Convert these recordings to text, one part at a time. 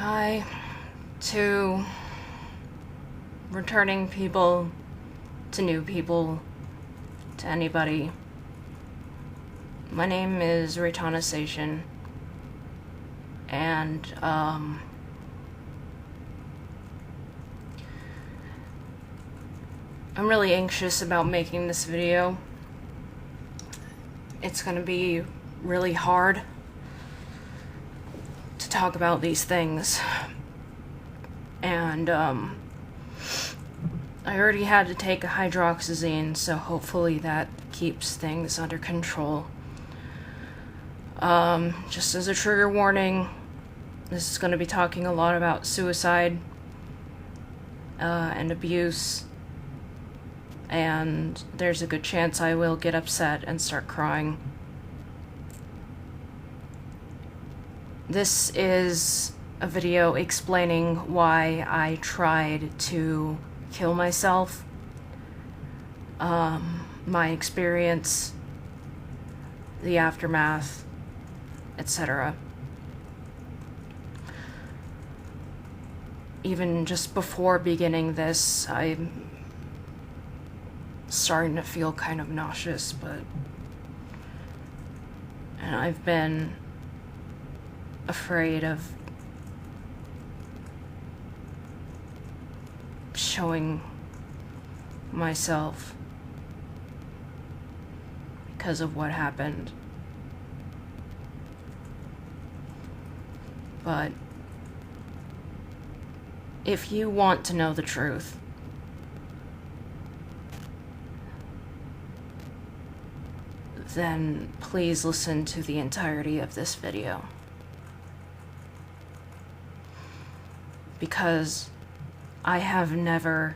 Hi to returning people, to new people, to anybody. My name is Reitanna Seishin, and I'm really anxious about making this video. It's gonna be really hard to talk about these things, and I already had to take a hydroxyzine, so hopefully that keeps things under control. Just as a trigger warning, this is going to be talking a lot about suicide and abuse, and there's a good chance I will get upset and start crying. This is a video explaining why I tried to kill myself, my experience, the aftermath, etc. Even just before beginning this, I'm starting to feel kind of nauseous, and I've been afraid of showing myself because of what happened. But if you want to know the truth, then please listen to the entirety of this video. Because I have never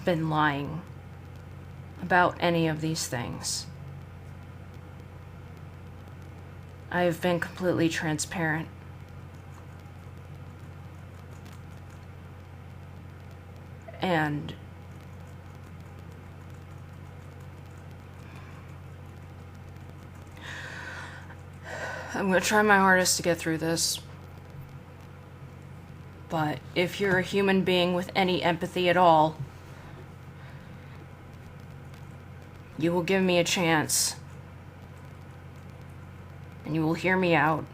been lying about any of these things. I have been completely transparent. And I'm going to try my hardest to get through this. But if you're a human being with any empathy at all, you will give me a chance. And you will hear me out.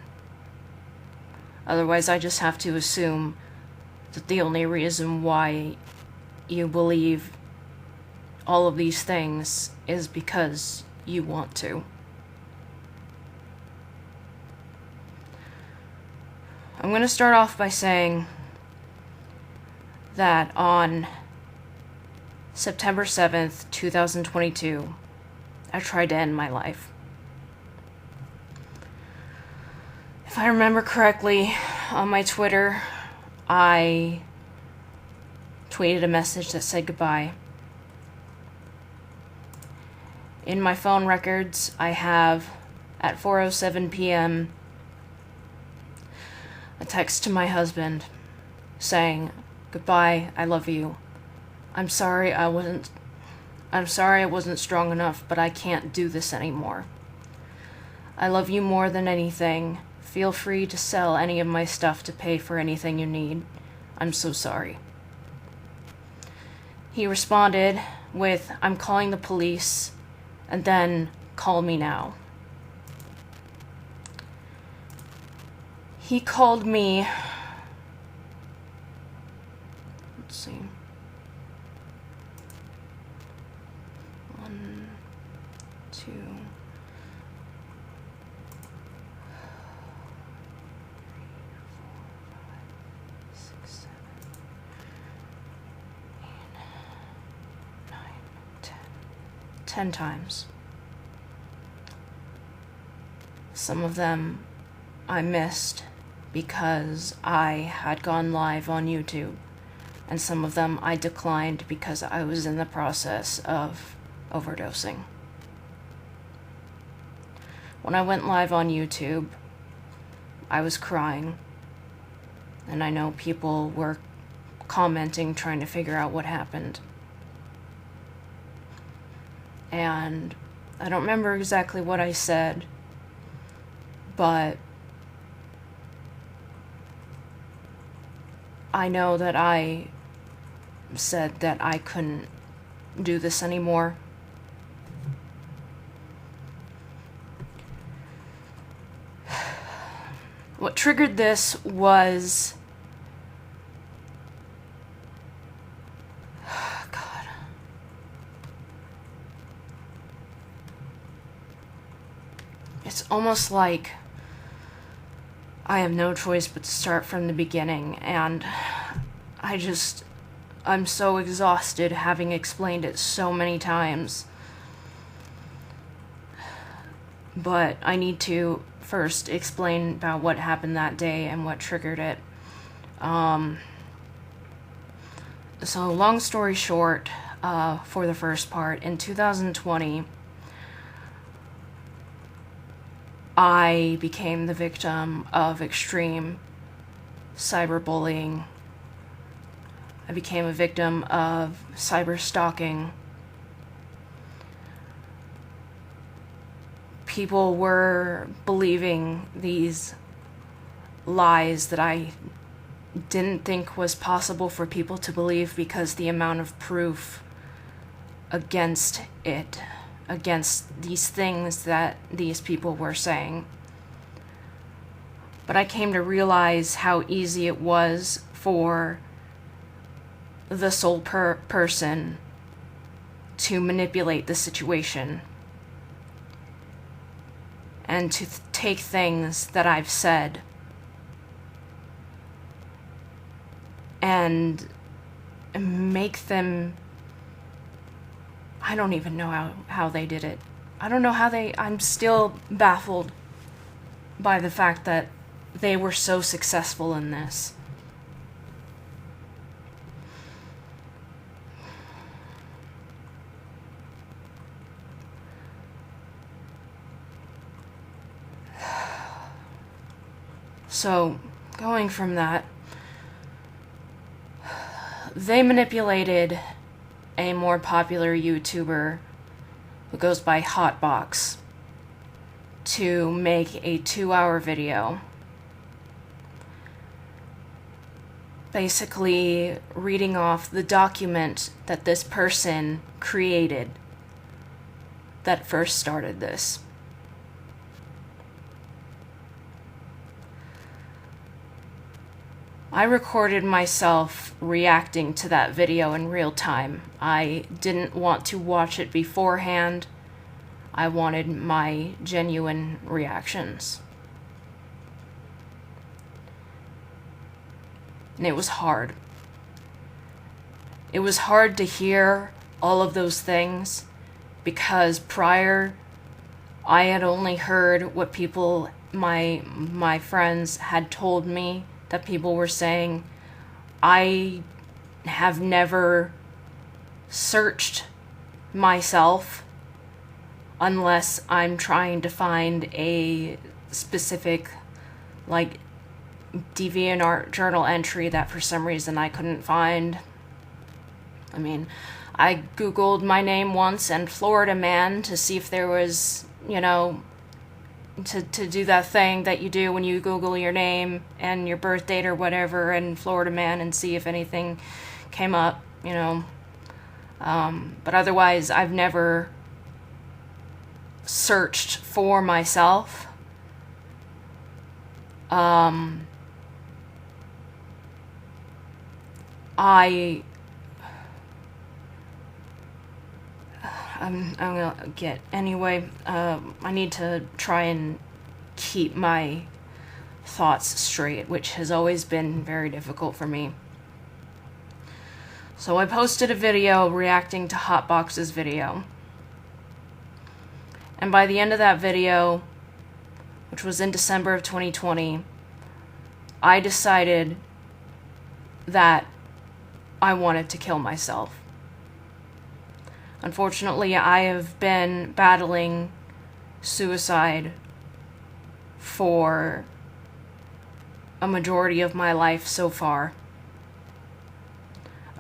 Otherwise, I just have to assume that the only reason why you believe all of these things is because you want to. I'm going to start off by saying that on September 7th, 2022, I tried to end my life. If I remember correctly, on my Twitter, I tweeted a message that said goodbye. In my phone records, I have, at 4:07 p.m., a text to my husband saying, "Goodbye, I love you. I'm sorry I wasn't strong enough, but I can't do this anymore. I love you more than anything. Feel free to sell any of my stuff to pay for anything you need. I'm so sorry." He responded with, "I'm calling the police," and then, "Call me now." He called me, let's see, 1, 2, 6, 7, 8, 9, 10 times. Some of them I missed because I had gone live on YouTube, and some of them I declined because I was in the process of overdosing. When I went live on YouTube, I was crying, and I know people were commenting, trying to figure out what happened. And I don't remember exactly what I said, but I know that I said that I couldn't do this anymore. What triggered this was... God. It's almost like I have no choice but to start from the beginning, and I'm so exhausted having explained it so many times. But I need to first explain about what happened that day and what triggered it. So long story short, for the first part, in 2020, I became the victim of extreme cyberbullying. I became a victim of cyber stalking. People were believing these lies that I didn't think was possible for people to believe because the amount of proof against it, against these things that these people were saying. But I came to realize how easy it was for the sole person to manipulate the situation and to take things that I've said and make them... I don't even know how they did it. I don't know how I'm still baffled by the fact that they were so successful in this. So, going from that, they manipulated a more popular YouTuber who goes by Hotbox to make a 2-hour video, basically reading off the document that this person created that first started this. I recorded myself reacting to that video in real time. I didn't want to watch it beforehand. I wanted my genuine reactions. And it was hard. It was hard to hear all of those things because prior I had only heard what people, my friends had told me that people were saying. I have never searched myself unless I'm trying to find a specific, like, DeviantArt journal entry that for some reason I couldn't find. I mean, I Googled my name once and Florida man to see if there was, you know, to do that thing that you do when you Google your name and your birth date or whatever and Florida man and see if anything came up, you know. But otherwise, I've never searched for myself. I'm gonna get... Anyway, I need to try and keep my thoughts straight, which has always been very difficult for me. So I posted a video reacting to Hotbox's video. And by the end of that video, which was in December of 2020, I decided that I wanted to kill myself. Unfortunately, I have been battling suicide for a majority of my life so far.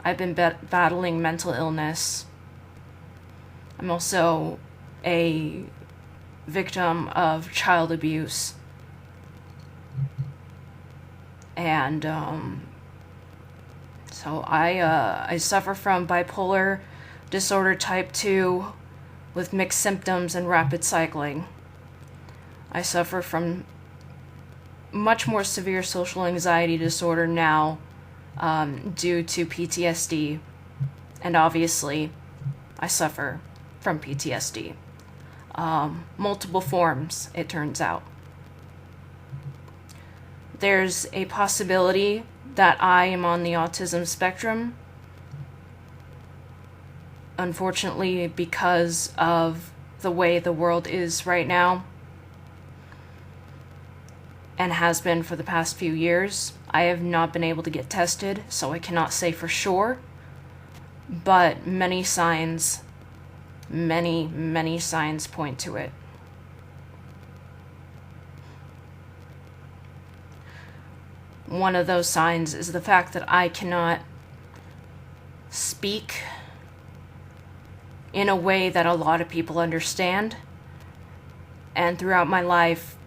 I've been battling mental illness. I'm also a victim of child abuse. And So I suffer from bipolar disorder type 2 with mixed symptoms and rapid cycling. I suffer from much more severe social anxiety disorder now due to PTSD, and obviously I suffer from PTSD. Multiple forms, it turns out. There's a possibility that I am on the autism spectrum. Unfortunately, because of the way the world is right now, and has been for the past few years, I have not been able to get tested, so I cannot say for sure. But many signs point to it. One of those signs is the fact that I cannot speak in a way that a lot of people understand. And throughout my life,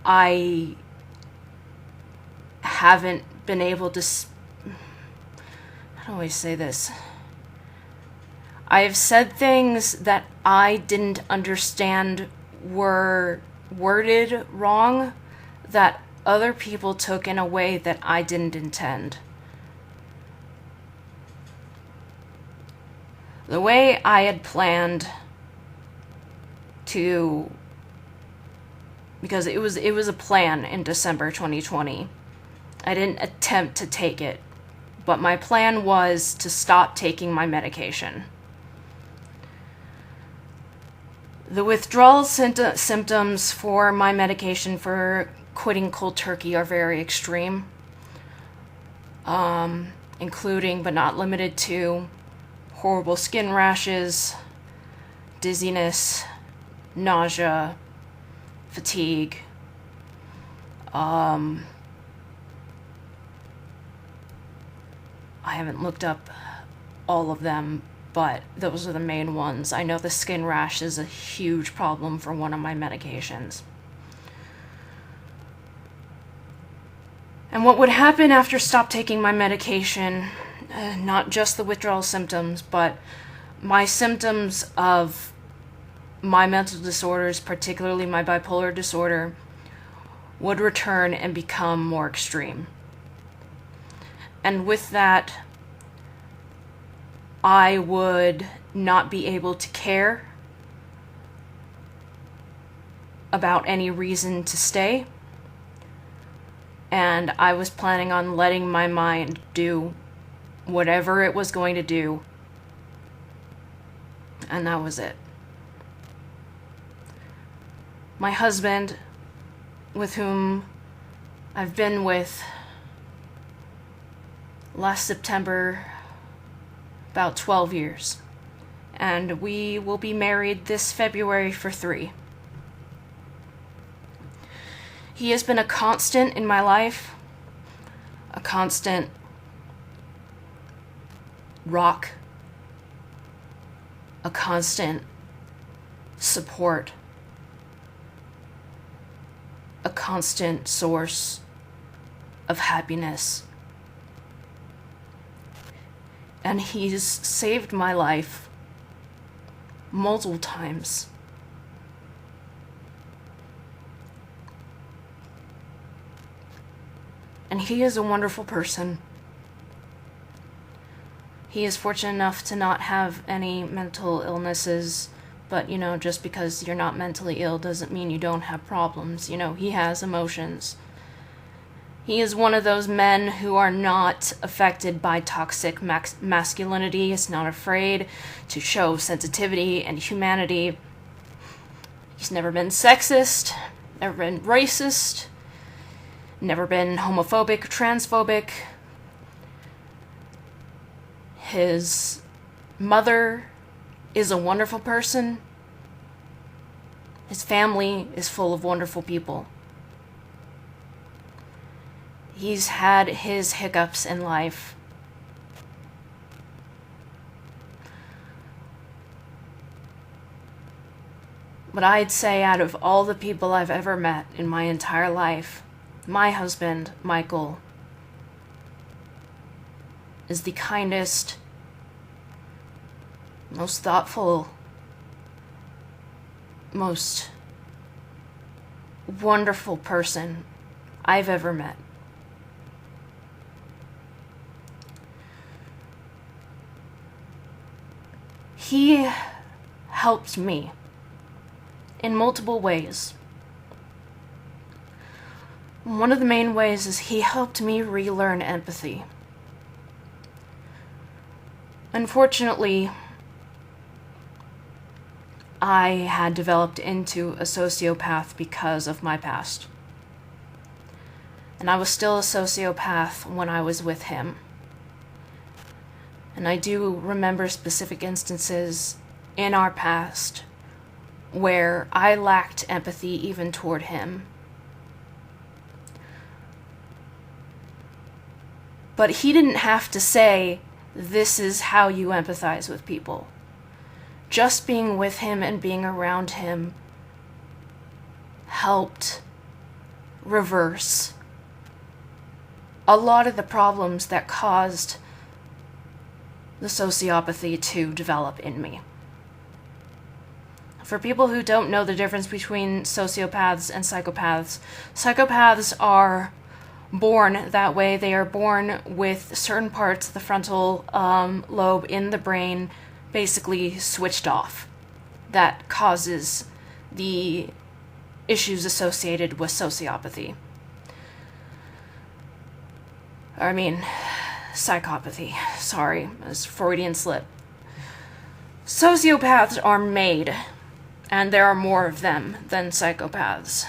I haven't been able to... How do I say this? I have said things that I didn't understand were worded wrong, that other people took in a way that I didn't intend. The way I had planned to... Because it was a plan in December 2020. I didn't attempt to take it, but my plan was to stop taking my medication. The withdrawal symptoms for my medication for quitting cold turkey are very extreme, including but not limited to horrible skin rashes, dizziness, nausea, fatigue, I haven't looked up all of them, but those are the main ones. I know the skin rash is a huge problem for one of my medications. And what would happen after stop taking my medication, not just the withdrawal symptoms, but my symptoms of my mental disorders, particularly my bipolar disorder, would return and become more extreme. And with that, I would not be able to care about any reason to stay. And I was planning on letting my mind do whatever it was going to do. And that was it. My husband, with whom I've been with last September, about 12 years. And we will be married this February for 3. He has been a constant in my life, a constant rock, a constant support, a constant source of happiness. And he's saved my life multiple times. And he is a wonderful person. He is fortunate enough to not have any mental illnesses, but, just because you're not mentally ill doesn't mean you don't have problems. He has emotions. He is one of those men who are not affected by toxic masculinity, is not afraid to show sensitivity and humanity. He's never been sexist, never been racist, never been homophobic or transphobic. His mother is a wonderful person. His family is full of wonderful people. He's had his hiccups in life. But I'd say out of all the people I've ever met in my entire life, my husband, Michael, is the kindest, most thoughtful, most wonderful person I've ever met. He helped me in multiple ways. One of the main ways is he helped me relearn empathy. Unfortunately, I had developed into a sociopath because of my past. And I was still a sociopath when I was with him. And I do remember specific instances in our past where I lacked empathy even toward him. But he didn't have to say, "This is how you empathize with people." Just being with him and being around him helped reverse a lot of the problems that caused the sociopathy to develop in me. For people who don't know the difference between sociopaths and psychopaths, psychopaths are born that way. They are born with certain parts of the frontal lobe in the brain basically switched off. That causes the issues associated with sociopathy. I mean, psychopathy. Sorry, it's a Freudian slip. Sociopaths are made, and there are more of them than psychopaths.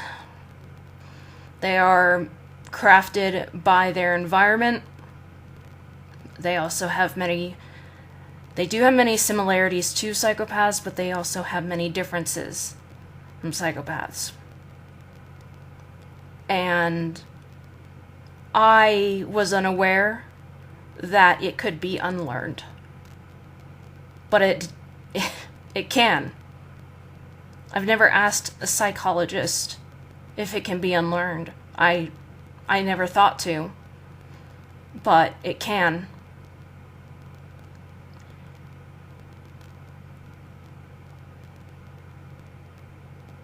They are crafted by their environment. They also have many similarities to psychopaths, but they also have many differences from psychopaths. And I was unaware that it could be unlearned. But it can. I've never asked a psychologist if it can be unlearned. I never thought to. But it can.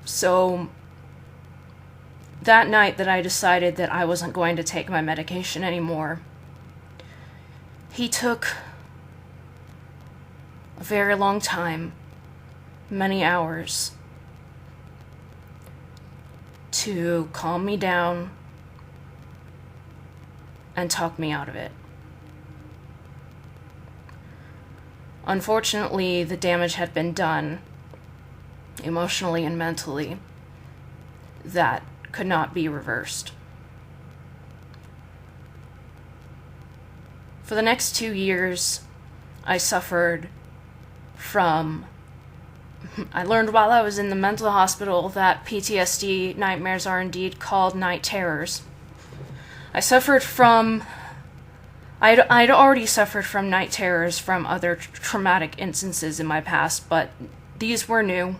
So that night that I decided that I wasn't going to take my medication anymore, he took a very long time, many hours, to calm me down and talk me out of it. Unfortunately, the damage had been done, emotionally and mentally, that could not be reversed. For the next 2 years, I suffered from... I learned while I was in the mental hospital that PTSD nightmares are indeed called night terrors. I suffered from... I'd already suffered from night terrors from other traumatic instances in my past, but these were new.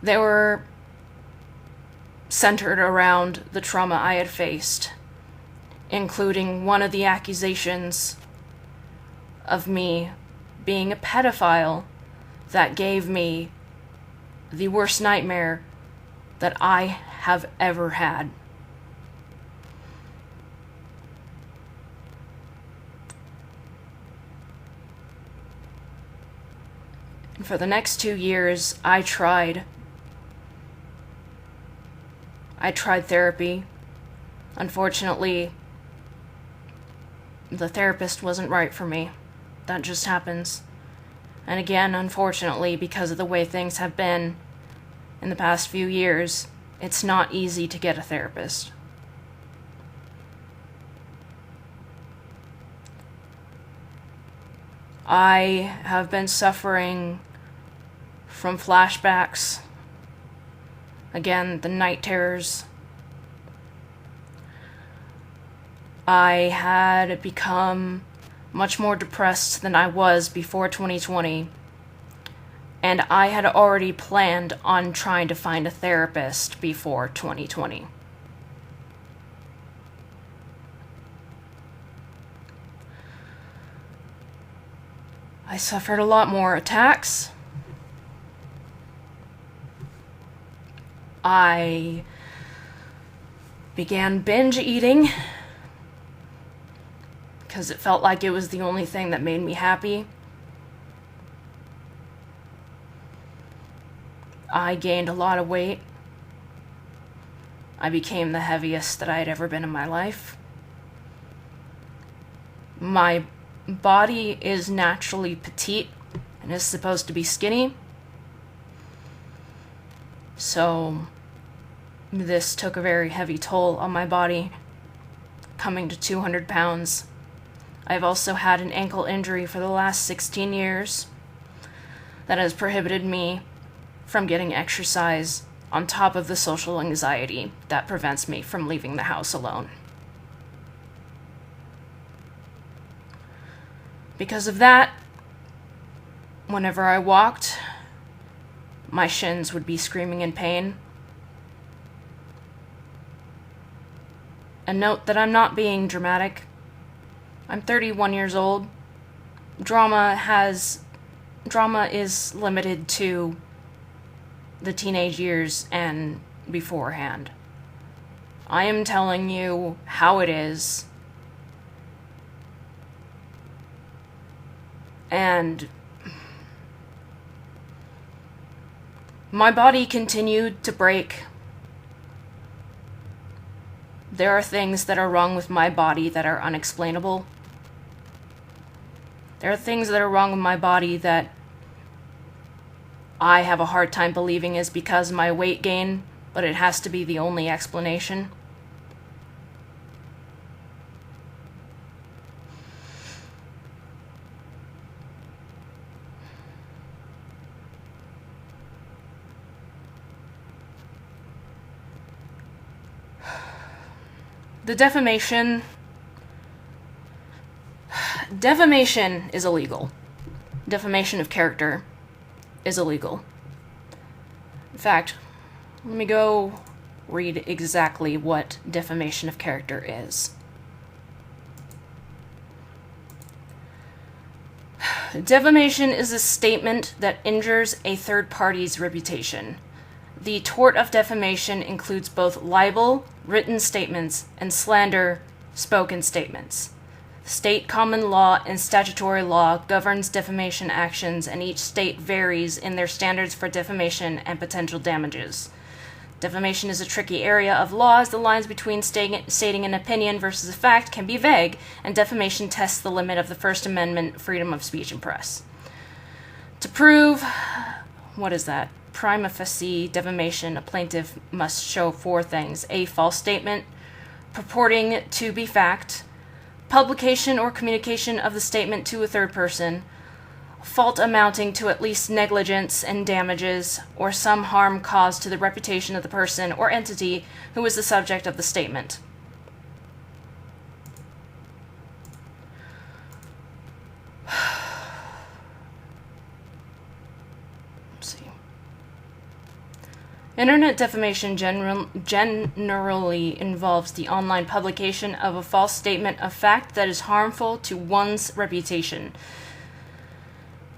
They were centered around the trauma I had faced, including one of the accusations of me being a pedophile that gave me the worst nightmare that I have ever had. And for the next 2 years, I tried therapy. Unfortunately, the therapist wasn't right for me. That just happens. And again, unfortunately, because of the way things have been in the past few years, it's not easy to get a therapist. I have been suffering from flashbacks. Again, the night terrors. I had become much more depressed than I was before 2020, and I had already planned on trying to find a therapist before 2020. I suffered a lot more attacks. I began binge eating because it felt like it was the only thing that made me happy. I gained a lot of weight. I became the heaviest that I had ever been in my life. My body is naturally petite and is supposed to be skinny. So this took a very heavy toll on my body, coming to 200 pounds. I've also had an ankle injury for the last 16 years that has prohibited me from getting exercise, on top of the social anxiety that prevents me from leaving the house alone. Because of that, whenever I walked, my shins would be screaming in pain. And note that I'm not being dramatic. I'm 31 years old. Drama is limited to the teenage years and beforehand. I am telling you how it is. And my body continued to break. There are things that are wrong with my body that are unexplainable. There are things that are wrong with my body that I have a hard time believing is because of my weight gain, but it has to be the only explanation. The defamation is illegal. Defamation of character is illegal. In fact, let me go read exactly what defamation of character is. Defamation is a statement that injures a third party's reputation. The tort of defamation includes both libel, written statements, and slander, spoken statements. State common law and statutory law governs defamation actions, and each state varies in their standards for defamation and potential damages. Defamation is a tricky area of law, as the lines between stating an opinion versus a fact can be vague, and defamation tests the limit of the First Amendment freedom of speech and press. To prove, prima facie defamation, a plaintiff must show 4 things: a false statement purporting to be fact, publication or communication of the statement to a third person, fault amounting to at least negligence and damages, or some harm caused to the reputation of the person or entity who is the subject of the statement. Internet defamation generally involves the online publication of a false statement of fact that is harmful to one's reputation.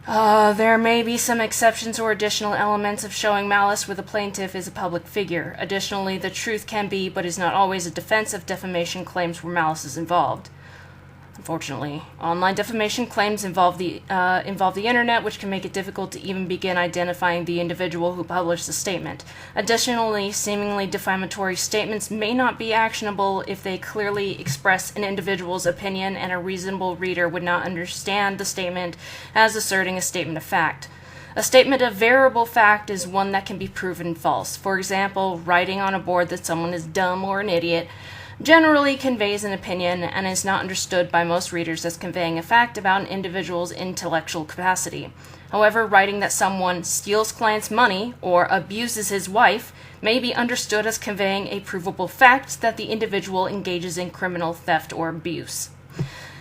There may be some exceptions or additional elements of showing malice where the plaintiff is a public figure. Additionally, the truth can be, but is not always, a defense of defamation claims where malice is involved. Unfortunately, online defamation claims involve the internet, which can make it difficult to even begin identifying the individual who published the statement. Additionally, seemingly defamatory statements may not be actionable if they clearly express an individual's opinion, and a reasonable reader would not understand the statement as asserting a statement of fact. A statement of verifiable fact is one that can be proven false. For example, writing on a board that someone is dumb or an idiot generally conveys an opinion and is not understood by most readers as conveying a fact about an individual's intellectual capacity. However, writing that someone steals clients' money or abuses his wife may be understood as conveying a provable fact that the individual engages in criminal theft or abuse.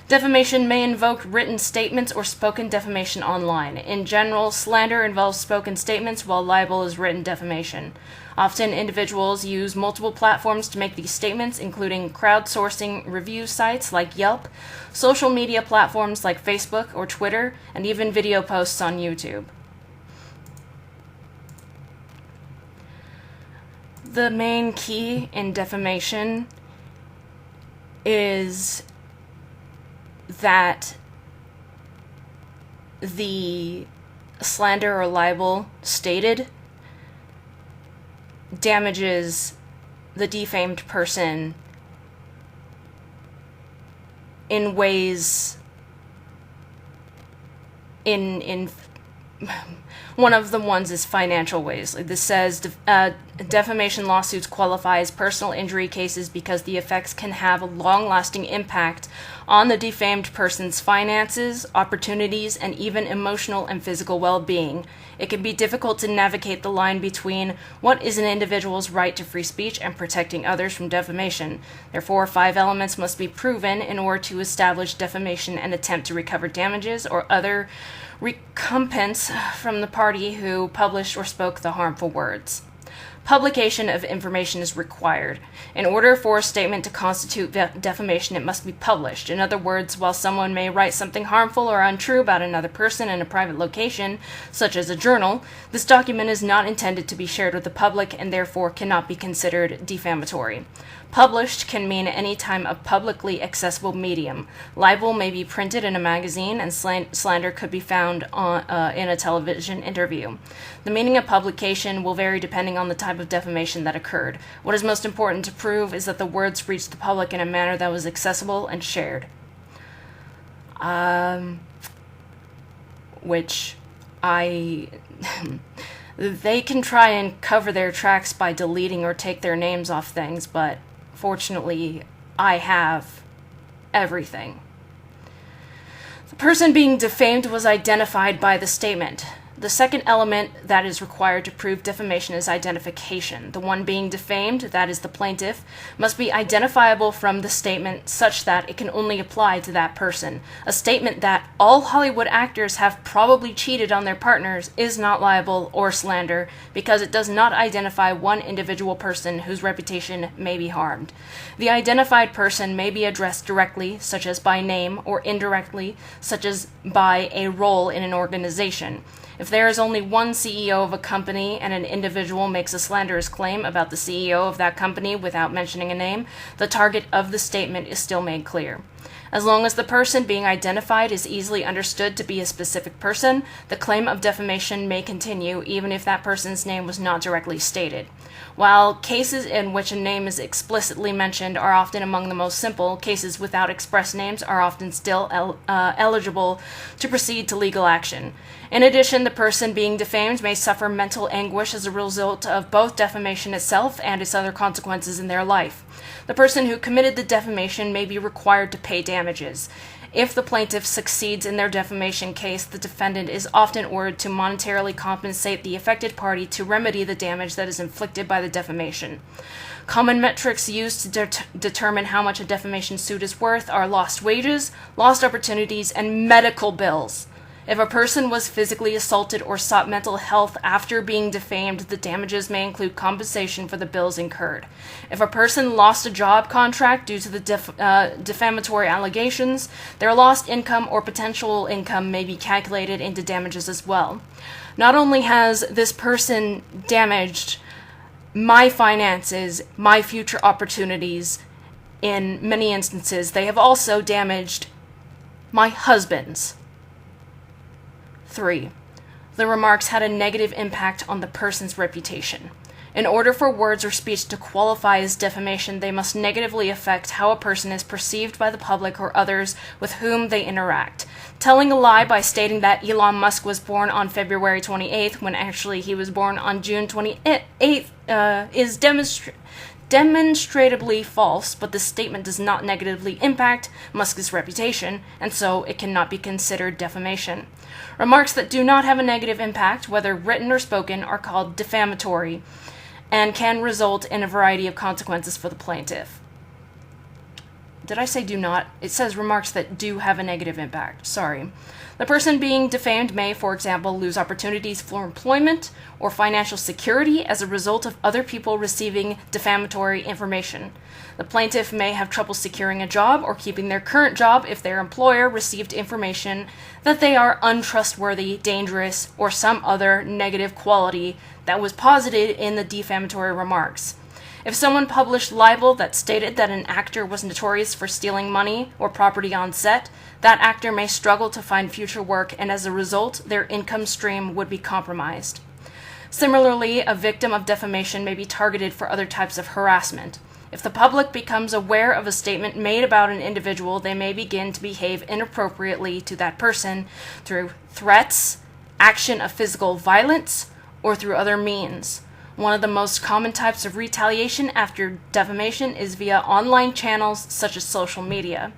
Defamation may invoke written statements or spoken defamation online. In general, slander involves spoken statements, while libel is written defamation. Often, individuals use multiple platforms to make these statements, including crowdsourcing review sites like Yelp, social media platforms like Facebook or Twitter, and even video posts on YouTube. The main key in defamation is that the slander or libel stated damages the defamed person in ways in one of the ones is financial ways. Like this says, defamation lawsuits qualify as personal injury cases because the effects can have a long-lasting impact on the defamed person's finances, opportunities, and even emotional and physical well-being. It can be difficult to navigate the line between what is an individual's right to free speech and protecting others from defamation. Therefore, 5 elements must be proven in order to establish defamation and attempt to recover damages or other recompense from the party who published or spoke the harmful words. Publication of information is required. In order for a statement to constitute defamation, it must be published. In other words, while someone may write something harmful or untrue about another person in a private location, such as a journal, this document is not intended to be shared with the public and therefore cannot be considered defamatory. Published can mean any time a publicly accessible medium. Libel may be printed in a magazine, and slander could be found in a television interview. The meaning of publication will vary depending on the type of defamation that occurred. What is most important to prove is that the words reached the public in a manner that was accessible and shared. They can try and cover their tracks by deleting or take their names off things, but fortunately, I have everything. The person being defamed was identified by the statement. The second element that is required to prove defamation is identification. The one being defamed, that is the plaintiff, must be identifiable from the statement such that it can only apply to that person. A statement that all Hollywood actors have probably cheated on their partners is not libel or slander because it does not identify one individual person whose reputation may be harmed. The identified person may be addressed directly, such as by name, or indirectly, such as by a role in an organization. If there is only one CEO of a company and an individual makes a slanderous claim about the CEO of that company without mentioning a name, the target of the statement is still made clear. As long as the person being identified is easily understood to be a specific person, the claim of defamation may continue even if that person's name was not directly stated. While cases in which a name is explicitly mentioned are often among the most simple, cases without express names are often still eligible to proceed to legal action. In addition, the person being defamed may suffer mental anguish as a result of both defamation itself and its other consequences in their life. The person who committed the defamation may be required to pay damages. If the plaintiff succeeds in their defamation case, the defendant is often ordered to monetarily compensate the affected party to remedy the damage that is inflicted by the defamation. Common metrics used to determine how much a defamation suit is worth are lost wages, lost opportunities, and medical bills. If a person was physically assaulted or sought mental health after being defamed, the damages may include compensation for the bills incurred. If a person lost a job contract due to the defamatory allegations, their lost income or potential income may be calculated into damages as well. Not only has this person damaged my finances, my future opportunities, in many instances, they have also damaged my husband's. 3. The remarks had a negative impact on the person's reputation. In order for words or speech to qualify as defamation, they must negatively affect how a person is perceived by the public or others with whom they interact. Telling a lie by stating that Elon Musk was born on February 28th when actually he was born on June 28th is demonstrably false, but the statement does not negatively impact Musk's reputation, and so it cannot be considered defamation. Remarks that do not have a negative impact, whether written or spoken, are called defamatory and can result in a variety of consequences for the plaintiff. did I say do not? It says remarks that do have a negative impact. Sorry. The person being defamed may, for example, lose opportunities for employment or financial security as a result of other people receiving defamatory information. The plaintiff may have trouble securing a job or keeping their current job if their employer received information that they are untrustworthy, dangerous, or some other negative quality that was posited in the defamatory remarks. If someone published libel that stated that an actor was notorious for stealing money or property on set, that actor may struggle to find future work, and as a result, their income stream would be compromised. Similarly, a victim of defamation may be targeted for other types of harassment. If the public becomes aware of a statement made about an individual, they may begin to behave inappropriately to that person through threats, action of physical violence, or through other means. One of the most common types of retaliation after defamation is via online channels such as social media.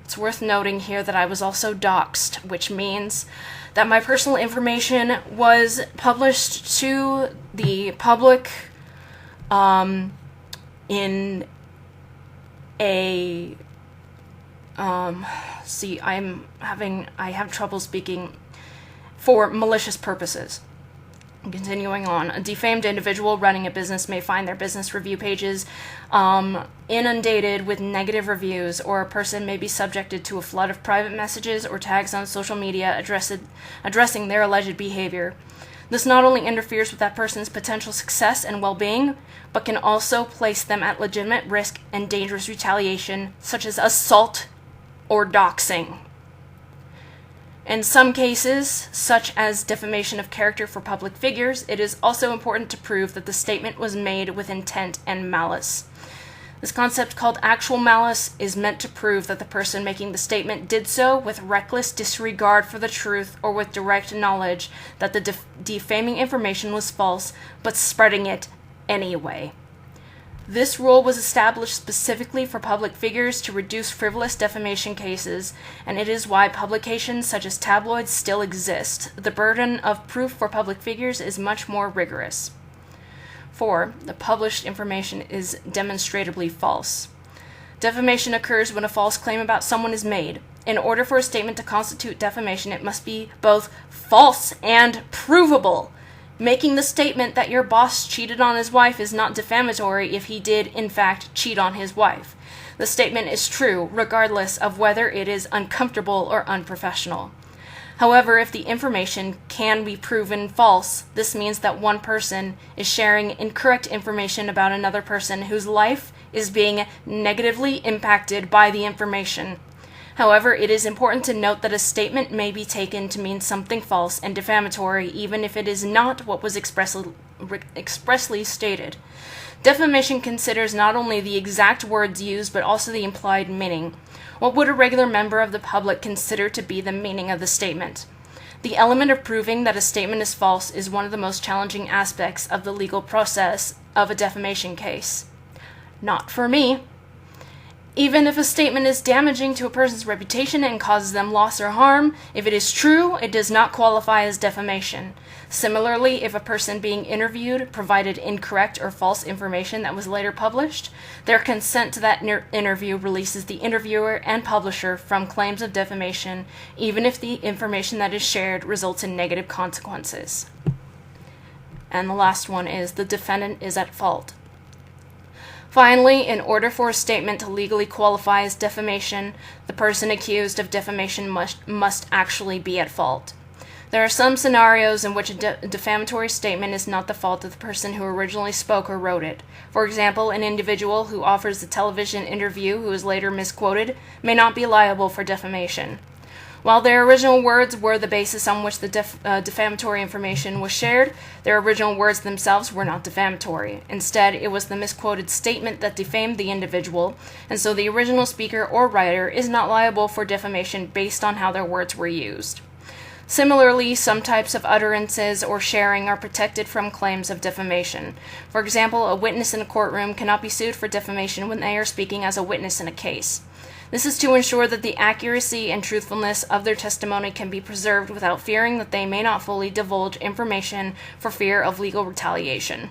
It's worth noting here that I was also doxed, which means that my personal information was published to the public in a I have trouble speaking, for malicious purposes. Continuing on, a defamed individual running a business may find their business review pages inundated with negative reviews, or a person may be subjected to a flood of private messages or tags on social media addressing their alleged behavior. This not only interferes with that person's potential success and well-being, but can also place them at legitimate risk and dangerous retaliation, such as assault or doxing. In some cases, such as defamation of character for public figures, it is also important to prove that the statement was made with intent and malice. This concept, called actual malice, is meant to prove that the person making the statement did so with reckless disregard for the truth or with direct knowledge that the defaming information was false, but spreading it anyway. This rule was established specifically for public figures to reduce frivolous defamation cases, and it is why publications such as tabloids still exist. The burden of proof for public figures is much more rigorous. 4. The published information is demonstrably false. Defamation occurs when a false claim about someone is made. In order for a statement to constitute defamation, it must be both false and provable. Making the statement that your boss cheated on his wife is not defamatory if he did, in fact, cheat on his wife. The statement is true, regardless of whether it is uncomfortable or unprofessional. However, if the information can be proven false, this means that one person is sharing incorrect information about another person whose life is being negatively impacted by the information. However, it is important to note that a statement may be taken to mean something false and defamatory, even if it is not what was expressly stated. Defamation considers not only the exact words used, but also the implied meaning. What would a regular member of the public consider to be the meaning of the statement? The element of proving that a statement is false is one of the most challenging aspects of the legal process of a defamation case. Not for me. Even if a statement is damaging to a person's reputation and causes them loss or harm, if it is true, it does not qualify as defamation. Similarly, if a person being interviewed provided incorrect or false information that was later published, their consent to that interview releases the interviewer and publisher from claims of defamation, even if the information that is shared results in negative consequences. And the last one is the defendant is at fault. Finally, in order for a statement to legally qualify as defamation, the person accused of defamation must actually be at fault. There are some scenarios in which a defamatory statement is not the fault of the person who originally spoke or wrote it. For example, an individual who offers a television interview who is later misquoted may not be liable for defamation. While their original words were the basis on which the defamatory information was shared, their original words themselves were not defamatory. Instead, it was the misquoted statement that defamed the individual, and so the original speaker or writer is not liable for defamation based on how their words were used. Similarly, some types of utterances or sharing are protected from claims of defamation. For example, a witness in a courtroom cannot be sued for defamation when they are speaking as a witness in a case. This is to ensure that the accuracy and truthfulness of their testimony can be preserved without fearing that they may not fully divulge information for fear of legal retaliation.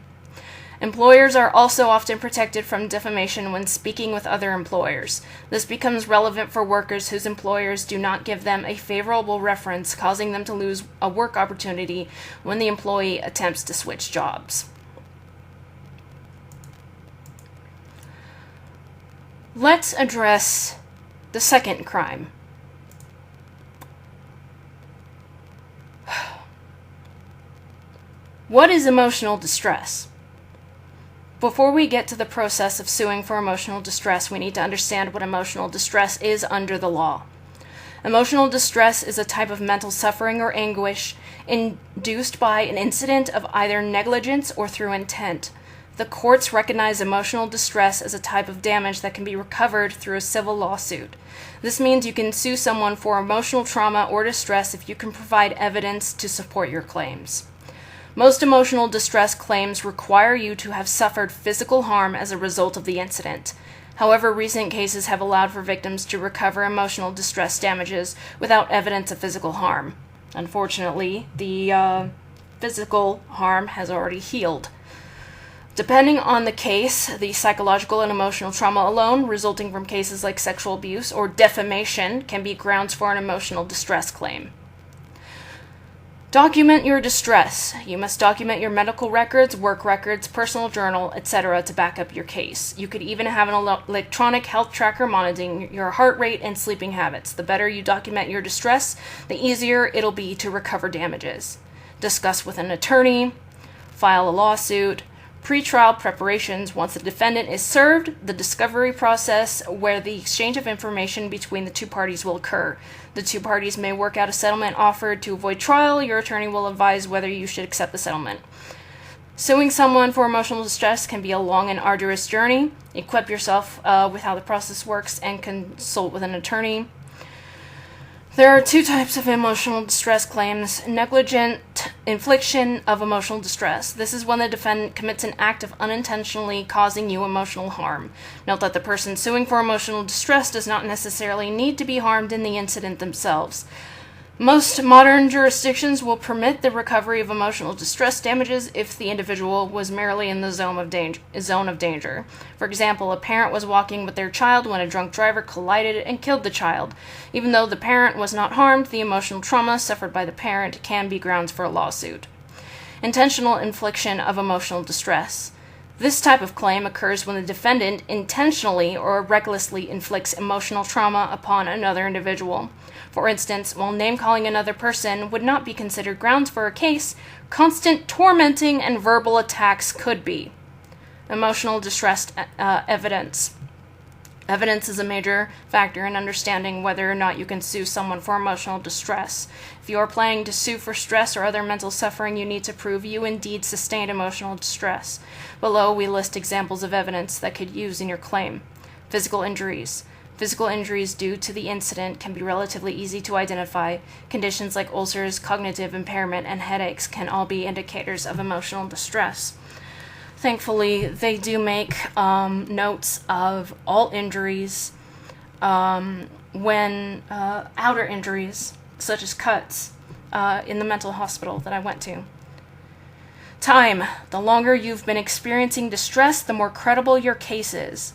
Employers are also often protected from defamation when speaking with other employers. This becomes relevant for workers whose employers do not give them a favorable reference, causing them to lose a work opportunity when the employee attempts to switch jobs. Let's address the second crime. What is emotional distress? Before we get to the process of suing for emotional distress, we need to understand what emotional distress is under the law. Emotional distress is a type of mental suffering or anguish induced by an incident of either negligence or through intent. The courts recognize emotional distress as a type of damage that can be recovered through a civil lawsuit. This means you can sue someone for emotional trauma or distress if you can provide evidence to support your claims. Most emotional distress claims require you to have suffered physical harm as a result of the incident. However, recent cases have allowed for victims to recover emotional distress damages without evidence of physical harm. Unfortunately, the physical harm has already healed. Depending on the case, the psychological and emotional trauma alone, resulting from cases like sexual abuse or defamation, can be grounds for an emotional distress claim. Document your distress. You must document your medical records, work records, personal journal, etc. to back up your case. You could even have an electronic health tracker monitoring your heart rate and sleeping habits. The better you document your distress, the easier it'll be to recover damages. Discuss with an attorney, file a lawsuit, pre-trial preparations. Once the defendant is served, the discovery process where the exchange of information between the two parties will occur. The two parties may work out a settlement offer to avoid trial. Your attorney will advise whether you should accept the settlement. Suing someone for emotional distress can be a long and arduous journey. Equip yourself with how the process works and consult with an attorney. There are two types of emotional distress claims. Negligent infliction of emotional distress. This is when the defendant commits an act of unintentionally causing you emotional harm. Note that the person suing for emotional distress does not necessarily need to be harmed in the incident themselves. Most modern jurisdictions will permit the recovery of emotional distress damages if the individual was merely in the zone of danger. For example, a parent was walking with their child when a drunk driver collided and killed the child. Even though the parent was not harmed, the emotional trauma suffered by the parent can be grounds for a lawsuit. Intentional infliction of emotional distress. This type of claim occurs when the defendant intentionally or recklessly inflicts emotional trauma upon another individual. For instance, while name-calling another person would not be considered grounds for a case, constant tormenting and verbal attacks could be. Emotional distress evidence. Evidence is a major factor in understanding whether or not you can sue someone for emotional distress. If you are planning to sue for stress or other mental suffering, you need to prove you indeed sustained emotional distress. Below, we list examples of evidence that could use in your claim. Physical injuries. Physical injuries due to the incident can be relatively easy to identify. Conditions like ulcers, cognitive impairment, and headaches can all be indicators of emotional distress. Thankfully, they do make notes of all injuries when outer injuries, such as cuts, in the mental hospital that I went to. Time. The longer you've been experiencing distress, the more credible your case is.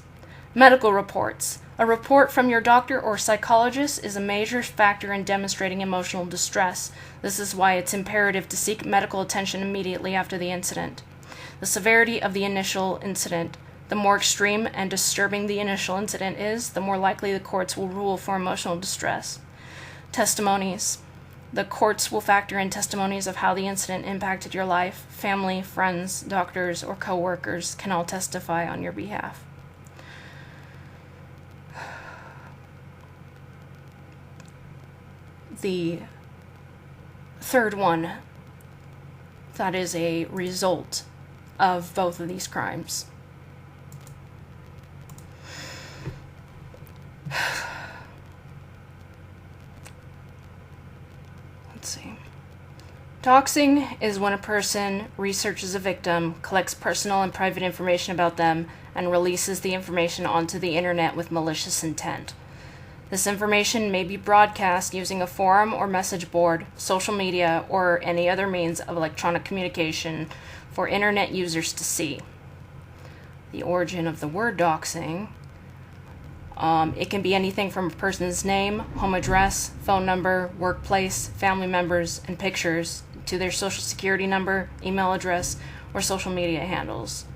Medical reports. A report from your doctor or psychologist is a major factor in demonstrating emotional distress. This is why it's imperative to seek medical attention immediately after the incident. The severity of the initial incident. The more extreme and disturbing the initial incident is, the more likely the courts will rule for emotional distress. Testimonies. The courts will factor in testimonies of how the incident impacted your life. Family, friends, doctors, or co-workers can all testify on your behalf. The third one that is a result of both of these crimes. Let's see. Doxing is when a person researches a victim, collects personal and private information about them, and releases the information onto the internet with malicious intent. This information may be broadcast using a forum or message board, social media, or any other means of electronic communication for internet users to see. the origin of the word doxing. It can be anything from a person's name, home address, phone number, workplace, family members, and pictures, to their social security number, email address, or social media handles.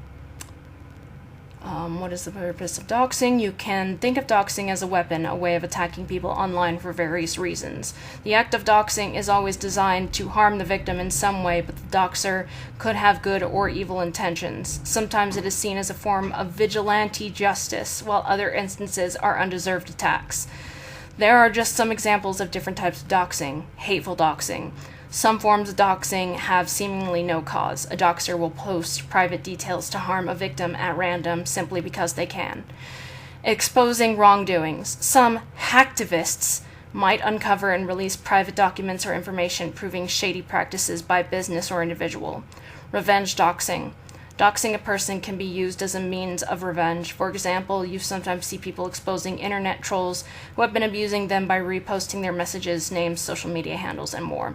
What is the purpose of doxing? You can think of doxing as a weapon, a way of attacking people online for various reasons. The act of doxing is always designed to harm the victim in some way, but the doxer could have good or evil intentions. Sometimes it is seen as a form of vigilante justice, while other instances are undeserved attacks. There are just some examples of different types of doxing. Hateful doxing. Some forms of doxing have seemingly no cause. A doxer will post private details to harm a victim at random simply because they can. Exposing wrongdoings. Some hacktivists might uncover and release private documents or information proving shady practices by business or individual. Revenge doxing. Doxing a person can be used as a means of revenge. For example, you sometimes see people exposing internet trolls who have been abusing them by reposting their messages, names, social media handles, and more.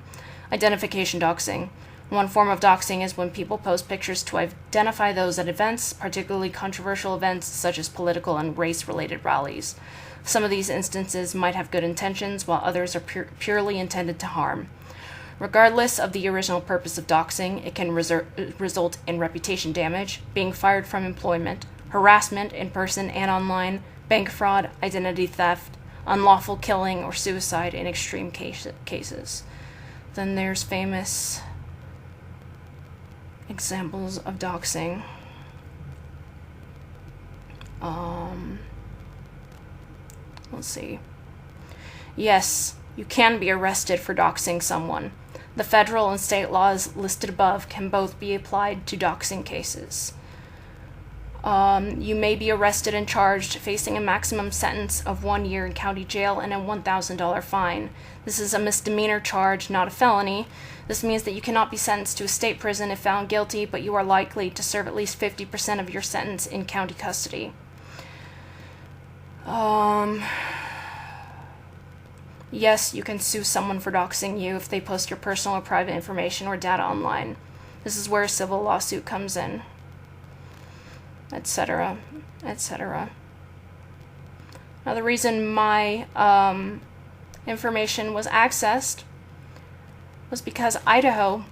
Identification doxing. One form of doxing is when people post pictures to identify those at events, particularly controversial events such as political and race-related rallies. Some of these instances might have good intentions, while others are purely intended to harm. Regardless of the original purpose of doxing, it can result in reputation damage, being fired from employment, harassment in person and online, bank fraud, identity theft, unlawful killing, or suicide in extreme cases. Then there's famous examples of doxing. Let's see. Yes, you can be arrested for doxing someone. The federal and state laws listed above can both be applied to doxing cases. You may be arrested and charged, facing a maximum sentence of 1 year in county jail and a $1,000 fine. This is a misdemeanor charge, not a felony. This means that you cannot be sentenced to a state prison if found guilty, but you are likely to serve at least 50% of your sentence in county custody. Yes, you can sue someone for doxing you if they post your personal or private information or data online. This is where a civil lawsuit comes in, etc., etc. Now, the reason my information was accessed was because Idaho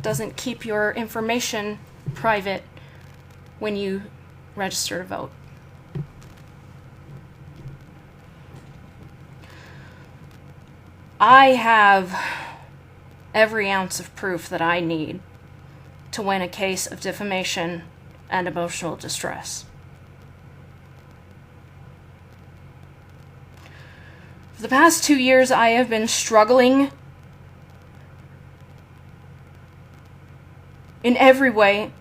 doesn't keep your information private when you register to vote. I have every ounce of proof that I need to win a case of defamation and emotional distress. For the past 2 years, I have been struggling in every way,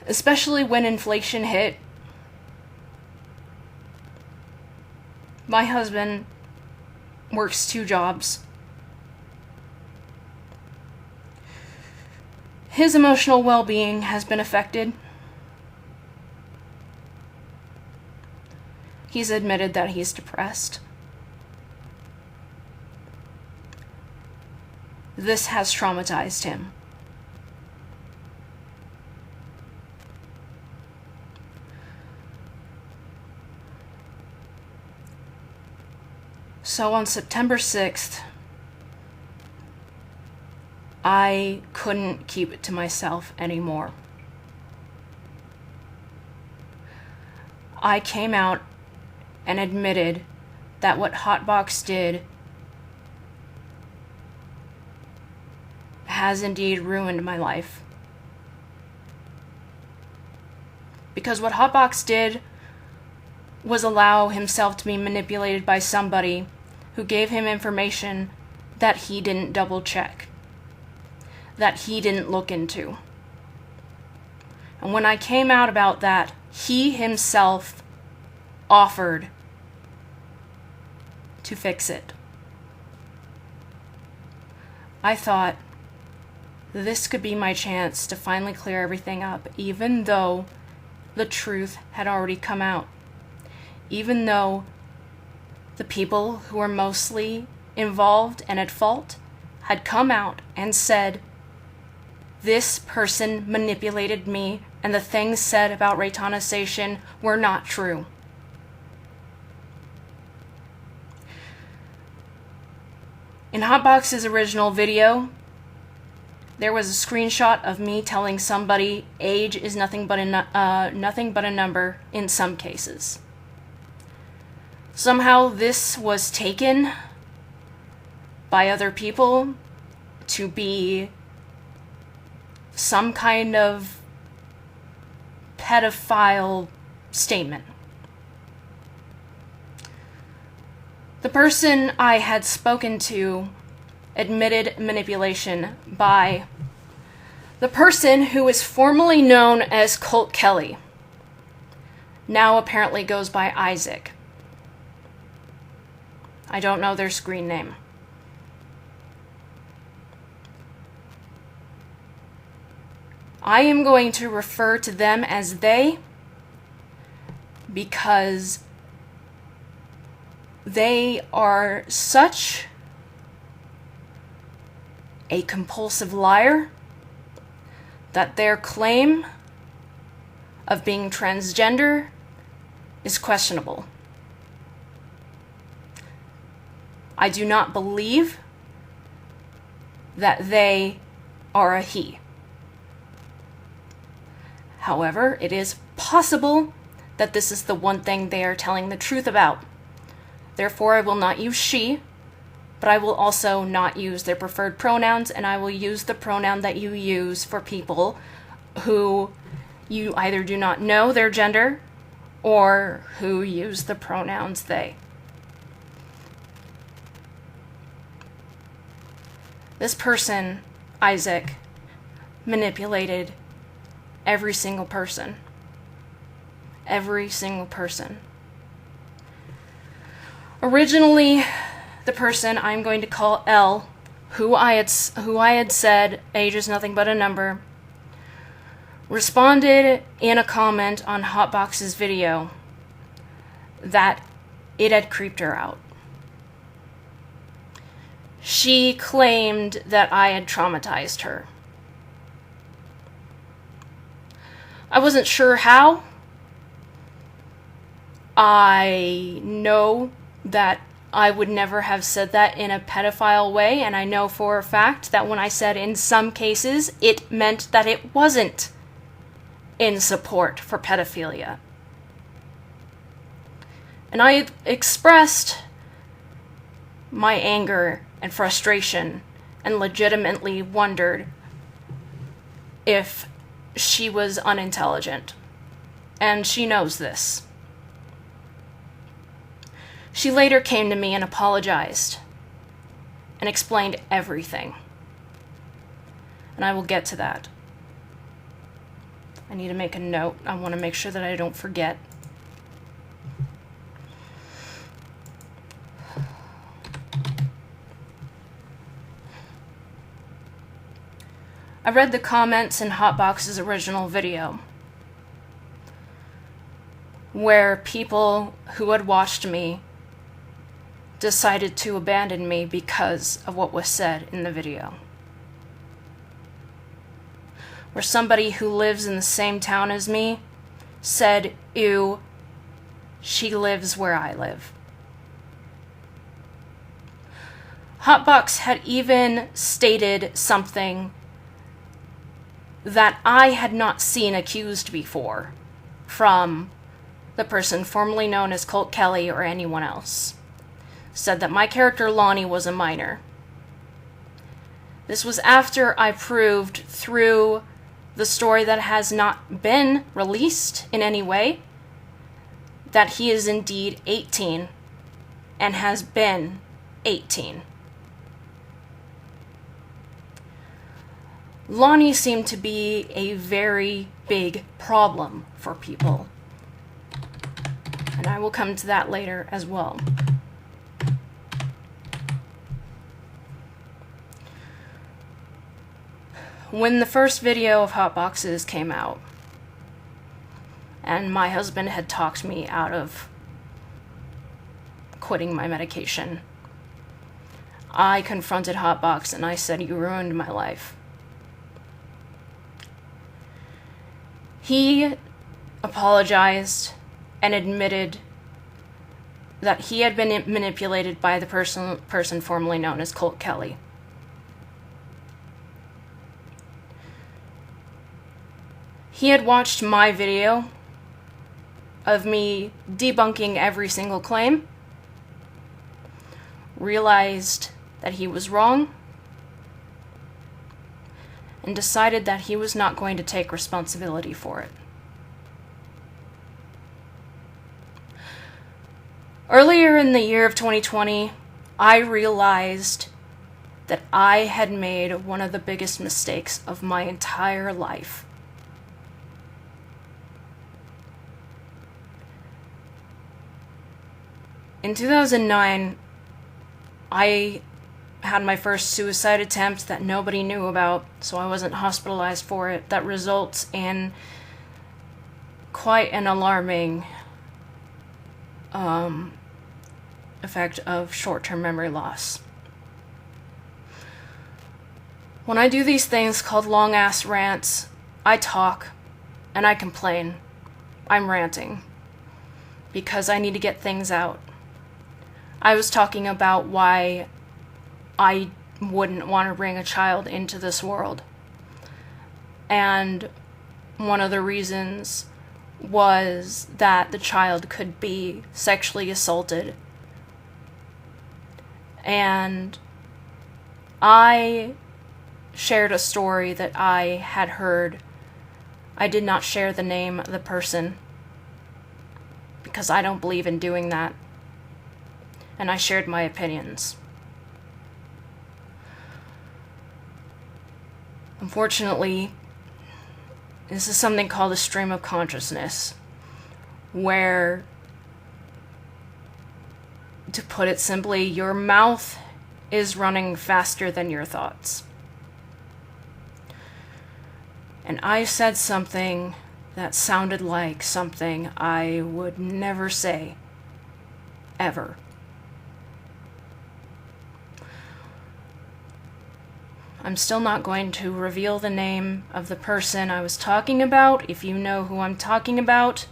especially when inflation hit. My husband works 2 jobs. His emotional well-being has been affected. He's admitted that he's depressed. This has traumatized him. So on September 6th, I couldn't keep it to myself anymore. I came out and admitted that what Hotbox did has indeed ruined my life. Because what Hotbox did was allow himself to be manipulated by somebody who gave him information that he didn't double check, that he didn't look into. And when I came out about that, he himself offered to fix it. I thought this could be my chance to finally clear everything up, even though the truth had already come out. Even though the people who were mostly involved and at fault had come out and said This person manipulated me, and the things said about Reitanna Seishin were not true. In Hotbox's original video, there was a screenshot of me telling somebody age is nothing but a number in some cases. Somehow this was taken by other people to be some kind of pedophile statement. The person I had spoken to admitted manipulation by the person who is formerly known as Colt Kelly, now apparently goes by Isaac. I don't know their screen name. I am going to refer to them as they because they are such a compulsive liar that their claim of being transgender is questionable. I do not believe that they are a he. However, it is possible that this is the one thing they are telling the truth about. Therefore, I will not use she, but I will also not use their preferred pronouns, and I will use the pronoun that you use for people who you either do not know their gender or who use the pronouns they. This person, Isaac, manipulated every single person. Every single person. Originally, the person I'm going to call L, who I had said age is nothing but a number, responded in a comment on Hotbox's video that it had creeped her out. She claimed that I had traumatized her. I wasn't sure how. I know that I would never have said that in a pedophile way, and I know for a fact that when I said in some cases, it meant that it wasn't in support for pedophilia. And I expressed my anger and frustration and legitimately wondered if she was unintelligent. And she knows this. She later came to me and apologized and explained everything. And I will get to that. I need to make a note. I want to make sure that I don't forget. I read the comments in Hotbox's original video, where people who had watched me decided to abandon me because of what was said in the video. Where somebody who lives in the same town as me said, "Ew, she lives where I live." Hotbox had even stated something that I had not seen accused before from the person formerly known as Colt Kelly or anyone else. Said that my character Lonnie was a minor. This was after I proved through the story that has not been released in any way that he is indeed 18 and has been 18. Lonnie seemed to be a very big problem for people. And I will come to that later as well. When the first video of Hotboxes came out, and my husband had talked me out of quitting my medication, I confronted Hotbox and I said, "You ruined my life. He apologized and admitted that he had been manipulated by the person formerly known as Colt Kelly. He had watched my video of me debunking every single claim, realized that he was wrong, and decided that he was not going to take responsibility for it. Earlier in the year of 2020, I realized that I had made one of the biggest mistakes of my entire life. In 2009, I had my first suicide attempt that nobody knew about, so I wasn't hospitalized for it. That results in quite an alarming effect of short-term memory loss. When I do these things called long-ass rants, I talk and I complain. I'm ranting because I need to get things out. I was talking about why I wouldn't want to bring a child into this world. And one of the reasons was that the child could be sexually assaulted. And I shared a story that I had heard. I did not share the name of the person because I don't believe in doing that. And I shared my opinions. Unfortunately, this is something called a stream of consciousness, where, to put it simply, your mouth is running faster than your thoughts. And I said something that sounded like something I would never say, ever. I'm still not going to reveal the name of the person I was talking about. If you know who I'm talking about,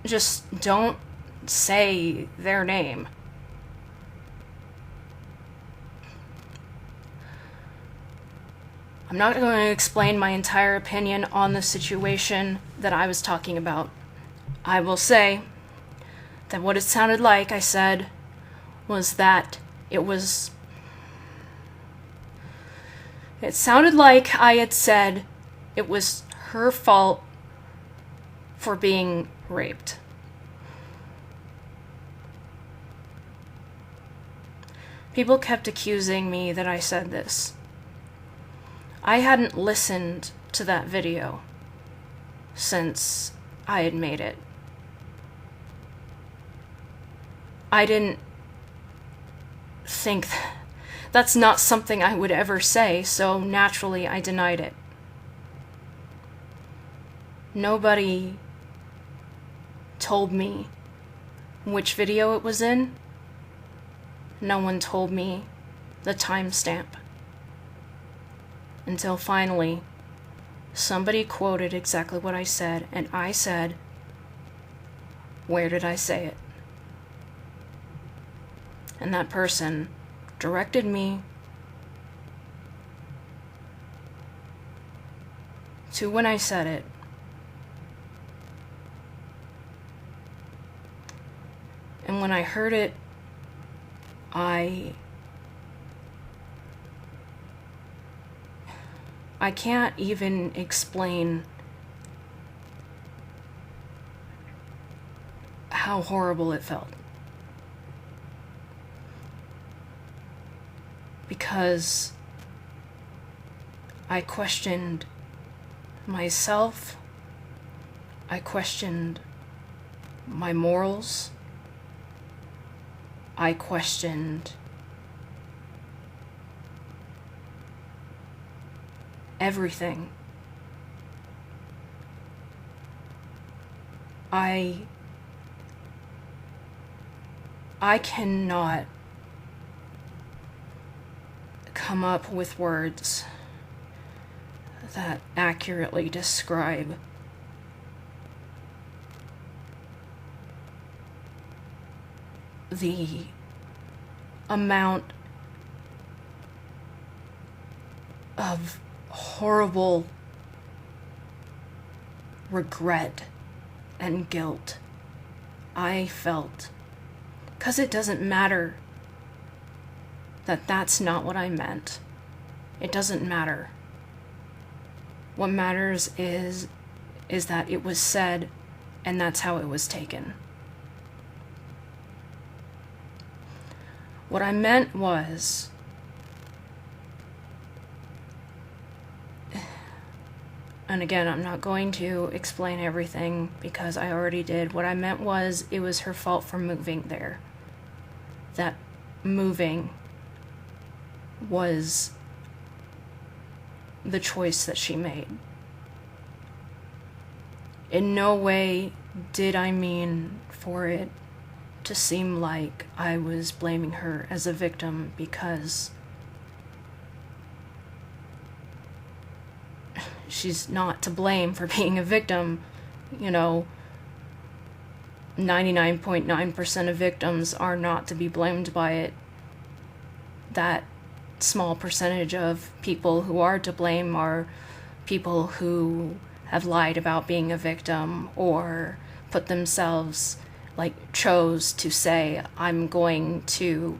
just don't say their name. I'm not going to explain my entire opinion on the situation that I was talking about. I will say that what it sounded like I said was that it sounded like I had said it was her fault for being raped. People kept accusing me that I said this. I hadn't listened to that video since I had made it. I didn't think that's not something I would ever say, so naturally I denied it. Nobody told me which video it was in. No one told me the timestamp. Until finally, somebody quoted exactly what I said, and I said, "Where did I say it?" And that person directed me to when I said it. And when I heard it, I can't even explain how horrible it felt. Because I questioned myself, I questioned my morals, I questioned everything. I cannot come up with words that accurately describe the amount of horrible regret and guilt I felt. 'Cause it doesn't matter that that's not what I meant. It doesn't matter. What matters is that it was said, and that's how it was taken. What I meant was, and again, I'm not going to explain everything because I already did. What I meant was, it was her fault for moving there. That moving was the choice that she made. In no way did I mean for it to seem like I was blaming her as a victim, because she's not to blame for being a victim. 99.9% of victims are not to be blamed by it. That small percentage of people who are to blame are people who have lied about being a victim, or put themselves, chose to say, I'm going to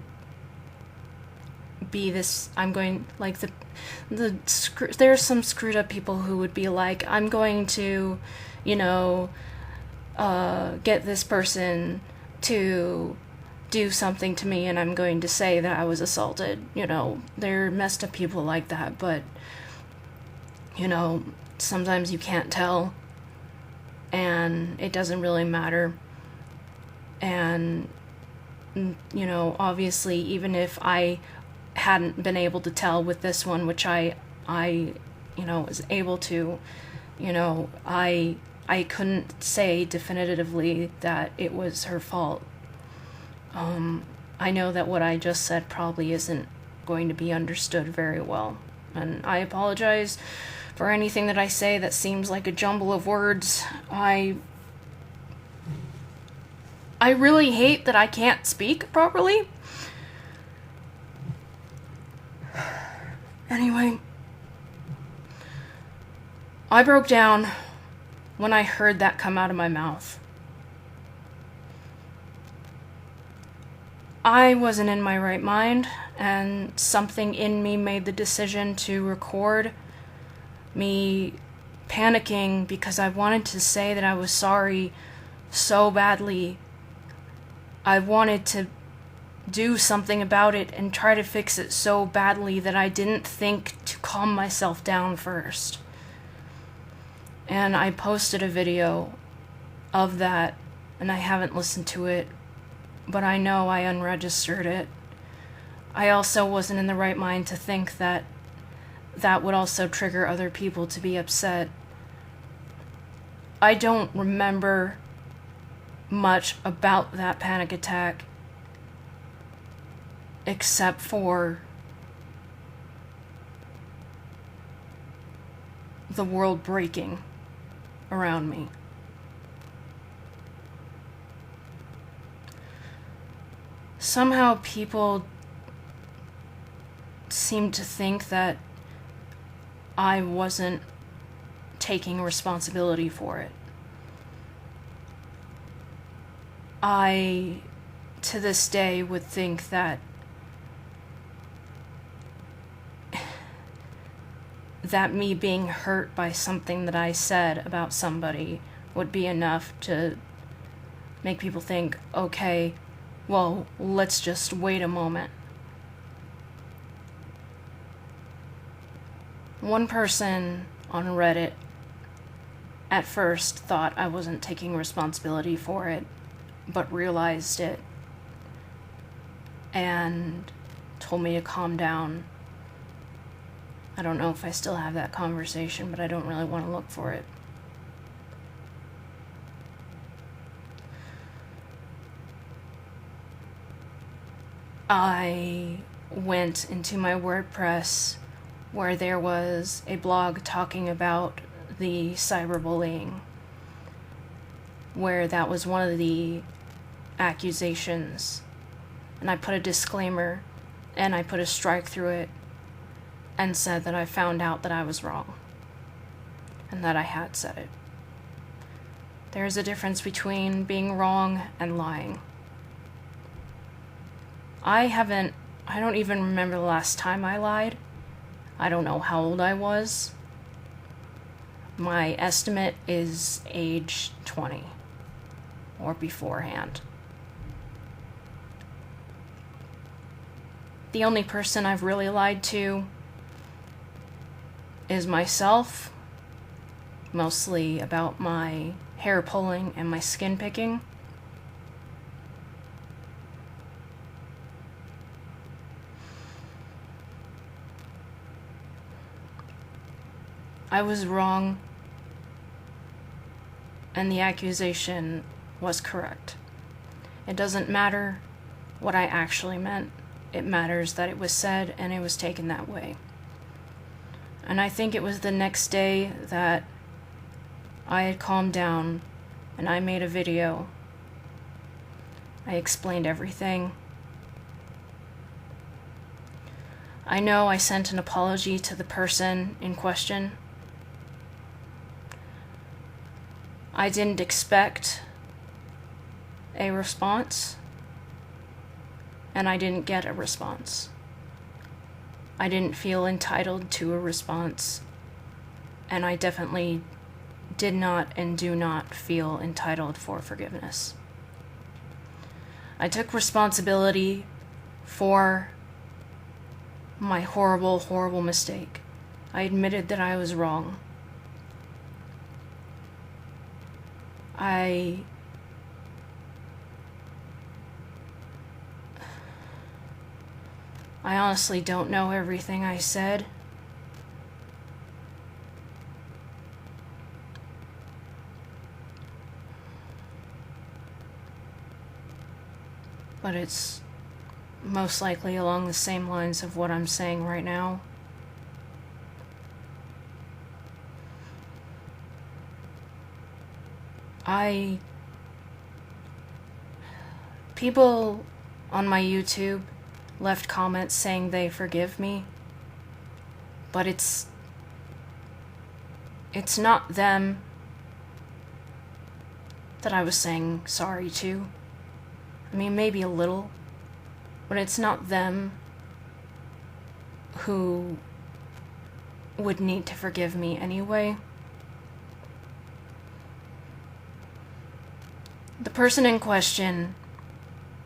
be this, I'm going, there's some screwed up people who would be like, I'm going to, get this person to do something to me, and I'm going to say that I was assaulted. There are messed up people like that, but, sometimes you can't tell, and it doesn't really matter. And, obviously, even if I hadn't been able to tell with this one, which I was able to, I couldn't say definitively that it was her fault. I know that what I just said probably isn't going to be understood very well, and I apologize for anything that I say that seems like a jumble of words. I really hate that I can't speak properly. Anyway, I broke down when I heard that come out of my mouth. I wasn't in my right mind, and something in me made the decision to record me panicking because I wanted to say that I was sorry so badly. I wanted to do something about it and try to fix it so badly that I didn't think to calm myself down first. And I posted a video of that, and I haven't listened to it, but I know I unregistered it. I also wasn't in the right mind to think that that would also trigger other people to be upset. I don't remember much about that panic attack, except for the world breaking around me. Somehow people seemed to think that I wasn't taking responsibility for it. I, to this day, would think that me being hurt by something that I said about somebody would be enough to make people think, okay, well, let's just wait a moment. One person on Reddit at first thought I wasn't taking responsibility for it, but realized it and told me to calm down. I don't know if I still have that conversation, but I don't really want to look for it. I went into my WordPress where there was a blog talking about the cyberbullying, where that was one of the accusations. And I put a disclaimer and I put a strike through it and said that I found out that I was wrong and that I had said it. There's a difference between being wrong and lying. I don't even remember the last time I lied. I don't know how old I was. My estimate is age 20 or beforehand. The only person I've really lied to is myself, mostly about my hair pulling and my skin picking. I was wrong, and the accusation was correct. It doesn't matter what I actually meant. It matters that it was said and it was taken that way. And I think it was the next day that I had calmed down and I made a video. I explained everything. I know I sent an apology to the person in question. I didn't expect a response, and I didn't get a response. I didn't feel entitled to a response, and I definitely did not and do not feel entitled for forgiveness. I took responsibility for my horrible, horrible mistake. I admitted that I was wrong. I honestly don't know everything I said. But it's most likely along the same lines of what I'm saying right now. People on my YouTube left comments saying they forgive me, but it's not them that I was saying sorry to. I mean, maybe a little, but it's not them who would need to forgive me anyway. The person in question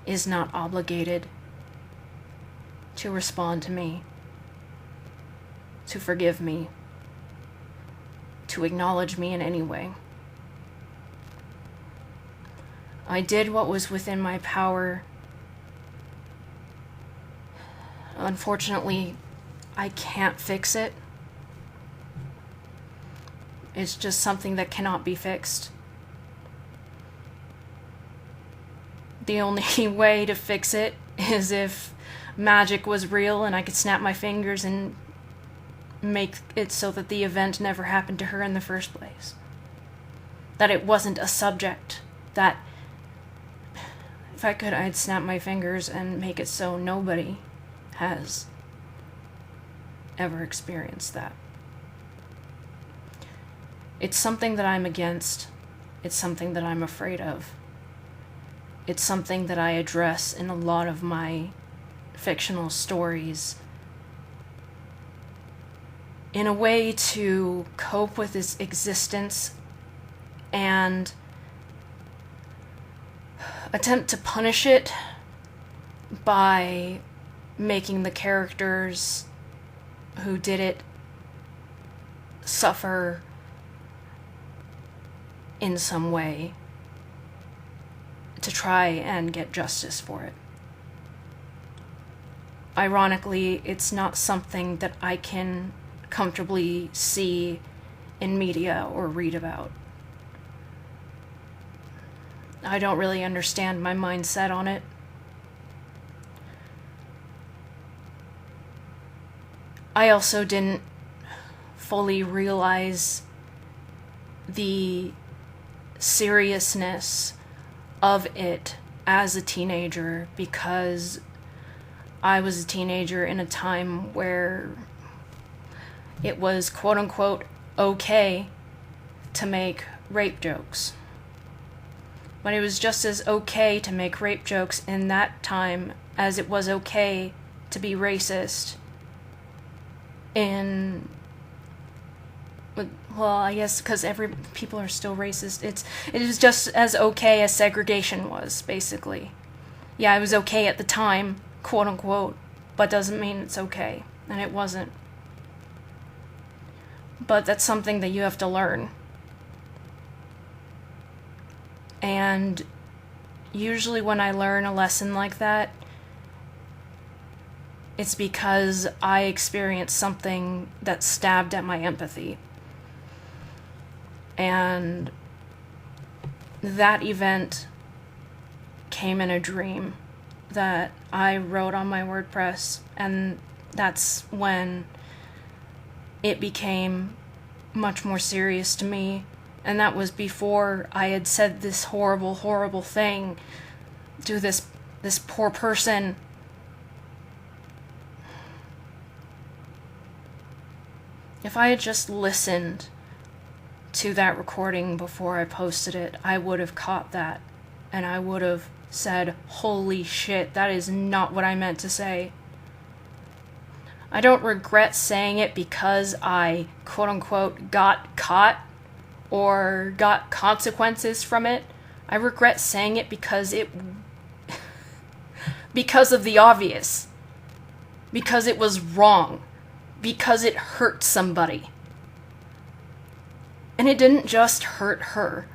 is not obligated to respond to me, to forgive me, to acknowledge me in any way. I did what was within my power. Unfortunately, I can't fix it. It's just something that cannot be fixed. The only way to fix it is if magic was real and I could snap my fingers and make it so that the event never happened to her in the first place. That it wasn't a subject. That if I could, I'd snap my fingers and make it so nobody has ever experienced that. It's something that I'm against. It's something that I'm afraid of. It's something that I address in a lot of my fictional stories in a way to cope with its existence and attempt to punish it by making the characters who did it suffer in some way, to try and get justice for it. Ironically, it's not something that I can comfortably see in media or read about. I don't really understand my mindset on it. I also didn't fully realize the seriousness of it as a teenager, because I was a teenager in a time where it was quote-unquote okay to make rape jokes. But it was just as okay to make rape jokes in that time as it was okay to be racist in... Well, I guess because people are still racist. It is just as okay as segregation was, basically. Yeah, it was okay at the time, quote-unquote, but doesn't mean it's okay. And it wasn't. But that's something that you have to learn. And usually when I learn a lesson like that, it's because I experienced something that stabbed at my empathy. And that event came in a dream that I wrote on my WordPress, and that's when it became much more serious to me. And that was before I had said this horrible, horrible thing to this poor person. If I had just listened to that recording before I posted it, I would have caught that. And I would have said, holy shit, that is not what I meant to say. I don't regret saying it because I, quote-unquote, got caught or got consequences from it. I regret saying it because because of the obvious. Because it was wrong. Because it hurt somebody. And it didn't just hurt her.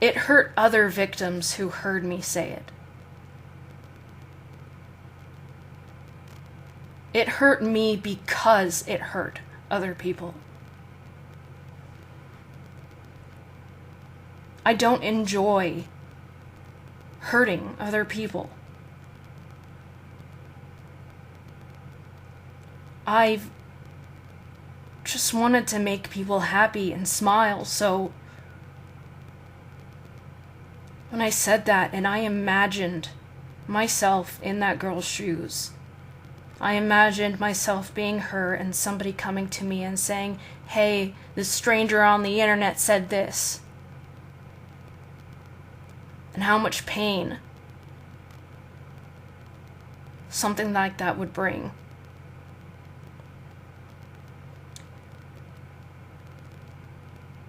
It hurt other victims who heard me say it. It hurt me because it hurt other people. I don't enjoy hurting other people. I've just wanted to make people happy and smile, so when I said that and I imagined myself in that girl's shoes, I imagined myself being her and somebody coming to me and saying, hey, this stranger on the internet said this. And how much pain something like that would bring.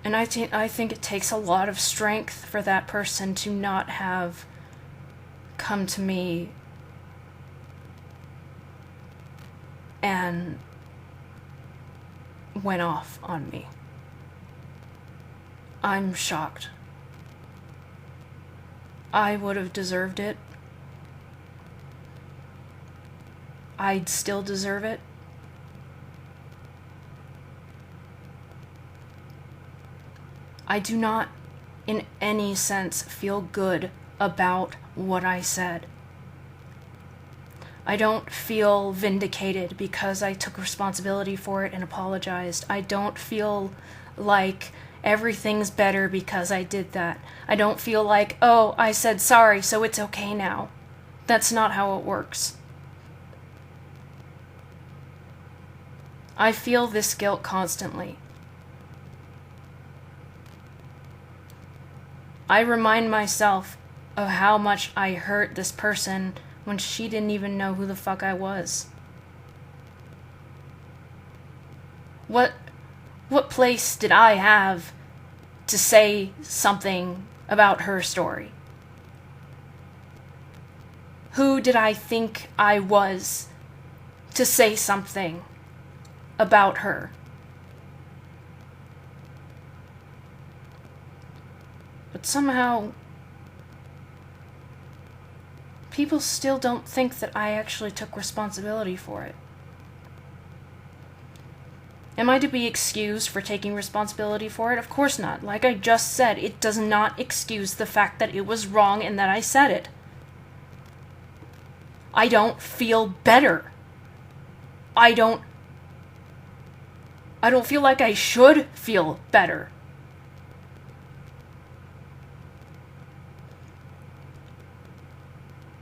And I think it takes a lot of strength for that person to not have come to me and went off on me. I'm shocked. I would have deserved it. I'd still deserve it. I do not, in any sense, feel good about what I said. I don't feel vindicated because I took responsibility for it and apologized. I don't feel like everything's better because I did that. I don't feel like, oh, I said sorry, so it's okay now. That's not how it works. I feel this guilt constantly. I remind myself of how much I hurt this person when she didn't even know who the fuck I was. What place did I have to say something about her story? Who did I think I was to say something about her? But somehow, people still don't think that I actually took responsibility for it. Am I to be excused for taking responsibility for it? Of course not. Like I just said, it does not excuse the fact that it was wrong and that I said it. I don't feel better. I don't I don't feel like I should feel better.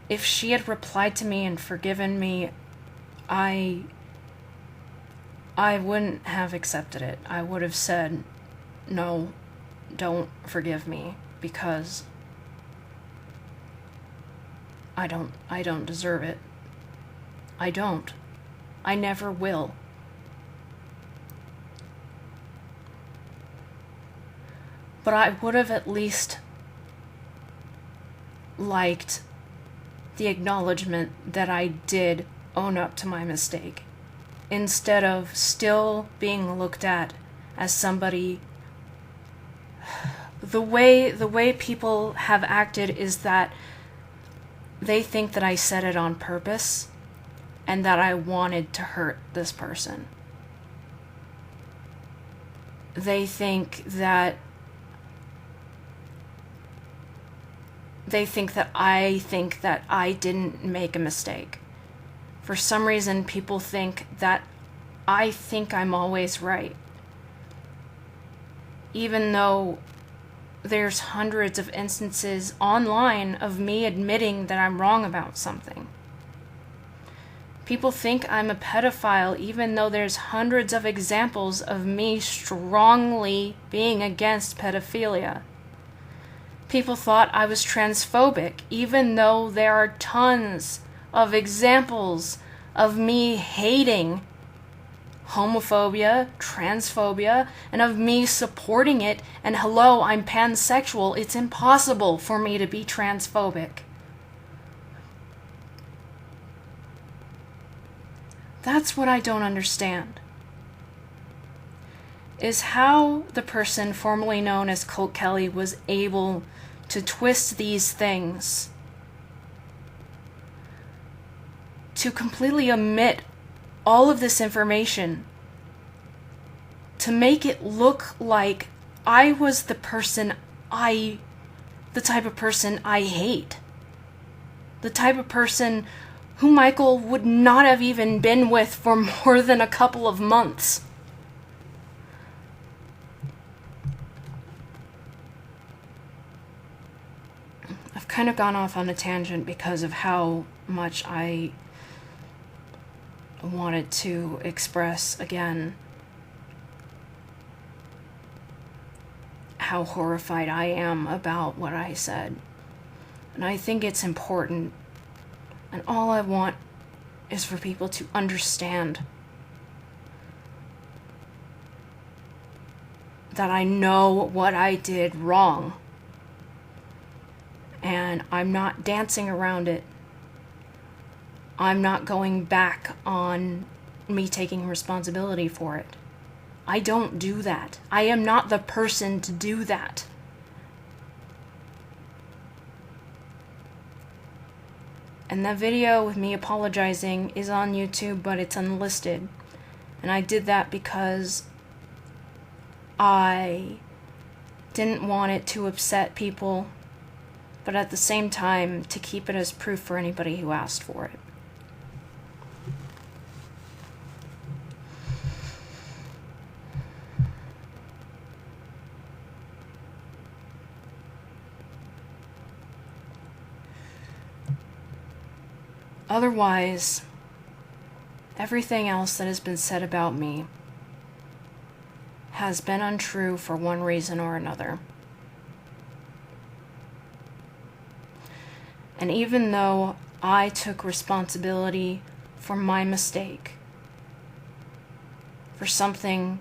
If she had replied to me and forgiven me, I wouldn't have accepted it. I would have said, no, don't forgive me, because I don't deserve it. I don't. I never will. But I would have at least liked the acknowledgement that I did own up to my mistake, instead of still being looked at as somebody. The way people have acted is that they think that I said it on purpose and that I wanted to hurt this person. They think that I didn't make a mistake. For some reason, people think that I think I'm always right, even though there's hundreds of instances online of me admitting that I'm wrong about something. People think I'm a pedophile, even though there's hundreds of examples of me strongly being against pedophilia. People thought I was transphobic, even though there are tons of examples of me hating homophobia, transphobia, and of me supporting it. And hello, I'm pansexual. It's impossible for me to be transphobic. That's what I don't understand. Is how the person formerly known as Colt Kelly was able to twist these things, to completely omit all of this information, to make it look like I was the type of person I hate. The type of person who Michael would not have even been with for more than a couple of months. I've kind of gone off on a tangent because of how much I wanted to express again how horrified I am about what I said. And I think it's important, and all I want is for people to understand that I know what I did wrong, and I'm not dancing around it. I'm not going back on me taking responsibility for it. I don't do that. I am not the person to do that. And that video with me apologizing is on YouTube, but it's unlisted. And I did that because I didn't want it to upset people, but at the same time to keep it as proof for anybody who asked for it. Otherwise, everything else that has been said about me has been untrue for one reason or another. And even though I took responsibility for my mistake, for something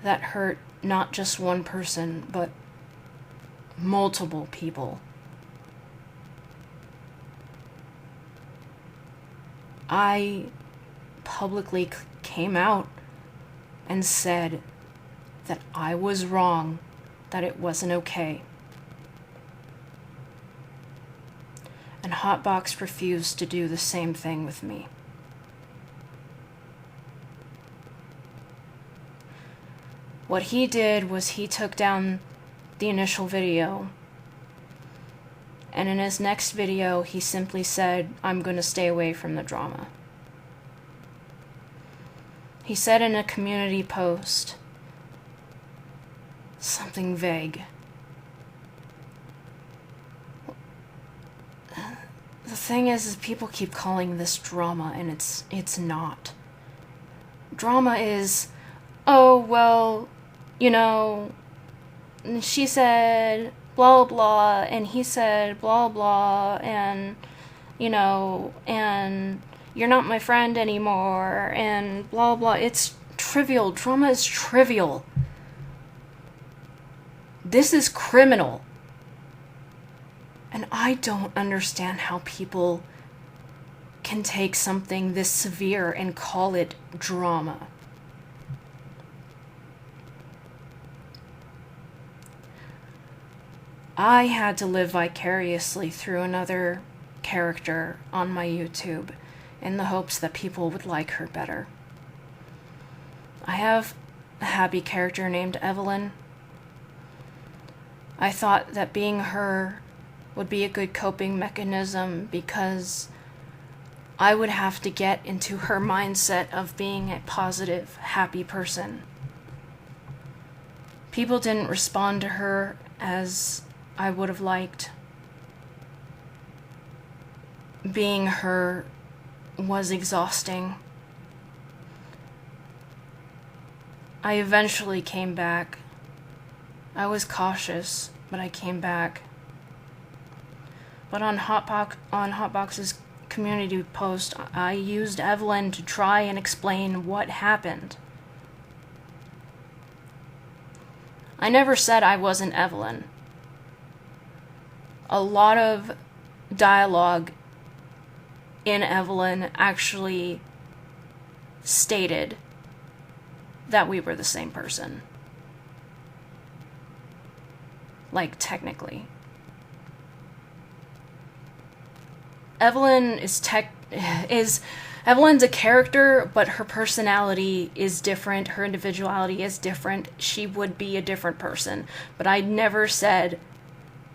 that hurt not just one person, but multiple people, I publicly came out and said that I was wrong, that it wasn't okay. And Hotbox refused to do the same thing with me. What he did was he took down the initial video, and in his next video he simply said, I'm going to stay away from the drama. He said in a community post something vague. The thing is people keep calling this drama, and it's not. Drama is, oh, well, you know, she said blah blah, and he said blah blah, and, you know, and you're not my friend anymore, and blah blah. It's trivial. Drama is trivial. This is criminal. And I don't understand how people can take something this severe and call it drama. I had to live vicariously through another character on my YouTube in the hopes that people would like her better. I have a happy character named Evelyn. I thought that being her would be a good coping mechanism because I would have to get into her mindset of being a positive, happy person. People didn't respond to her as I would have liked. Being her was exhausting. I eventually came back. I was cautious, but I came back. But on Hotbox's community post, I used Evelyn to try and explain what happened. I never said I wasn't Evelyn. A lot of dialogue in Evelyn actually stated that we were the same person. Like, technically. Evelyn's a character, but her personality is different. Her individuality is different. She would be a different person. But I never said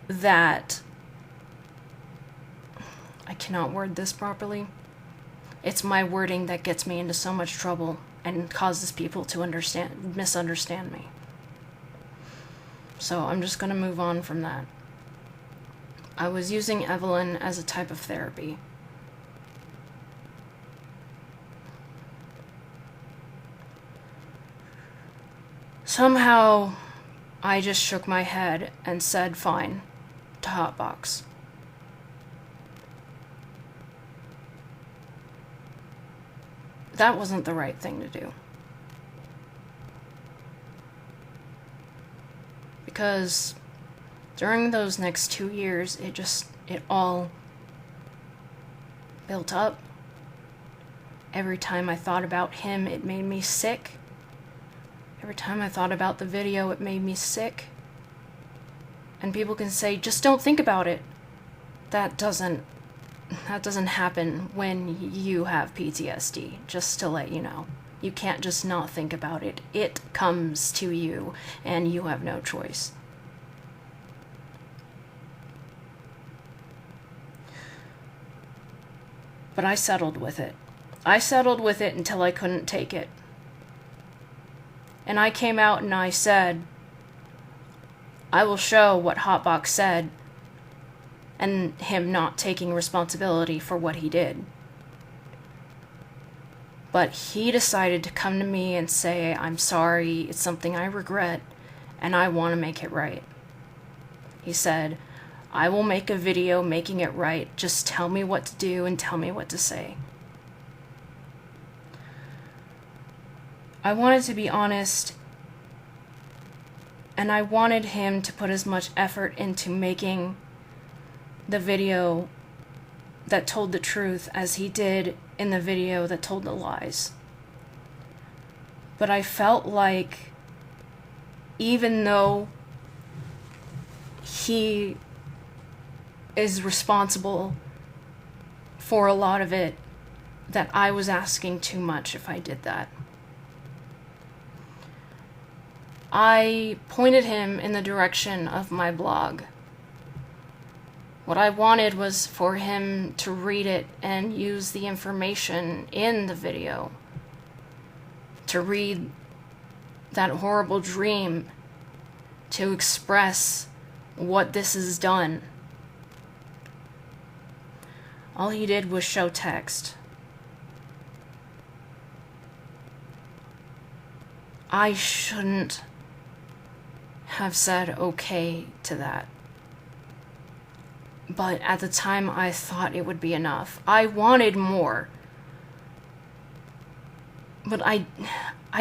that. I cannot word this properly. It's my wording that gets me into so much trouble and causes people to misunderstand me. So I'm just going to move on from that. I was using Evelyn as a type of therapy. Somehow, I just shook my head and said fine to Hotbox. That wasn't the right thing to do. Because during those next 2 years, it all built up. Every time I thought about him, it made me sick. Every time I thought about the video, it made me sick. And people can say, just don't think about it. That doesn't happen when you have PTSD, just to let you know. You can't just not think about it. It comes to you, and you have no choice. But I settled with it. I settled with it until I couldn't take it. And I came out and I said, I will show what Hotbox said and him not taking responsibility for what he did. But he decided to come to me and say, I'm sorry, it's something I regret, and I want to make it right. He said, I will make a video making it right, just tell me what to do and tell me what to say. I wanted to be honest, and I wanted him to put as much effort into making the video that told the truth as he did in the video that told the lies. But I felt like even though he is responsible for a lot of it, that I was asking too much if I did that. I pointed him in the direction of my blog. What I wanted was for him to read it and use the information in the video to read that horrible dream, to express what this has done. All he did was show text. I shouldn't have said okay to that. But at the time, I thought it would be enough. I wanted more. But I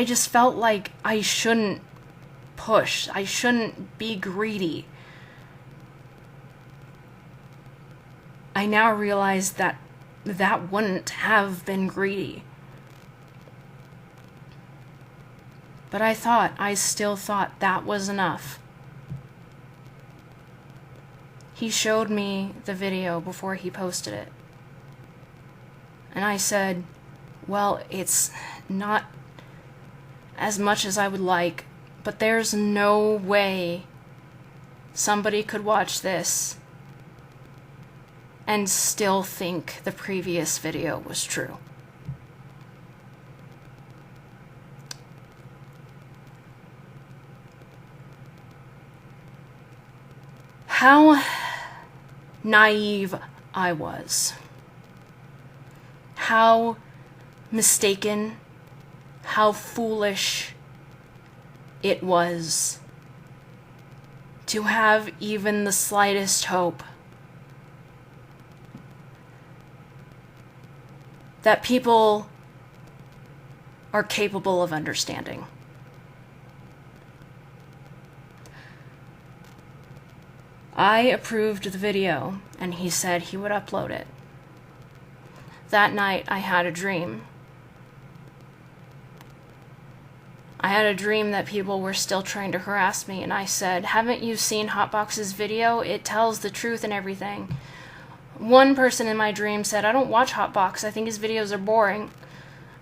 just felt like I shouldn't push. I shouldn't be greedy. I now realize that that wouldn't have been greedy. But I still thought that was enough. He showed me the video before he posted it. And I said, well, it's not as much as I would like, but there's no way somebody could watch this and still think the previous video was true. How naive I was. How mistaken, how foolish it was to have even the slightest hope that people are capable of understanding. I approved the video, and he said he would upload it. That night, I had a dream. I had a dream that people were still trying to harass me, and I said, haven't you seen Hotbox's video? It tells the truth and everything. One person in my dream said, I don't watch Hotbox. I think his videos are boring.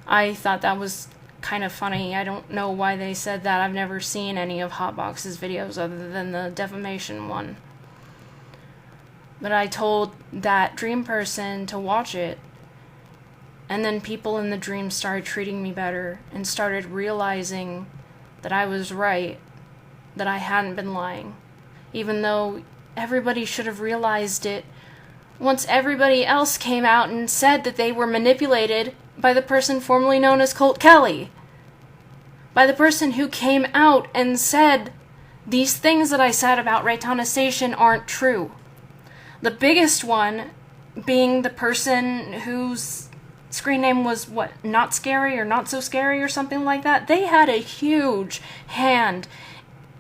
I thought that was kind of funny. I don't know why they said that. I've never seen any of Hotbox's videos other than the defamation one. But I told that dream person to watch it, and then people in the dream started treating me better and started realizing that I was right, that I hadn't been lying, even though everybody should have realized it once everybody else came out and said that they were manipulated by the person formerly known as Colt Kelly, by the person who came out and said these things that I said about Reitanna Seishin aren't true. The biggest one being the person whose screen name was, Not Scary or Not So Scary or something like that. They had a huge hand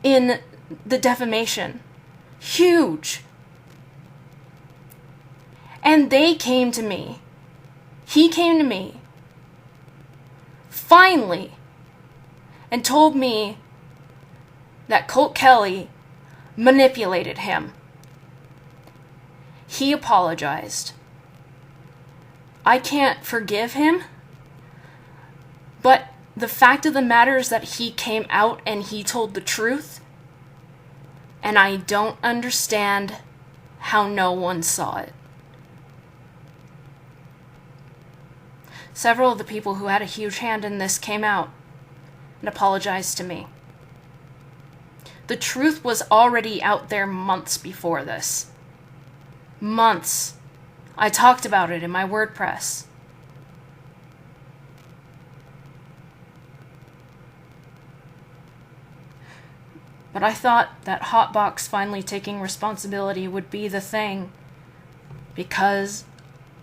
in the defamation. Huge. And they came to me. He came to me. Finally. And told me that Colt Kelly manipulated him. He apologized. I can't forgive him, but the fact of the matter is that he came out and he told the truth, and I don't understand how no one saw it. Several of the people who had a huge hand in this came out and apologized to me. The truth was already out there months before this. Months. I talked about it in my WordPress. But I thought that Hotbox finally taking responsibility would be the thing, because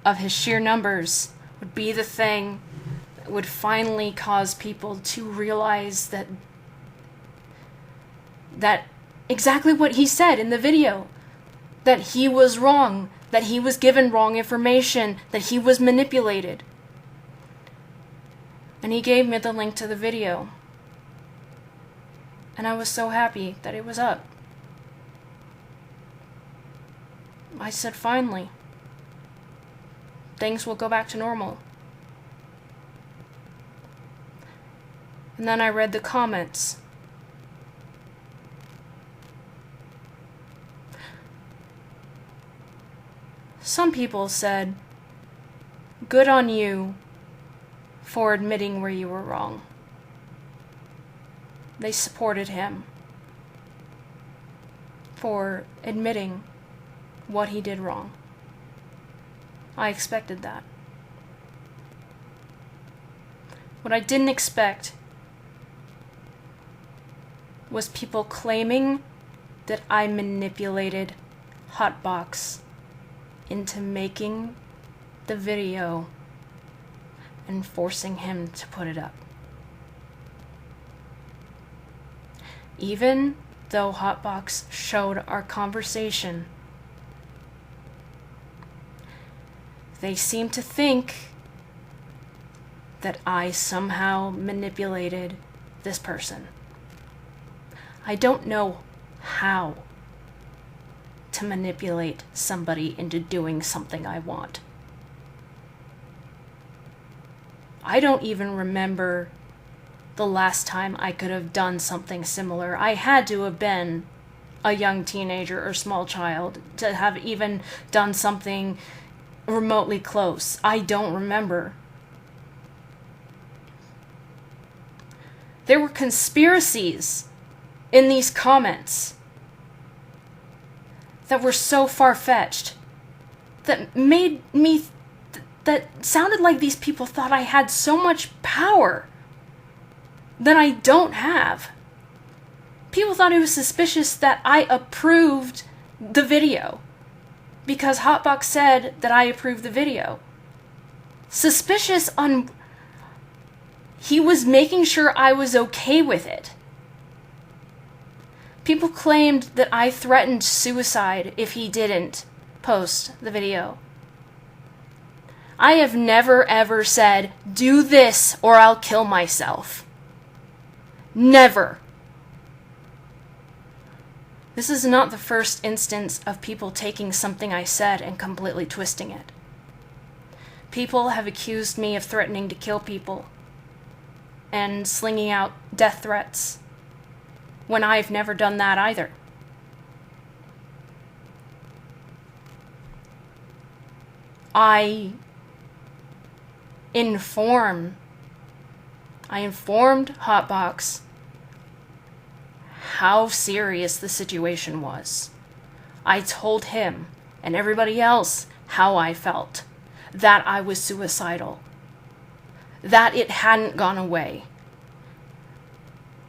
of his sheer numbers, would be the thing that would finally cause people to realize that exactly what he said in the video, that he was wrong, that he was given wrong information, that he was manipulated. And he gave me the link to the video. And I was so happy that it was up. I said, finally, things will go back to normal. And then I read the comments. Some people said, good on you for admitting where you were wrong. they supported him for admitting what he did wrong. I expected that. What I didn't expect was people claiming that I manipulated Hotbox into making the video and forcing him to put it up. Even though Hotbox showed our conversation, they seem to think that I somehow manipulated this person. I don't know how to manipulate somebody into doing something I want. I don't even remember the last time I could have done something similar. I had to have been a young teenager or small child to have even done something remotely close. I don't remember. There were conspiracies in these comments that were so far-fetched that made me that sounded like these people thought I had so much power that I don't have. People thought it was suspicious that I approved the video because Hotbox said that I approved the video. Suspicious on... He was making sure I was okay with it. People claimed that I threatened suicide if he didn't post the video. I have never ever said, do this or I'll kill myself. Never. This is not the first instance of people taking something I said and completely twisting it. People have accused me of threatening to kill people and slinging out death threats when I've never done that either. I informed Hotbox how serious the situation was. I told him and everybody else how I felt, that I was suicidal, that it hadn't gone away,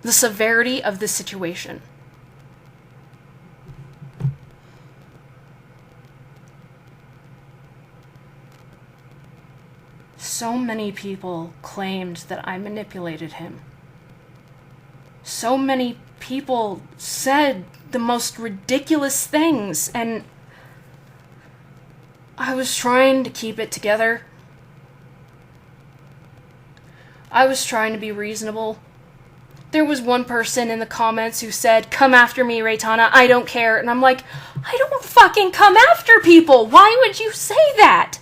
the severity of the situation. So many people claimed that I manipulated him. So many people said the most ridiculous things, and I was trying to keep it together. I was trying to be reasonable. There was one person in the comments who said, "Come after me, Reitanna, I don't care." And I'm like, I don't fucking come after people. Why would you say that?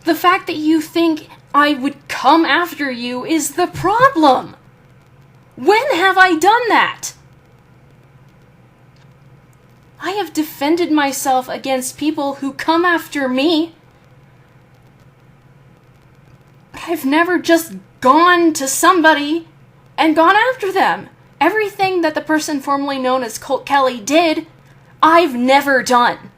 The fact that you think I would come after you is the problem. When have I done that? I have defended myself against people who come after me. I've never just gone to somebody and gone after them. Everything that the person formerly known as Colt Kelly did, I've never done.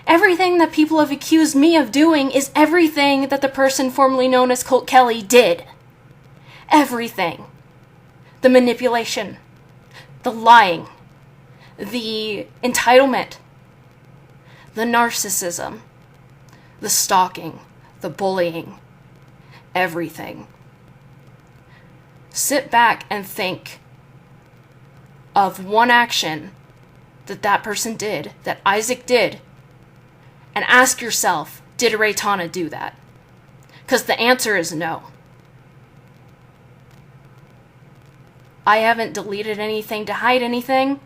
Everything that people have accused me of doing is everything that the person formerly known as Colt Kelly did. Everything. The manipulation, the lying, the entitlement, the narcissism, the stalking, the bullying, everything. Sit back and think of one action that that person did, that Isaac did, and ask yourself, did Reitanna do that? Because the answer is no. I haven't deleted anything to hide anything.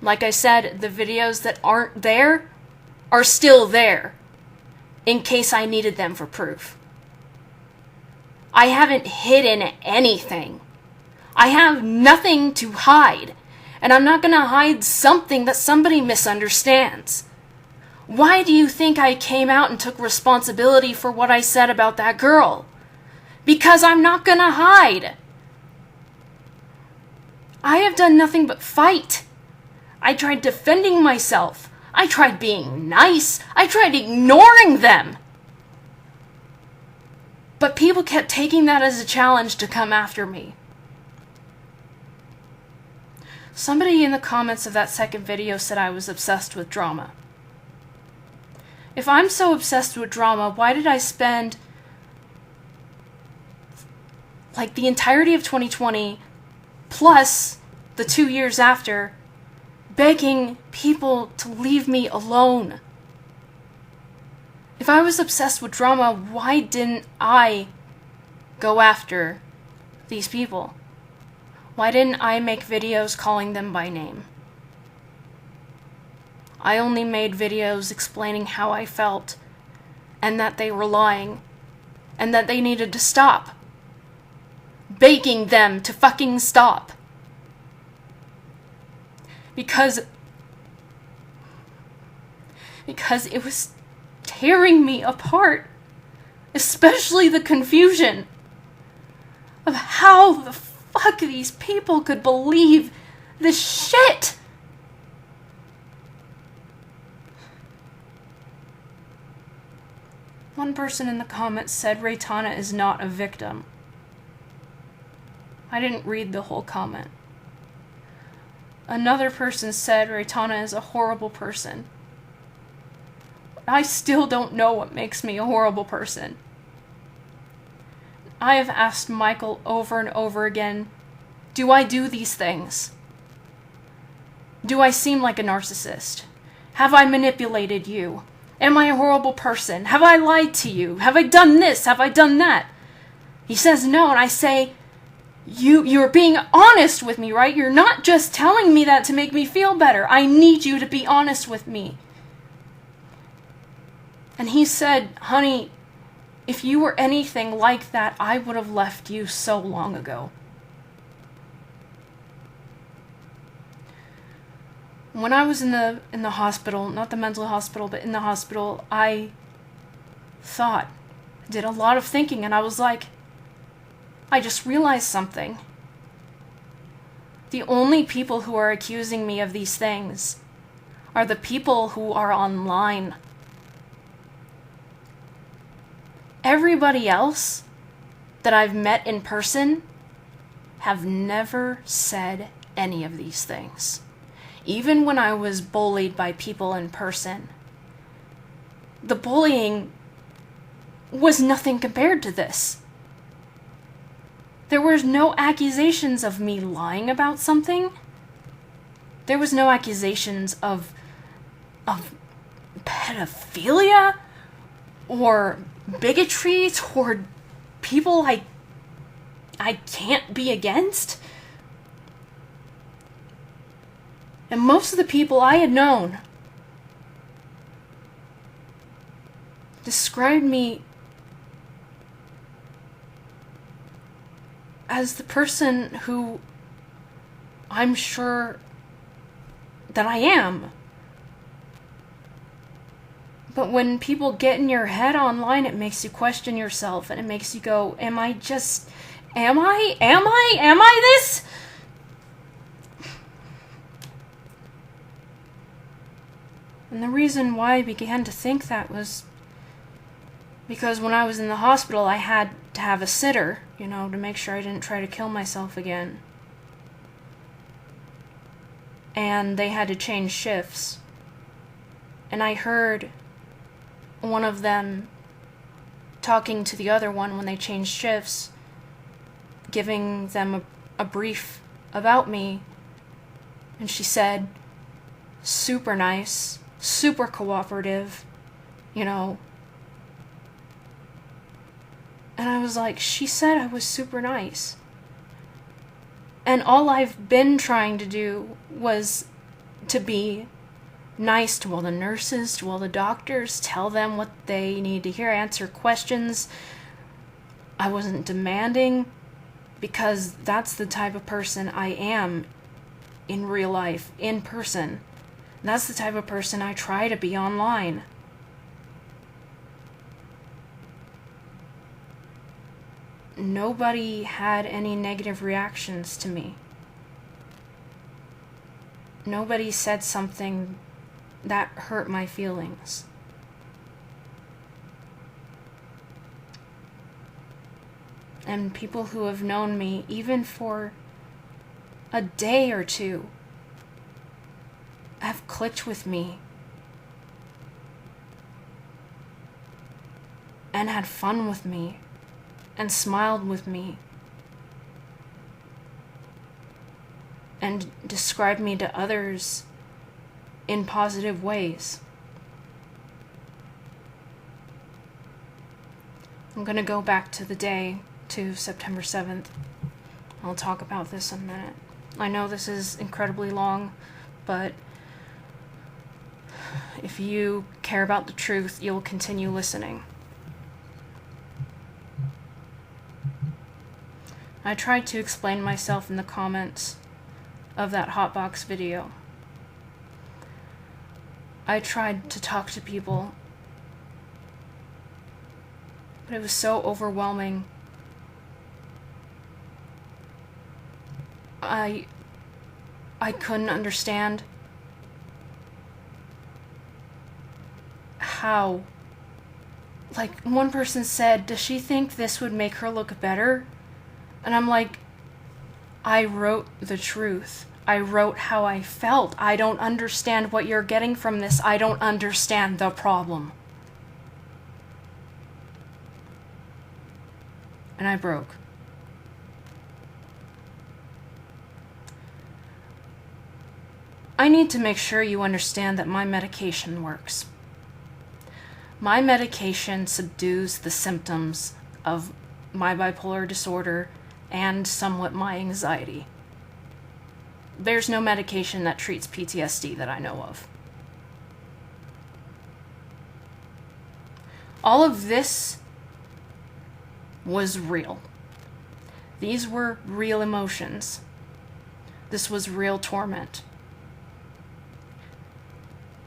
Like I said, the videos that aren't there are still there in case I needed them for proof. I haven't hidden anything. I have nothing to hide, and I'm not going to hide something that somebody misunderstands. Why do you think I came out and took responsibility for what I said about that girl? Because I'm not going to hide. I have done nothing but fight. I tried defending myself. I tried being nice. I tried ignoring them. But people kept taking that as a challenge to come after me. Somebody in the comments of that second video said I was obsessed with drama. If I'm so obsessed with drama, why did I spend like the entirety of 2020 plus the 2 years after begging people to leave me alone? If I was obsessed with drama, why didn't I go after these people? Why didn't I make videos calling them by name? I only made videos explaining how I felt, and that they were lying, and that they needed to stop. Begging them to fucking stop. Because it was tearing me apart. Especially the confusion of how the fuck these people could believe this shit. One person in the comments said Reitanna is not a victim. I didn't read the whole comment. Another person said Reitanna is a horrible person. I still don't know what makes me a horrible person. I have asked Michael over and over again, do I do these things? Do I seem like a narcissist? Have I manipulated you? Am I a horrible person? Have I lied to you? Have I done this? Have I done that? He says no, and I say, you're being honest with me, right? You're not just telling me that to make me feel better. I need you to be honest with me. And he said, honey, if you were anything like that, I would have left you so long ago. When I was in the hospital, not the mental hospital, but in the hospital, I did a lot of thinking, and I was like, I just realized something. The only people who are accusing me of these things are the people who are online. Everybody else that I've met in person have never said any of these things. Even when I was bullied by people in person, the bullying was nothing compared to this. There was no accusations of me lying about something. There was no accusations of pedophilia or bigotry toward people I can't be against. And most of the people I had known described me as the person who I'm sure that I am. But when people get in your head online, it makes you question yourself, and it makes you go, am I this? And the reason why I began to think that was because when I was in the hospital, I had to have a sitter, to make sure I didn't try to kill myself again. And they had to change shifts. And I heard one of them talking to the other one when they changed shifts, giving them a brief about me. And she said, super nice, super cooperative, And I was like, she said I was super nice. And all I've been trying to do was to be nice to all the nurses, to all the doctors, tell them what they need to hear, answer questions. I wasn't demanding, because that's the type of person I am in real life, in person. That's the type of person I try to be online. Nobody had any negative reactions to me. nobody said something that hurt my feelings. And people who have known me, even for a day or two, have clicked with me and had fun with me and smiled with me and described me to others in positive ways. I'm gonna go back to the day, to September 7th. I'll talk about this in a minute. I know this is incredibly long, but if you care about the truth, you'll continue listening. I tried to explain myself in the comments of that Hotbox video. I tried to talk to people, but it was so overwhelming. I couldn't understand how. Like, one person said, does she think this would make her look better? And I'm like, I wrote the truth. I wrote how I felt. I don't understand what you're getting from this. I don't understand the problem. And I broke. I need to make sure you understand that my medication works. My medication subdues the symptoms of my bipolar disorder and somewhat my anxiety. There's no medication that treats PTSD that I know of. All of this was real. These were real emotions. This was real torment.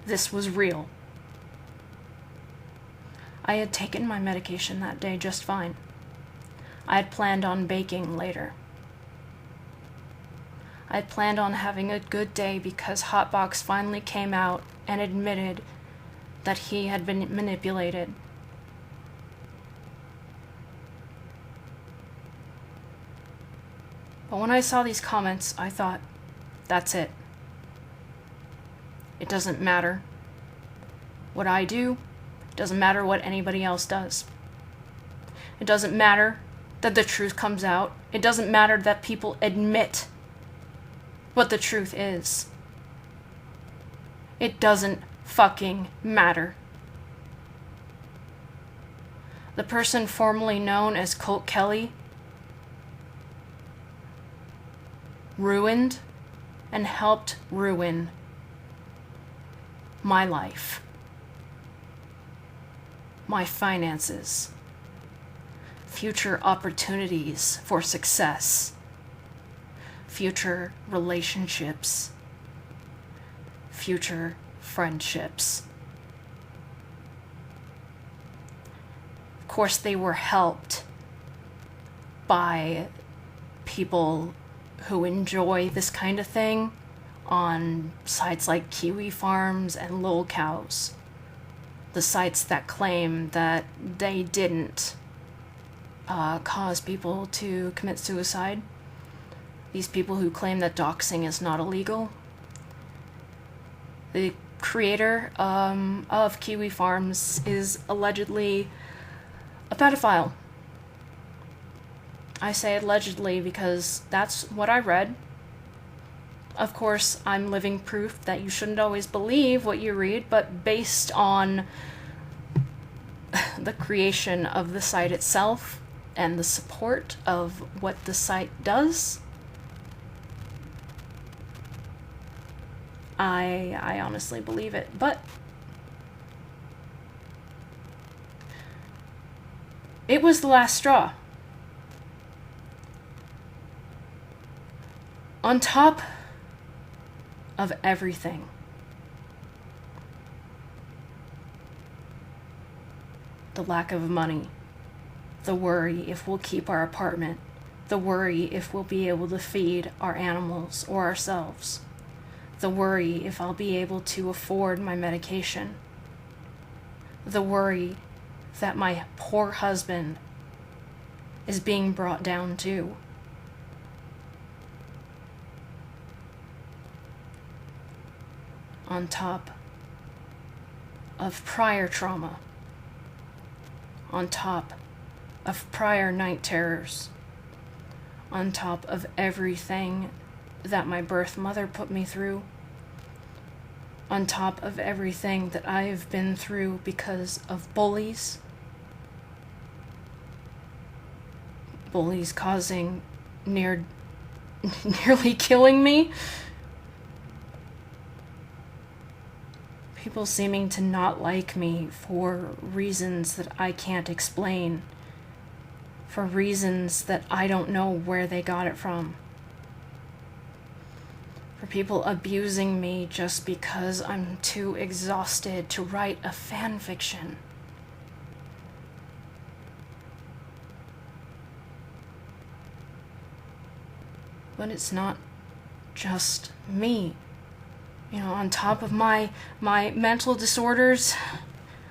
This was real. I had taken my medication that day just fine. I had planned on baking later. I had planned on having a good day because Hotbox finally came out and admitted that he had been manipulated. But when I saw these comments, I thought, that's it. It doesn't matter what I do. It doesn't matter what anybody else does. It doesn't matter that the truth comes out. It doesn't matter that people admit what the truth is. It doesn't fucking matter. The person formerly known as Colt Kelly ruined and helped ruin my life, my finances, future opportunities for success, future relationships, future friendships. Of course, they were helped by people who enjoy this kind of thing on sites like Kiwi Farms and Lil Cows. The sites that claim that they didn't cause people to commit suicide. These people who claim that doxing is not illegal. The creator of Kiwi Farms is allegedly a pedophile. I say allegedly because that's what I read. Of course, I'm living proof that you shouldn't always believe what you read, but based on the creation of the site itself and the support of what the site does, I honestly believe it. But it was the last straw. On top of everything, the lack of money, the worry if we'll keep our apartment, the worry if we'll be able to feed our animals or ourselves, The worry if I'll be able to afford my medication. The worry that my poor husband is being brought down too. On top of prior trauma. On top of prior night terrors. On top of everything that my birth mother put me through. On top of everything that I have been through because of bullies. Bullies causing nearly killing me. People seeming to not like me for reasons that I can't explain. For reasons that I don't know where they got it from. For people abusing me just because I'm too exhausted to write a fan fiction. But it's not just me. You know, on top of my mental disorders,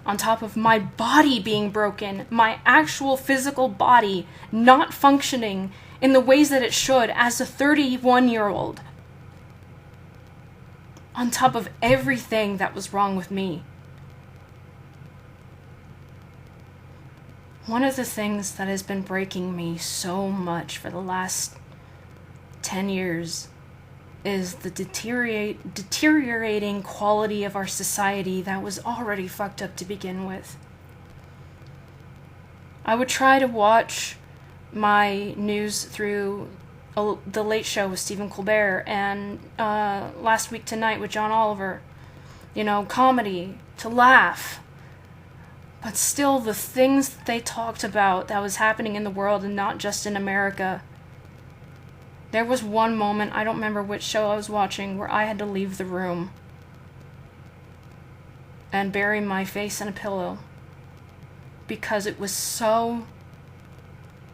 on top of my body being broken, my actual physical body not functioning in the ways that it should as a 31-year-old. On top of everything that was wrong with me. One of the things that has been breaking me so much for the last 10 years is the deteriorating quality of our society that was already fucked up to begin with. I would try to watch my news through The Late Show with Stephen Colbert and Last Week Tonight with John Oliver. You know, comedy, to laugh. But still, the things that they talked about that was happening in the world and not just in America. There was one moment, I don't remember which show I was watching, where I had to leave the room and bury my face in a pillow because it was so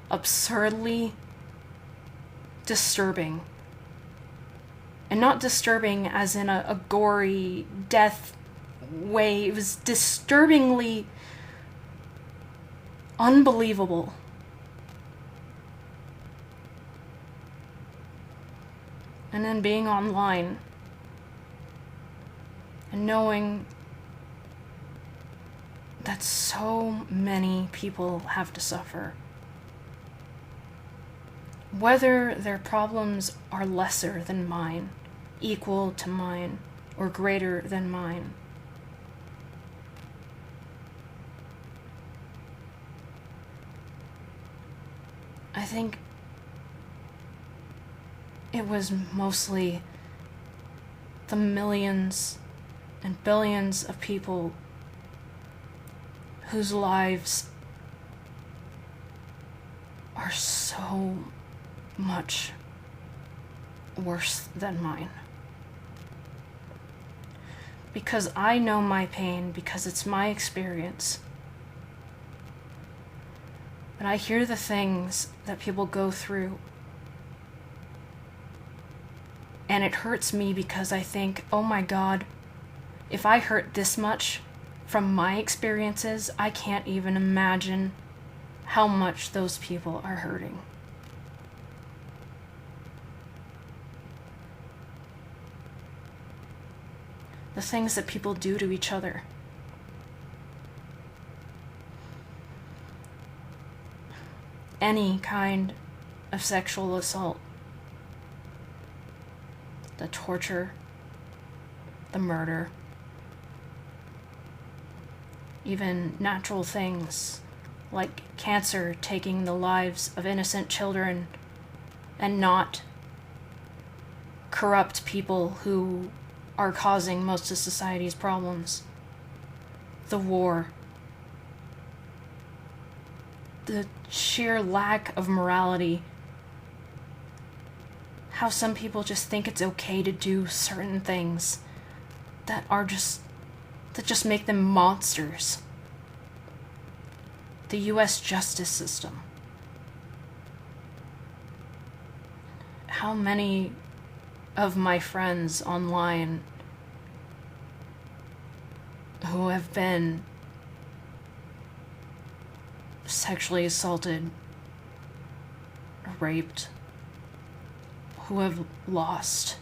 absurdly disturbing. And not disturbing as in a gory death way. It was disturbingly unbelievable. And then being online and knowing that so many people have to suffer. Whether their problems are lesser than mine, equal to mine, or greater than mine. I think it was mostly the millions and billions of people whose lives are so much worse than mine. Because I know my pain, because it's my experience. But I hear the things that people go through. And it hurts me because I think, oh my God, if I hurt this much from my experiences, I can't even imagine how much those people are hurting. The things that people do to each other. Any kind of sexual assault. The torture, the murder, even natural things like cancer taking the lives of innocent children and not corrupt people who are causing most of society's problems. The war. The sheer lack of morality. How some people just think it's okay to do certain things that just make them monsters. The U.S. justice system. How many of my friends online who have been sexually assaulted, raped, who have lost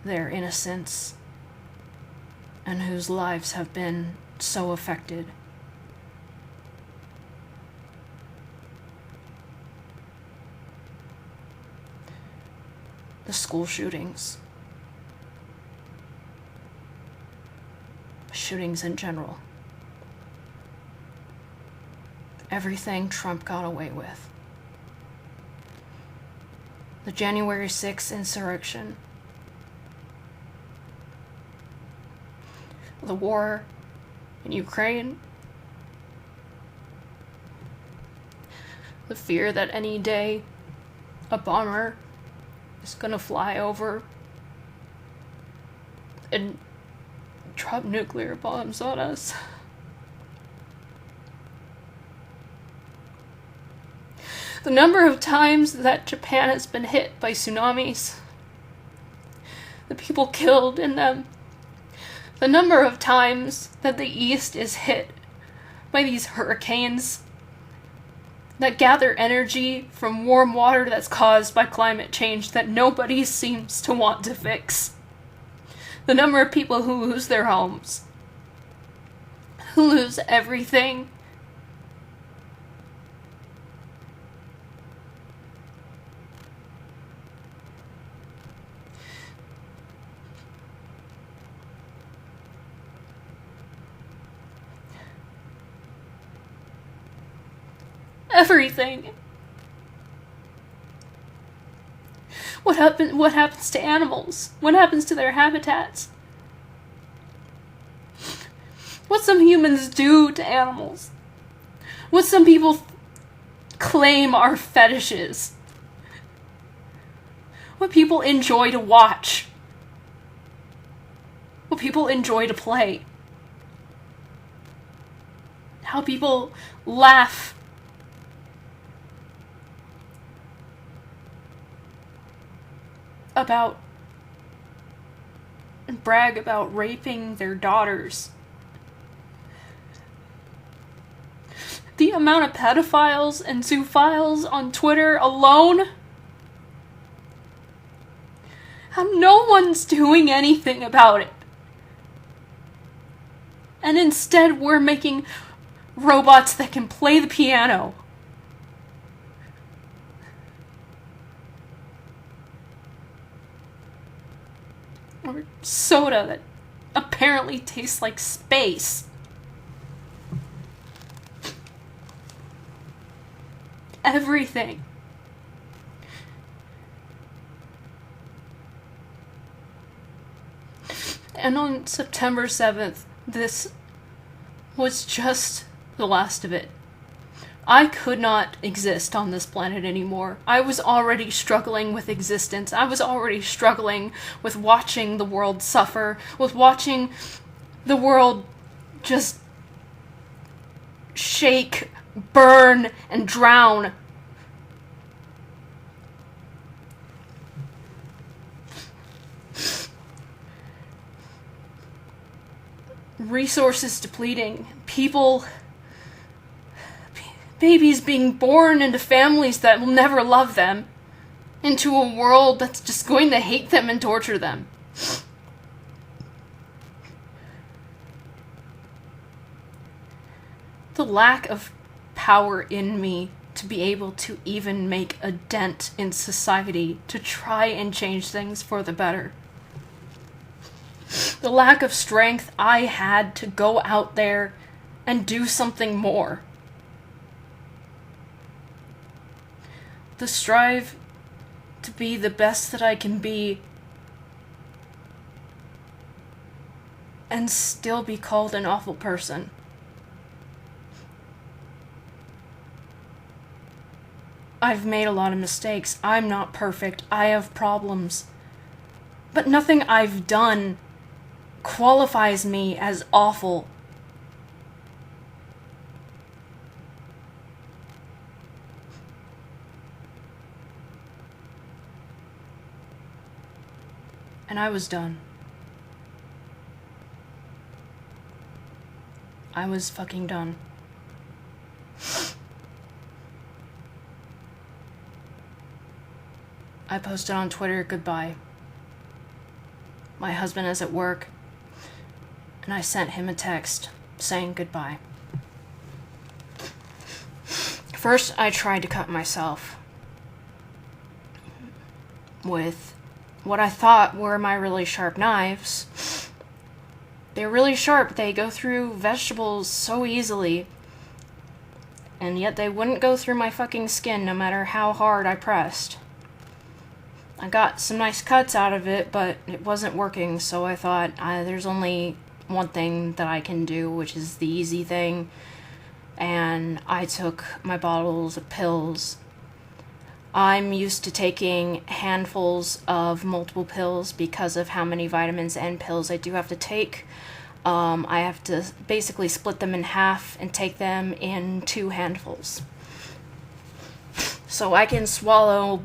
their innocence, and whose lives have been so affected. The school shootings in general. Everything Trump got away with. The January 6th insurrection. The war in Ukraine. The fear that any day a bomber is gonna fly over and drop nuclear bombs on us. The number of times that Japan has been hit by tsunamis, the people killed in them, the number of times that the East is hit by these hurricanes that gather energy from warm water that's caused by climate change that nobody seems to want to fix. The number of people who lose their homes, who lose everything. Everything. What happens to animals? What happens to their habitats? What some humans do to animals? What some people claim are fetishes? What people enjoy to watch? What people enjoy to play? How people laugh about and brag about raping their daughters. The amount of pedophiles and zoophiles on Twitter alone, how no one's doing anything about it. And instead we're making robots that can play the piano. Or soda that apparently tastes like space. Everything. And on September 7th, this was just the last of it. I could not exist on this planet anymore. I was already struggling with existence. I was already struggling with watching the world suffer, with watching the world just shake, burn, and drown. Resources depleting, babies being born into families that will never love them, into a world that's just going to hate them and torture them. The lack of power in me to be able to even make a dent in society to try and change things for the better. The lack of strength I had to go out there and do something more. The strive to be the best that I can be and still be called an awful person. I've made a lot of mistakes. I'm not perfect. I have problems. But nothing I've done qualifies me as awful. And I was done. I was fucking done. I posted on Twitter, goodbye. My husband is at work, and I sent him a text saying goodbye. First, I tried to cut myself with what I thought were my really sharp knives. They're really sharp. They go through vegetables so easily. And yet they wouldn't go through my fucking skin no matter how hard I pressed. I got some nice cuts out of it, but it wasn't working, so I thought, there's only one thing that I can do, which is the easy thing. And I took my bottles of pills. I'm used to taking handfuls of multiple pills because of how many vitamins and pills I do have to take. I have to basically split them in half and take them in 2 handfuls. So I can swallow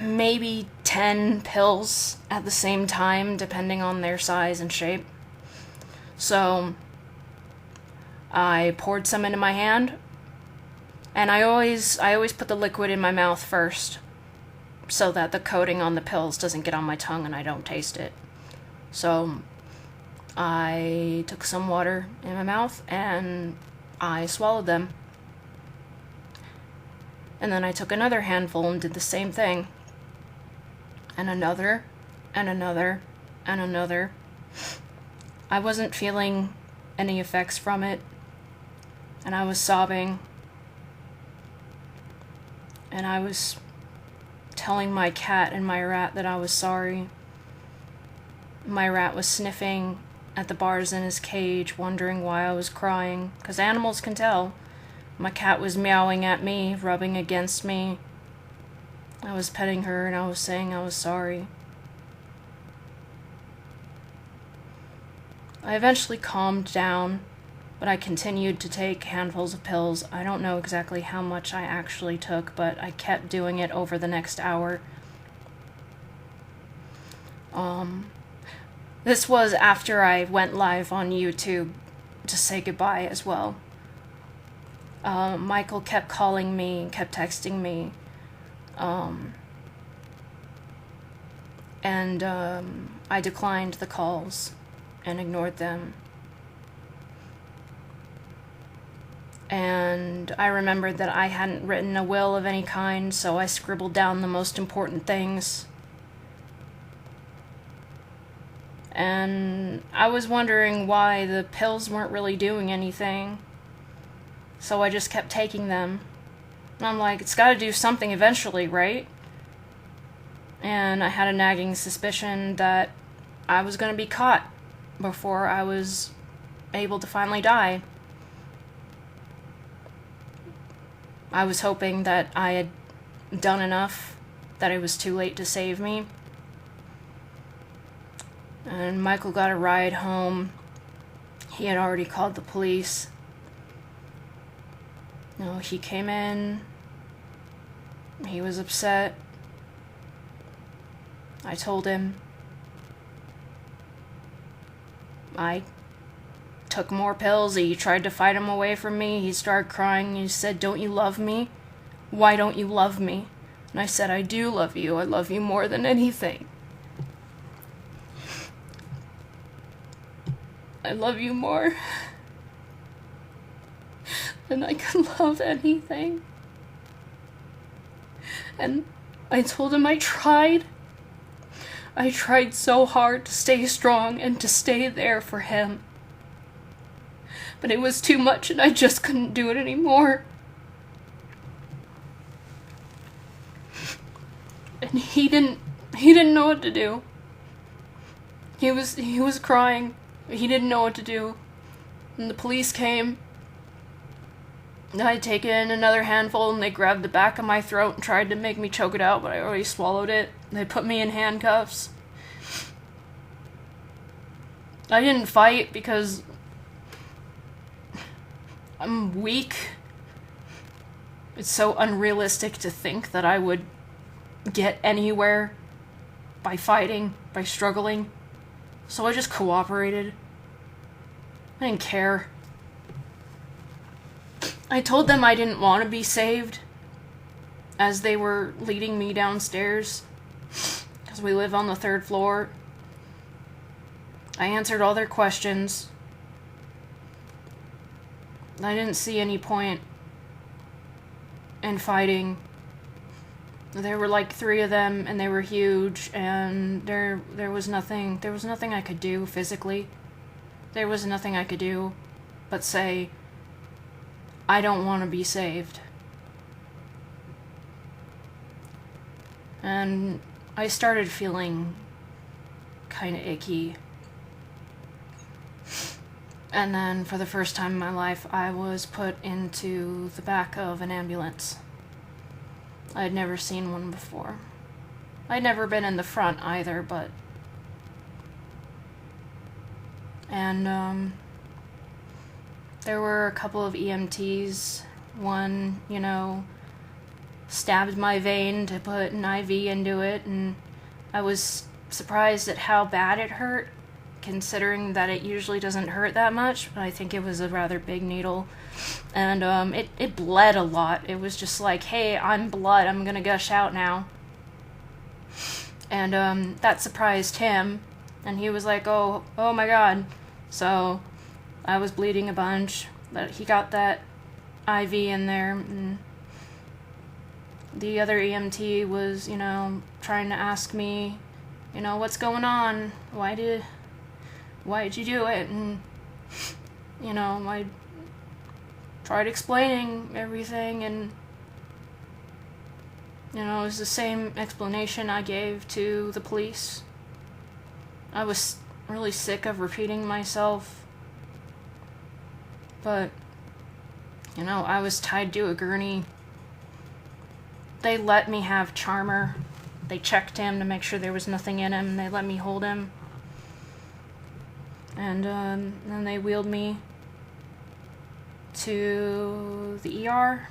maybe 10 pills at the same time, depending on their size and shape. So I poured some into my hand, and I always put the liquid in my mouth first, so that the coating on the pills doesn't get on my tongue and I don't taste it. So I took some water in my mouth and I swallowed them. And then I took another handful and did the same thing. And another, and another, and another. I wasn't feeling any effects from it, and I was sobbing. And I was telling my cat and my rat that I was sorry. My rat was sniffing at the bars in his cage, wondering why I was crying, because animals can tell. My cat was meowing at me, rubbing against me. I was petting her and I was saying I was sorry. I eventually calmed down, but I continued to take handfuls of pills. I don't know exactly how much I actually took, but I kept doing it over the next hour. This was after I went live on YouTube to say goodbye as well. Michael kept calling me, kept texting me, and I declined the calls and ignored them. And I remembered that I hadn't written a will of any kind, so I scribbled down the most important things. And I was wondering why the pills weren't really doing anything. So I just kept taking them. And I'm like, it's gotta do something eventually, right? And I had a nagging suspicion that I was gonna be caught before I was able to finally die. I was hoping that I had done enough, that it was too late to save me. And Michael got a ride home. He had already called the police. No, he came in. He was upset. I told him. I took more pills. He tried to fight him away from me. He started crying. He said, "Don't you love me? Why don't you love me?" And I said, "I do love you. I love you more than anything. I love you more than I could love anything." And I told him I tried so hard to stay strong and to stay there for him. But it was too much and I just couldn't do it anymore. And he didn't know what to do. He was crying. He didn't know what to do. And the police came. And I had taken another handful and they grabbed the back of my throat and tried to make me choke it out, but I already swallowed it. They put me in handcuffs. I didn't fight because I'm weak. It's so unrealistic to think that I would get anywhere by fighting, by struggling. So I just cooperated. I didn't care. I told them I didn't want to be saved as they were leading me downstairs, because we live on the 3rd floor. I answered all their questions. I didn't see any point in fighting. There were like 3 of them, and they were huge, and there was nothing I could do physically. There was nothing I could do but say, I don't want to be saved. And I started feeling kind of icky. And then, for the first time in my life, I was put into the back of an ambulance. I had never seen one before. I'd never been in the front either, but... And, there were a couple of EMTs. One, stabbed my vein to put an IV into it, and I was surprised at how bad it hurt, considering that it usually doesn't hurt that much, but I think it was a rather big needle. And it bled a lot. It was just like, hey, I'm blood, I'm gonna gush out now. And that surprised him, and he was like, oh my god. So I was bleeding a bunch, but he got that IV in there, and the other EMT was, trying to ask me, what's going on? Why did you do it? And, I tried explaining everything, and, it was the same explanation I gave to the police. I was really sick of repeating myself, but, I was tied to a gurney. They let me have Charmer. They checked him to make sure there was nothing in him, and they let me hold him. And then they wheeled me to the ER.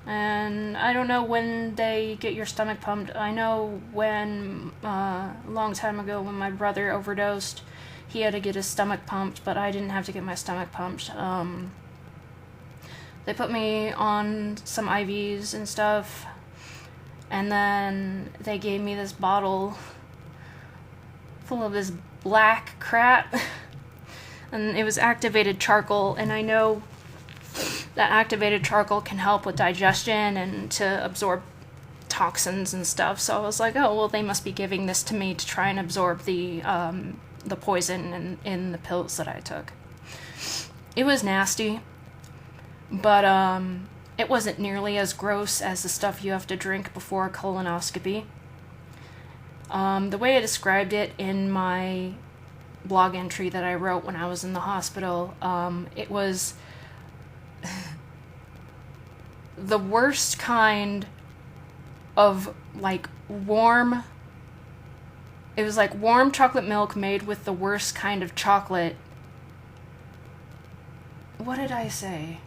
And I don't know when they get your stomach pumped. I know when, a long time ago, when my brother overdosed, he had to get his stomach pumped, but I didn't have to get my stomach pumped. They put me on some IVs and stuff, and then they gave me this bottle full of this black crap, and it was activated charcoal, and I know that activated charcoal can help with digestion and to absorb toxins and stuff, so I was like, oh, well, they must be giving this to me to try and absorb the poison in the pills that I took. It was nasty, but it wasn't nearly as gross as the stuff you have to drink before a colonoscopy. The way I described it in my blog entry that I wrote when I was in the hospital, it was the worst kind of, warm... It was like warm chocolate milk made with the worst kind of chocolate. What did I say?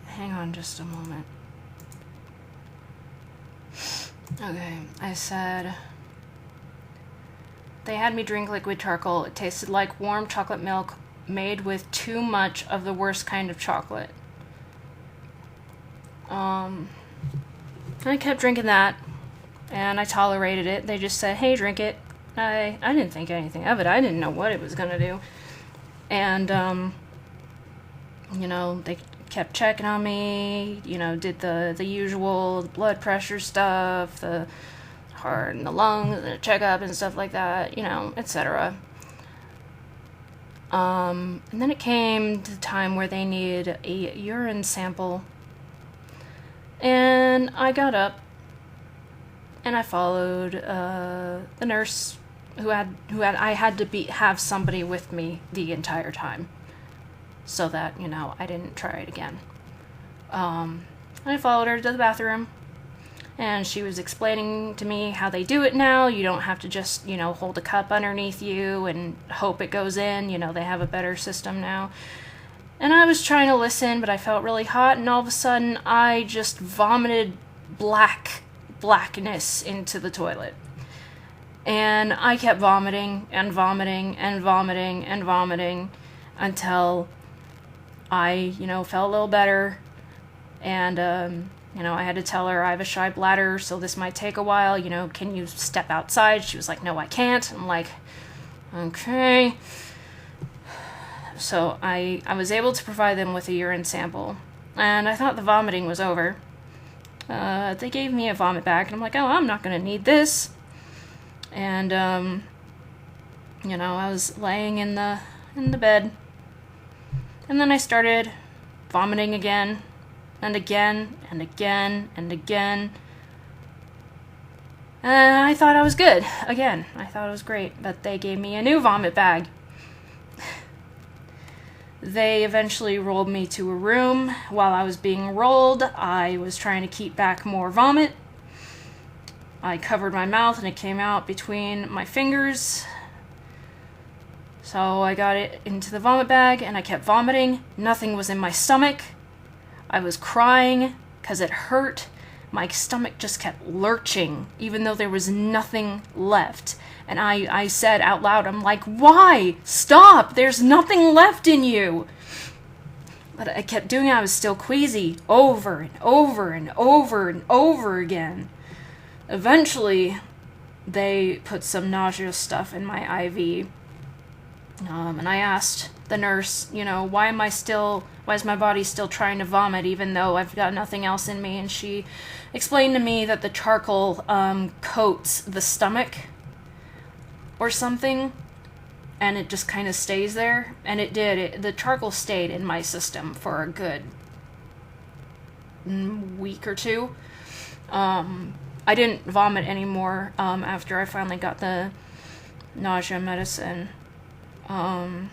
Hang on just a moment. Okay, I said... They had me drink liquid charcoal. It tasted like warm chocolate milk made with too much of the worst kind of chocolate. I kept drinking that, and I tolerated it. They just said, hey, drink it. I didn't think anything of it. I didn't know what it was gonna do. And, they kept checking on me, did the usual blood pressure stuff, the heart and the lungs, and a checkup and stuff like that, etc. And then it came to the time where they needed a urine sample. And I got up, and I followed the nurse I had to have somebody with me the entire time, so that I didn't try it again. And I followed her to the bathroom, and she was explaining to me how they do it now. You don't have to just hold a cup underneath you and hope it goes in. They have a better system now. And I was trying to listen, but I felt really hot, and all of a sudden I just vomited blackness into the toilet. And I kept vomiting and vomiting and vomiting and vomiting until I, felt a little better. And, I had to tell her I have a shy bladder, so this might take a while. Can you step outside? She was like, no, I can't. I'm like, okay. So I was able to provide them with a urine sample. And I thought the vomiting was over. They gave me a vomit bag, and I'm like, oh, I'm not going to need this. And, I was laying in the bed. And then I started vomiting again, and again, and again, and again. And I thought I was good. Again, I thought it was great. But they gave me a new vomit bag. They eventually rolled me to a room. While I was being rolled, I was trying to keep back more vomit. I covered my mouth and it came out between my fingers. So I got it into the vomit bag and I kept vomiting. Nothing was in my stomach. I was crying because it hurt. My stomach just kept lurching, even though there was nothing left. And I said out loud, I'm like, why? Stop! There's nothing left in you! But I kept doing it. I was still queasy over and over and over and over again. Eventually, they put some nauseous stuff in my IV. And I asked the nurse, why is my body still trying to vomit even though I've got nothing else in me? And she explained to me that the charcoal coats the stomach or something, and it just kind of stays there. And it did. The charcoal stayed in my system for a good week or two. I didn't vomit anymore after I finally got the nausea medicine. I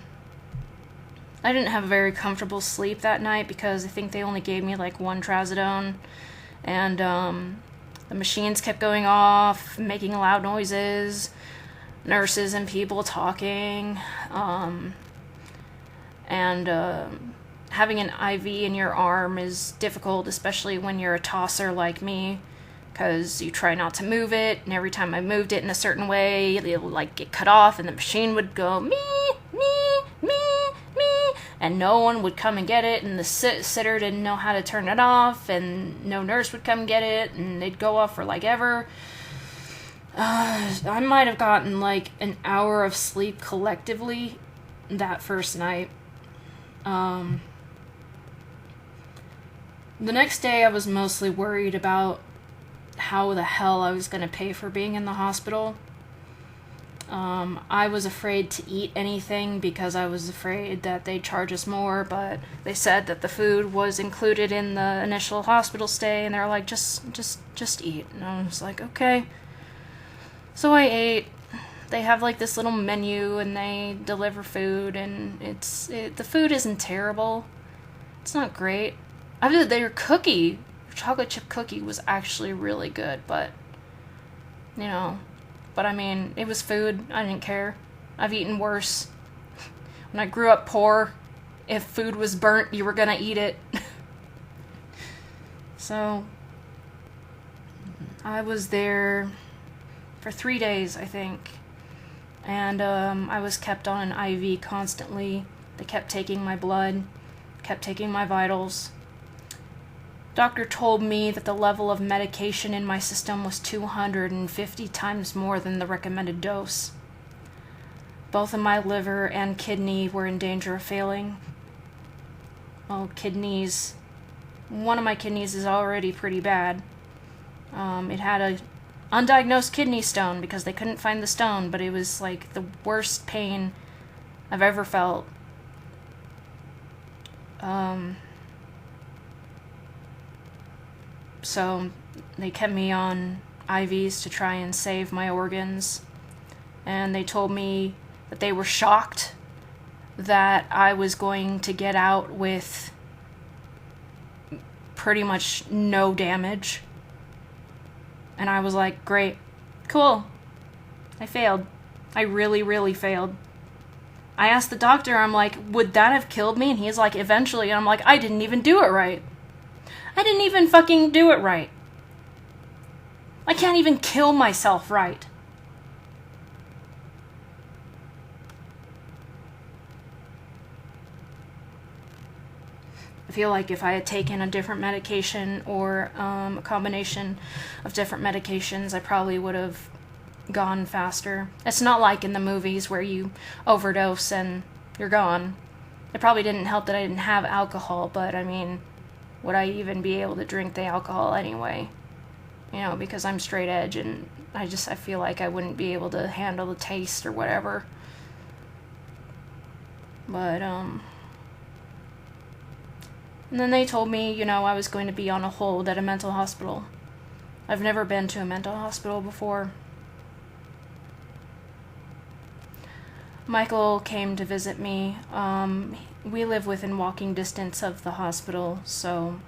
didn't have a very comfortable sleep that night because I think they only gave me like one trazodone, and the machines kept going off, making loud noises, nurses and people talking, and having an IV in your arm is difficult, especially when you're a tosser like me, because you try not to move it, and every time I moved it in a certain way, it would like get cut off, and the machine would go me, and no one would come and get it, and the sitter didn't know how to turn it off, and no nurse would come get it, and they'd go off for like ever. I might have gotten like an hour of sleep collectively that first night. The next day I was mostly worried about how the hell I was going to pay for being in the hospital. I was afraid to eat anything because I was afraid that they'd charge us more, but they said that the food was included in the initial hospital stay, and they were like, just eat. And I was like, okay. So I ate. They have like this little menu, and they deliver food, and the food isn't terrible. It's not great. Their cookie, chocolate chip cookie, was actually really good, but I mean, it was food. I didn't care. I've eaten worse. When I grew up poor, if food was burnt, you were gonna eat it. So I was there for 3 days, I think, and I was kept on an IV constantly. They kept taking my blood, kept taking my vitals. Doctor told me that the level of medication in my system was 250 times more than the recommended dose. Both of my liver and kidney were in danger of failing. Well, kidneys. One of my kidneys is already pretty bad. It had a undiagnosed kidney stone because they couldn't find the stone, but it was like the worst pain I've ever felt. So they kept me on IVs to try and save my organs. And they told me that they were shocked that I was going to get out with pretty much no damage. And I was like, great, cool. I failed. I really, really failed. I asked the doctor, I'm like, would that have killed me? And he's like, eventually. And I'm like, I didn't even do it right. I didn't even fucking do it right. I can't even kill myself right. I feel like if I had taken a different medication or a combination of different medications, I probably would have gone faster. It's not like in the movies where you overdose and you're gone. It probably didn't help that I didn't have alcohol, but I mean, would I even be able to drink the alcohol anyway? You know, because I'm straight edge, and I feel like I wouldn't be able to handle the taste or whatever. But, and then they told me, you know, I was going to be on a hold at a mental hospital. I've never been to a mental hospital before. Michael came to visit me. We live within walking distance of the hospital, so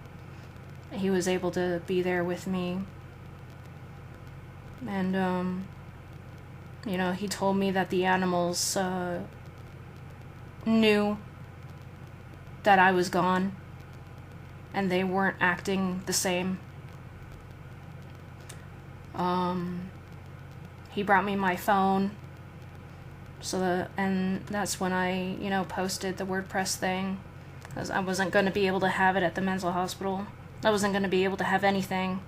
he was able to be there with me. And, you know, he told me that the animals knew that I was gone, and they weren't acting the same. He brought me my phone, and that's when I, you know, posted the WordPress thing, because I wasn't going to be able to have it at the mental hospital. I wasn't going to be able to have anything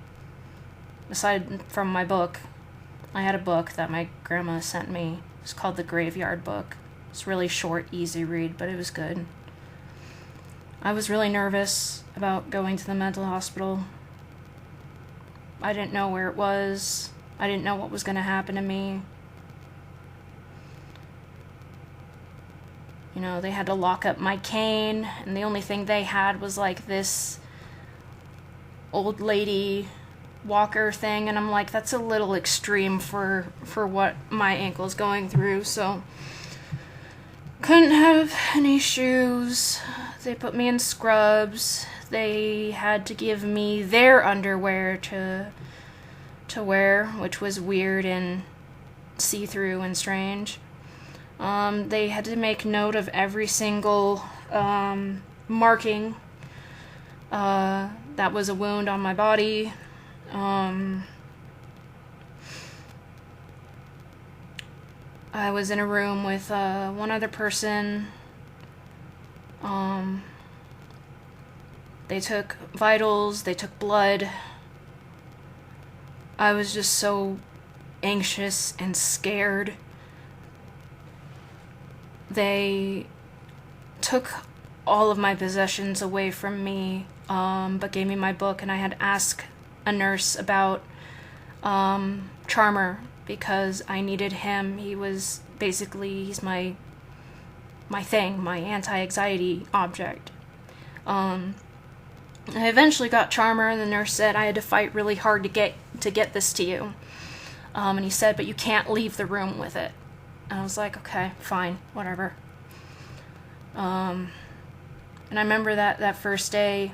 aside from my book. I had a book that my grandma sent me. It's called The Graveyard Book. It's really short, easy read, but it was good. I was really nervous about going to the mental hospital. I didn't know where it was. I didn't know what was going to happen to me. You know, they had to lock up my cane, and the only thing they had was like this old lady walker thing, and I'm like, that's a little extreme for what my ankle's going through, so couldn't have any shoes. They put me in scrubs. They had to give me their underwear to wear, which was weird and see-through and strange. They had to make note of every single marking that was a wound on my body. I was in a room with one other person. They took vitals, they took blood. I was just so anxious and scared. They took all of my possessions away from me, but gave me my book, and I had to ask a nurse about Charmer, because I needed him. He's my thing, my anti-anxiety object. I eventually got Charmer, and the nurse said I had to fight really hard to get this to you. And he said, but you can't leave the room with it. And I was like, okay, fine, whatever. And I remember that first day,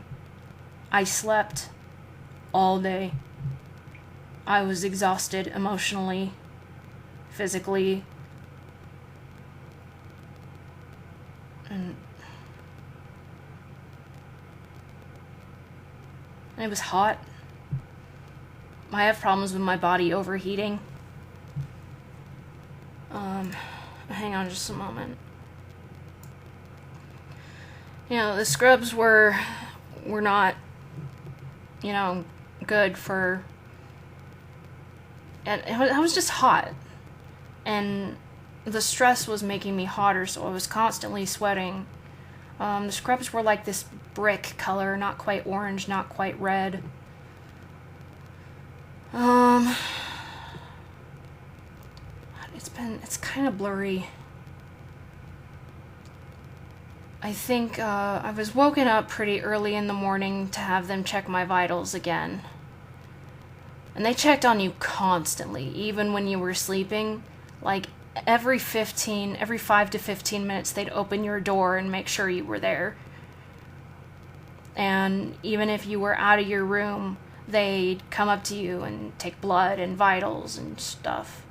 I slept all day. I was exhausted emotionally, physically, and it was hot. I have problems with my body overheating. Hang on just a moment. You know, the scrubs were not, you know, good for, and I was just hot, and the stress was making me hotter, so I was constantly sweating. The scrubs were like this brick color, not quite orange, not quite red. It's kind of blurry. I think I was woken up pretty early in the morning to have them check my vitals again. And they checked on you constantly, even when you were sleeping. Like every 5 to 15 minutes, they'd open your door and make sure you were there. And even if you were out of your room, they'd come up to you and take blood and vitals and stuff.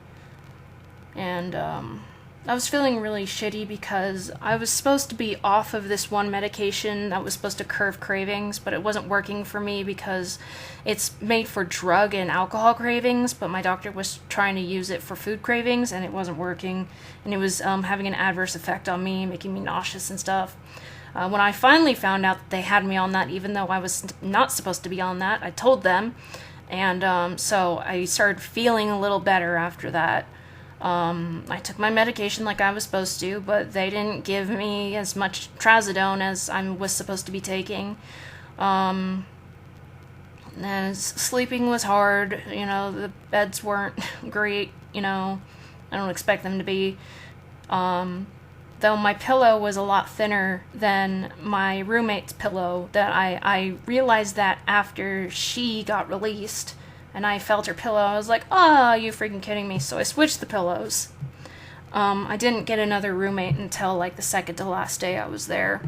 And I was feeling really shitty because I was supposed to be off of this one medication that was supposed to curb cravings, but it wasn't working for me because it's made for drug and alcohol cravings, but my doctor was trying to use it for food cravings, and it wasn't working, and it was having an adverse effect on me, making me nauseous and stuff. When I finally found out that they had me on that, even though I was not supposed to be on that, I told them. And so I started feeling a little better after that. I took my medication like I was supposed to, but they didn't give me as much trazodone as I was supposed to be taking. And sleeping was hard, the beds weren't great, I don't expect them to be. Though my pillow was a lot thinner than my roommate's pillow, that I realized that after she got released and I felt her pillow, I was like, oh, you freaking kidding me? So I switched the pillows. I didn't get another roommate until like the second to last day I was there.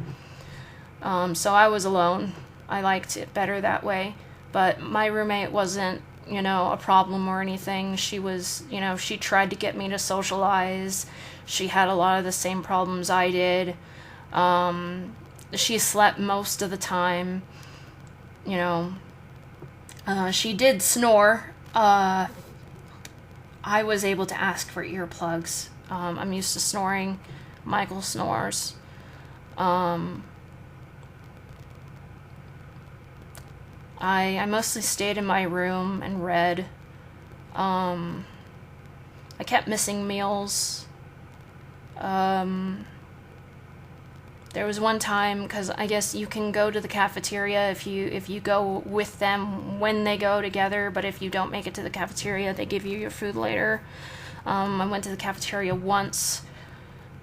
So I was alone. I liked it better that way. But my roommate wasn't, a problem or anything. She was, she tried to get me to socialize. She had a lot of the same problems I did. She slept most of the time. She did snore. I was able to ask for earplugs. I'm used to snoring. Michael snores. I mostly stayed in my room and read. I kept missing meals. There was one time, because I guess you can go to the cafeteria if you go with them when they go together, but if you don't make it to the cafeteria, they give you your food later. I went to the cafeteria once,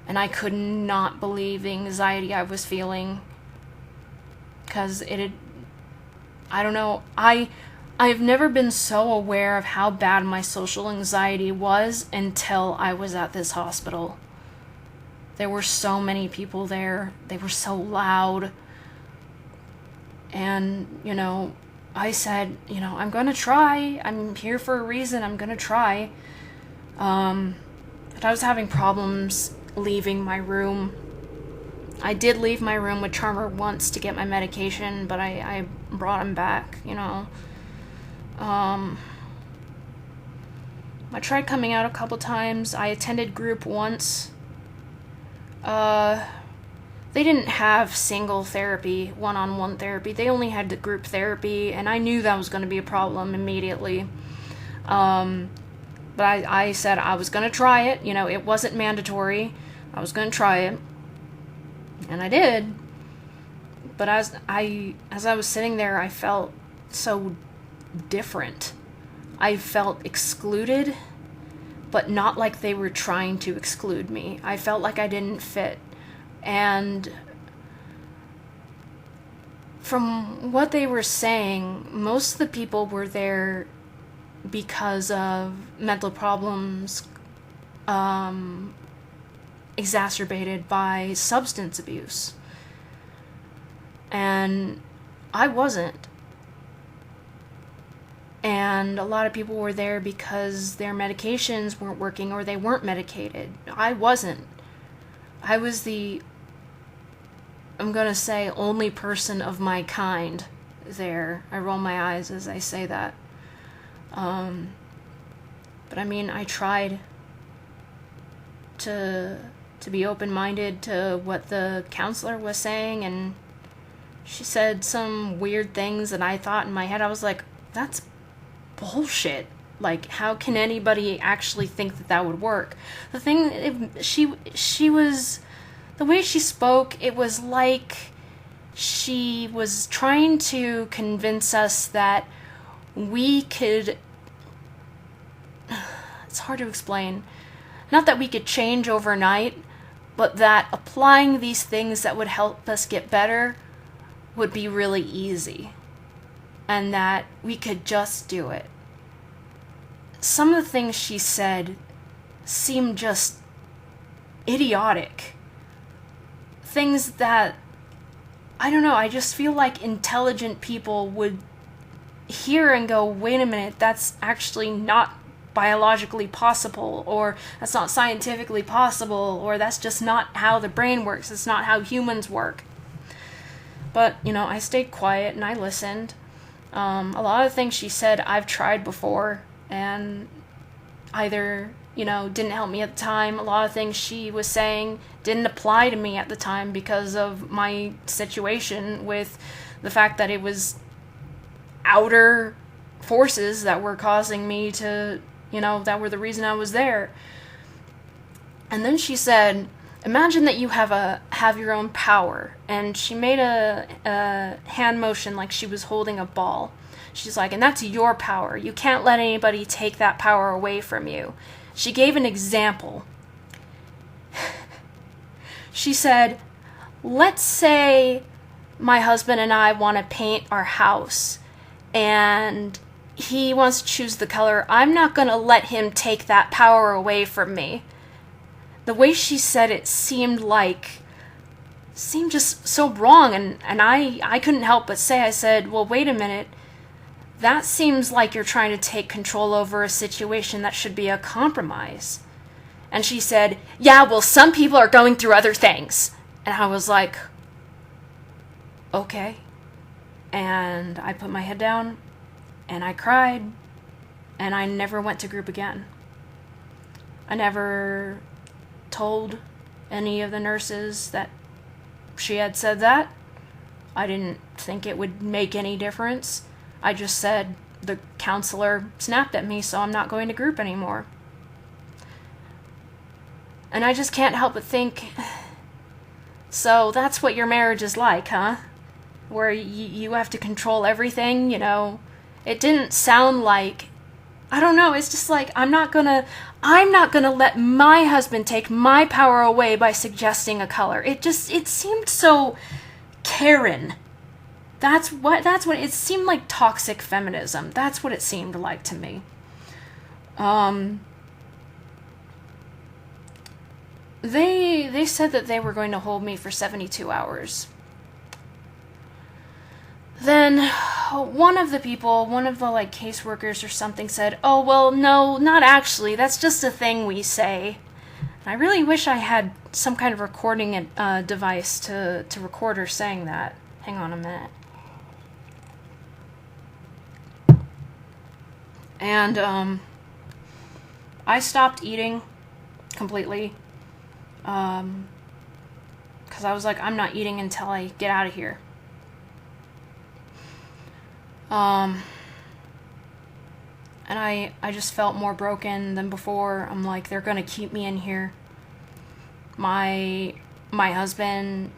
and I could not believe the anxiety I was feeling, because I don't know, I've never been so aware of how bad my social anxiety was until I was at this hospital. There were so many people there. They were so loud. And, I said, I'm going to try. I'm here for a reason. I'm going to try. But I was having problems leaving my room. I did leave my room with Charmer once to get my medication, but I brought him back, I tried coming out a couple times. I attended group once. They didn't have single therapy, one-on-one therapy. They only had the group therapy, and I knew that was going to be a problem immediately. But I said I was going to try it. It wasn't mandatory. I was going to try it. And I did. But as I was sitting there, I felt so different. I felt excluded, but not like they were trying to exclude me. I felt like I didn't fit. And from what they were saying, most of the people were there because of mental problems exacerbated by substance abuse. And I wasn't. And a lot of people were there because their medications weren't working or they weren't medicated. I wasn't. I was the, I'm going to say, only person of my kind there. I roll my eyes as I say that. But I tried to be open-minded to what the counselor was saying, and she said some weird things that I thought in my head, I was like, that's bullshit. Like, how can anybody actually think that would work? The thing, she was, the way she spoke, it was like she was trying to convince us that we could, it's hard to explain, not that we could change overnight, but that applying these things that would help us get better would be really easy, and that we could just do it. Some of the things she said seemed just idiotic. Things that, I don't know, I just feel like intelligent people would hear and go, wait a minute, that's actually not biologically possible, or that's not scientifically possible, or that's just not how the brain works, it's not how humans work. But, I stayed quiet and I listened. A lot of things she said I've tried before, and either didn't help me at the time. A lot of things she was saying didn't apply to me at the time because of my situation with the fact that it was outer forces that were causing me to, that were the reason I was there. And then she said, imagine that you have your own power. And she made a hand motion like she was holding a ball. She's like, and that's your power. You can't let anybody take that power away from you. She gave an example. She said, let's say my husband and I want to paint our house, and he wants to choose the color. I'm not going to let him take that power away from me. The way she said it seemed just so wrong, and I couldn't help but say, I said, well, wait a minute. That seems like you're trying to take control over a situation that should be a compromise. And she said, yeah, well, some people are going through other things. And I was like, okay. And I put my head down, and I cried, and I never went to group again. I never told any of the nurses that she had said that. I didn't think it would make any difference. I just said the counselor snapped at me, so I'm not going to group anymore. And I just can't help but think, so that's what your marriage is like, huh? Where you have to control everything, It didn't sound like, I don't know, it's just like, I'm not gonna let my husband take my power away by suggesting a color. It seemed so Karen. That's what it seemed like, toxic feminism. That's what it seemed like to me. They said that they were going to hold me for 72 hours. Then one of the caseworkers or something said, oh, well, no, not actually. That's just a thing we say. And I really wish I had some kind of recording device to record her saying that. Hang on a minute. And I stopped eating completely. Because I was like, I'm not eating until I get out of here. And I just felt more broken than before. I'm like, they're gonna keep me in here. My husband,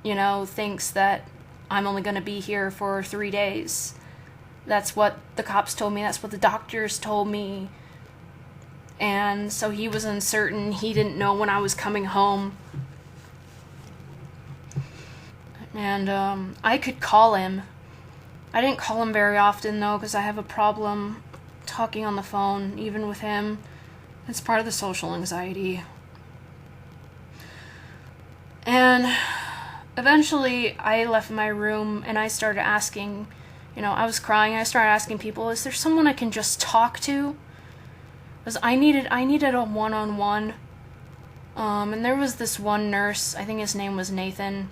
thinks that I'm only gonna be here for 3 days. That's what the cops told me. That's what the doctors told me. And so he was uncertain. He didn't know when I was coming home. And I could call him. I didn't call him very often, though, because I have a problem talking on the phone, even with him. It's part of the social anxiety. And eventually, I left my room, and I started asking, I was crying. I started asking people, is there someone I can just talk to? Because I needed a one-on-one. And there was this one nurse, I think his name was Nathan.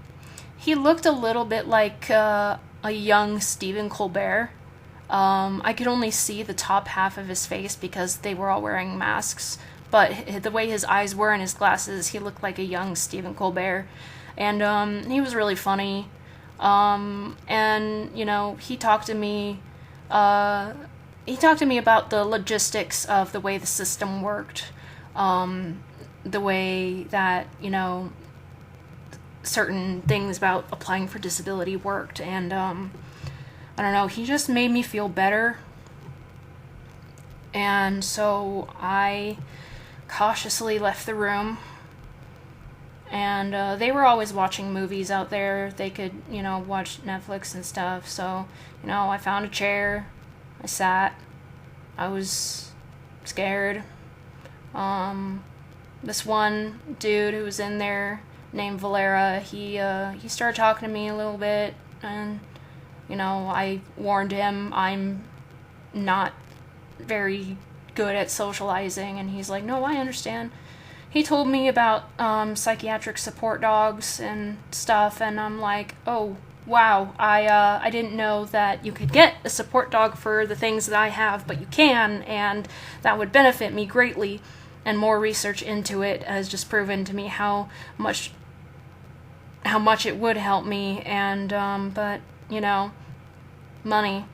He looked a little bit like a young Stephen Colbert. I could only see the top half of his face because they were all wearing masks. But the way his eyes were and his glasses, he looked like a young Stephen Colbert. And he was really funny. And, he talked to me. He talked to me about the logistics of the way the system worked. The way that, certain things about applying for disability worked. And, I don't know, he just made me feel better. And so I cautiously left the room. And they were always watching movies out there. They could, watch Netflix and stuff. So, I found a chair. I sat. I was scared. This one dude who was in there named Valera, he started talking to me a little bit, and, I warned him I'm not very good at socializing, and he's like, no, I understand. He told me about psychiatric support dogs and stuff, and I'm like, oh, wow, I didn't know that you could get a support dog for the things that I have, but you can, and that would benefit me greatly. and more research into it has just proven to me how much it would help me, and but you know, money.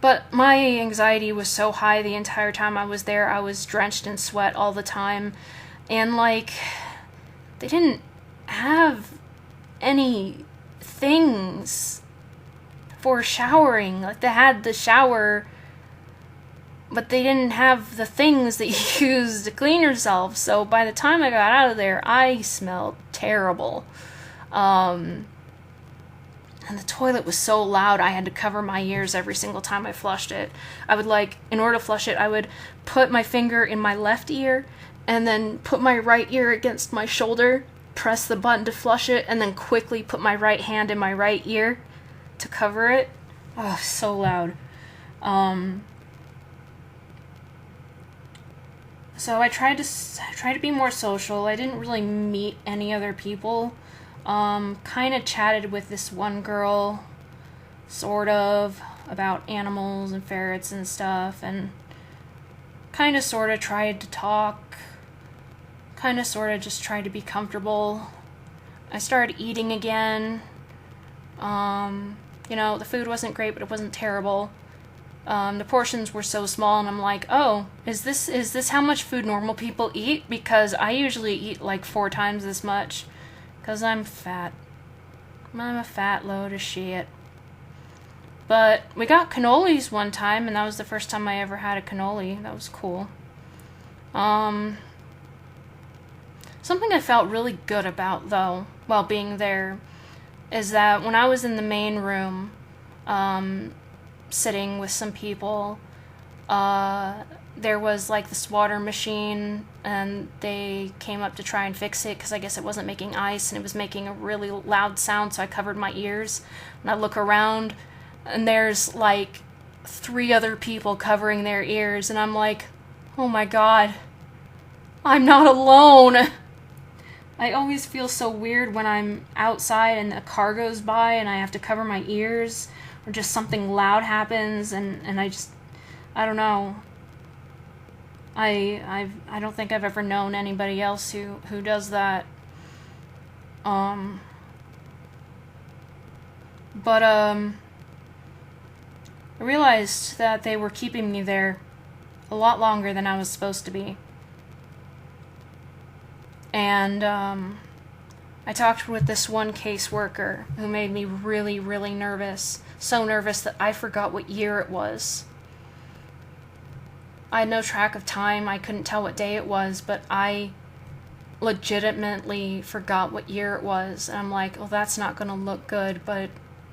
But my anxiety was so high the entire time I was there. I was drenched in sweat all the time, and like, they didn't have any things for showering. Like, they had the shower, but they didn't have the things that you use to clean yourself. So by the time I got out of there, I smelled terrible. And the toilet was so loud, I had to cover my ears every single time I flushed it. I would, like, in order to flush it, I would put my finger in my left ear, and then put my right ear against my shoulder, press the button to flush it, and then quickly put my right hand in my right ear to cover it. Oh, so loud. So I tried to be more social. I didn't really meet any other people. Kind of chatted with this one girl, sort of, about animals and ferrets and stuff, and kind of sort of tried to talk, kind of sort of just tried to be comfortable. I started eating again. You know, the food wasn't great, but it wasn't terrible. The portions were so small, and I'm like, oh, is this how much food normal people eat? Because I usually eat like 4 times this much. Because I'm fat. I'm a fat load of shit. But we got cannolis one time, and that was the first time I ever had a cannoli. That was cool. Something I felt really good about, though, while being there, is that when I was in the main room, sitting with some people, there was like this water machine, and they came up to try and fix it because I guess it wasn't making ice, and it was making a really loud sound, so I covered my ears. And I look around, and there's like 3 other people covering their ears, and I'm like, oh my god, I'm not alone. I always feel so weird when I'm outside and a car goes by and I have to cover my ears, or just something loud happens, and I don't know. I don't think I've ever known anybody else who does that. But I realized that they were keeping me there a lot longer than I was supposed to be. And I talked with this one caseworker who made me really, really nervous. So nervous that I forgot what year it was. I had no track of time. I couldn't tell what day it was, but I legitimately forgot what year it was. And I'm like, well, that's not going to look good, but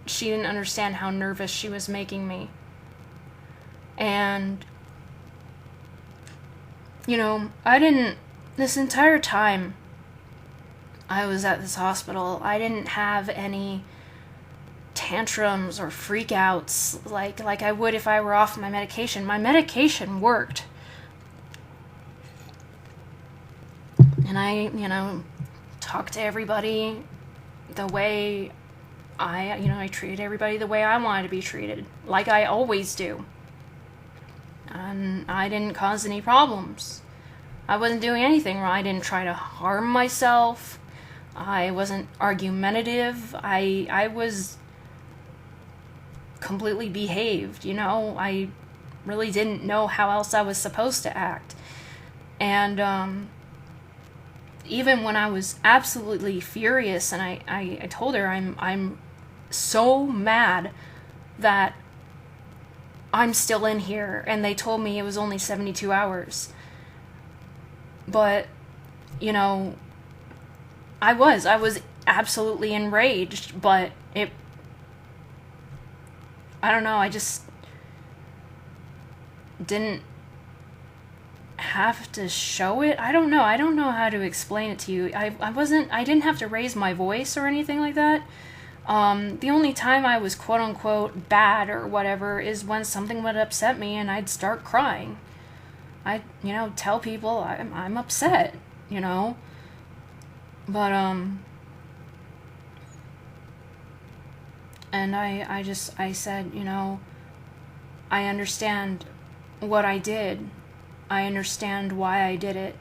she didn't understand how nervous she was making me. And, you know, this entire time I was at this hospital, I didn't have any tantrums or freakouts like I would if I were off my medication. My medication worked. And I, talked to everybody the way I treated everybody the way I wanted to be treated, like I always do. And I didn't cause any problems. I wasn't doing anything wrong. I didn't try to harm myself. I wasn't argumentative. I was completely behaved, I really didn't know how else I was supposed to act. And even when I was absolutely furious, and I told her I'm so mad that I'm still in here, and they told me it was only 72 hours. But, I was absolutely enraged, but I don't know, I just didn't have to show it. I don't know how to explain it to you. I didn't have to raise my voice or anything like that. The only time I was quote unquote bad or whatever is when something would upset me and I'd start crying. I'd, tell people I'm upset, But, and I said, I understand what I did. I understand why I did it,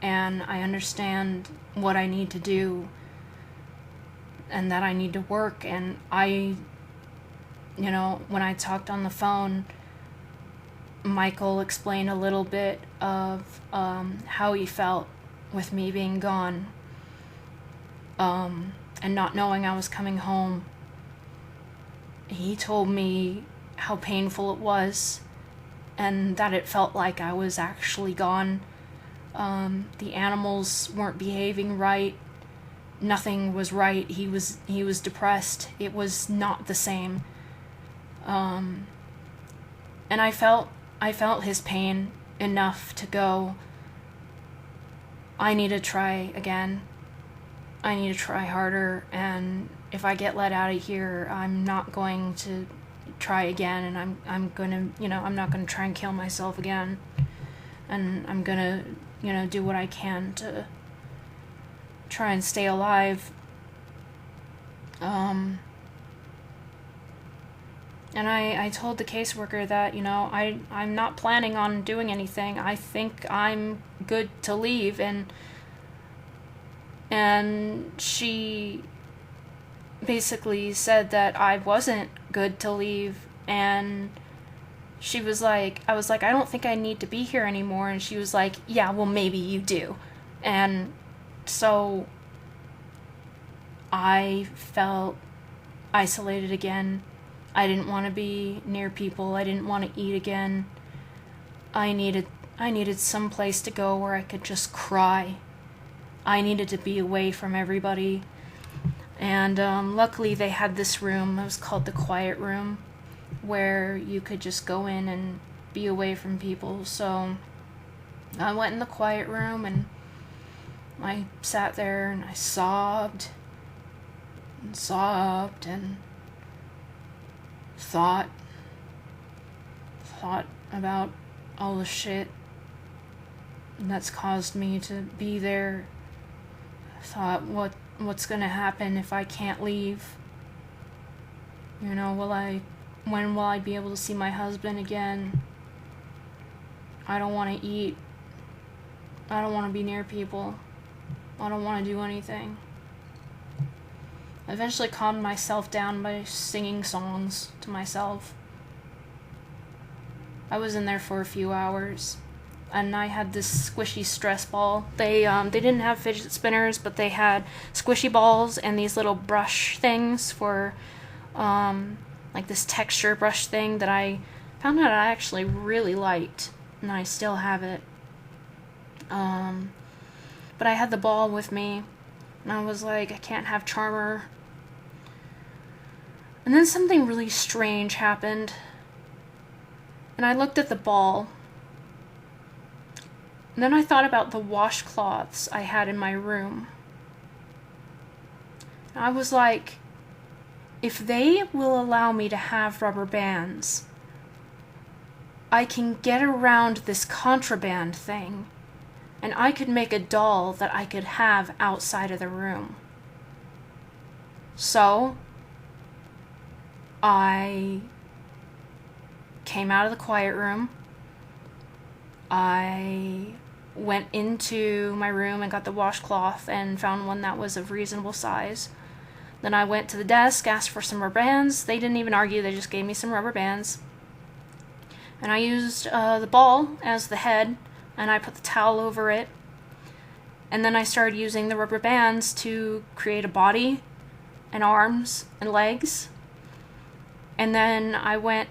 and I understand what I need to do, and that I need to work. And when I talked on the phone, Michael explained a little bit of how he felt with me being gone, and not knowing I was coming home. He told me how painful it was, and that it felt like I was actually gone. The animals weren't behaving right. Nothing was right. He was depressed. It was not the same. And I felt his pain enough to go, I need to try again. I need to try harder, and if I get let out of here, I'm not going to try again, and I'm gonna, I'm not gonna try and kill myself again, and I'm gonna, do what I can to try and stay alive. And I told the caseworker that, I'm not planning on doing anything. I think I'm good to leave, and she basically said that I wasn't good to leave, and she was like, I was like, I don't think I need to be here anymore, and she was like, yeah, well, maybe you do. And so I felt isolated again. I didn't want to be near people. I didn't want to eat again. I needed some place to go where I could just cry. I needed to be away from everybody. And luckily they had this room. It was called the quiet room, where you could just go in and be away from people. So I went in the quiet room, and I sat there, and I sobbed and sobbed and thought about all the shit that's caused me to be there. I thought, what's gonna happen if I can't leave? When will I be able to see my husband again? I don't want to eat. I don't want to be near people. I don't want to do anything. I eventually calmed myself down by singing songs to myself. I was in there for a few hours, and I had this squishy stress ball. They didn't have fidget spinners, but they had squishy balls and these little brush things for, like this texture brush thing that I found out I actually really liked, and I still have it. But I had the ball with me, and I was like, I can't have Charmer. And then something really strange happened, and I looked at the ball, and then I thought about the washcloths I had in my room. And I was like, if they will allow me to have rubber bands, I can get around this contraband thing, and I could make a doll that I could have outside of the room. So I came out of the quiet room. I went into my room and got the washcloth and found one that was of reasonable size. Then I went to the desk, asked for some rubber bands. They didn't even argue, they just gave me some rubber bands. And I used the ball as the head, and I put the towel over it. And then I started using the rubber bands to create a body and arms and legs. And then I went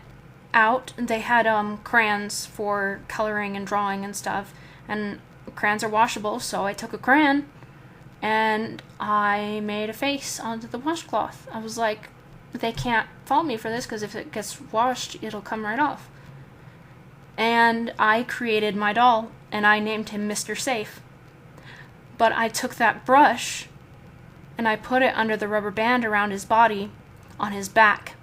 out, and they had crayons for coloring and drawing and stuff, and crayons are washable, so I took a crayon and I made a face onto the washcloth. I was like, they can't fault me for this, because if it gets washed, it'll come right off. And I created my doll, and I named him Mr. Safe. But I took that brush and I put it under the rubber band around his body on his back,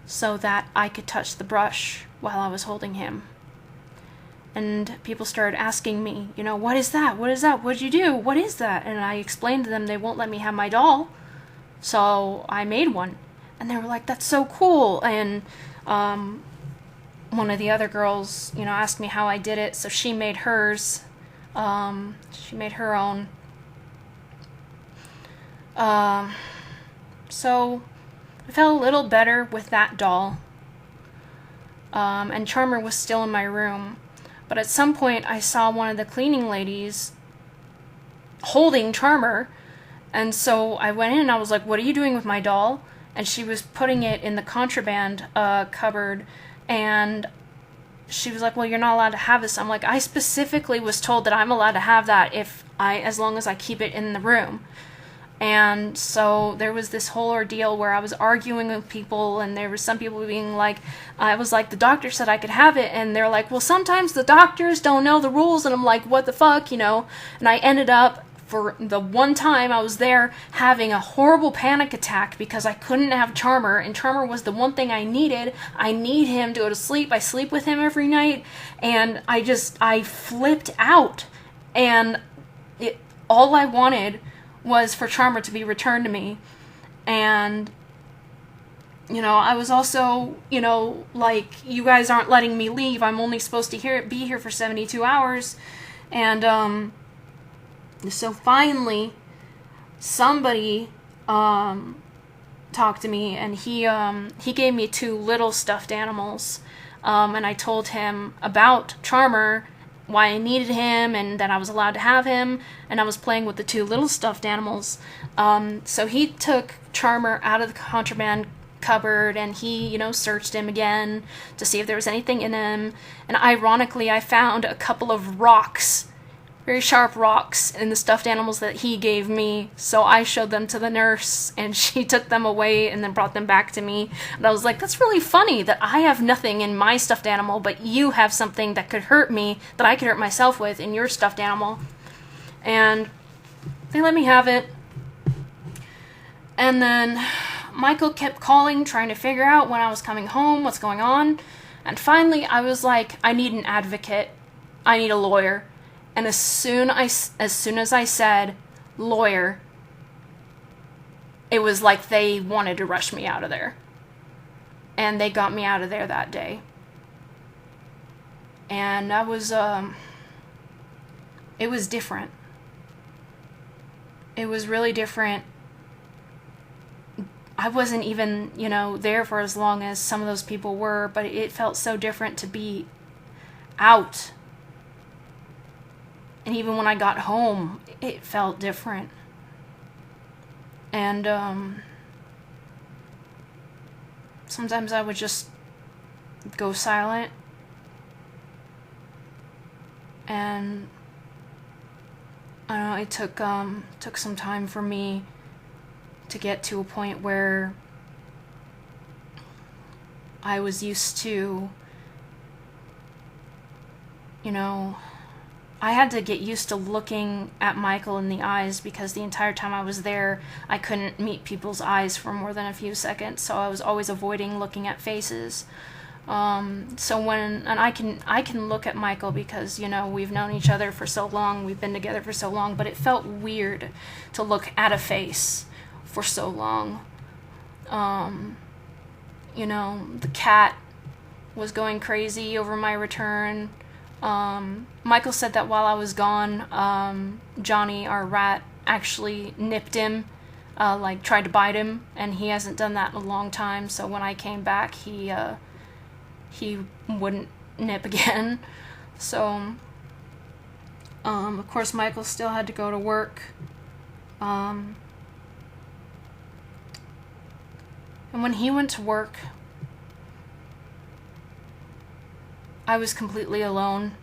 so that I could touch the brush while I was holding him. And people started asking me, what is that? What is that? What'd you do? What is that? And I explained to them they won't let me have my doll. So I made one. And they were like, that's so cool. And one of the other girls, asked me how I did it, so she made hers. She made her own. So I felt a little better with that doll. And Charmer was still in my room. But at some point, I saw one of the cleaning ladies holding Charmer. And so I went in and I was like, what are you doing with my doll? And she was putting it in the contraband cupboard. And she was like, well, you're not allowed to have this. I'm like, I specifically was told that I'm allowed to have that as long as I keep it in the room. And so there was this whole ordeal where I was arguing with people, and there was some people being like, I was like, the doctor said I could have it, and they're like, well, sometimes the doctors don't know the rules, and I'm like, what the fuck, and I ended up, for the one time I was there, having a horrible panic attack because I couldn't have Charmer, and Charmer was the one thing I needed. I need him to go to sleep. I sleep with him every night, and I flipped out, and all I wanted was for Charmer to be returned to me. And I was also, like, you guys aren't letting me leave. I'm only supposed to be here for 72 hours. And so finally somebody talked to me, and he gave me 2 little stuffed animals. And I told him about Charmer, why I needed him, and that I was allowed to have him, and I was playing with the 2 little stuffed animals. So he took Charmer out of the contraband cupboard, and he, searched him again to see if there was anything in him. And ironically, I found a couple of rocks, very sharp rocks, in the stuffed animals that he gave me. So I showed them to the nurse, and she took them away and then brought them back to me. And I was like, that's really funny that I have nothing in my stuffed animal, but you have something that could hurt me, that I could hurt myself with, in your stuffed animal. And they let me have it. And then Michael kept calling, trying to figure out when I was coming home, what's going on. And finally, I was like, I need an advocate. I need a lawyer. And as soon as I said lawyer, it was like they wanted to rush me out of there. And they got me out of there that day. And that was, it was different. It was really different. I wasn't even, there for as long as some of those people were, but it felt so different to be out. And even when I got home, it felt different. And sometimes I would just go silent. And I don't know, it took some time for me to get to a point where I was used to, I had to get used to looking at Michael in the eyes, because the entire time I was there, I couldn't meet people's eyes for more than a few seconds, so I was always avoiding looking at faces. I can look at Michael because, we've known each other for so long, we've been together for so long, but it felt weird to look at a face for so long. The cat was going crazy over my return. Michael said that while I was gone, Johnny, our rat, actually nipped him, tried to bite him, and he hasn't done that in a long time, so when I came back, he wouldn't nip again. So, of course, Michael still had to go to work. And when he went to work, I was completely alone.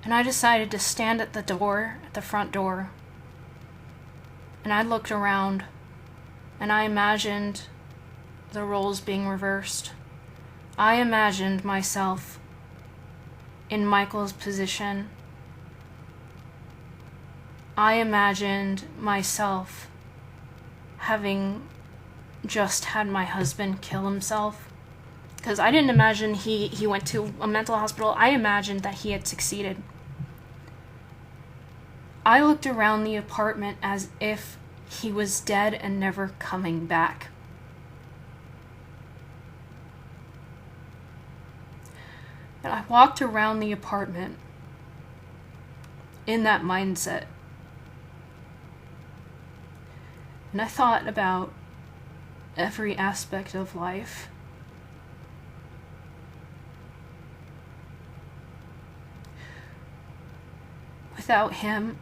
And I decided to stand at the front door. And I looked around, and I imagined the roles being reversed. I imagined myself in Michael's position. I imagined myself having just had my husband kill himself. Because I didn't imagine he went to a mental hospital. I imagined that he had succeeded. I looked around the apartment as if he was dead and never coming back. And I walked around the apartment in that mindset. And I thought about every aspect of life. Without him,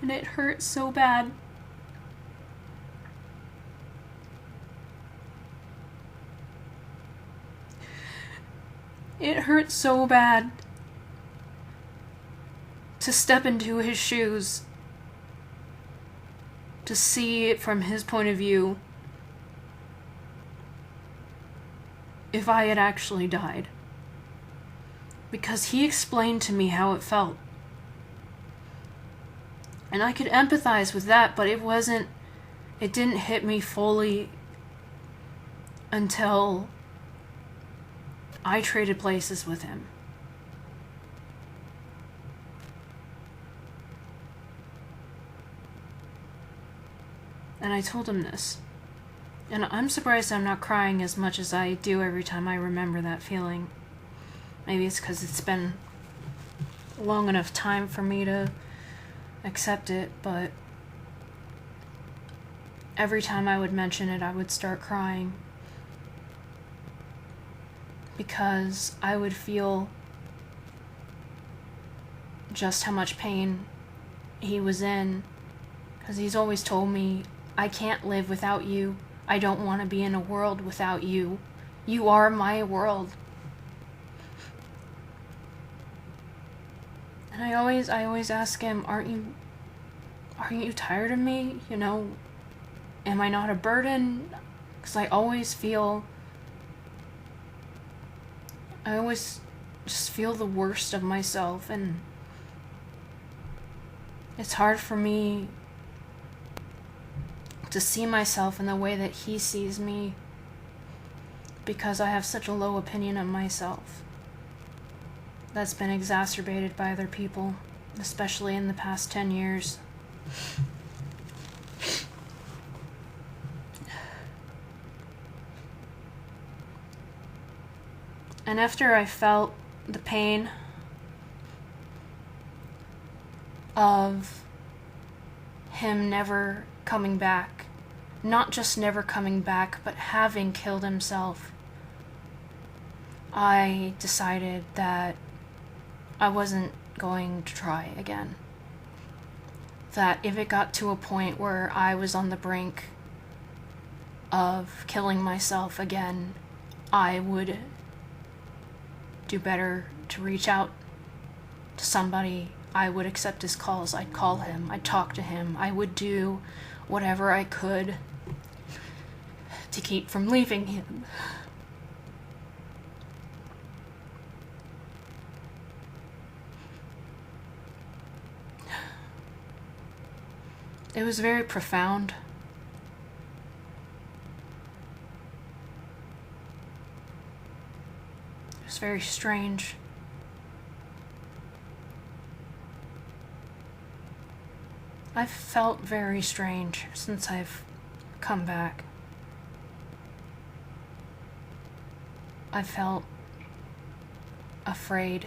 and it hurt so bad. It hurt so bad to step into his shoes, to see it from his point of view. If I had actually died. Because he explained to me how it felt. And I could empathize with that, but it didn't hit me fully until I traded places with him. And I told him this. And I'm surprised I'm not crying as much as I do every time I remember that feeling. Maybe it's because it's been a long enough time for me to accept it, but every time I would mention it, I would start crying. Because I would feel just how much pain he was in. Because he's always told me, I can't live without you. I don't want to be in a world without you. You are my world. And I always ask him, aren't you tired of me? You know, am I not a burden? Because I always just feel the worst of myself, and it's hard for me to see myself in the way that he sees me because I have such a low opinion of myself. That's been exacerbated by other people, especially in the past 10 years. And after I felt the pain of him never coming back, not just never coming back, but having killed himself, I decided that I wasn't going to try again. That if it got to a point where I was on the brink of killing myself again, I would do better to reach out to somebody. I would accept his calls. I'd call him. I'd talk to him. I would do whatever I could to keep from leaving him. It was very profound. It was very strange. I've felt very strange since I've come back. I felt afraid.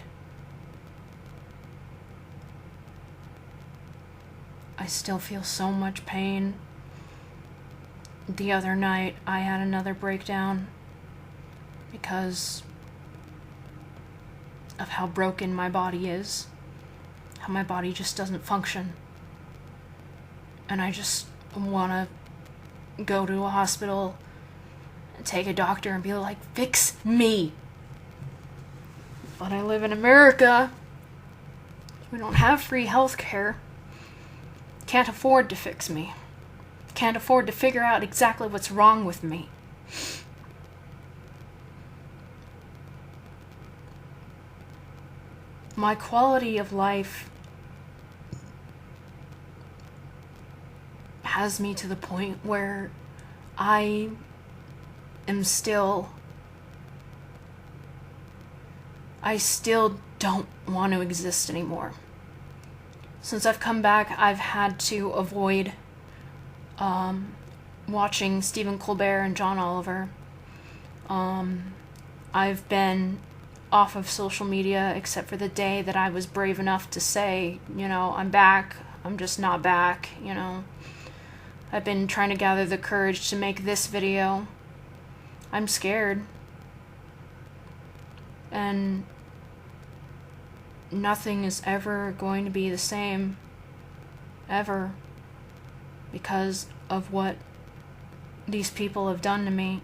I still feel so much pain. The other night, I had another breakdown because of how broken my body is, how my body just doesn't function. And I just want to go to a hospital and take a doctor and be like, fix me. But I live in America. We don't have free health care. Can't afford to fix me. Can't afford to figure out exactly what's wrong with me. My quality of life has me to the point where I still don't want to exist anymore. Since I've come back, I've had to avoid watching Stephen Colbert and John Oliver. I've been off of social media except for the day that I was brave enough to say, I'm back. I'm just not back, I've been trying to gather the courage to make this video. I'm scared. And nothing is ever going to be the same. Ever. Because of what these people have done to me.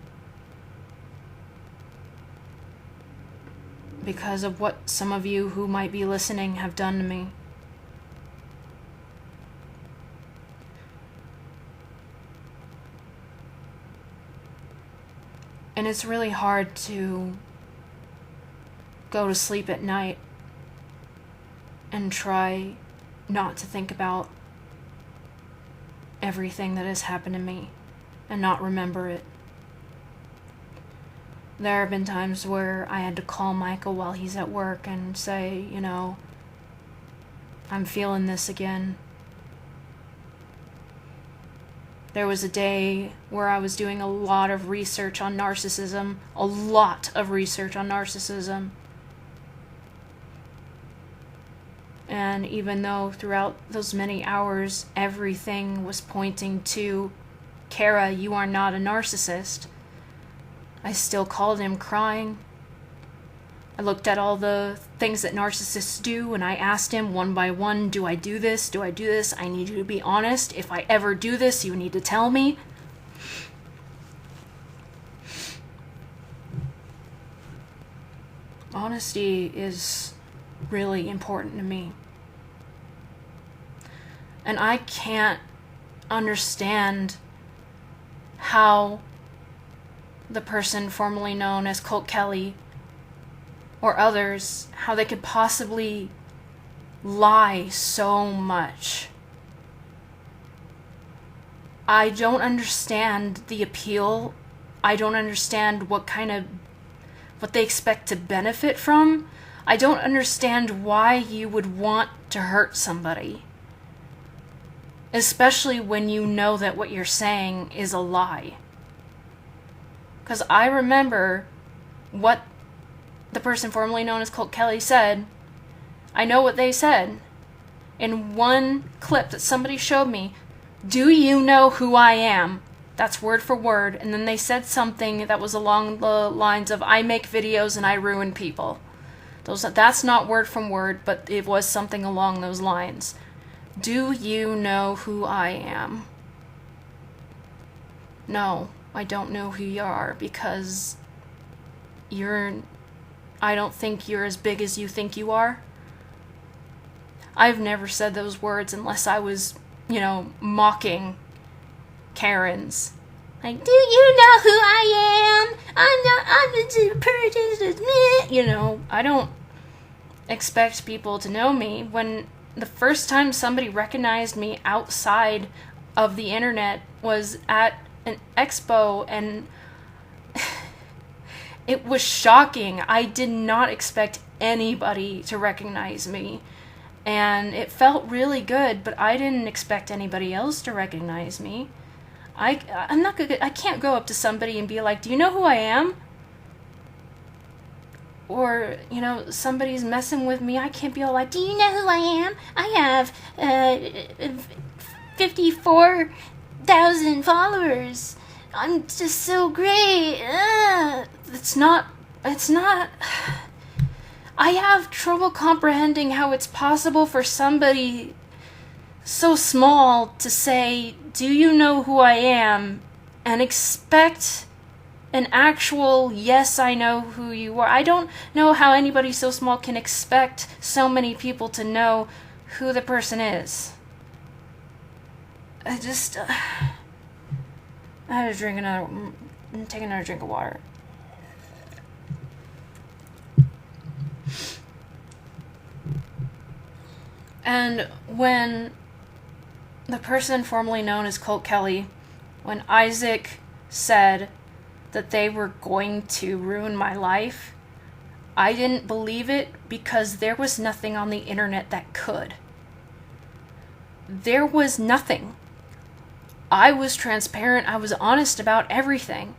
Because of what some of you who might be listening have done to me. And it's really hard to go to sleep at night and try not to think about everything that has happened to me and not remember it. There have been times where I had to call Michael while he's at work and say, I'm feeling this again. There was a day where I was doing a lot of research on narcissism. And even though throughout those many hours, everything was pointing to, Kara, you are not a narcissist, I still called him crying. I looked at all the things that narcissists do, and I asked him one by one, do I do this? Do I do this? I need you to be honest. If I ever do this, you need to tell me. Honesty is really important to me. And I can't understand how the person formerly known as Colt Kelly or others, how they could possibly lie so much. I don't understand the appeal. I don't understand what they expect to benefit from. I don't understand why you would want to hurt somebody. Especially when you know that what you're saying is a lie. Because I remember what the person formerly known as Colt Kelly said. I know what they said. In one clip that somebody showed me, do you know who I am? That's word for word. And then they said something that was along the lines of, I make videos and I ruin people. That's not word from word, but it was something along those lines. Do you know who I am? No, I don't know who you are, because I don't think you're as big as you think you are. I've never said those words unless I was, mocking Karens. Like, do you know who I am? I'm the person, I don't expect people to know me. When the first time somebody recognized me outside of the internet was at an expo, and it was shocking. I did not expect anybody to recognize me, and it felt really good, but I didn't expect anybody else to recognize me. I'm not good. I can't go up to somebody and be like, do you know who I am? Or, somebody's messing with me, I can't be all like, do you know who I am? I have 54,000 followers. I'm just so great. It's not. I have trouble comprehending how it's possible for somebody so small to say, do you know who I am? And expect an actual, yes, I know who you are. I don't know how anybody so small can expect so many people to know who the person is. I had to take another drink of water. And when the person formerly known as Colt Kelly, when Isaac said that they were going to ruin my life, I didn't believe it, because there was nothing on the internet that could. There was nothing. I was transparent. I was honest about everything.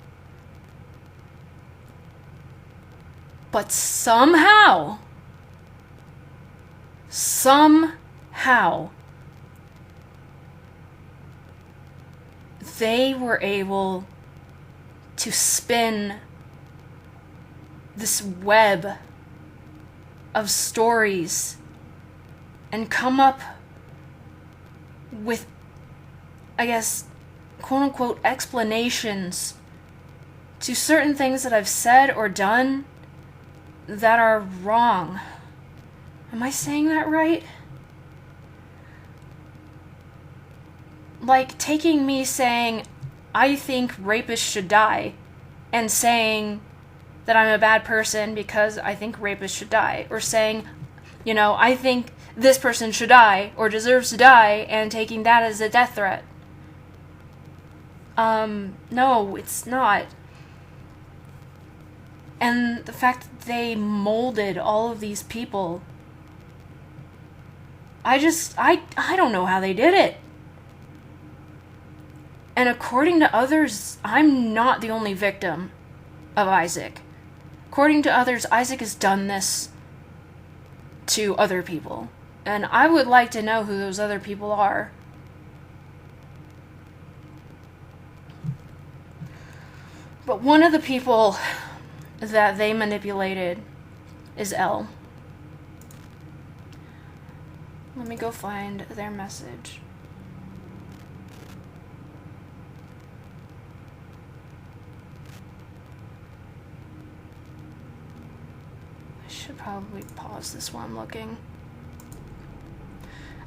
But somehow, they were able to spin this web of stories and come up with, I guess, quote-unquote explanations to certain things that I've said or done that are wrong. Am I saying that right? Like, taking me saying, I think rapists should die, and saying that I'm a bad person because I think rapists should die, or saying, you know, I think this person should die, or deserves to die, and taking that as a death threat. No, it's not. And the fact that they molded all of these people, I don't know how they did it. And according to others, I'm not the only victim of Isaac. According to others, Isaac has done this to other people. And I would like to know who those other people are. But one of the people that they manipulated is Elle. Let me go find their message. I should probably pause this while I'm looking.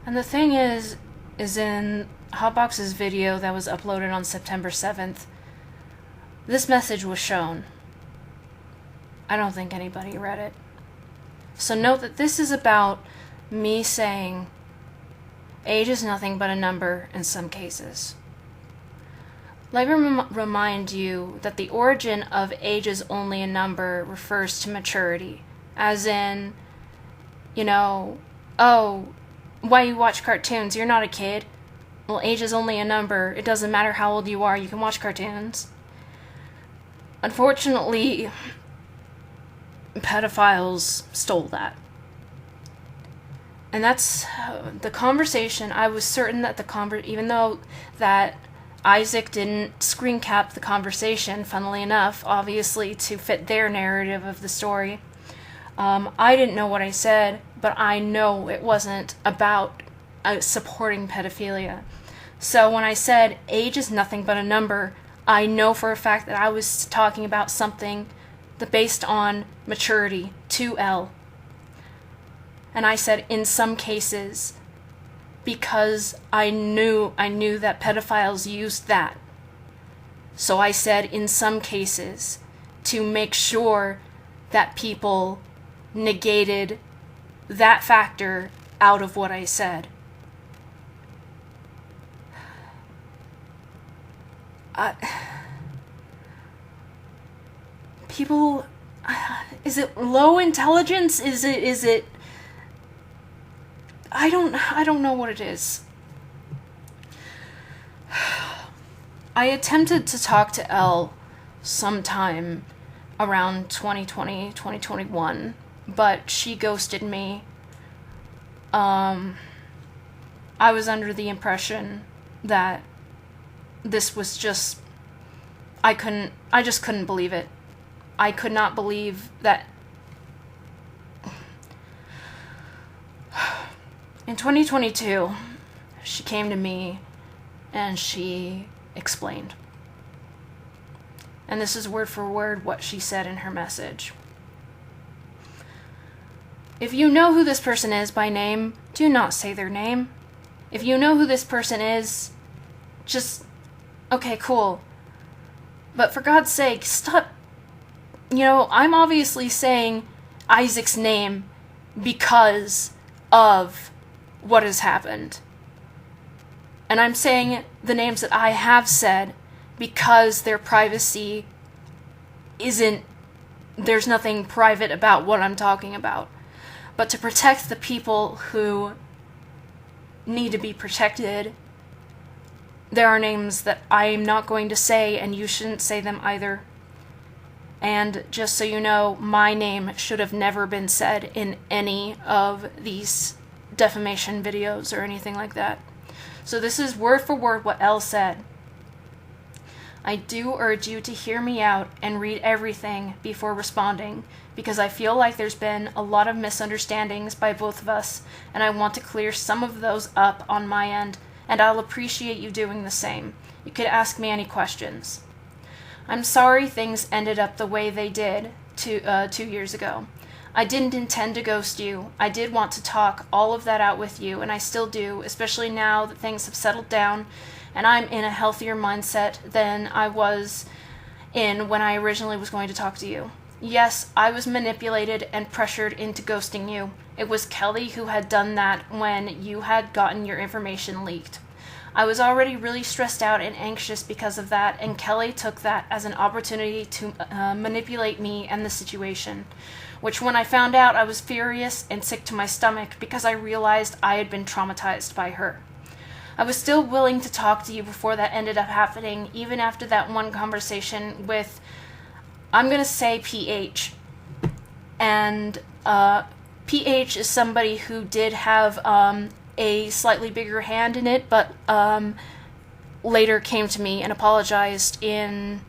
And the thing is in Hotbox's video that was uploaded on September 7th, this message was shown. I don't think anybody read it. So note that this is about me saying age is nothing but a number in some cases. Let me remind you that the origin of age is only a number refers to maturity. As in, you know, oh, why you watch cartoons? You're not a kid. Well, age is only a number. It doesn't matter how old you are. You can watch cartoons. Unfortunately, pedophiles stole that. And that's the conversation. I was certain that even though that Isaac didn't screen cap the conversation, funnily enough, obviously to fit their narrative of the story, I didn't know what I said, but I know it wasn't about supporting pedophilia. So when I said age is nothing but a number, I know for a fact that I was talking about something that based on maturity to Elle. And I said in some cases, because I knew that pedophiles used that. So I said in some cases to make sure that people negated that factor out of what I said. People, is it low intelligence? Is it I don't know what it is. I attempted to talk to Elle sometime around 2020, 2021, but she ghosted me. I was under the impression that this was just, I just couldn't believe it. I could not believe that. In 2022, she came to me and she explained. And this is word for word what she said in her message. If you know who this person is by name, do not say their name. If you know who this person is, just, okay, cool. But for God's sake, stop. You know, I'm obviously saying Isaac's name because of what has happened. And I'm saying the names that I have said because their privacy isn't, there's nothing private about what I'm talking about. But to protect the people who need to be protected, there are names that I'm not going to say, and you shouldn't say them either. And just so you know, my name should have never been said in any of these defamation videos or anything like that. So this is word for word what Elle said. I do urge you to hear me out and read everything before responding, because I feel like there's been a lot of misunderstandings by both of us, and I want to clear some of those up on my end, and I'll appreciate you doing the same. You could ask me any questions. I'm sorry things ended up the way they did 2 years ago. I didn't intend to ghost you. I did want to talk all of that out with you, and I still do, especially now that things have settled down and I'm in a healthier mindset than I was in when I originally was going to talk to you. Yes, I was manipulated and pressured into ghosting you. It was Kelly who had done that when you had gotten your information leaked. I was already really stressed out and anxious because of that, and Kelly took that as an opportunity to manipulate me and the situation, which when I found out, I was furious and sick to my stomach because I realized I had been traumatized by her. I was still willing to talk to you before that ended up happening, even after that one conversation with, I'm going to say PH. And PH is somebody who did have a slightly bigger hand in it, but later came to me and apologized in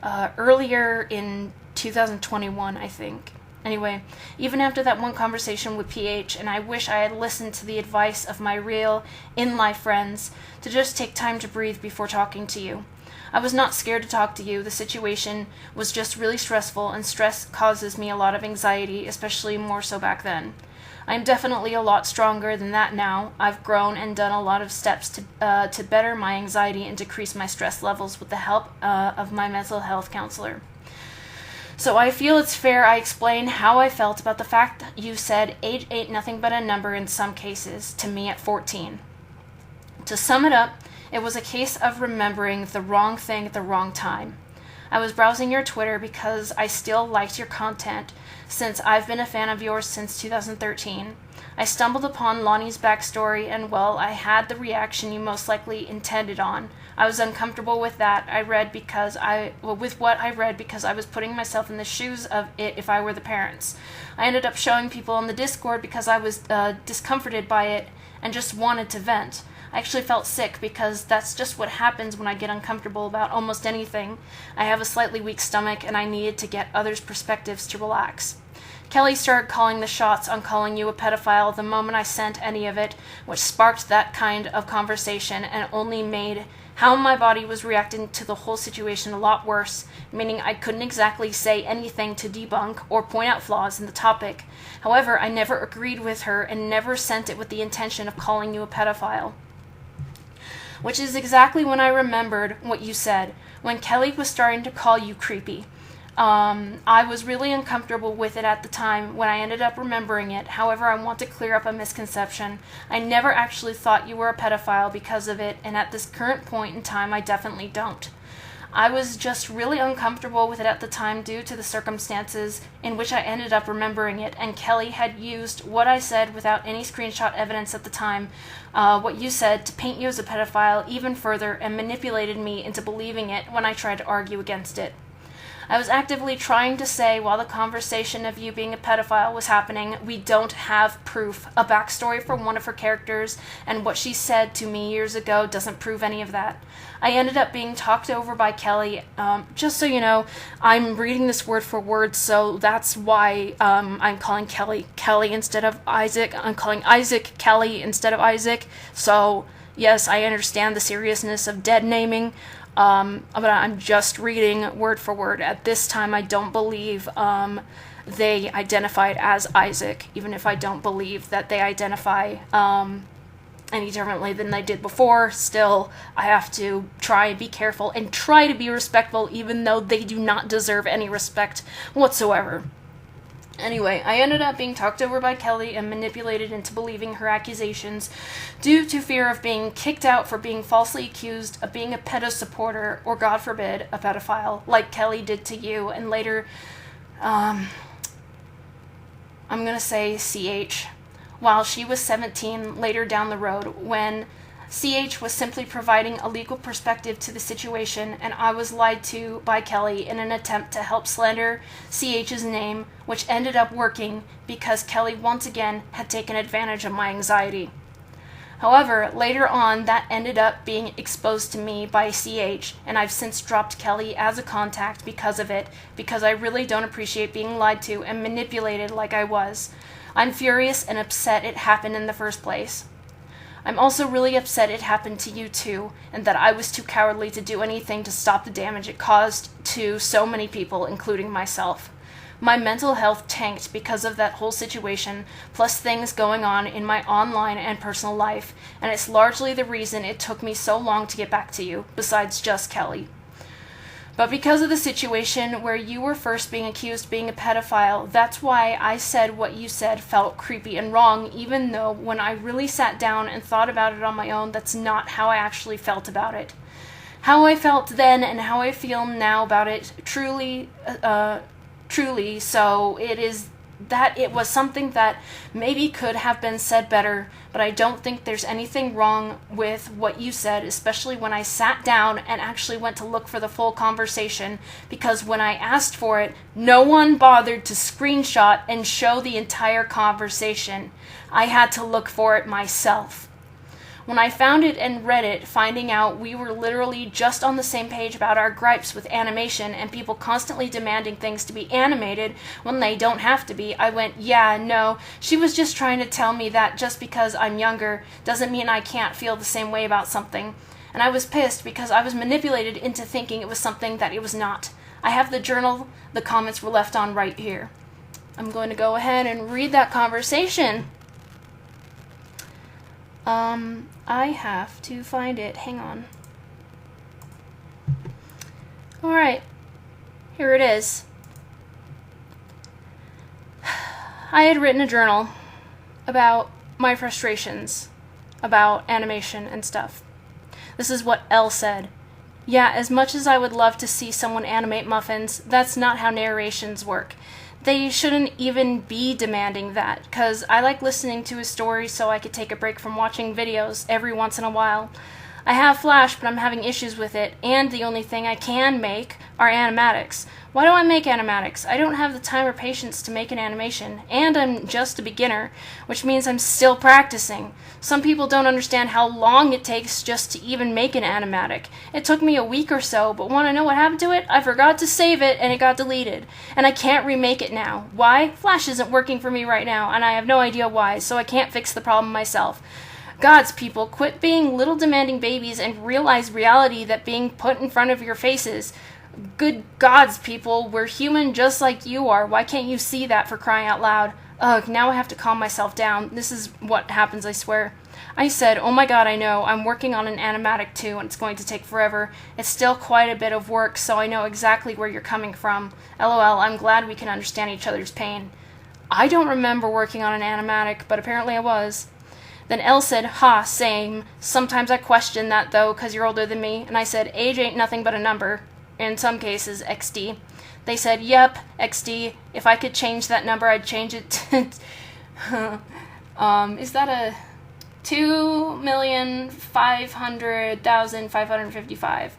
earlier in 2021, I think. Anyway, even after that one conversation with PH, and I wish I had listened to the advice of my real, in-life friends to just take time to breathe before talking to you. I was not scared to talk to you. The situation was just really stressful, and stress causes me a lot of anxiety, especially more so back then. I am definitely a lot stronger than that now. I've grown and done a lot of steps to better my anxiety and decrease my stress levels with the help of my mental health counselor. So I feel it's fair I explain how I felt about the fact that you said age ain't nothing but a number in some cases to me at 14. To sum it up, it was a case of remembering the wrong thing at the wrong time. I was browsing your Twitter because I still liked your content since I've been a fan of yours since 2013. I stumbled upon Lonnie's backstory and, well, I had the reaction you most likely intended on. I was uncomfortable with that. With what I read because I was putting myself in the shoes of it if I were the parents. I ended up showing people on the Discord because I was discomforted by it and just wanted to vent. I actually felt sick because that's just what happens when I get uncomfortable about almost anything. I have a slightly weak stomach and I needed to get others' perspectives to relax. Kelly started calling the shots on calling you a pedophile the moment I sent any of it, which sparked that kind of conversation and only made how my body was reacting to the whole situation a lot worse, meaning I couldn't exactly say anything to debunk or point out flaws in the topic. However, I never agreed with her and never sent it with the intention of calling you a pedophile. Which is exactly when I remembered what you said, when Kelly was starting to call you creepy. I was really uncomfortable with it at the time when I ended up remembering it. However, I want to clear up a misconception. I never actually thought you were a pedophile because of it, and at this current point in time, I definitely don't. I was just really uncomfortable with it at the time due to the circumstances in which I ended up remembering it, and Kelly had used what I said without any screenshot evidence at the time, what you said, to paint you as a pedophile even further and manipulated me into believing it when I tried to argue against it. I was actively trying to say while the conversation of you being a pedophile was happening, we don't have proof. A backstory for one of her characters and what she said to me years ago doesn't prove any of that. I ended up being talked over by Kelly. Just so you know, I'm reading this word for word, so that's why I'm calling Kelly Kelly instead of Isaac. I'm calling Isaac Kelly instead of Isaac. So, yes, I understand the seriousness of dead naming. But I'm just reading word for word. At this time, I don't believe they identified as Isaac, even if I don't believe that they identify any differently than they did before. Still, I have to try and be careful and try to be respectful, even though they do not deserve any respect whatsoever. Anyway, I ended up being talked over by Kelly and manipulated into believing her accusations due to fear of being kicked out for being falsely accused of being a pedo supporter or, God forbid, a pedophile, like Kelly did to you, and later, I'm gonna say CH, while she was 17 later down the road when CH was simply providing a legal perspective to the situation, and I was lied to by Kelly in an attempt to help slander CH's name, which ended up working because Kelly once again had taken advantage of my anxiety. However, later on, that ended up being exposed to me by CH, and I've since dropped Kelly as a contact because of it, because I really don't appreciate being lied to and manipulated like I was. I'm furious and upset it happened in the first place. I'm also really upset it happened to you too, and that I was too cowardly to do anything to stop the damage it caused to so many people, including myself. My mental health tanked because of that whole situation, plus things going on in my online and personal life, and it's largely the reason it took me so long to get back to you, besides just Kelly. But because of the situation where you were first being accused of being a pedophile, that's why I said what you said felt creepy and wrong, even though when I really sat down and thought about it on my own, that's not how I actually felt about it. How I felt then and how I feel now about it truly, so it is that it was something that maybe could have been said better, but I don't think there's anything wrong with what you said, especially when I sat down and actually went to look for the full conversation, because when I asked for it, no one bothered to screenshot and show the entire conversation. I had to look for it myself. When I found it and read it, finding out we were literally just on the same page about our gripes with animation and people constantly demanding things to be animated when they don't have to be, I went, yeah, no, she was just trying to tell me that just because I'm younger doesn't mean I can't feel the same way about something. And I was pissed because I was manipulated into thinking it was something that it was not. I have the journal the comments were left on right here. I'm going to go ahead and read that conversation. I have to find it. Hang on. Alright. Here it is. I had written a journal about my frustrations about animation and stuff. This is what Elle said. Yeah, as much as I would love to see someone animate muffins, that's not how narrations work. They shouldn't even be demanding that, because I like listening to a story so I could take a break from watching videos every once in a while. I have Flash, but I'm having issues with it, and the only thing I can make are animatics. Why do I make animatics? I don't have the time or patience to make an animation, and I'm just a beginner, which means I'm still practicing. Some people don't understand how long it takes just to even make an animatic. It took me a week or so, but want to know what happened to it? I forgot to save it, and it got deleted. And I can't remake it now. Why? Flash isn't working for me right now, and I have no idea why, so I can't fix the problem myself. God's people, quit being little demanding babies and realize reality that being put in front of your faces. Good God's people, we're human just like you are. Why can't you see that, for crying out loud? Ugh, now I have to calm myself down. This is what happens, I swear. I said, oh my god, I know. I'm working on an animatic too, and it's going to take forever. It's still quite a bit of work, so I know exactly where you're coming from. LOL, I'm glad we can understand each other's pain. I don't remember working on an animatic, but apparently I was. Then Elle said, ha, same. Sometimes I question that, though, 'cause you're older than me. And I said, age ain't nothing but a number. In some cases, XD. They said, yep, XD. If I could change that number, I'd change it to... is that a... 2,500,555.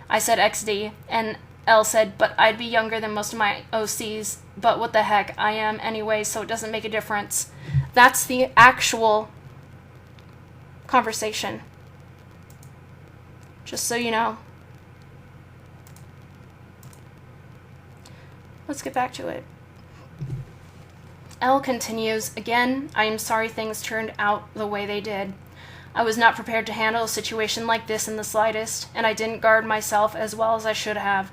I said XD, and Elle said, but I'd be younger than most of my OCs. But what the heck, I am anyway, so it doesn't make a difference. That's the actual conversation. Just so you know. Let's get back to it. Elle continues, again, I am sorry things turned out the way they did. I was not prepared to handle a situation like this in the slightest, and I didn't guard myself as well as I should have.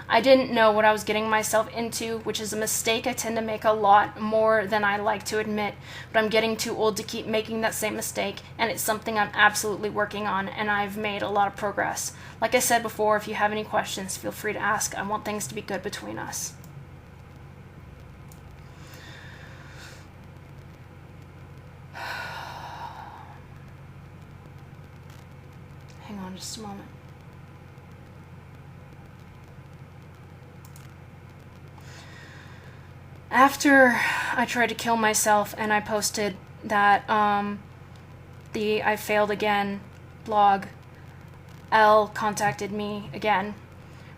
I didn't know what I was getting myself into, which is a mistake I tend to make a lot more than I like to admit, but I'm getting too old to keep making that same mistake, and it's something I'm absolutely working on, and I've made a lot of progress. Like I said before, if you have any questions, feel free to ask. I want things to be good between us. Hang on just a moment. After I tried to kill myself and I posted that I failed again blog, L contacted me again.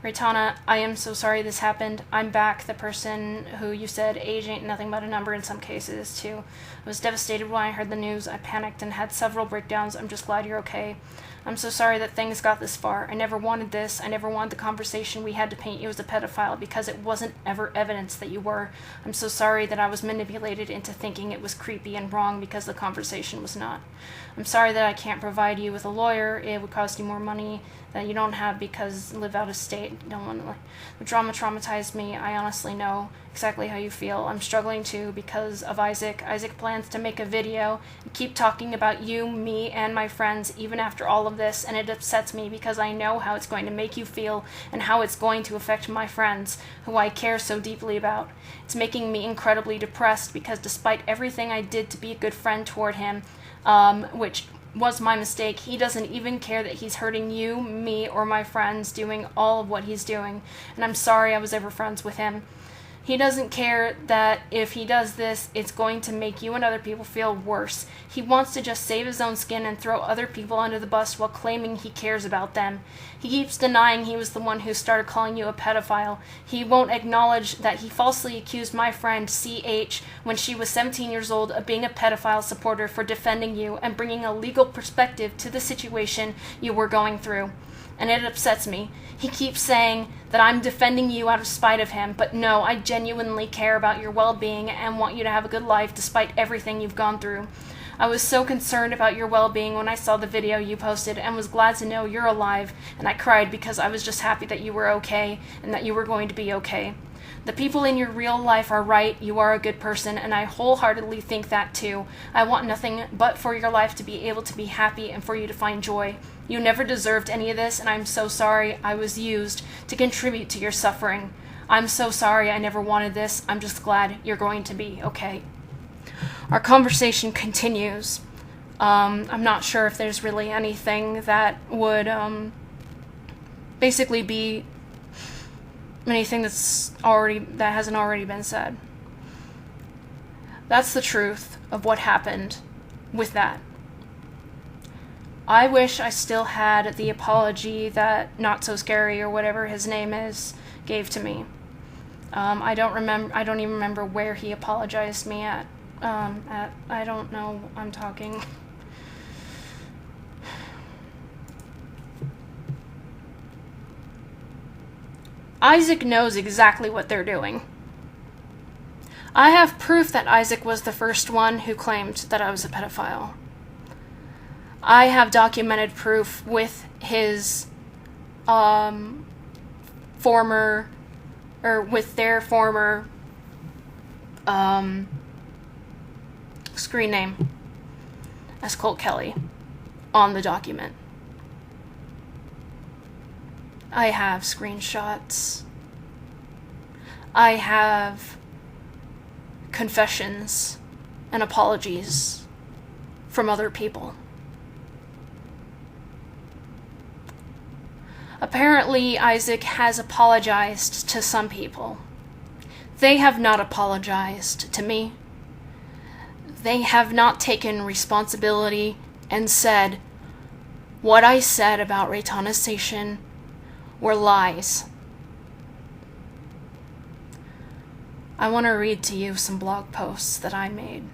Reitanna, I am so sorry this happened. I'm back, the person who you said age ain't nothing but a number in some cases, too. I was devastated when I heard the news. I panicked and had several breakdowns. I'm just glad you're okay. I'm so sorry that things got this far. I never wanted this. I never wanted the conversation we had to paint you as a pedophile because it wasn't ever evidence that you were. I'm so sorry that I was manipulated into thinking it was creepy and wrong because the conversation was not. I'm sorry that I can't provide you with a lawyer. It would cost you more money that you don't have because you live out of state. Don't want to. The drama traumatized me. I honestly know exactly how you feel. I'm struggling too because of Isaac. Isaac plans to make a video and keep talking about you, me, and my friends even after all of this, and it upsets me because I know how it's going to make you feel and how it's going to affect my friends, who I care so deeply about. It's making me incredibly depressed because despite everything I did to be a good friend toward him, which was my mistake, he doesn't even care that he's hurting you, me, or my friends doing all of what he's doing, and I'm sorry I was ever friends with him. He doesn't care that if he does this, it's going to make you and other people feel worse. He wants to just save his own skin and throw other people under the bus while claiming he cares about them. He keeps denying he was the one who started calling you a pedophile. He won't acknowledge that he falsely accused my friend CH when she was 17 years old of being a pedophile supporter for defending you and bringing a legal perspective to the situation you were going through. And it upsets me. He keeps saying that I'm defending you out of spite of him, but no, I genuinely care about your well-being and want you to have a good life despite everything you've gone through. I was so concerned about your well-being when I saw the video you posted and was glad to know you're alive, and I cried because I was just happy that you were okay and that you were going to be okay. The people in your real life are right, you are a good person, and I wholeheartedly think that too. I want nothing but for your life to be able to be happy and for you to find joy. You never deserved any of this, and I'm so sorry I was used to contribute to your suffering. I'm so sorry I never wanted this. I'm just glad you're going to be okay. Our conversation continues. I'm not sure if there's really anything that would basically be anything that hasn't already been said. That's the truth of what happened with that. I wish I still had the apology that Not So Scary or whatever his name is gave to me. I don't even remember where he apologized me at. I don't know. I'm talking. Isaac knows exactly what they're doing. I have proof that Isaac was the first one who claimed that I was a pedophile. I have documented proof with his with their former screen name as Colt Kelly on the document. I have screenshots. I have confessions and apologies from other people. Apparently, Isaac has apologized to some people. They have not apologized to me. They have not taken responsibility and said, what I said about Reitanna Seishin were lies. I want to read to you some blog posts that I made.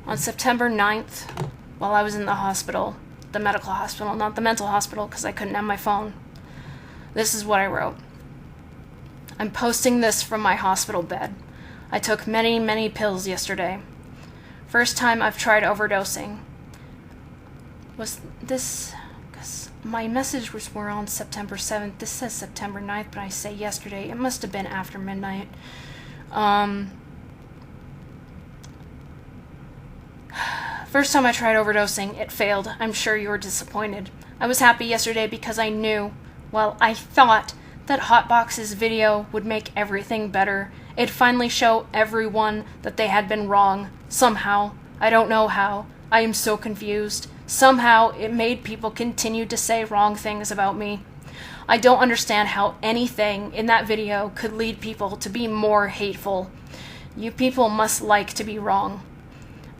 On September 9th, while I was in the hospital, the medical hospital, not the mental hospital because I couldn't have my phone, this is what I wrote. I'm posting this from my hospital bed. I took many, many pills yesterday. First time I've tried overdosing. Was this... My messages were on September 7th. This says September 9th, but I say yesterday. It must have been after midnight. First time I tried overdosing, it failed. I'm sure you were disappointed. I was happy yesterday because I knew, well, I thought that Hotbox's video would make everything better. It'd finally show everyone that they had been wrong. Somehow. I don't know how. I am so confused. Somehow, it made people continue to say wrong things about me. I don't understand how anything in that video could lead people to be more hateful. You people must like to be wrong.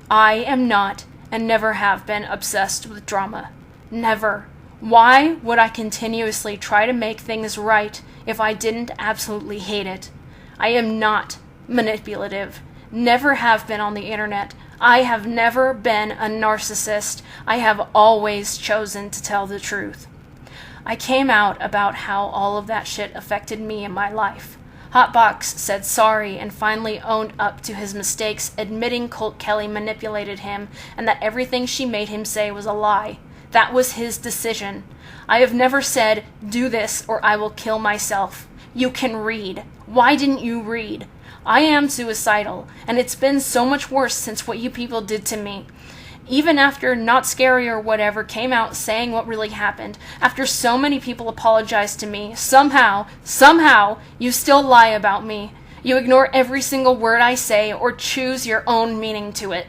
I am not, and never have been, obsessed with drama. Never. Why would I continuously try to make things right if I didn't absolutely hate it? I am not manipulative. Never have been on the internet. I have never been a narcissist. I have always chosen to tell the truth. I came out about how all of that shit affected me in my life. Hotbox said sorry and finally owned up to his mistakes, admitting Colt Kelly manipulated him and that everything she made him say was a lie. That was his decision. I have never said, do this or I will kill myself. You can read. Why didn't you read? I am suicidal, and it's been so much worse since what you people did to me. Even after Not Scary or whatever came out saying what really happened, after so many people apologized to me, somehow, you still lie about me. You ignore every single word I say or choose your own meaning to it.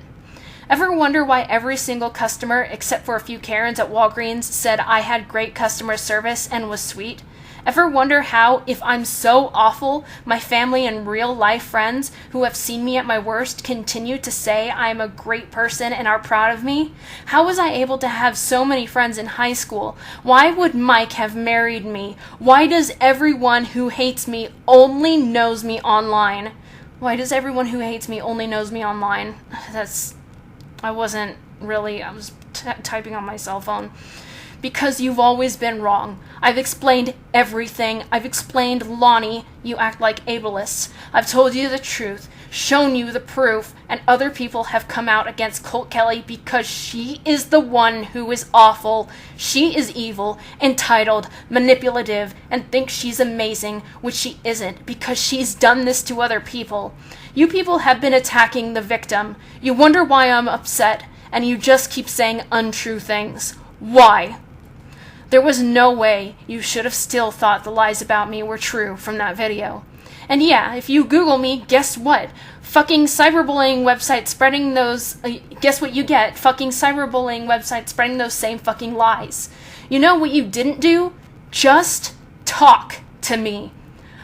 Ever wonder why every single customer, except for a few Karens at Walgreens, said I had great customer service and was sweet? Ever wonder how, if I'm so awful, my family and real-life friends who have seen me at my worst continue to say I'm a great person and are proud of me? How was I able to have so many friends in high school? Why would Mike have married me? Why does everyone who hates me only knows me online? Why does everyone who hates me only knows me online? I was typing on my cell phone. Because you've always been wrong. I've explained everything. I've explained Lonnie. You act like ableists. I've told you the truth, shown you the proof, and other people have come out against Colt Kelly because she is the one who is awful. She is evil, entitled, manipulative, and thinks she's amazing, which she isn't because she's done this to other people. You people have been attacking the victim. You wonder why I'm upset, and you just keep saying untrue things. Why? There was no way you should have still thought the lies about me were true from that video. And yeah, if you Google me, guess what? Fucking cyberbullying website spreading those, guess what you get? Fucking cyberbullying website spreading those same fucking lies. You know what you didn't do? Just talk to me.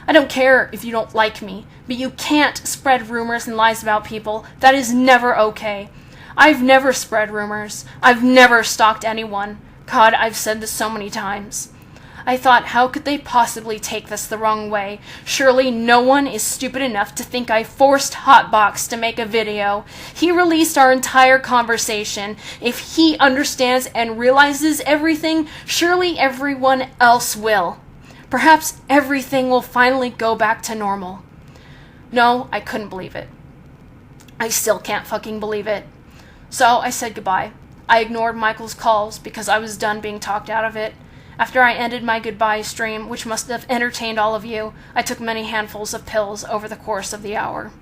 I don't care if you don't like me, but you can't spread rumors and lies about people. That is never okay. I've never spread rumors. I've never stalked anyone. God, I've said this so many times. I thought, how could they possibly take this the wrong way? Surely no one is stupid enough to think I forced Hotbox to make a video. He released our entire conversation. If he understands and realizes everything, surely everyone else will. Perhaps everything will finally go back to normal. No, I couldn't believe it. I still can't fucking believe it. So I said goodbye. I ignored Michael's calls because I was done being talked out of it. After I ended my goodbye stream, which must have entertained all of you, I took many handfuls of pills over the course of the hour.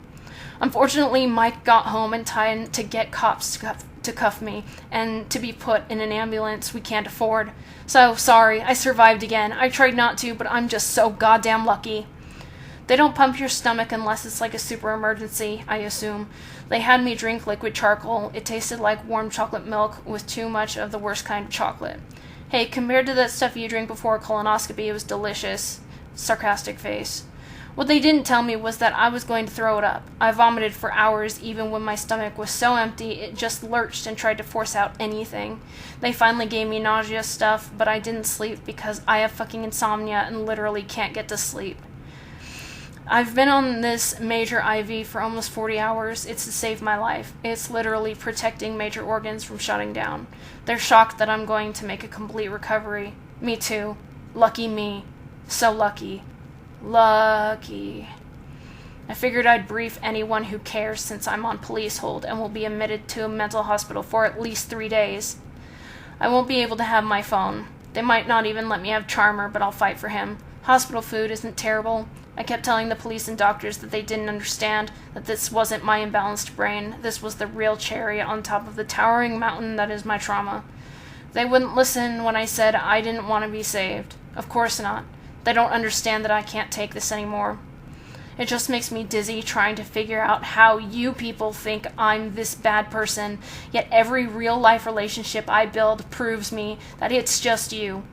Unfortunately, Mike got home in time to get cops to cuff me and to be put in an ambulance we can't afford. So, sorry, I survived again. I tried not to, but I'm just so goddamn lucky. They don't pump your stomach unless it's like a super emergency, I assume. They had me drink liquid charcoal. It tasted like warm chocolate milk with too much of the worst kind of chocolate. Hey, compared to that stuff you drink before a colonoscopy, it was delicious. Sarcastic face. What they didn't tell me was that I was going to throw it up. I vomited for hours even when my stomach was so empty it just lurched and tried to force out anything. They finally gave me nausea stuff, but I didn't sleep because I have fucking insomnia and literally can't get to sleep. I've been on this major IV for almost 40 hours. It's to save my life. It's literally protecting major organs from shutting down. They're shocked that I'm going to make a complete recovery. Me too. Lucky me. So lucky. Lucky. I figured I'd brief anyone who cares since I'm on police hold and will be admitted to a mental hospital for at least 3 days. I won't be able to have my phone. They might not even let me have Charmer, but I'll fight for him. Hospital food isn't terrible. I kept telling the police and doctors that they didn't understand, that this wasn't my imbalanced brain. This was the real cherry on top of the towering mountain that is my trauma. They wouldn't listen when I said I didn't want to be saved. Of course not. They don't understand that I can't take this anymore. It just makes me dizzy trying to figure out how you people think I'm this bad person, yet every real-life relationship I build proves me that it's just you.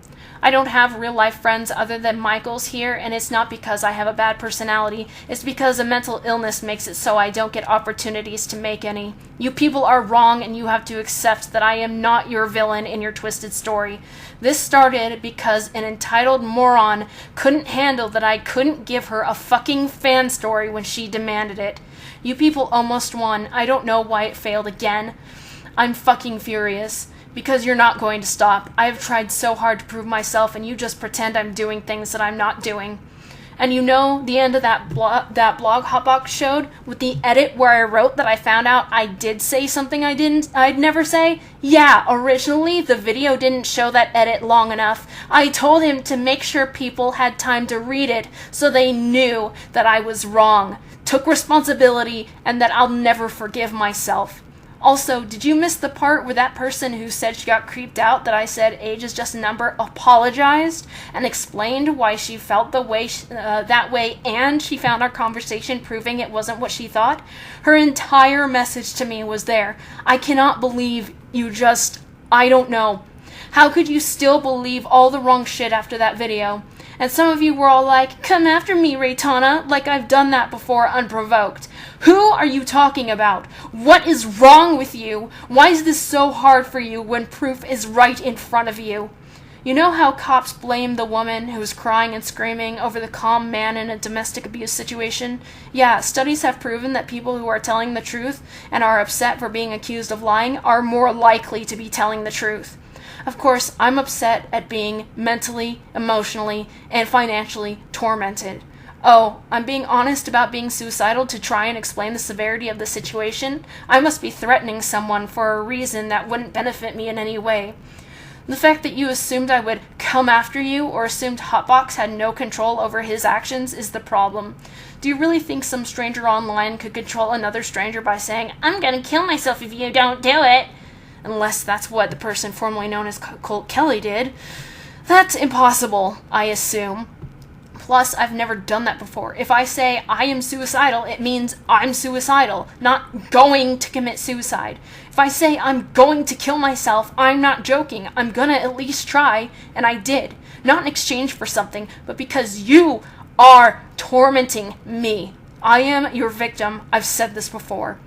I don't have real-life friends other than Michael's here, and it's not because I have a bad personality. It's because a mental illness makes it so I don't get opportunities to make any. You people are wrong, and you have to accept that I am not your villain in your twisted story. This started because an entitled moron couldn't handle that I couldn't give her a fucking fan story when she demanded it. You people almost won. I don't know why it failed again. I'm fucking furious. Because you're not going to stop. I have tried so hard to prove myself, and you just pretend I'm doing things that I'm not doing. And you know, the end of that blog Hotbox showed, with the edit where I wrote that I found out I did say something I'd never say? Yeah, originally the video didn't show that edit long enough. I told him to make sure people had time to read it, so they knew that I was wrong, took responsibility, and that I'll never forgive myself. Also, did you miss the part where that person who said she got creeped out that I said age is just a number apologized and explained why she felt the way that way, and she found our conversation proving it wasn't what she thought? Her entire message to me was there. I cannot believe you just... I don't know. How could you still believe all the wrong shit after that video? And some of you were all like, come after me, Reitanna, like I've done that before unprovoked. Who are you talking about? What is wrong with you? Why is this so hard for you when proof is right in front of you? You know how cops blame the woman who was crying and screaming over the calm man in a domestic abuse situation? Yeah, studies have proven that people who are telling the truth and are upset for being accused of lying are more likely to be telling the truth. Of course, I'm upset at being mentally, emotionally, and financially tormented. Oh, I'm being honest about being suicidal to try and explain the severity of the situation? I must be threatening someone for a reason that wouldn't benefit me in any way. The fact that you assumed I would come after you or assumed Hotbox had no control over his actions is the problem. Do you really think some stranger online could control another stranger by saying, I'm gonna kill myself if you don't do it? Unless that's what the person formerly known as Colt Kelly did. That's impossible, I assume. Plus, I've never done that before. If I say I am suicidal, it means I'm suicidal, not going to commit suicide. If I say I'm going to kill myself, I'm not joking. I'm gonna at least try, and I did. Not in exchange for something, but because you are tormenting me. I am your victim. I've said this before.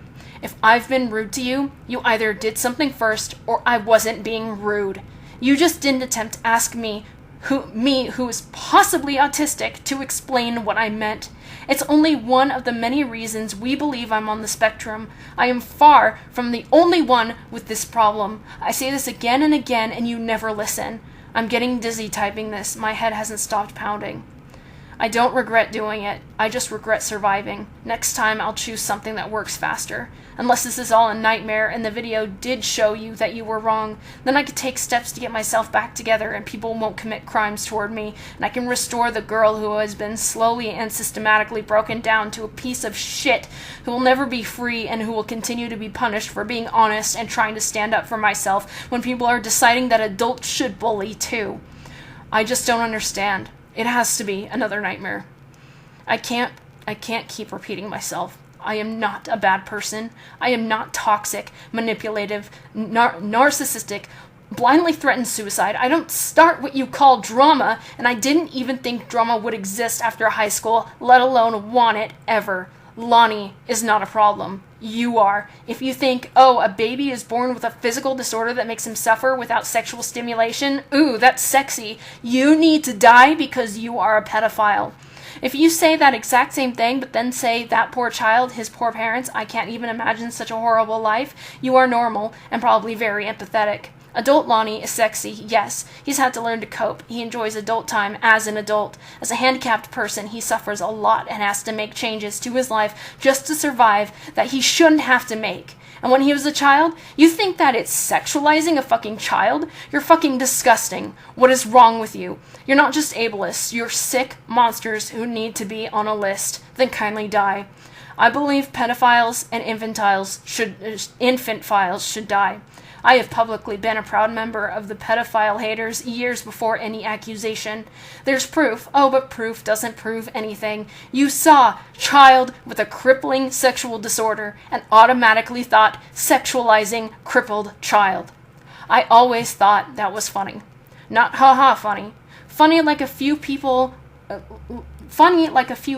If I've been rude to you, you either did something first or I wasn't being rude. You just didn't attempt to ask me, who is possibly autistic, to explain what I meant. It's only one of the many reasons we believe I'm on the spectrum. I am far from the only one with this problem. I say this again and again and you never listen. I'm getting dizzy typing this. My head hasn't stopped pounding. I don't regret doing it. I just regret surviving. Next time I'll choose something that works faster. Unless this is all a nightmare and the video did show you that you were wrong, then I could take steps to get myself back together and people won't commit crimes toward me, and I can restore the girl who has been slowly and systematically broken down to a piece of shit who will never be free and who will continue to be punished for being honest and trying to stand up for myself when people are deciding that adults should bully too. I just don't understand. It has to be another nightmare. I can't keep repeating myself. I am not a bad person. I am not toxic, manipulative, narcissistic, blindly threaten suicide. I don't start what you call drama, and I didn't even think drama would exist after high school, let alone want it ever. Lonnie is not a problem. You are. If you think, oh, a baby is born with a physical disorder that makes him suffer without sexual stimulation, ooh, that's sexy. You need to die because you are a pedophile. If you say that exact same thing, but then say, that poor child, his poor parents, I can't even imagine such a horrible life, you are normal and probably very empathetic. Adult Lonnie is sexy, yes. He's had to learn to cope. He enjoys adult time as an adult. As a handicapped person, he suffers a lot and has to make changes to his life just to survive that he shouldn't have to make. And when he was a child, you think that it's sexualizing a fucking child? You're fucking disgusting. What is wrong with you? You're not just ableists. You're sick monsters who need to be on a list. Then kindly die. I believe pedophiles and infant files should die. I have publicly been a proud member of the pedophile haters years before any accusation. There's proof. Oh, but proof doesn't prove anything. You saw child with a crippling sexual disorder and automatically thought sexualizing crippled child. I always thought that was funny. Not haha funny. Funny like a few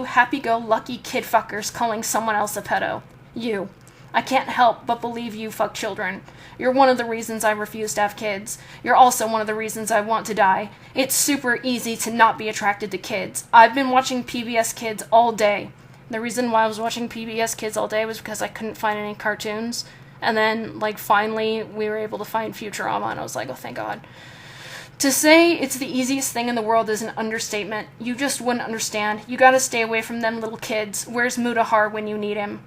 happy-go-lucky kid fuckers calling someone else a pedo. You. I can't help but believe you fuck children. You're one of the reasons I refuse to have kids. You're also one of the reasons I want to die. It's super easy to not be attracted to kids. I've been watching PBS Kids all day. The reason why I was watching PBS Kids all day was because I couldn't find any cartoons. And then, finally, we were able to find Futurama, and I was like, oh, thank God. To say it's the easiest thing in the world is an understatement. You just wouldn't understand. You gotta stay away from them little kids. Where's Mutahar when you need him?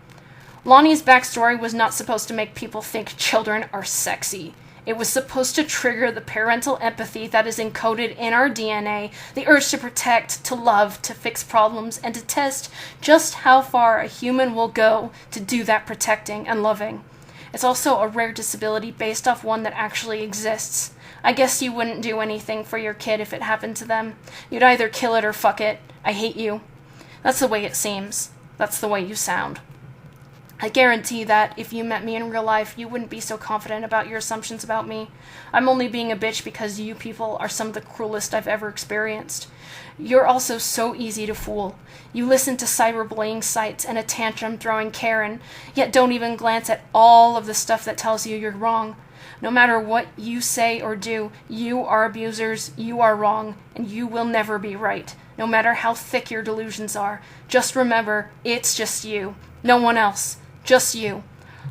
Lonnie's backstory was not supposed to make people think children are sexy. It was supposed to trigger the parental empathy that is encoded in our DNA, the urge to protect, to love, to fix problems, and to test just how far a human will go to do that protecting and loving. It's also a rare disability based off one that actually exists. I guess you wouldn't do anything for your kid if it happened to them. You'd either kill it or fuck it. I hate you. That's the way it seems. That's the way you sound. I guarantee that if you met me in real life, you wouldn't be so confident about your assumptions about me. I'm only being a bitch because you people are some of the cruelest I've ever experienced. You're also so easy to fool. You listen to cyberbullying sites and a tantrum-throwing Karen, yet don't even glance at all of the stuff that tells you you're wrong. No matter what you say or do, you are abusers, you are wrong, and you will never be right. No matter how thick your delusions are, just remember, it's just you. No one else. Just you.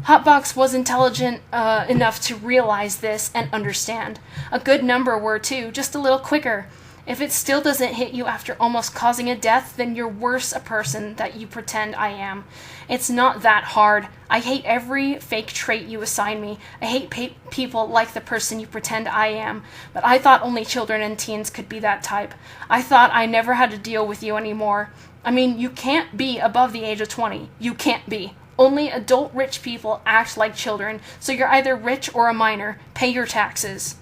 Hotbox was intelligent enough to realize this and understand. A good number were too, just a little quicker. If it still doesn't hit you after almost causing a death, then you're worse a person that you pretend I am. It's not that hard. I hate every fake trait you assign me. I hate people like the person you pretend I am. But I thought only children and teens could be that type. I thought I never had to deal with you anymore. I mean, you can't be above the age of 20. You can't be. Only adult rich people act like children, so you're either rich or a minor. Pay your taxes.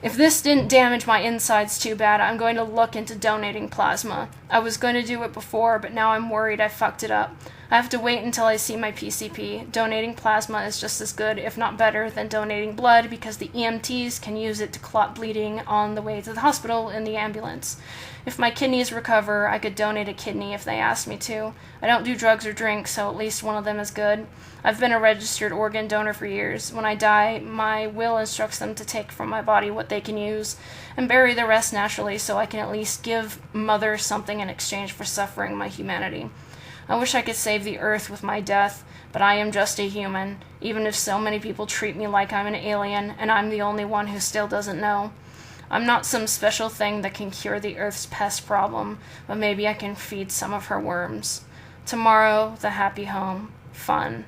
If this didn't damage my insides too bad, I'm going to look into donating plasma. I was going to do it before, but now I'm worried I fucked it up. I have to wait until I see my PCP. Donating plasma is just as good, if not better, than donating blood because the EMTs can use it to clot bleeding on the way to the hospital in the ambulance. If my kidneys recover, I could donate a kidney if they asked me to. I don't do drugs or drink, so at least one of them is good. I've been a registered organ donor for years. When I die, my will instructs them to take from my body what they can use and bury the rest naturally so I can at least give Mother something in exchange for suffering my humanity. I wish I could save the earth with my death, but I am just a human, even if so many people treat me like I'm an alien and I'm the only one who still doesn't know. I'm not some special thing that can cure the Earth's pest problem, but maybe I can feed some of her worms. Tomorrow, the happy home. Fun.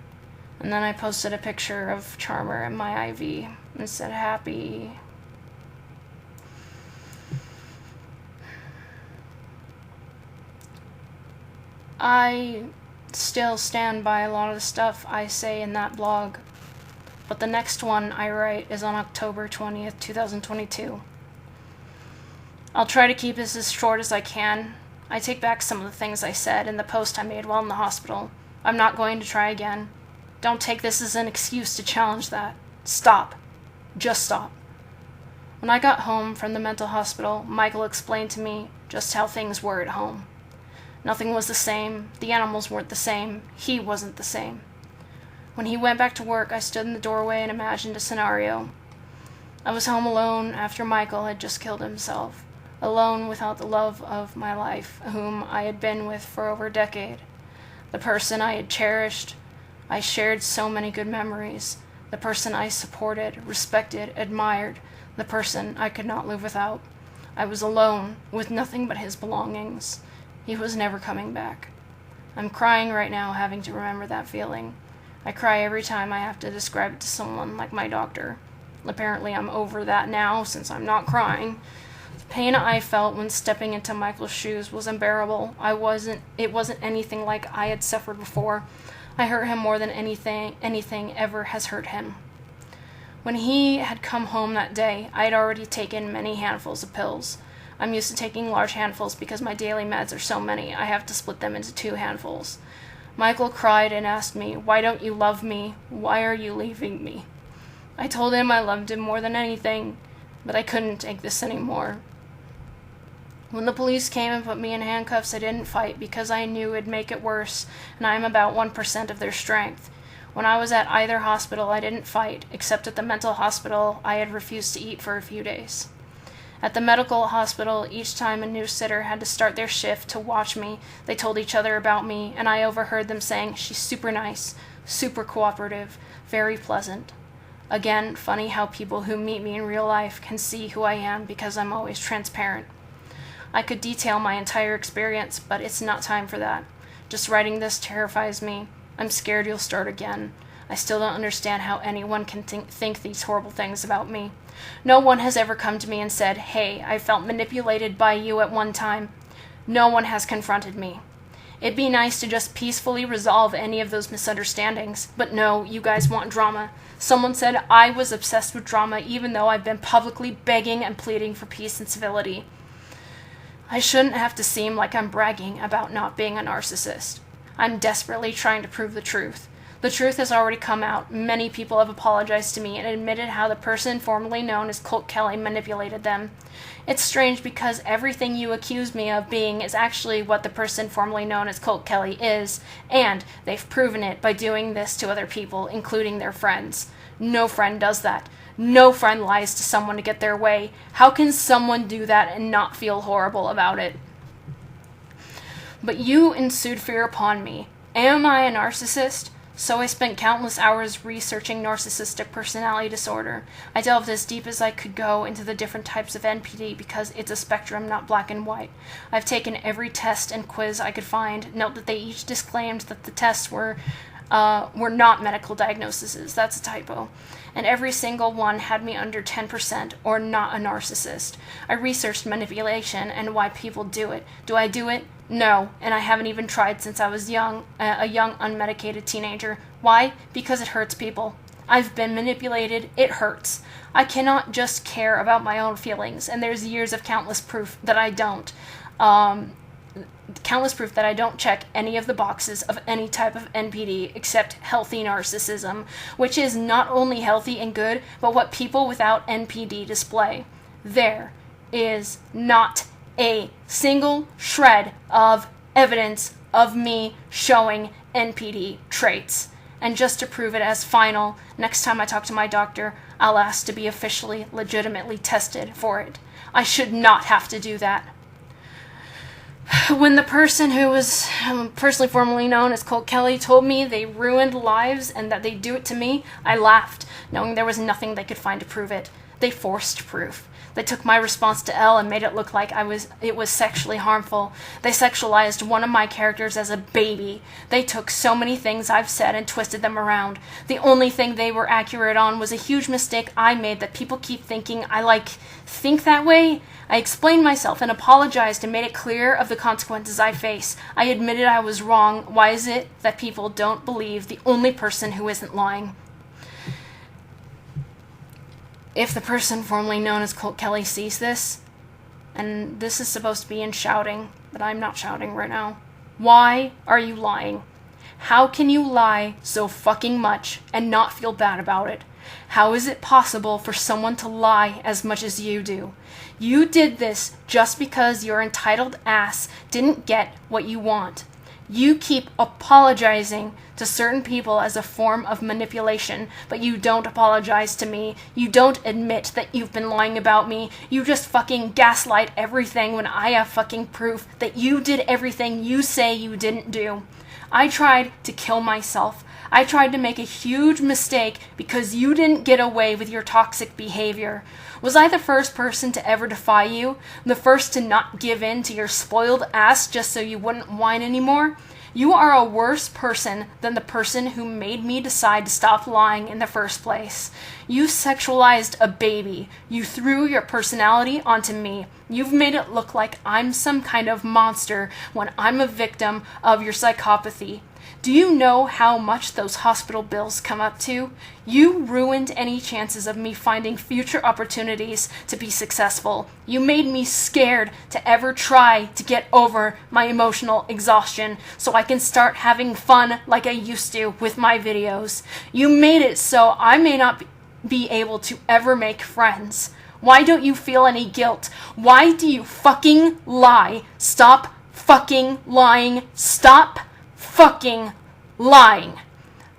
And then I posted a picture of Charmer and my IV and said happy. I still stand by a lot of the stuff I say in that blog, but the next one I write is on October 20th, 2022. I'll try to keep this as short as I can. I take back some of the things I said in the post I made while in the hospital. I'm not going to try again. Don't take this as an excuse to challenge that. Stop. Just stop. When I got home from the mental hospital, Michael explained to me just how things were at home. Nothing was the same. The animals weren't the same. He wasn't the same. When he went back to work, I stood in the doorway and imagined a scenario. I was home alone after Michael had just killed himself. Alone without the love of my life, whom I had been with for over a decade. The person I had cherished. I shared so many good memories. The person I supported, respected, admired. The person I could not live without. I was alone, with nothing but his belongings. He was never coming back. I'm crying right now having to remember that feeling. I cry every time I have to describe it to someone like my doctor. Apparently I'm over that now since I'm not crying. The pain I felt when stepping into Michael's shoes was unbearable. It wasn't anything like I had suffered before. I hurt him more than anything ever has hurt him. When he had come home that day, I had already taken many handfuls of pills. I'm used to taking large handfuls because my daily meds are so many, I have to split them into 2 handfuls. Michael cried and asked me, "Why don't you love me? Why are you leaving me?" I told him I loved him more than anything, but I couldn't take this anymore. When the police came and put me in handcuffs, I didn't fight because I knew it'd make it worse, and I am about 1% of their strength. When I was at either hospital, I didn't fight, except at the mental hospital. I had refused to eat for a few days. At the medical hospital, each time a new sitter had to start their shift to watch me, they told each other about me, and I overheard them saying, "She's super nice, super cooperative, very pleasant." Again, funny how people who meet me in real life can see who I am because I'm always transparent. I could detail my entire experience, but it's not time for that. Just writing this terrifies me. I'm scared you'll start again. I still don't understand how anyone can think these horrible things about me. No one has ever come to me and said, "Hey, I felt manipulated by you at one time." No one has confronted me. It'd be nice to just peacefully resolve any of those misunderstandings, but no, you guys want drama. Someone said I was obsessed with drama even though I've been publicly begging and pleading for peace and civility. I shouldn't have to seem like I'm bragging about not being a narcissist. I'm desperately trying to prove the truth. The truth has already come out. Many people have apologized to me and admitted how the person formerly known as Colt Kelly manipulated them. It's strange because everything you accuse me of being is actually what the person formerly known as Colt Kelly is, and they've proven it by doing this to other people, including their friends. No friend does that. No friend lies to someone to get their way. How can someone do that and not feel horrible about it? But you ensued fear upon me. Am I a narcissist? So I spent countless hours researching narcissistic personality disorder. I delved as deep as I could go into the different types of NPD because it's a spectrum, not black and white. I've taken every test and quiz I could find. Note that they each disclaimed that the tests were not medical diagnoses. That's a typo. And every single one had me under 10% or not a narcissist. I researched manipulation and why people do it. Do I do it? No, and I haven't even tried since I was a young unmedicated teenager. Why? Because it hurts people. I've been manipulated. It hurts. I cannot just care about my own feelings, and there's years of countless proof that I don't. Countless proof that I don't check any of the boxes of any type of NPD except healthy narcissism, which is not only healthy and good, but what people without NPD display. There is not a single shred of evidence of me showing NPD traits. And just to prove it as final, next time I talk to my doctor, I'll ask to be officially, legitimately tested for it. I should not have to do that. When the person who was personally formerly known as Colt Kelly told me they ruined lives and that they'd do it to me, I laughed, knowing there was nothing they could find to prove it. They forced proof. They took my response to Elle and made it look like it was sexually harmful. They sexualized one of my characters as a baby. They took so many things I've said and twisted them around. The only thing they were accurate on was a huge mistake I made that people keep thinking I think that way. I explained myself and apologized and made it clear of the consequences I face. I admitted I was wrong. Why is it that people don't believe the only person who isn't lying? If the person formerly known as Colt Kelly sees this, and this is supposed to be in shouting, but I'm not shouting right now, why are you lying? How can you lie so fucking much and not feel bad about it? How is it possible for someone to lie as much as you do? You did this just because your entitled ass didn't get what you want. You keep apologizing to certain people as a form of manipulation, but you don't apologize to me. You don't admit that you've been lying about me. You just fucking gaslight everything when I have fucking proof that you did everything you say you didn't do. I tried to kill myself. I tried to make a huge mistake because you didn't get away with your toxic behavior. Was I the first person to ever defy you? The first to not give in to your spoiled ass just so you wouldn't whine anymore? You are a worse person than the person who made me decide to stop lying in the first place. You sexualized a baby. You threw your personality onto me. You've made it look like I'm some kind of monster when I'm a victim of your psychopathy. Do you know how much those hospital bills come up to? You ruined any chances of me finding future opportunities to be successful. You made me scared to ever try to get over my emotional exhaustion so I can start having fun like I used to with my videos. You made it so I may not be able to ever make friends. Why don't you feel any guilt? Why do you fucking lie? Stop fucking lying. Stop fucking lying.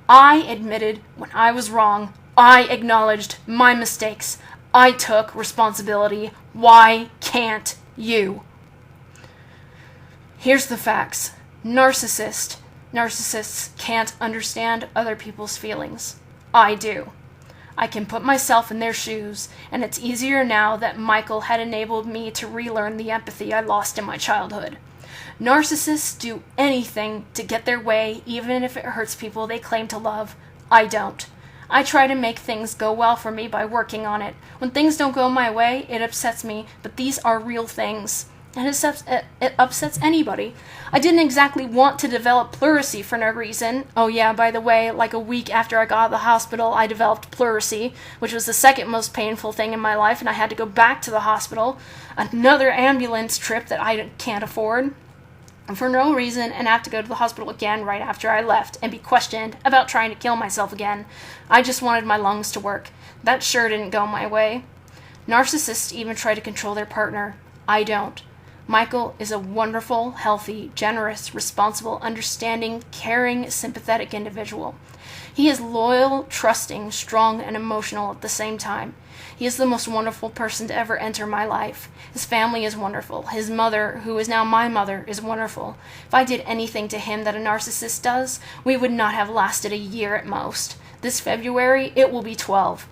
I admitted when I was wrong. I acknowledged my mistakes. I took responsibility. Why can't you? Here's the facts. Narcissists can't understand other people's feelings. I do. I can put myself in their shoes, and it's easier now that Michael had enabled me to relearn the empathy I lost in my childhood. Narcissists do anything to get their way, even if it hurts people they claim to love. I don't. I try to make things go well for me by working on it. When things don't go my way, it upsets me, but these are real things. And it upsets anybody. I didn't exactly want to develop pleurisy for no reason. Oh yeah, by the way, like a week after I got out of the hospital, I developed pleurisy, which was the second most painful thing in my life, and I had to go back to the hospital. Another ambulance trip that I can't afford. For no reason, and have to go to the hospital again right after I left and be questioned about trying to kill myself again. I just wanted my lungs to work. That sure didn't go my way. Narcissists even try to control their partner. I don't. Michael is a wonderful, healthy, generous, responsible, understanding, caring, sympathetic individual. He is loyal, trusting, strong, and emotional at the same time. He is the most wonderful person to ever enter my life. His family is wonderful. His mother, who is now my mother, is wonderful. If I did anything to him that a narcissist does, we would not have lasted a year at most. This February, it will be 12.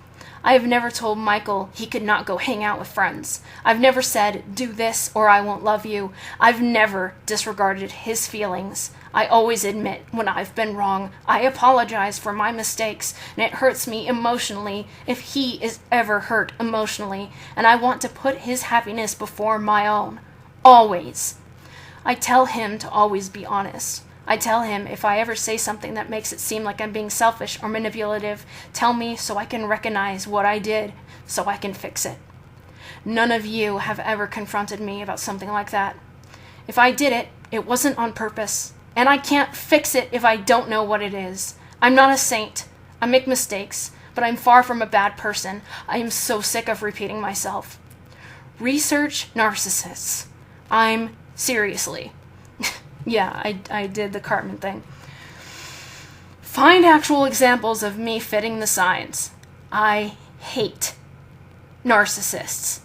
I have never told Michael he could not go hang out with friends. I've never said, do this or I won't love you. I've never disregarded his feelings. I always admit when I've been wrong. I apologize for my mistakes, and it hurts me emotionally if he is ever hurt emotionally, and I want to put his happiness before my own. Always. I tell him to always be honest. I tell him if I ever say something that makes it seem like I'm being selfish or manipulative, tell me so I can recognize what I did, so I can fix it. None of you have ever confronted me about something like that. If I did it, it wasn't on purpose, and I can't fix it if I don't know what it is. I'm not a saint. I make mistakes, but I'm far from a bad person. I am so sick of repeating myself. Research narcissists. Seriously. Yeah, I did the Cartman thing. Find actual examples of me fitting the signs. I hate narcissists.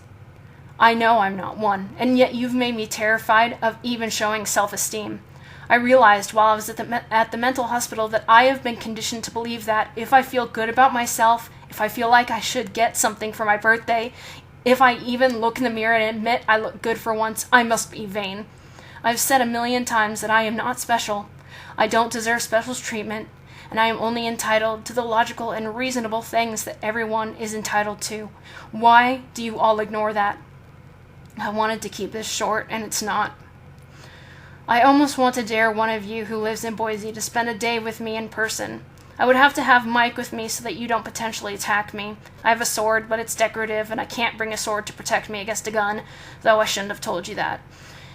I know I'm not one, and yet you've made me terrified of even showing self-esteem. I realized while I was at the mental hospital that I have been conditioned to believe that if I feel good about myself, if I feel like I should get something for my birthday, if I even look in the mirror and admit I look good for once, I must be vain. I've said 1,000,000 times that I am not special. I don't deserve special treatment, and I am only entitled to the logical and reasonable things that everyone is entitled to. Why do you all ignore that? I wanted to keep this short, and it's not. I almost want to dare one of you who lives in Boise to spend a day with me in person. I would have to have Mike with me so that you don't potentially attack me. I have a sword, but it's decorative, and I can't bring a sword to protect me against a gun, though I shouldn't have told you that.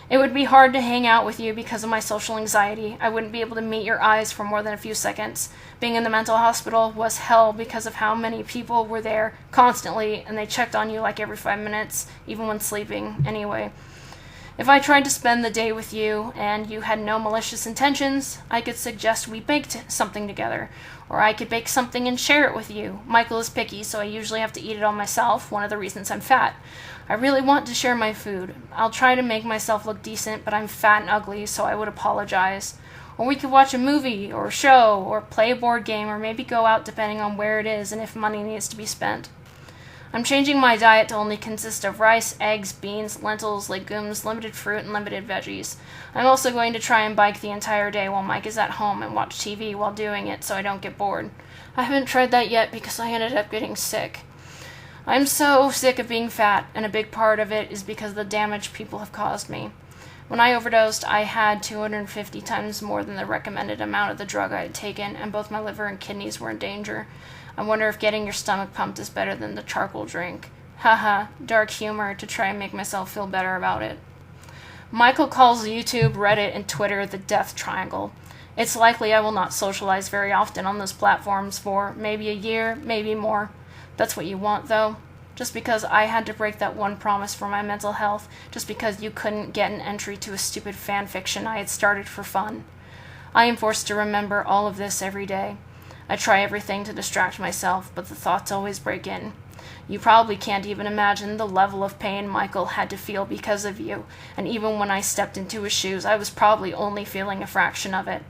It would be hard to hang out with you because of my social anxiety. I wouldn't be able to meet your eyes for more than a few seconds. Being in the mental hospital was hell because of how many people were there constantly, and they checked on you like every 5 minutes, even when sleeping, anyway. If I tried to spend the day with you and you had no malicious intentions, I could suggest we baked something together, or I could bake something and share it with you. Michael is picky, so I usually have to eat it all myself, one of the reasons I'm fat. I really want to share my food. I'll try to make myself look decent, but I'm fat and ugly, so I would apologize. Or we could watch a movie, or a show, or play a board game, or maybe go out depending on where it is and if money needs to be spent. I'm changing my diet to only consist of rice, eggs, beans, lentils, legumes, limited fruit, and limited veggies. I'm also going to try and bike the entire day while Mike is at home and watch TV while doing it so I don't get bored. I haven't tried that yet because I ended up getting sick. I'm so sick of being fat, and a big part of it is because of the damage people have caused me. When I overdosed, I had 250 times more than the recommended amount of the drug I had taken, and both my liver and kidneys were in danger. I wonder if getting your stomach pumped is better than the charcoal drink. Haha, dark humor to try and make myself feel better about it. Michael calls YouTube, Reddit, and Twitter the death triangle. It's likely I will not socialize very often on those platforms for maybe a year, maybe more. That's what you want, though. just because I had to break that one promise for my mental health, just because you couldn't get an entry to a stupid fan fiction I had started for fun. I am forced to remember all of this every day. I try everything to distract myself, but the thoughts always break in. You probably can't even imagine the level of pain Michael had to feel because of you, and even when I stepped into his shoes, I was probably only feeling a fraction of it.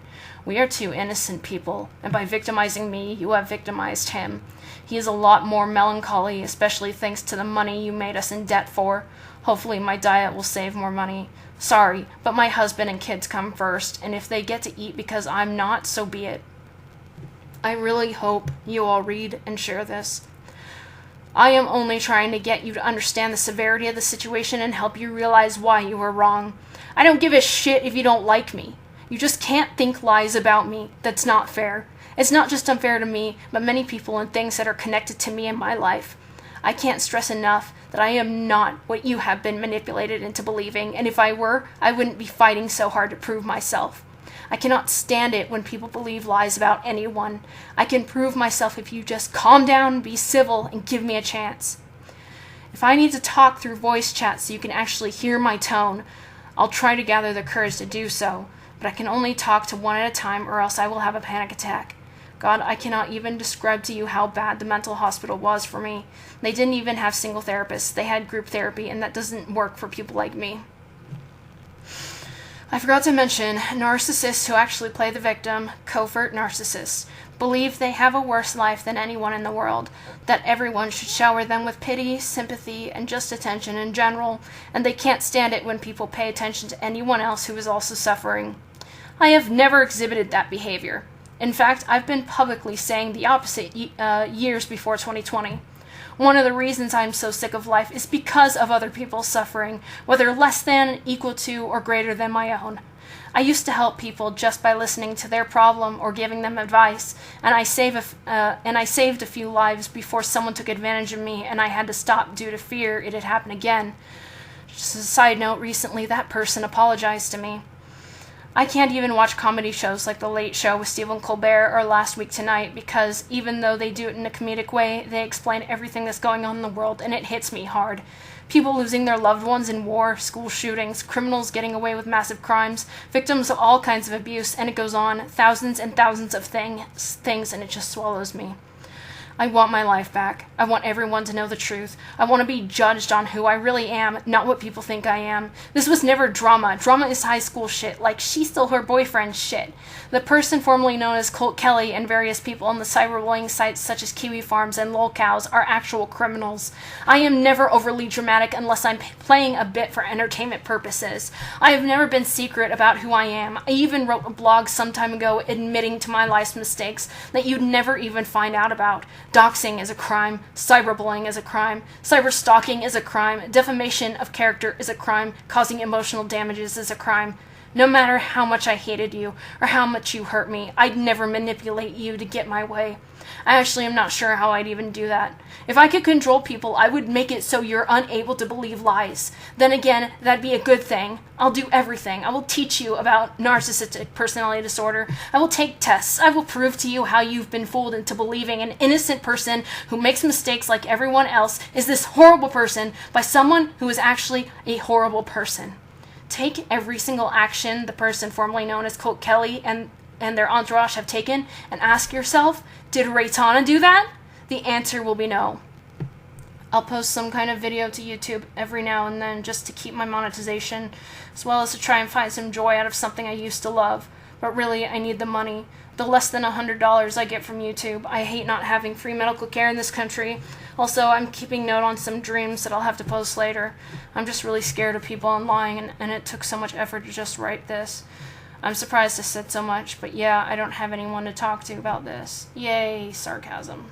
We are two innocent people, and by victimizing me, you have victimized him. He is a lot more melancholy, especially thanks to the money you made us in debt for. Hopefully my diet will save more money. Sorry, but my husband and kids come first, and if they get to eat because I'm not, so be it. I really hope you all read and share this. I am only trying to get you to understand the severity of the situation and help you realize why you were wrong. I don't give a shit if you don't like me. You just can't think lies about me. That's not fair. It's not just unfair to me, but many people and things that are connected to me in my life. I can't stress enough that I am not what you have been manipulated into believing, and if I were, I wouldn't be fighting so hard to prove myself. I cannot stand it when people believe lies about anyone. I can prove myself if you just calm down, be civil, and give me a chance. If I need to talk through voice chat so you can actually hear my tone, I'll try to gather the courage to do so, but I can only talk to one at a time or else I will have a panic attack. God, I cannot even describe to you how bad the mental hospital was for me. They didn't even have single therapists. They had group therapy, and that doesn't work for people like me. I forgot to mention, narcissists who actually play the victim, covert narcissists, believe they have a worse life than anyone in the world, that everyone should shower them with pity, sympathy, and just attention in general, and they can't stand it when people pay attention to anyone else who is also suffering. I have never exhibited that behavior. In fact, I've been publicly saying the opposite years before 2020. One of the reasons I'm so sick of life is because of other people's suffering, whether less than, equal to, or greater than my own. I used to help people just by listening to their problem or giving them advice, and I saved a few lives before someone took advantage of me and I had to stop due to fear it had happened again. Just as a side note, recently that person apologized to me. I can't even watch comedy shows like The Late Show with Stephen Colbert or Last Week Tonight because even though they do it in a comedic way, they explain everything that's going on in the world and it hits me hard. People losing their loved ones in war, school shootings, criminals getting away with massive crimes, victims of all kinds of abuse, and it goes on, thousands and thousands of things, and it just swallows me. I want my life back. I want everyone to know the truth. I want to be judged on who I really am, not what people think I am. This was never drama. Drama is high school shit, like she stole her boyfriend's shit. The person formerly known as Colt Kelly and various people on the cyberbullying sites such as Kiwi Farms and LolCows are actual criminals. I am never overly dramatic unless I'm playing a bit for entertainment purposes. I have never been secret about who I am. I even wrote a blog some time ago admitting to my life's mistakes that you'd never even find out about. Doxing is a crime, cyberbullying is a crime, cyberstalking is a crime, defamation of character is a crime, causing emotional damages is a crime. No matter how much I hated you or how much you hurt me, I'd never manipulate you to get my way. I actually am not sure how I'd even do that. If I could control people, I would make it so you're unable to believe lies. Then again, that'd be a good thing. I'll do everything. I will teach you about narcissistic personality disorder. I will take tests. I will prove to you how you've been fooled into believing an innocent person who makes mistakes like everyone else is this horrible person by someone who is actually a horrible person. Take every single action the person formerly known as Colt Kelly and their entourage have taken and ask yourself, did Reitanna do that? The answer will be no. I'll post some kind of video to YouTube every now and then just to keep my monetization, as well as to try and find some joy out of something I used to love. But really, I need the money. The less than $100 I get from YouTube. I hate not having free medical care in this country. Also, I'm keeping note on some dreams that I'll have to post later. I'm just really scared of people online, and it took so much effort to just write this. I'm surprised I said so much, but yeah, I don't have anyone to talk to about this. Yay, sarcasm.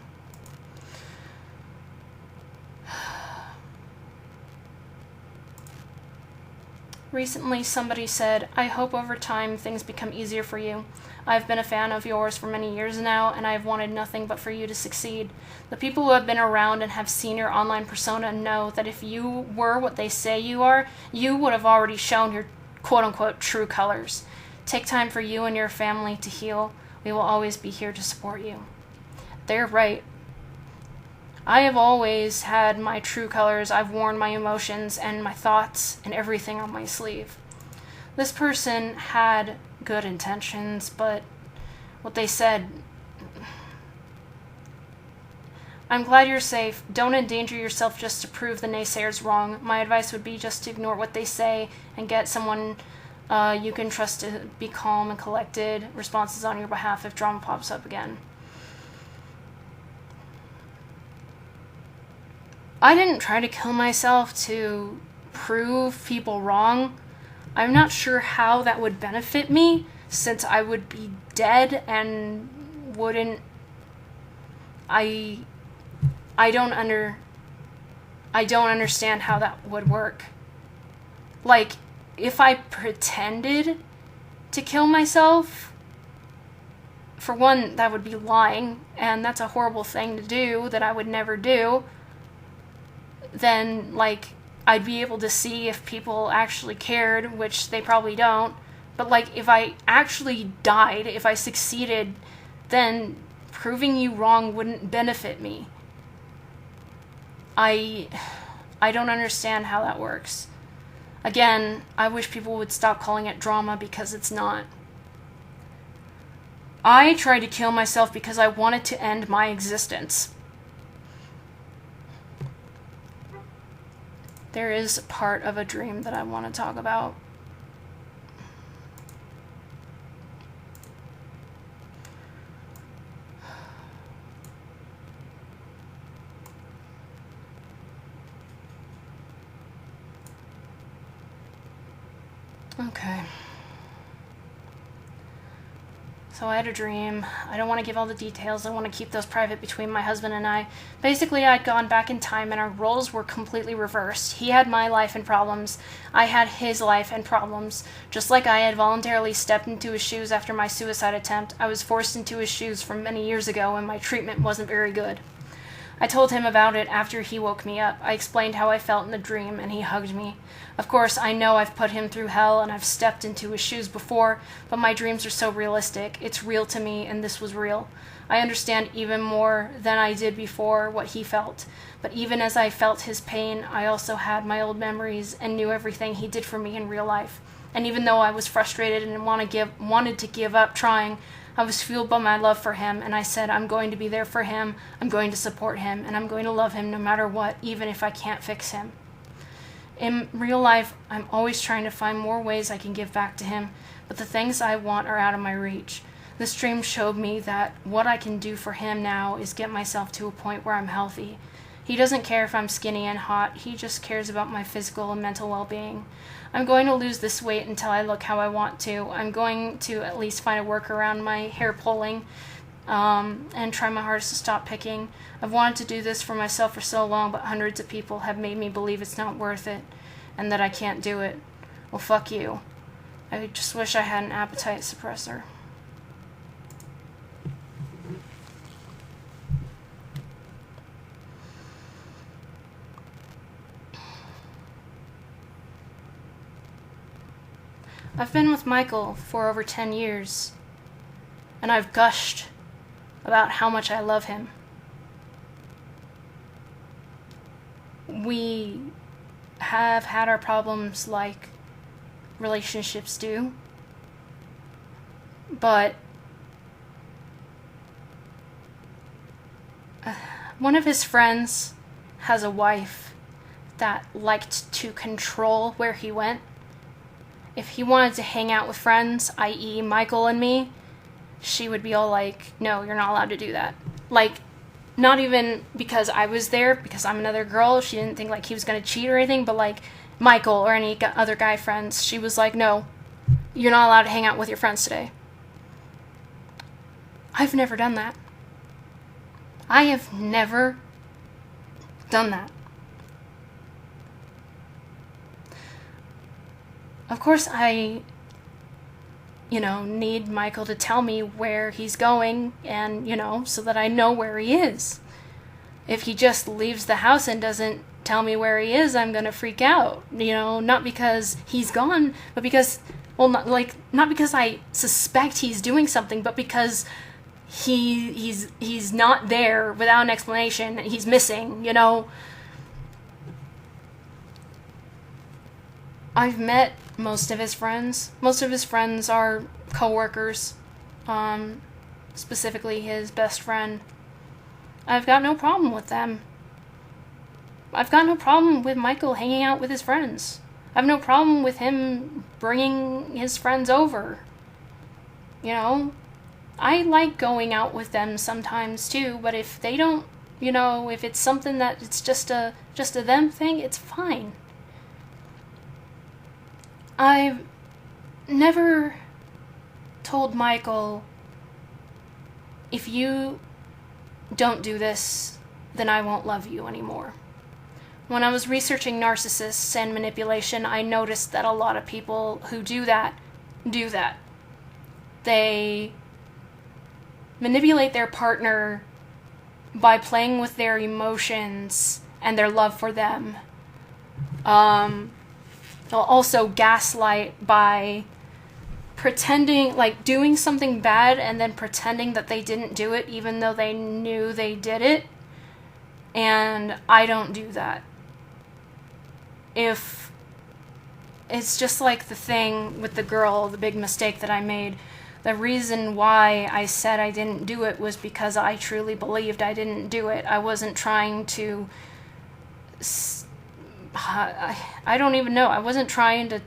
Recently, somebody said, I hope over time things become easier for you. I've been a fan of yours for many years now, and I've wanted nothing but for you to succeed. The people who have been around and have seen your online persona know that if you were what they say you are, you would have already shown your quote-unquote true colors. Take time for you and your family to heal. We will always be here to support you. They're right. I have always had my true colors. I've worn my emotions and my thoughts and everything on my sleeve. This person had good intentions, but what they said... I'm glad you're safe. Don't endanger yourself just to prove the naysayers wrong. My advice would be just to ignore what they say and get someone you can trust to be calm and collected responses on your behalf if drama pops up again. I didn't try to kill myself to prove people wrong. I'm not sure how that would benefit me, since I would be dead and wouldn't... I don't understand how that would work. Like, if I pretended to kill myself, for one, that would be lying, and that's a horrible thing to do that I would never do. Then, like, I'd be able to see if people actually cared, which they probably don't. But, like, if I actually died, if I succeeded, then proving you wrong wouldn't benefit me. I don't understand how that works. Again, I wish people would stop calling it drama, because it's not. I tried to kill myself because I wanted to end my existence. There is part of a dream that I want to talk about. Okay. So I had a dream. I don't want to give all the details. I want to keep those private between my husband and I. Basically, I'd gone back in time and our roles were completely reversed. He had my life and problems. I had his life and problems. Just like I had voluntarily stepped into his shoes after my suicide attempt, I was forced into his shoes from many years ago and my treatment wasn't very good. I told him about it after he woke me up. I explained how I felt in the dream, and he hugged me. Of course, I know I've put him through hell, and I've stepped into his shoes before, but my dreams are so realistic. It's real to me, and this was real. I understand even more than I did before what he felt. But even as I felt his pain, I also had my old memories and knew everything he did for me in real life. And even though I was frustrated and wanted to give up trying, I was fueled by my love for him, and I said, I'm going to be there for him, I'm going to support him, and I'm going to love him no matter what, even if I can't fix him. In real life, I'm always trying to find more ways I can give back to him, but the things I want are out of my reach. This dream showed me that what I can do for him now is get myself to a point where I'm healthy. He doesn't care if I'm skinny and hot, he just cares about my physical and mental well-being. I'm going to lose this weight until I look how I want to. I'm going to at least find a work around my hair pulling, and try my hardest to stop picking. I've wanted to do this for myself for so long, but hundreds of people have made me believe it's not worth it, and that I can't do it. Well, fuck you. I just wish I had an appetite suppressor. I've been with Michael for over 10 years, and I've gushed about how much I love him. We have had our problems like relationships do, but one of his friends has a wife that liked to control where he went. If he wanted to hang out with friends, i.e. Michael and me, she would be all like, no, you're not allowed to do that. Like, not even because I was there, because I'm another girl, she didn't think like he was going to cheat or anything, but like Michael or any other guy friends, she was like, no, you're not allowed to hang out with your friends today. I've never done that. I have never done that. Of course, I, need Michael to tell me where he's going and, so that I know where he is. If he just leaves the house and doesn't tell me where he is, I'm gonna freak out, not because he's gone, but because, not because I suspect he's doing something, but because he's not there without an explanation. He's missing, you know. I've met most of his friends. Most of his friends are coworkers. Specifically his best friend. I've got no problem with them. I've got no problem with Michael hanging out with his friends. I have no problem with him bringing his friends over. You know, I like going out with them sometimes too, but if they don't, you know, if it's something that it's just a them thing, it's fine. I've never told Michael, if you don't do this, then I won't love you anymore. When I was researching narcissists and manipulation, I noticed that a lot of people who do that. They manipulate their partner by playing with their emotions and their love for them. They'll also gaslight by pretending, like doing something bad and then pretending that they didn't do it even though they knew they did it. And I don't do that. If it's just like the thing with the girl, the big mistake that I made, the reason why I said I didn't do it was because I truly believed I didn't do it. I wasn't trying to, I don't even know, I wasn't trying to,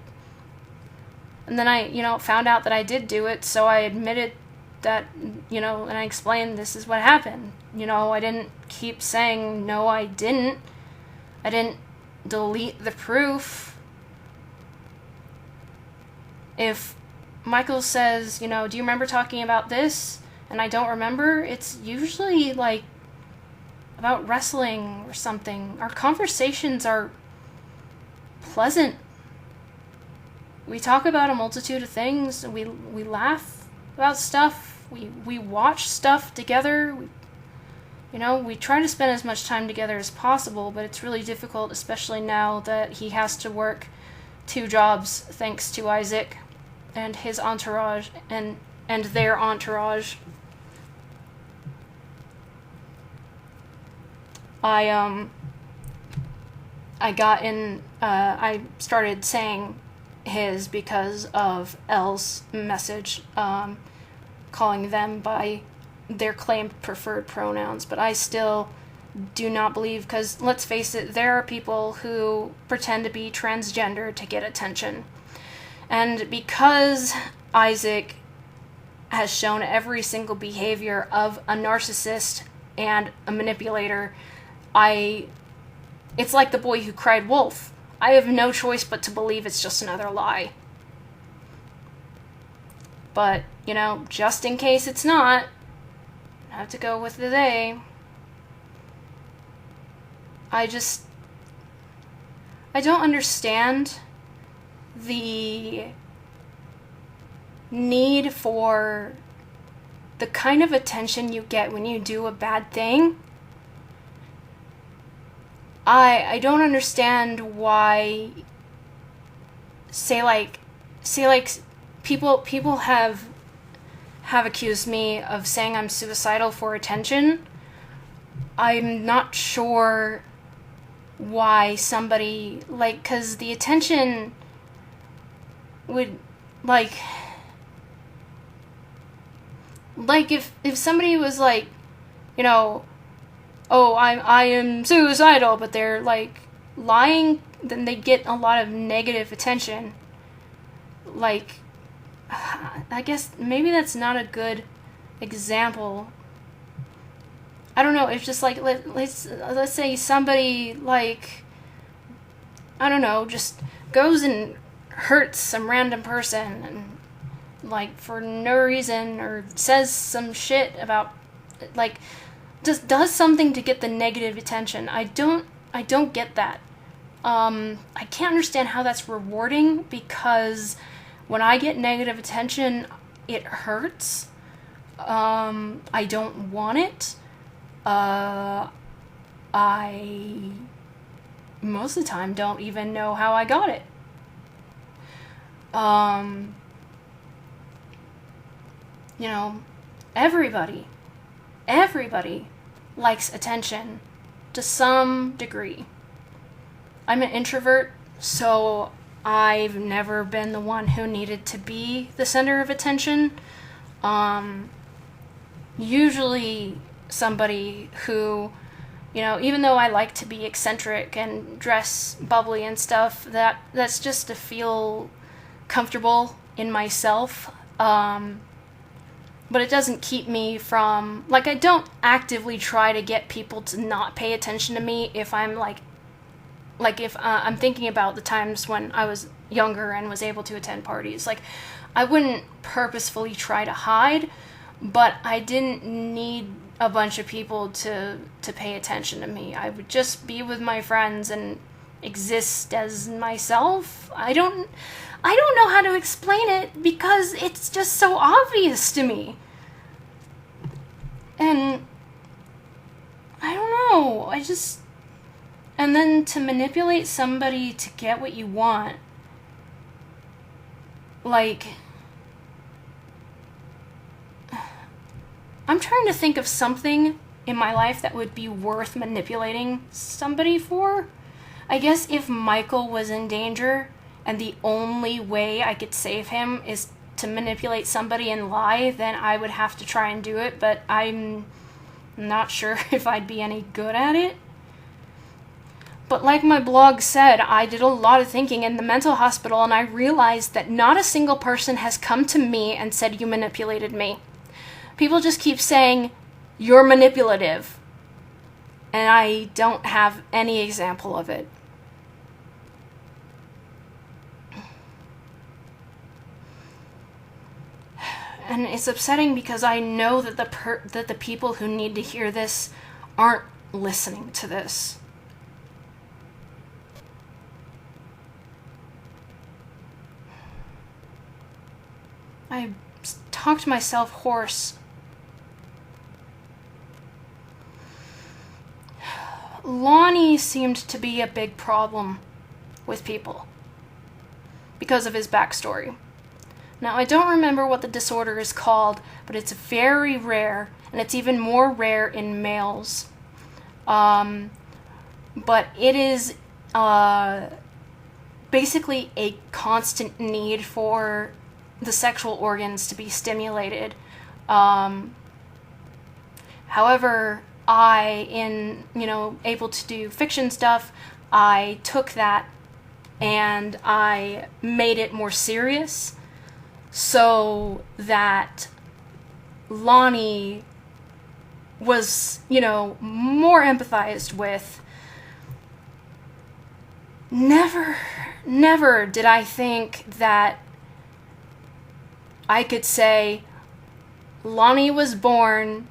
and then I, found out that I did do it, so I admitted that, and I explained this is what happened. I didn't keep saying, no, I didn't. I didn't delete the proof. If Michael says, do you remember talking about this? And I don't remember, it's usually like about wrestling or something. Our conversations are pleasant. We talk about a multitude of things. We laugh about stuff. We watch stuff together. We try to spend as much time together as possible, but it's really difficult, especially now that he has to work 2 jobs thanks to Isaac and his entourage and their entourage. I started saying his because of Elle's message, calling them by their claimed preferred pronouns, but I still do not believe, because let's face it, there are people who pretend to be transgender to get attention. And because Isaac has shown every single behavior of a narcissist and a manipulator, it's like the boy who cried wolf. I have no choice but to believe it's just another lie. But, just in case it's not, I have to go with the they. I don't understand the need for the kind of attention you get when you do a bad thing. I don't understand why, people have accused me of saying I'm suicidal for attention. I'm not sure why somebody, because the attention would, if somebody was oh, I am suicidal, but they're lying, then they get a lot of negative attention. I guess maybe that's not a good example. I don't know, it's just let's say somebody I don't know, just goes and hurts some random person and for no reason, or says some shit about just does something to get the negative attention. I don't get that. I can't understand how that's rewarding, because when I get negative attention, it hurts. I don't want it. I most of the time don't even know how I got it. Everybody everybody likes attention to some degree. I'm an introvert, so I've never been the one who needed to be the center of attention. Usually somebody who, even though I like to be eccentric and dress bubbly and stuff, that's just to feel comfortable in myself. But it doesn't keep me from, I don't actively try to get people to not pay attention to me if I'm if I'm thinking about the times when I was younger and was able to attend parties. I wouldn't purposefully try to hide, but I didn't need a bunch of people to pay attention to me. I would just be with my friends and exist as myself. I don't know how to explain it because it's just so obvious to me. And I don't know, and then to manipulate somebody to get what you want, I'm trying to think of something in my life that would be worth manipulating somebody for. I guess if Michael was in danger and the only way I could save him is to manipulate somebody and lie, then I would have to try and do it, but I'm not sure if I'd be any good at it. But like my blog said, I did a lot of thinking in the mental hospital, and I realized that not a single person has come to me and said, "You manipulated me." People just keep saying, "You're manipulative." And I don't have any example of it. And it's upsetting because I know that the people who need to hear this aren't listening to this. I talked myself hoarse. Lonnie seemed to be a big problem with people because of his backstory. Now, I don't remember what the disorder is called, but it's very rare, and it's even more rare in males. But it is basically a constant need for the sexual organs to be stimulated. However, able to do fiction stuff, I took that and I made it more serious so that Lonnie was, more empathized with. Never did I think that I could say Lonnie was born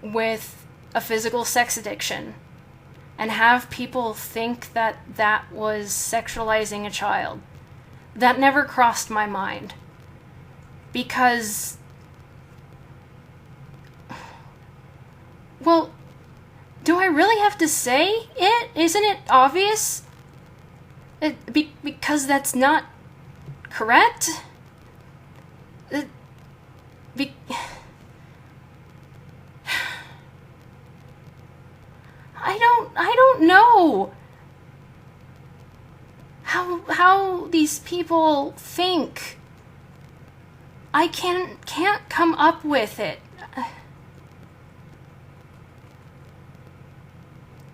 with a physical sex addiction and have people think that that was sexualizing a child. That never crossed my mind. Because, well, do I really have to say it? Isn't it obvious? Because that's not correct? I don't know how these people think. I can't come up with it.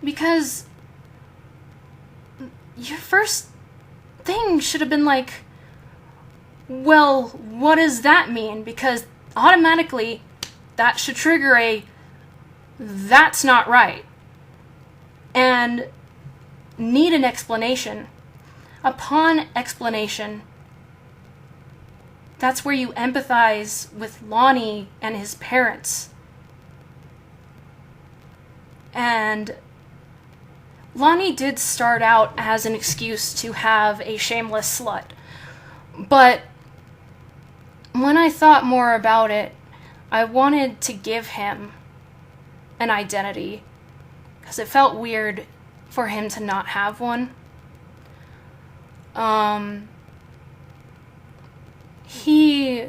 Because your first thing should have been well, what does that mean? Because automatically that should trigger that's not right. And need an explanation. Upon explanation, that's where you empathize with Lonnie and his parents. And Lonnie did start out as an excuse to have a shameless slut. But when I thought more about it, I wanted to give him an identity. Because it felt weird for him to not have one. He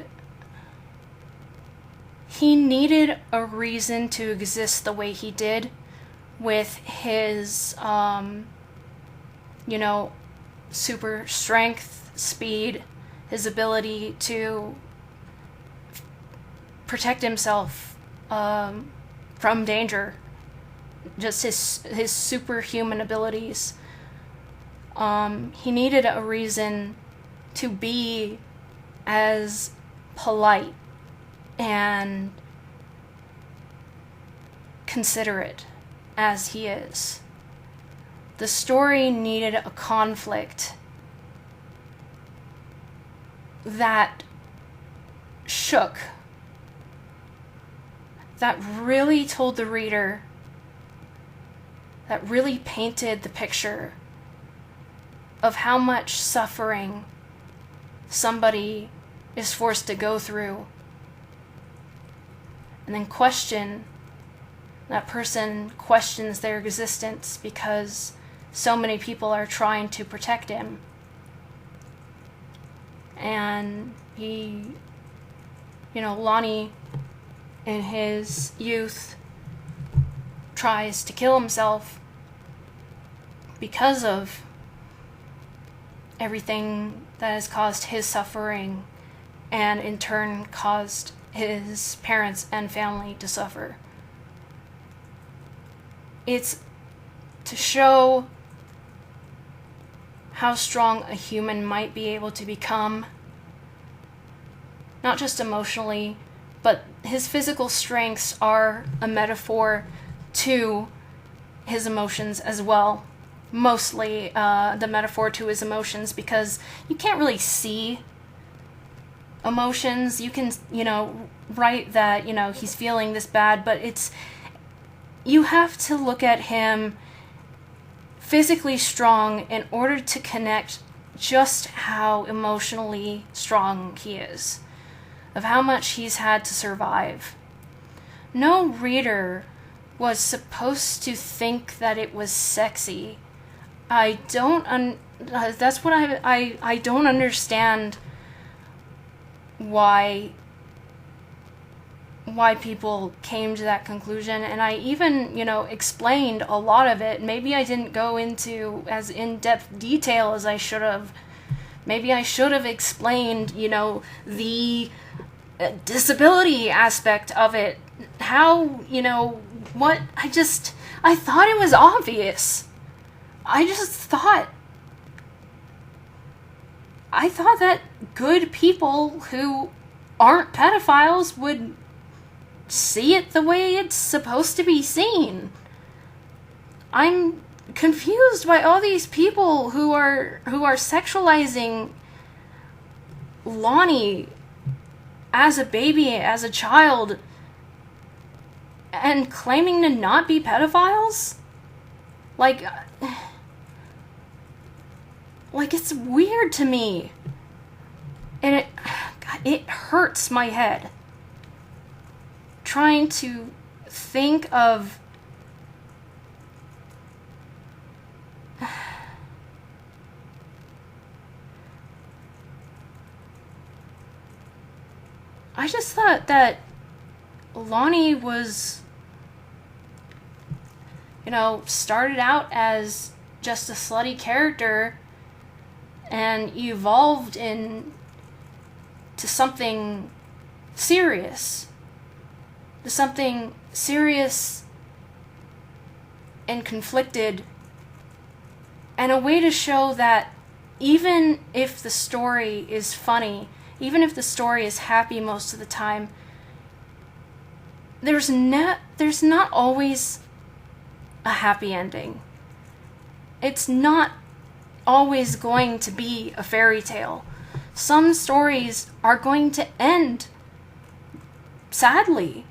he needed a reason to exist the way he did, with his, super strength, speed, his ability to protect himself from danger, just his superhuman abilities. He needed a reason to be as polite and considerate as he is. The story needed a conflict that shook, that really told the reader, that really painted the picture of how much suffering somebody is forced to go through, and then that person questions their existence because so many people are trying to protect him. And he, Lonnie, in his youth, tries to kill himself because of everything that has caused his suffering, and in turn caused his parents and family to suffer. It's to show how strong a human might be able to become, not just emotionally, but his physical strengths are a metaphor to his emotions as well. Mostly the metaphor to his emotions, because you can't really see emotions. You can, write that, he's feeling this bad, but you have to look at him physically strong in order to connect just how emotionally strong he is, of how much he's had to survive. No reader was supposed to think that it was sexy. That's what I don't understand why people came to that conclusion, and I even, explained a lot of it. Maybe I didn't go into as in-depth detail as I should have. Maybe I should have explained, the disability aspect of it. How, what, I thought it was obvious. I thought that good people who aren't pedophiles would see it the way it's supposed to be seen. I'm confused by all these people who are sexualizing Lonnie as a baby, as a child, and claiming to not be pedophiles. Like it's weird to me, and it hurts my head trying to think of I just thought that Lonnie was, started out as just a slutty character and evolved to something serious. To something serious and conflicted, and a way to show that even if the story is funny, even if the story is happy most of the time, there's not always a happy ending. It's not always going to be a fairy tale. Some stories are going to end sadly.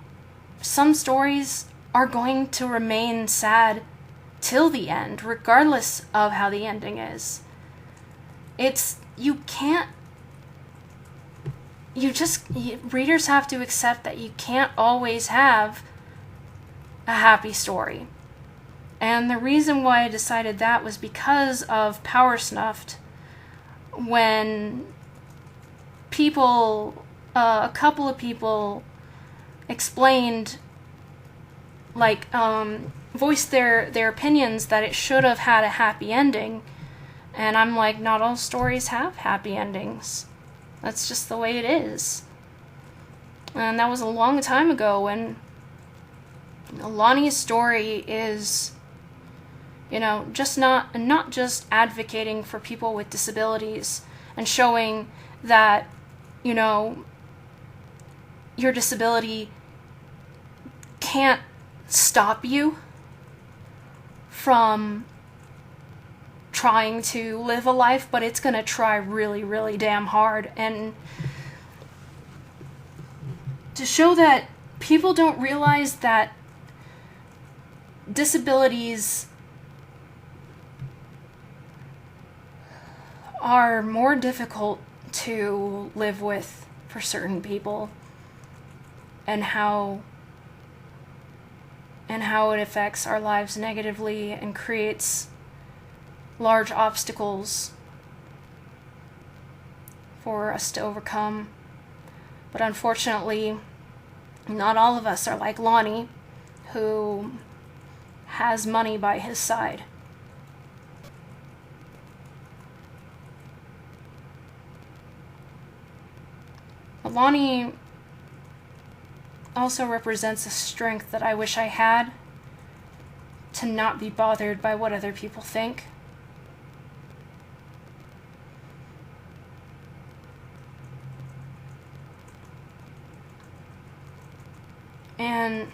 Some stories are going to remain sad till the end, regardless of how the ending is. Readers have to accept that you can't always have a happy story. And the reason why I decided that was because of Power Snuffed, when a couple of people explained, like, voiced their opinions that it should have had a happy ending. And I'm like, not all stories have happy endings. That's just the way it is. And that was a long time ago, and Lonnie's story is, just not just advocating for people with disabilities and showing that, your disability can't stop you from trying to live a life, but it's gonna try really, really damn hard. And to show that people don't realize that disabilities are more difficult to live with for certain people, and how it affects our lives negatively and creates large obstacles for us to overcome. But unfortunately, not all of us are like Lonnie, who has money by his side. But Lonnie also represents a strength that I wish I had, to not be bothered by what other people think. And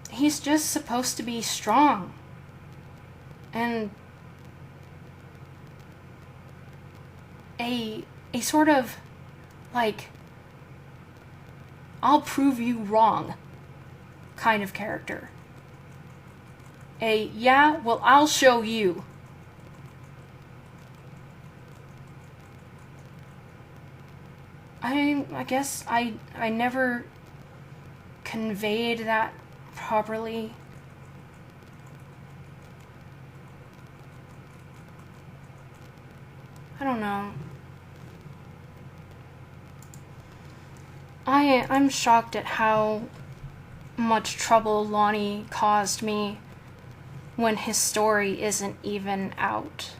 he's just supposed to be strong and a sort of like, I'll prove you wrong kind of character. I'll show you. I guess I never conveyed that properly. I don't know. I'm shocked at how much trouble Lonnie caused me when his story isn't even out.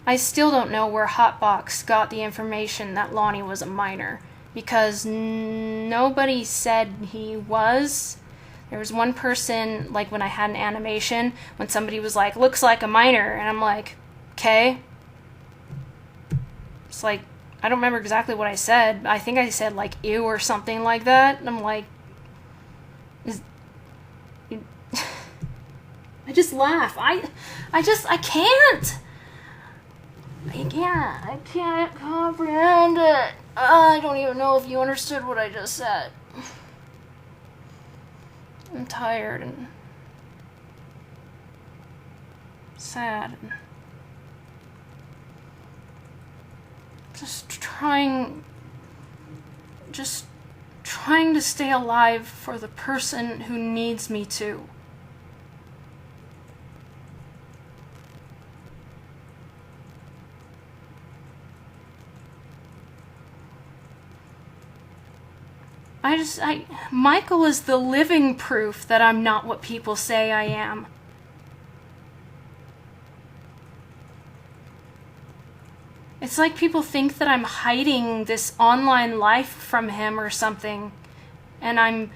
I still don't know where Hotbox got the information that Lonnie was a minor, because nobody said he was. There was one person, like when I had an animation, when somebody was like, looks like a minor, and I'm like, okay. It's like, I don't remember exactly what I said. I think I said like ew or something like that. And I'm like, I just laugh. I can't. I can't comprehend it. I don't even know if you understood what I just said. I'm tired and sad and just trying to stay alive for the person who needs me to. Michael is the living proof that I'm not what people say I am. It's like people think that I'm hiding this online life from him or something. And I'm,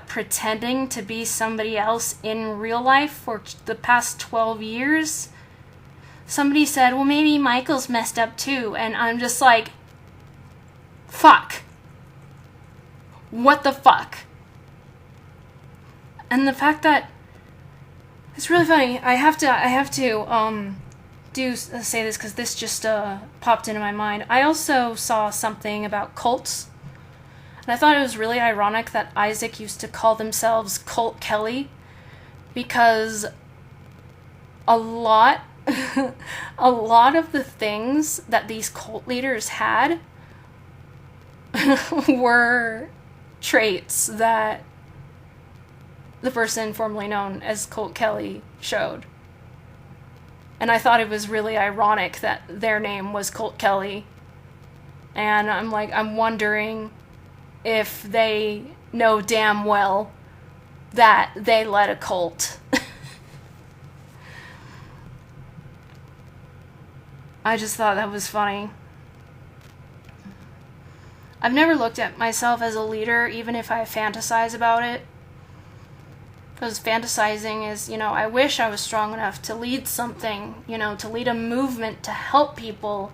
pretending to be somebody else in real life for the past 12 years? Somebody said, well, maybe Michael's messed up too. And I'm just like, fuck. What the fuck? And the fact that, it's really funny. I have to say this because this just popped into my mind. I also saw something about cults, and I thought it was really ironic that Isaac used to call themselves Cult Kelly, because a lot of the things that these cult leaders had were traits that the person formerly known as Colt Kelly showed. And I thought it was really ironic that their name was Colt Kelly. And I'm wondering if they know damn well that they led a cult. I just thought that was funny. I've never looked at myself as a leader, even if I fantasize about it. Because fantasizing is, I wish I was strong enough to lead something, to lead a movement, to help people,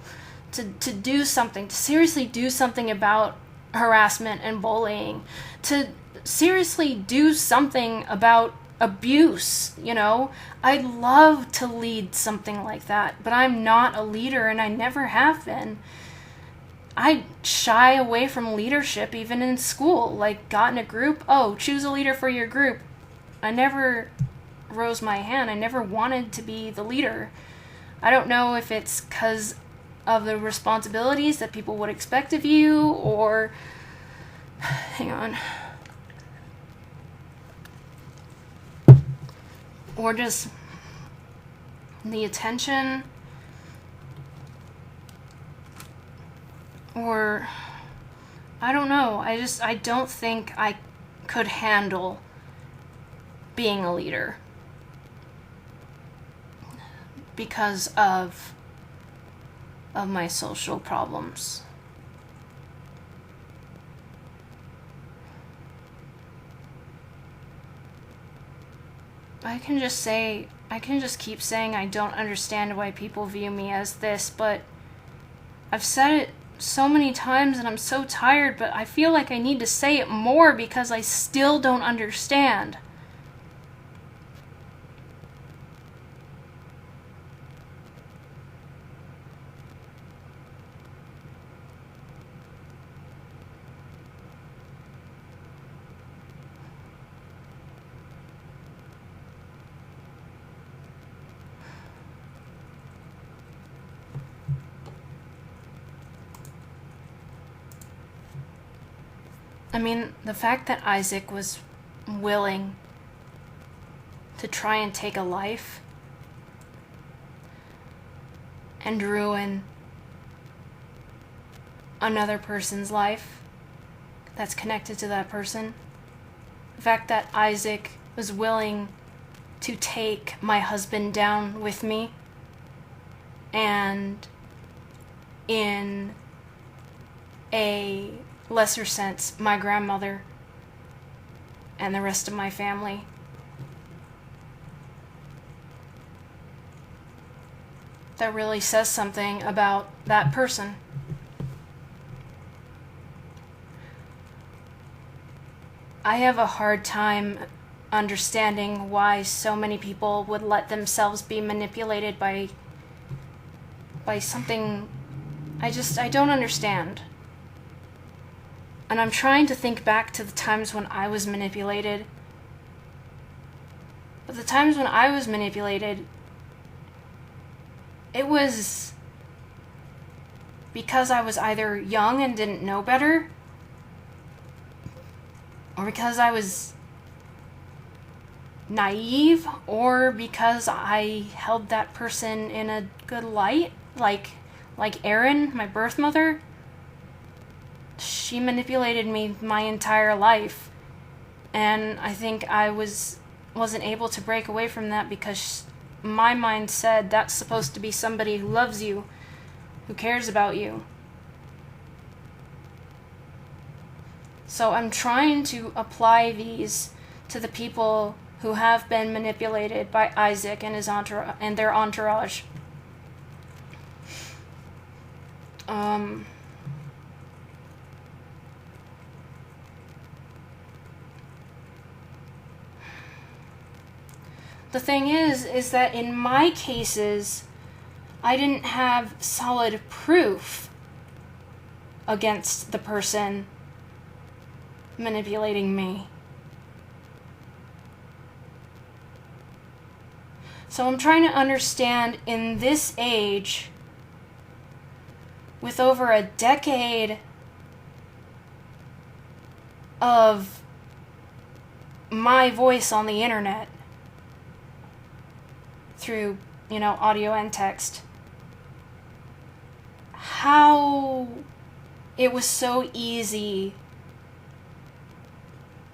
to do something, to seriously do something about harassment and bullying, to seriously do something about abuse, I'd love to lead something like that, but I'm not a leader and I never have been. I shy away from leadership even in school, got in a group, choose a leader for your group. I never rose my hand. I never wanted to be the leader. I don't know if it's because of the responsibilities that people would expect of you, or hang on, or just the attention, or I don't know. I don't think I could handle being a leader because of my social problems. I can just keep saying I don't understand why people view me as this, but I've said it so many times and I'm so tired, but I feel like I need to say it more because I still don't understand. I mean, the fact that Isaac was willing to try and take a life and ruin another person's life that's connected to that person. The fact that Isaac was willing to take my husband down with me, and in a lesser sense, my grandmother and the rest of my family. That really says something about that person. I have a hard time understanding why so many people would let themselves be manipulated by something I don't understand. And I'm trying to think back to the times when I was manipulated. But the times when I was manipulated, it was because I was either young and didn't know better, or because I was naive, or because I held that person in a good light, like Erin, my birth mother. She manipulated me my entire life, and I think I wasn't able to break away from that because my mind said that's supposed to be somebody who loves you, who cares about you. So I'm trying to apply these to the people who have been manipulated by Isaac and his their entourage. The thing is that in my cases, I didn't have solid proof against the person manipulating me. So I'm trying to understand, in this age, with over a decade of my voice on the internet, through, audio and text, how it was so easy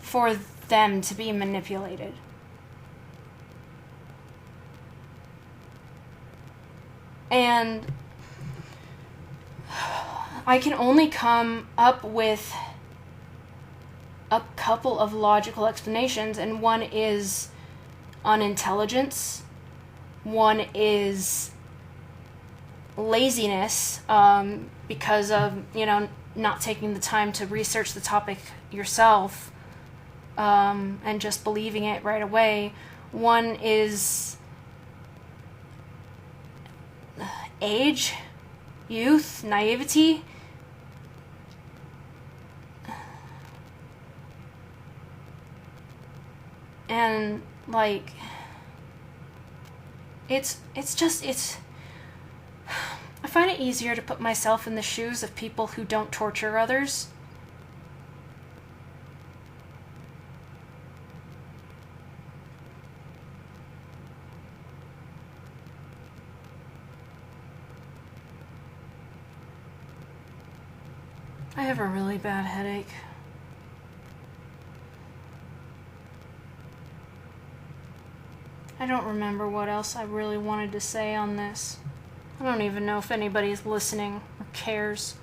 for them to be manipulated. And I can only come up with a couple of logical explanations, and one is unintelligence, one is laziness, because of, not taking the time to research the topic yourself, and just believing it right away. One is age, youth, naivety. And, like, it's I find it easier to put myself in the shoes of people who don't torture others. I have a really bad headache. I don't remember what else I really wanted to say on this. I don't even know if anybody's listening or cares.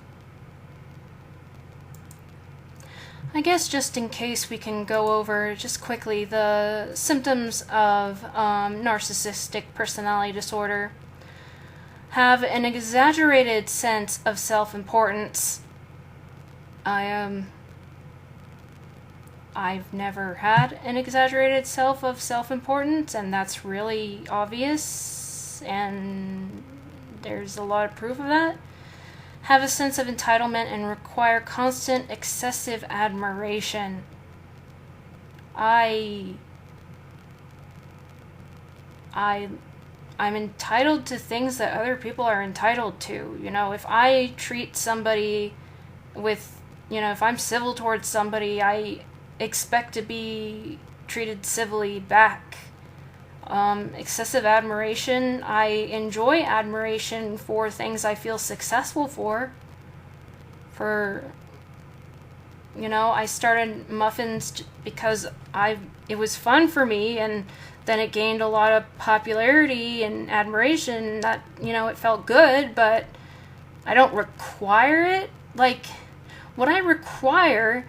I guess just in case we can go over just quickly the symptoms of narcissistic personality disorder. Have an exaggerated sense of self-importance. I've never had an exaggerated self-importance, and that's really obvious, and there's a lot of proof of that. Have a sense of entitlement and require constant excessive admiration. I'm entitled to things that other people are entitled to. If I treat somebody with, if I'm civil towards somebody, I expect to be treated civilly back. Excessive admiration. I enjoy admiration for things I feel successful for. I started muffins because it was fun for me, and then it gained a lot of popularity and admiration. That, it felt good, but I don't require it. Like, what I require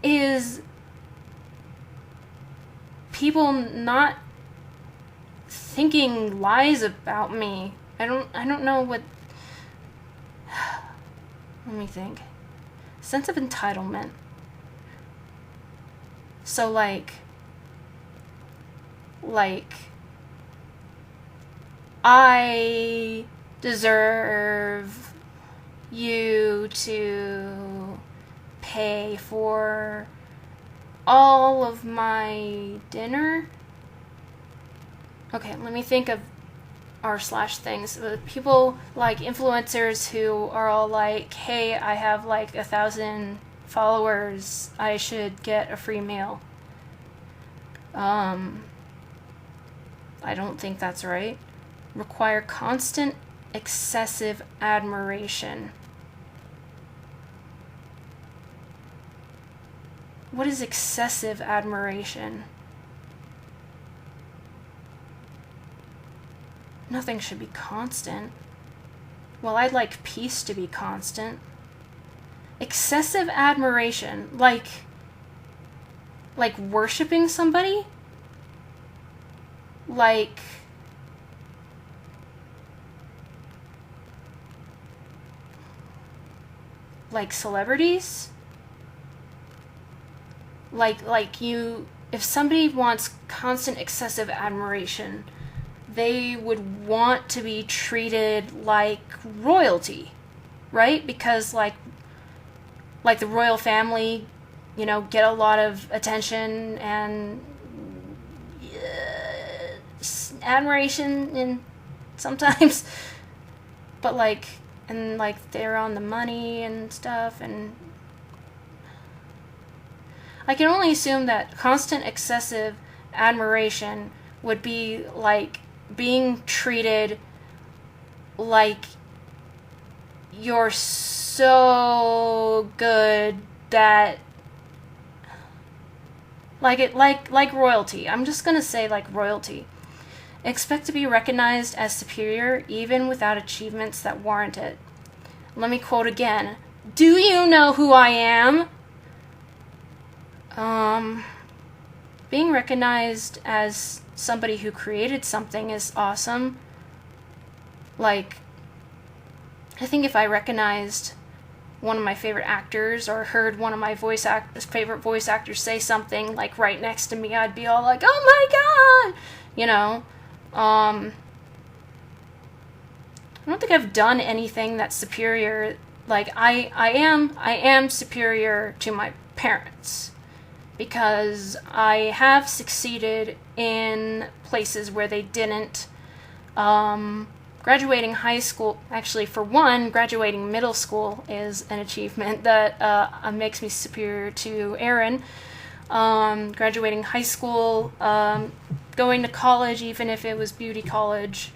is people not thinking lies about me. I don't know what. Let me think. Sense of entitlement. So like I deserve you to pay for all of my dinner. Okay, let me think of r/things. People like influencers who are all like, hey, I have like 1,000 followers, I should get a free meal. I don't think that's right. Require constant excessive admiration. What is excessive admiration? Nothing should be constant. Well, I'd like peace to be constant. Excessive admiration, like worshiping somebody? Like celebrities? If somebody wants constant excessive admiration, they would want to be treated like royalty, right? Because like the royal family, get a lot of attention and admiration and sometimes, but they're on the money and stuff, and I can only assume that constant excessive admiration would be like being treated like you're so good that like royalty. I'm just gonna say like royalty. Expect to be recognized as superior even without achievements that warrant it. Let me quote again. Do you know who I am? Being recognized as somebody who created something is awesome. Like, I think if I recognized one of my favorite actors or heard one of my favorite voice actors say something like right next to me, I'd be all like, oh my god! You know? I don't think I've done anything that's superior. Like, I am superior to my parents because I have succeeded in places where they didn't. Graduating high school, actually, for one, graduating middle school is an achievement that makes me superior to Aaron. Graduating high school, going to college, even if it was beauty college.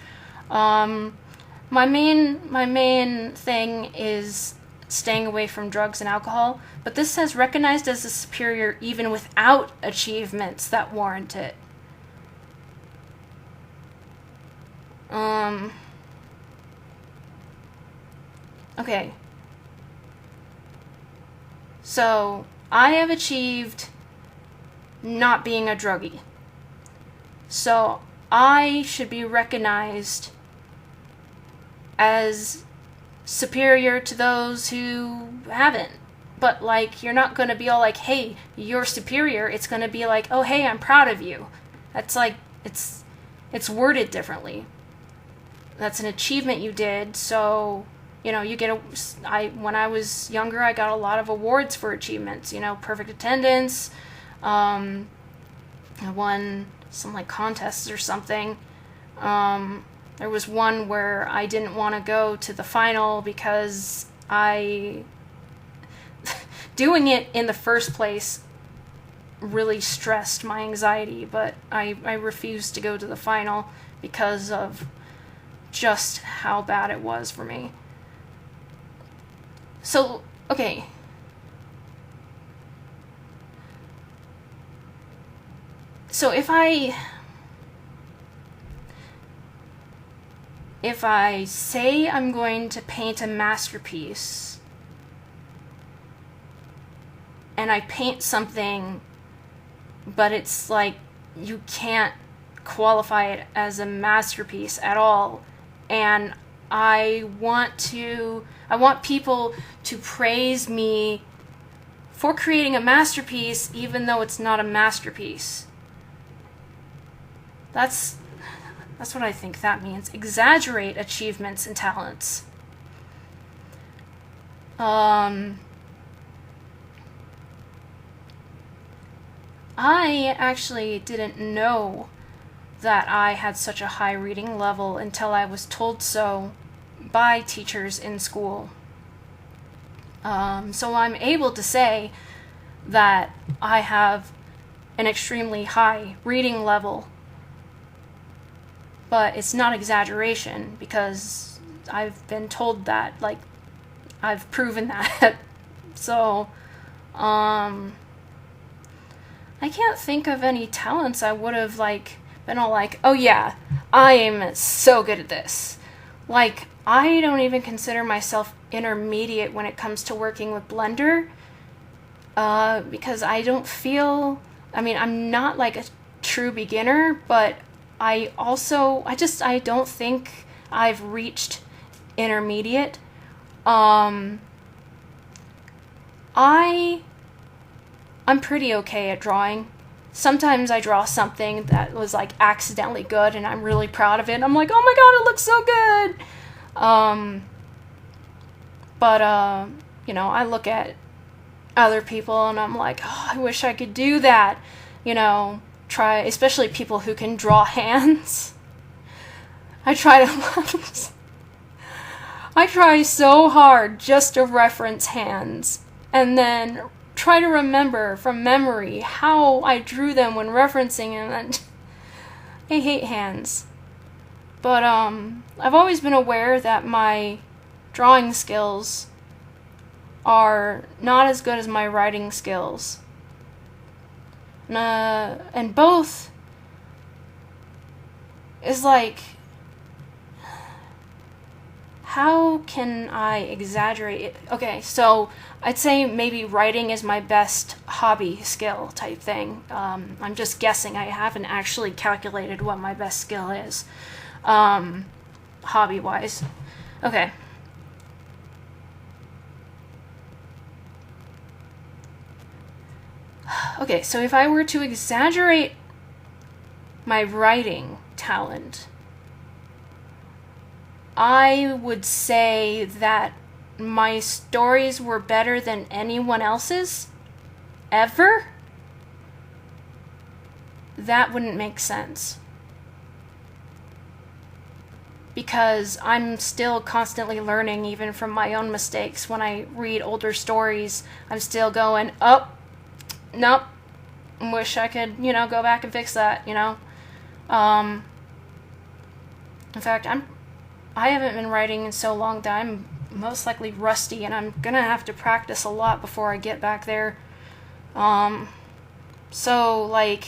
My main thing is staying away from drugs and alcohol, but this says recognized as a superior even without achievements that warrant it. Okay. So, I have achieved not being a druggie. So, I should be recognized as superior to those who haven't. But, like, you're not going to be all like, hey, you're superior. It's going to be like, oh, hey, I'm proud of you. That's like, it's worded differently. That's an achievement you did, so, you know, you get when I was younger, I got a lot of awards for achievements, you know, perfect attendance, I won some, like, contests or something. There was one where I didn't want to go to the final because doing it in the first place really stressed my anxiety, but I refused to go to the final because of just how bad it was for me. So, okay. So if I say I'm going to paint a masterpiece and I paint something, but it's like you can't qualify it as a masterpiece at all, and I want people to praise me for creating a masterpiece even though it's not a masterpiece. That's what I think that means. Exaggerate achievements and talents. I actually didn't know that I had such a high reading level until I was told so by teachers in school. So I'm able to say that I have an extremely high reading level, but it's not exaggeration because I've been told that, like, I've proven that. So, I can't think of any talents I would have, like, been all like, oh yeah, I am so good at this. Like, I don't even consider myself intermediate when it comes to working with Blender, because I don't feel, I mean, I'm not like a true beginner, but I don't think I've reached intermediate. I'm pretty okay at drawing. Sometimes I draw something that was like accidentally good and I'm really proud of it. I'm like, oh my god, it looks so good. You know, I look at other people and I'm like, oh, I wish I could do that. You know, especially people who can draw hands. I try so hard just to reference hands and then try to remember from memory how I drew them when referencing them, and I hate hands. But I've always been aware that my drawing skills are not as good as my writing skills. And both is like, how can I exaggerate it? Okay, so I'd say maybe writing is my best hobby skill type thing. I'm just guessing. I haven't actually calculated what my best skill is, hobby-wise. Okay. Okay, so if I were to exaggerate my writing talent, I would say that my stories were better than anyone else's ever. That wouldn't make sense. Because I'm still constantly learning, even from my own mistakes. When I read older stories, I'm still going, oh, nope, wish I could, go back and fix that, In fact, I haven't been writing in so long that I'm most likely rusty, and I'm gonna have to practice a lot before I get back there. So, like,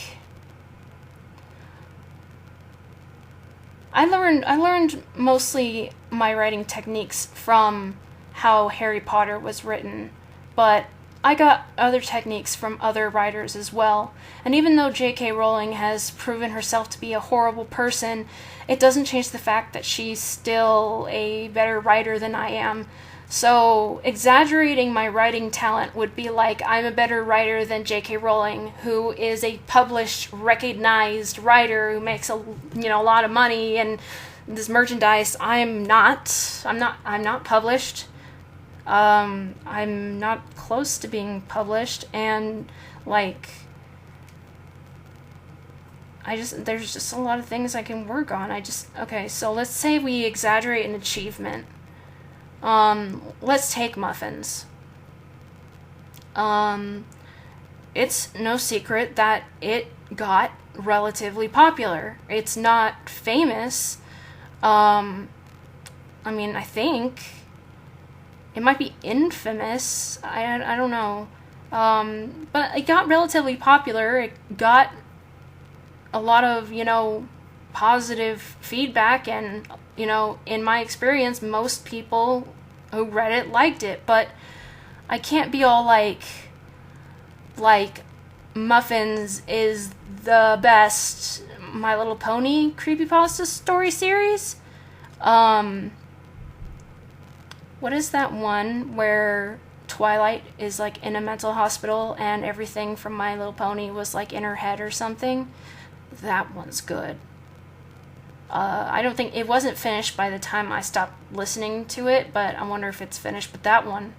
I learned mostly my writing techniques from how Harry Potter was written, but I got other techniques from other writers as well. And even though J.K. Rowling has proven herself to be a horrible person, it doesn't change the fact that she's still a better writer than I am. So exaggerating my writing talent would be like, I'm a better writer than J.K. Rowling, who is a published, recognized writer who makes a lot of money and this merchandise. I'm not published. I'm not close to being published, and like, there's just a lot of things I can work on. Okay, so let's say we exaggerate an achievement. Let's take muffins. It's no secret that it got relatively popular. It's not famous. I think it might be infamous. I don't know. But it got relatively popular. It got a lot of, positive feedback, and, in my experience, most people who read it liked it. But I can't be all like Muffins is the best My Little Pony creepypasta story series. What is that one where Twilight is like in a mental hospital and everything from My Little Pony was like in her head or something? That one's good. I don't think it wasn't finished by the time I stopped listening to it, but I wonder if it's finished. But that one,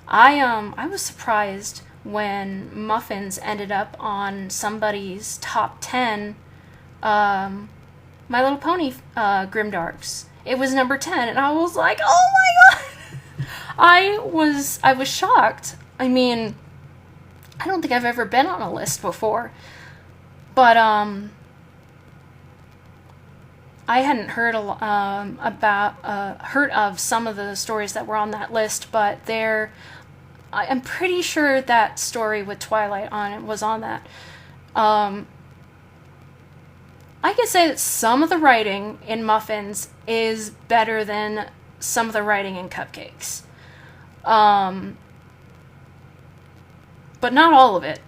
I was surprised when Muffins ended up on somebody's top 10 My Little Pony Grimdarks. It was number 10, and I was like, oh my god! I was shocked. I mean, I don't think I've ever been on a list before. But, I hadn't heard heard of some of the stories that were on that list, but I'm pretty sure that story with Twilight on it was on that. I could say that some of the writing in Muffins is better than some of the writing in Cupcakes. But not all of it.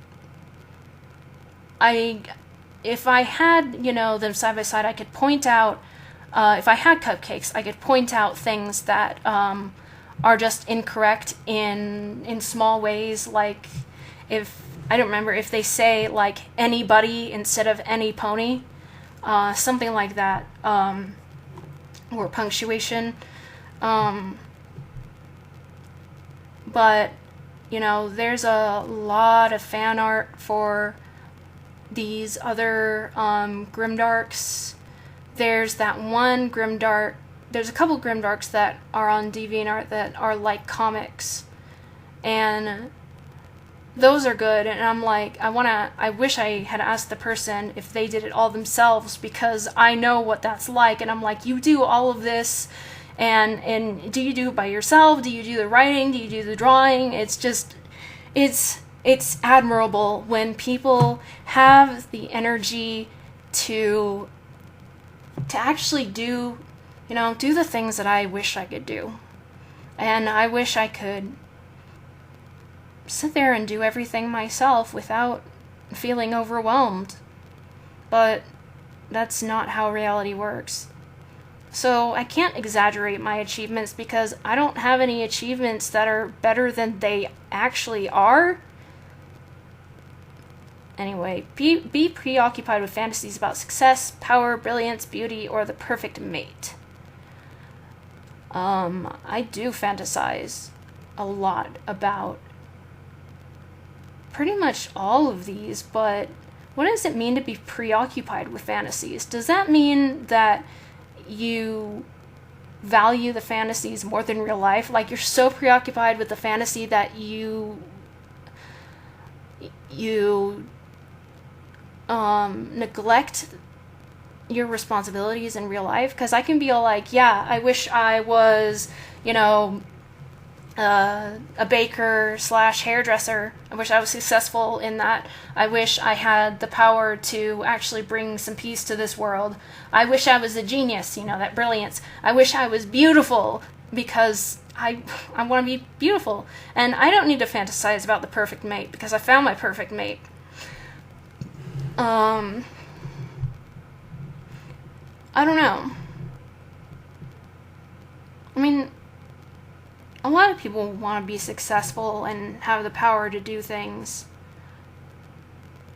If I had, them side by side, I could point out, if I had Cupcakes, I could point out things that are just incorrect in small ways, like I don't remember if they say, like, anybody instead of any pony, something like that, or punctuation, but, there's a lot of fan art for these other Grimdarks. There's that one Grimdark. There's a couple Grimdarks that are on DeviantArt that are like comics, and those are good. And I'm like, I wish I had asked the person if they did it all themselves, because I know what that's like. And I'm like, you do all of this, and do you do it by yourself? Do you do the writing? Do you do the drawing? It's it's admirable when people have the energy to actually do the things that I wish I could do. And I wish I could sit there and do everything myself without feeling overwhelmed. But that's not how reality works. So I can't exaggerate my achievements because I don't have any achievements that are better than they actually are. Anyway, be preoccupied with fantasies about success, power, brilliance, beauty, or the perfect mate. I do fantasize a lot about pretty much all of these, but what does it mean to be preoccupied with fantasies? Does that mean that you value the fantasies more than real life? Like, you're so preoccupied with the fantasy that you neglect your responsibilities in real life? Because I can be all like, yeah, I wish I was, a baker / hairdresser. I wish I was successful in that. I wish I had the power to actually bring some peace to this world. I wish I was a genius, that brilliance. I wish I was beautiful because I want to be beautiful. And I don't need to fantasize about the perfect mate because I found my perfect mate. I don't know. I mean, a lot of people want to be successful and have the power to do things.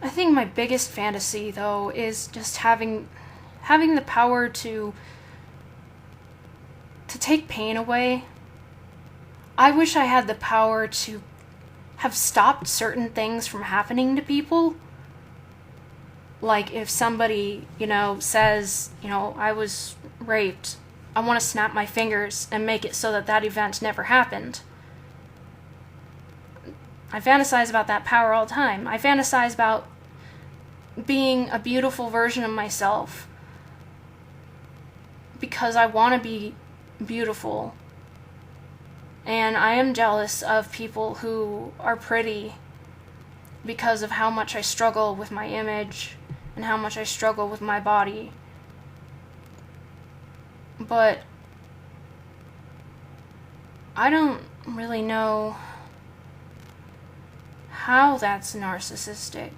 I think my biggest fantasy, though, is just having the power to take pain away. I wish I had the power to have stopped certain things from happening to people. Like, if somebody, says, I was raped, I want to snap my fingers and make it so that event never happened. I fantasize about that power all the time. I fantasize about being a beautiful version of myself because I want to be beautiful. And I am jealous of people who are pretty because of how much I struggle with my image and how much I struggle with my body. But I don't really know how that's narcissistic.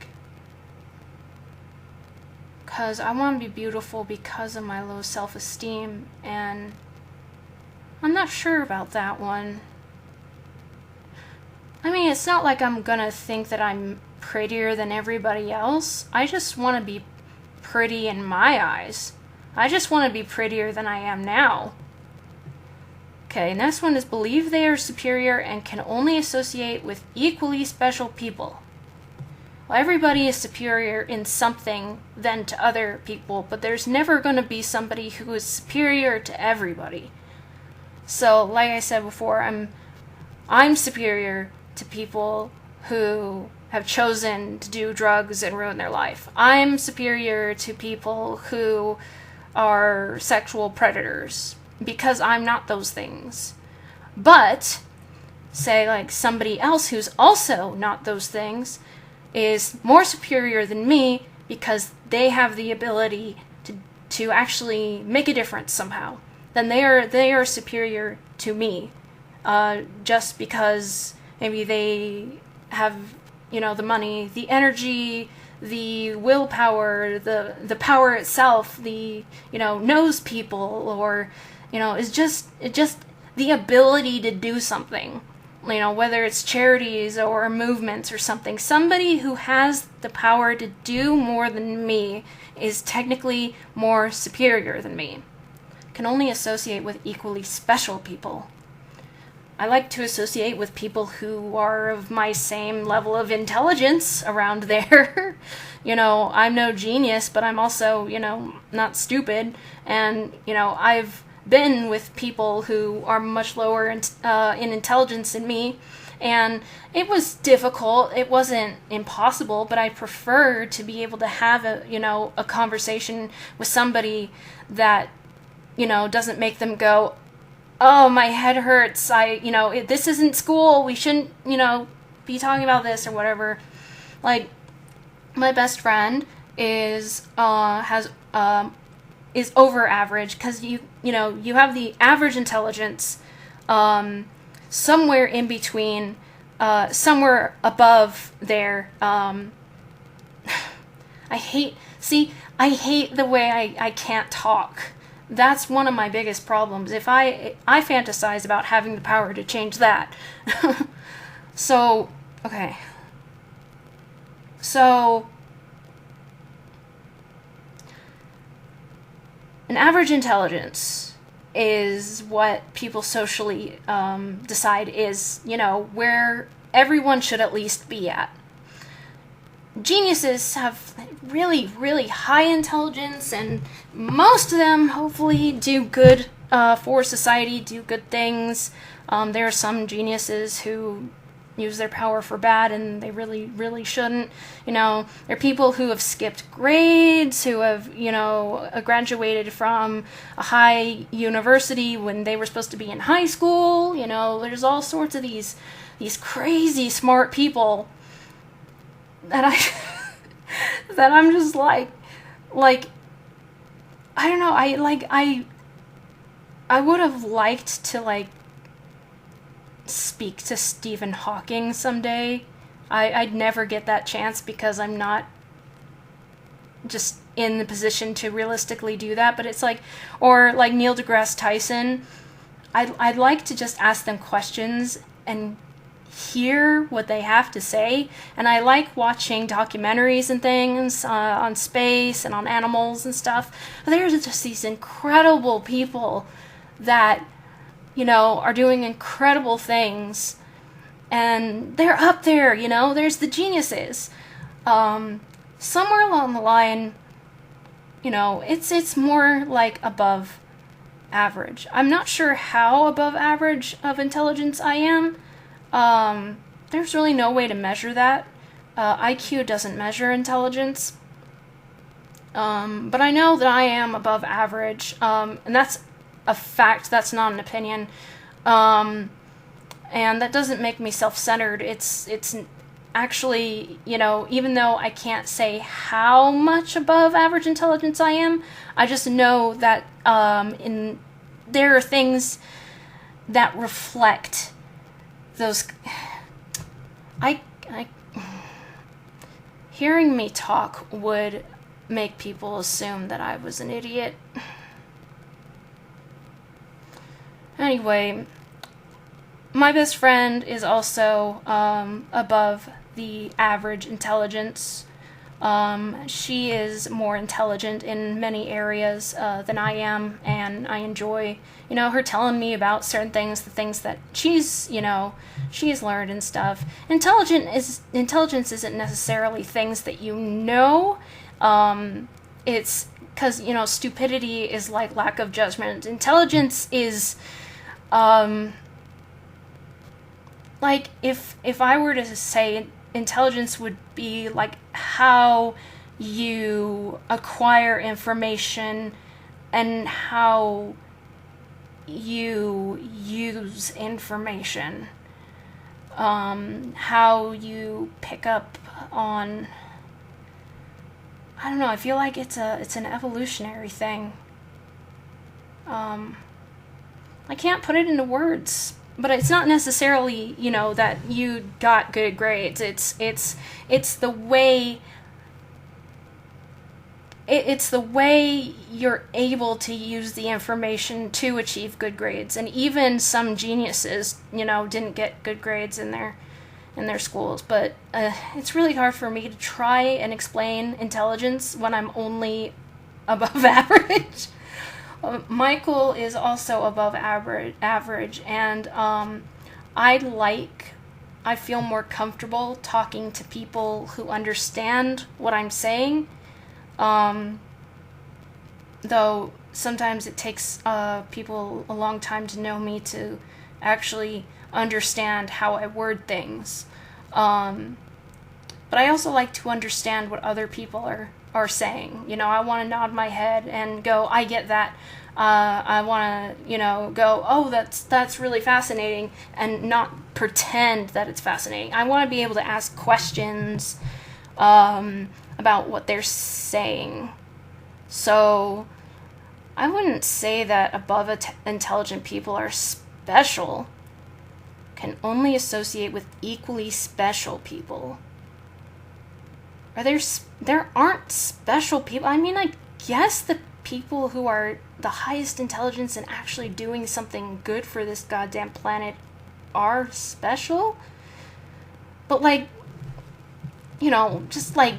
Because I want to be beautiful because of my low self-esteem, and I'm not sure about that one. I mean, it's not like I'm gonna think that I'm prettier than everybody else. I just want to be pretty in my eyes. I just want to be prettier than I am now. Okay, next one is believe they are superior and can only associate with equally special people. Well, everybody is superior in something than to other people, but there's never going to be somebody who is superior to everybody. So, like I said before, I'm superior to people who have chosen to do drugs and ruin their life. I'm superior to people who are sexual predators because I'm not those things. But say like somebody else who's also not those things is more superior than me because they have the ability to actually make a difference somehow. Then they are superior to me, just because maybe they have the money, the energy, the willpower, the power itself, the knows people, or is just the ability to do something. Whether it's charities or movements or something. Somebody who has the power to do more than me is technically more superior than me. Can only associate with equally special people. I like to associate with people who are of my same level of intelligence around there. I'm no genius, but I'm also, not stupid. And, I've been with people who are much lower in intelligence than me. And it was difficult. It wasn't impossible, but I prefer to be able to have a conversation with somebody that, doesn't make them go, oh, my head hurts. This isn't school. We shouldn't, be talking about this or whatever. Like, my best friend is over average, because you have the average intelligence, somewhere in between, somewhere above there. I hate the way I can't talk. That's one of my biggest problems. If I fantasize about having the power to change that. So, okay. So, an average intelligence is what people socially decide is, where everyone should at least be at. Geniuses have really, really high intelligence, and most of them hopefully do good for society, do good things. There are some geniuses who use their power for bad, and they really, really shouldn't. There are people who have skipped grades, who have, graduated from a high university when they were supposed to be in high school. There's all sorts of these crazy smart people that I'm just like, I don't know, I would have liked to, speak to Stephen Hawking someday. I'd never get that chance because I'm not just in the position to realistically do that, but it's or Neil deGrasse Tyson, I'd like to just ask them questions and hear what they have to say. And I like watching documentaries and things on space and on animals and stuff. But there's just these incredible people that, are doing incredible things, and they're up there. There's the geniuses. Somewhere along the line, it's more above average. I'm not sure how above average of intelligence I am. There's really no way to measure that. IQ doesn't measure intelligence. But I know that I am above average, and that's a fact. That's not an opinion. And that doesn't make me self-centered. It's actually, even though I can't say how much above average intelligence I am, I just know that there are things that reflect those. Hearing me talk would make people assume that I was an idiot. Anyway, my best friend is also above the average intelligence. She is more intelligent in many areas than I am, and I enjoy, her telling me about certain things, the things that she's learned and stuff. Intelligence isn't necessarily things that it's because, stupidity is like lack of judgment. Intelligence is, if I were to say intelligence would be how you acquire information and how you use information, how you pick up on, I don't know, I feel like it's an evolutionary thing. I can't put it into words, but it's not necessarily, that you got good grades. It's the way you're able to use the information to achieve good grades. And even some geniuses, didn't get good grades in their schools. But it's really hard for me to try and explain intelligence when I'm only above average. Michael is also above average, and I feel more comfortable talking to people who understand what I'm saying, though sometimes it takes people a long time to know me to actually understand how I word things. But I also like to understand what other people are saying. I want to nod my head and go, I get that. I want to, go, oh, that's really fascinating, and not pretend that it's fascinating. I want to be able to ask questions about what they're saying. So I wouldn't say that above intelligent people are special. Can only associate with equally special people. There aren't special people. I mean, I guess the people who are the highest intelligence and actually doing something good for this goddamn planet are special. But like, you know, just like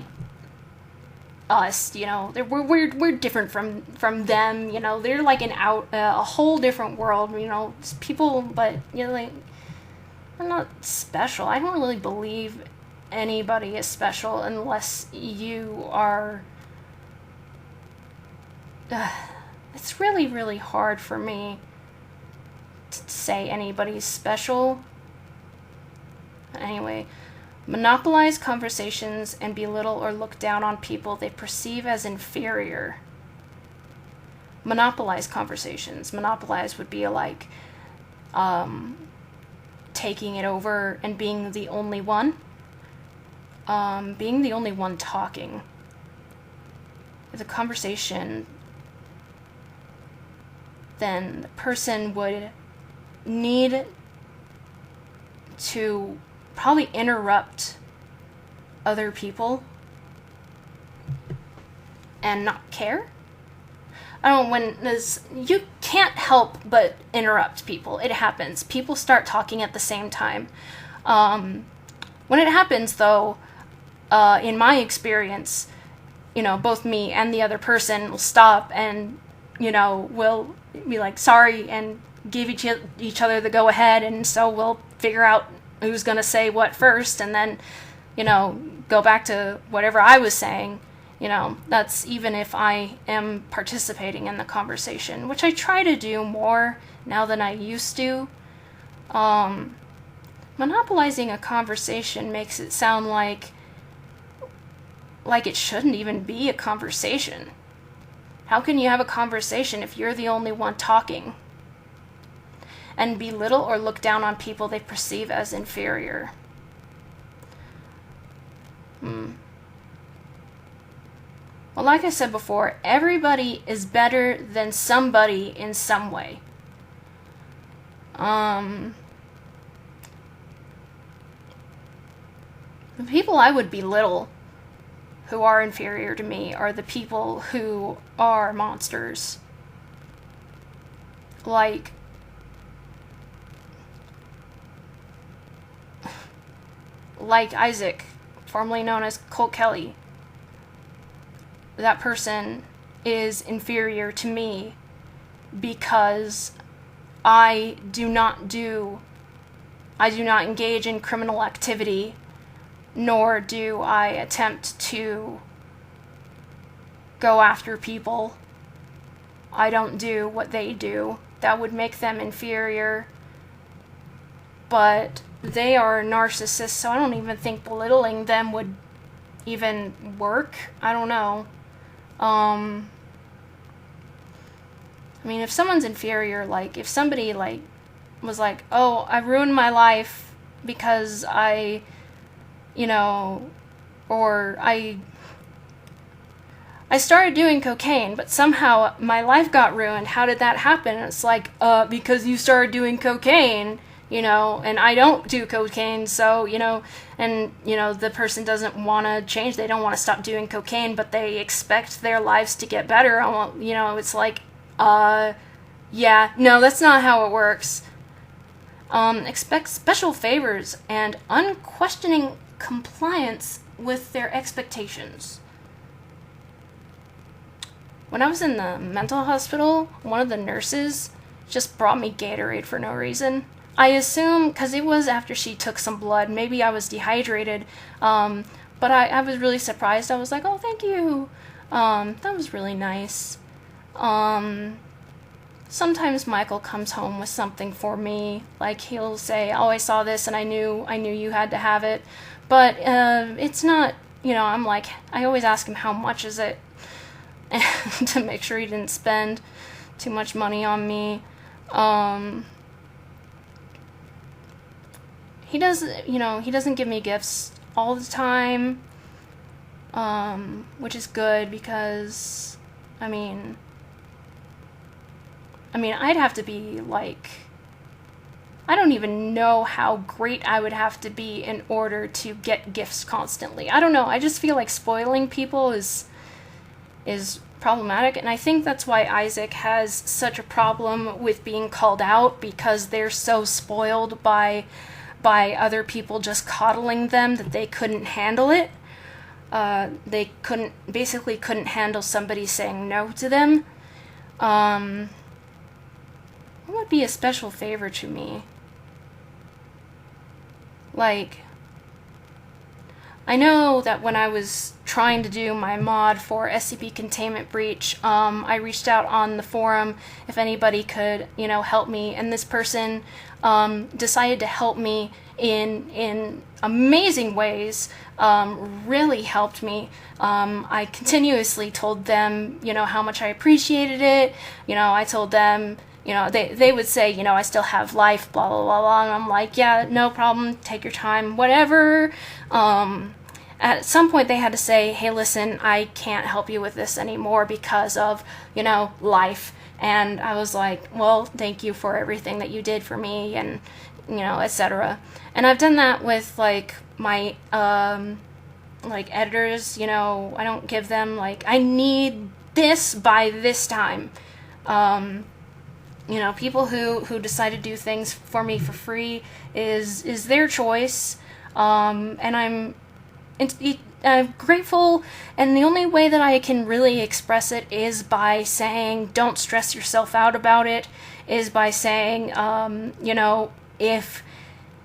us, you know, we're different from them, you know. They're like a whole different world, you know, people. But you know, like, we're not special. I don't really believe anybody is special unless you are. It's really, really hard for me to say anybody's special. Anyway, monopolize conversations and belittle or look down on people they perceive as inferior. Monopolize conversations. Monopolize would be like taking it over and being the only one. Being the only one talking. The conversation, then the person would need to probably interrupt other people and not care. I don't know, when this, you can't help but interrupt people. It happens. People start talking at the same time. When it happens, though, in my experience, you know, both me and the other person will stop and, you know, we'll be like, sorry, and give each other the go ahead, and so we'll figure out who's going to say what first, and then, you know, go back to whatever I was saying. You know, that's even if I am participating in the conversation, which I try to do more now than I used to. Monopolizing a conversation makes it sound like it shouldn't even be a conversation. How can you have a conversation if you're the only one talking? And belittle or look down on people they perceive as inferior. Well, like I said before, everybody is better than somebody in some way. The people I would belittle who are inferior to me are the people who are monsters. Like Isaac, formerly known as Colt Kelly. That person is inferior to me because I do not engage in criminal activity, nor do I attempt to go after people. I don't do what they do. That would make them inferior. But they are narcissists, so I don't even think belittling them would even work. I don't know. I mean, if someone's inferior, like, if somebody, like, was like, oh, I ruined my life because I, you know, or I started doing cocaine, but somehow my life got ruined. How did that happen? And it's like, because you started doing cocaine, you know, and I don't do cocaine, so, you know, and, you know, the person doesn't want to change. They don't want to stop doing cocaine, but they expect their lives to get better. You know, it's like, yeah, no, that's not how it works. Expect special favors and unquestioning compliance with their expectations. When I was in the mental hospital, one of the nurses just brought me Gatorade for no reason. I assume because it was after she took some blood, maybe I was dehydrated, but I was really surprised. I was like, oh, thank you. That was really nice. Sometimes Michael comes home with something for me, like he'll say, oh, I saw this and I knew you had to have it, but it's not, you know, I'm like, I always ask him how much is it, to make sure he didn't spend too much money on me. he doesn't give me gifts all the time, which is good because, I mean, I'd have to be like, I don't even know how great I would have to be in order to get gifts constantly. I don't know. I just feel like spoiling people is problematic, and I think that's why Isaac has such a problem with being called out, because they're so spoiled by other people just coddling them that they couldn't handle it. They couldn't handle somebody saying no to them. What would be a special favor to me? Like, I know that when I was trying to do my mod for SCP Containment Breach, I reached out on the forum if anybody could, help me, and this person decided to help me in amazing ways, really helped me. I continuously told them, how much I appreciated it. I told them, they would say, I still have life, blah, blah, blah, blah, and I'm like, yeah, no problem, take your time, whatever. At some point they had to say, hey, listen, I can't help you with this anymore because of, life. And I was like, well, thank you for everything that you did for me, and, etc. And I've done that with, like, my, editors, I don't give them, I need this by this time. People who decide to do things for me for free is their choice, and I'm grateful, and the only way that I can really express it is by saying, don't stress yourself out about it, is by saying,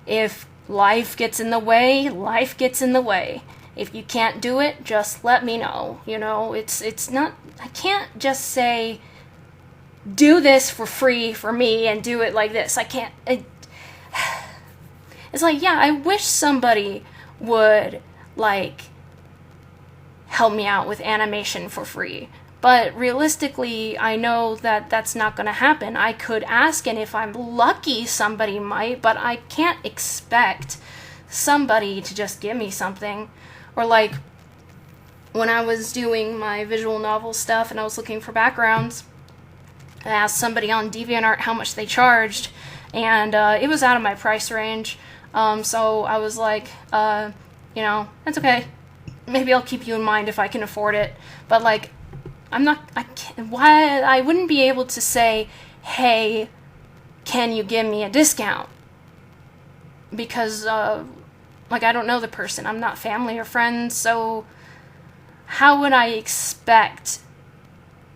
if life gets in the way, life gets in the way. If you can't do it, just let me know. It's not, I can't just say, do this for free for me and do it like this. I can't. It's like, yeah, I wish somebody would, help me out with animation for free. But realistically, I know that that's not going to happen. I could ask, and if I'm lucky, somebody might, but I can't expect somebody to just give me something. Or when I was doing my visual novel stuff and I was looking for backgrounds, I asked somebody on DeviantArt how much they charged, and it was out of my price range. So I was like, that's okay. Maybe I'll keep you in mind if I can afford it. But I wouldn't be able to say, hey, can you give me a discount? Because, I don't know the person. I'm not family or friends, so how would I expect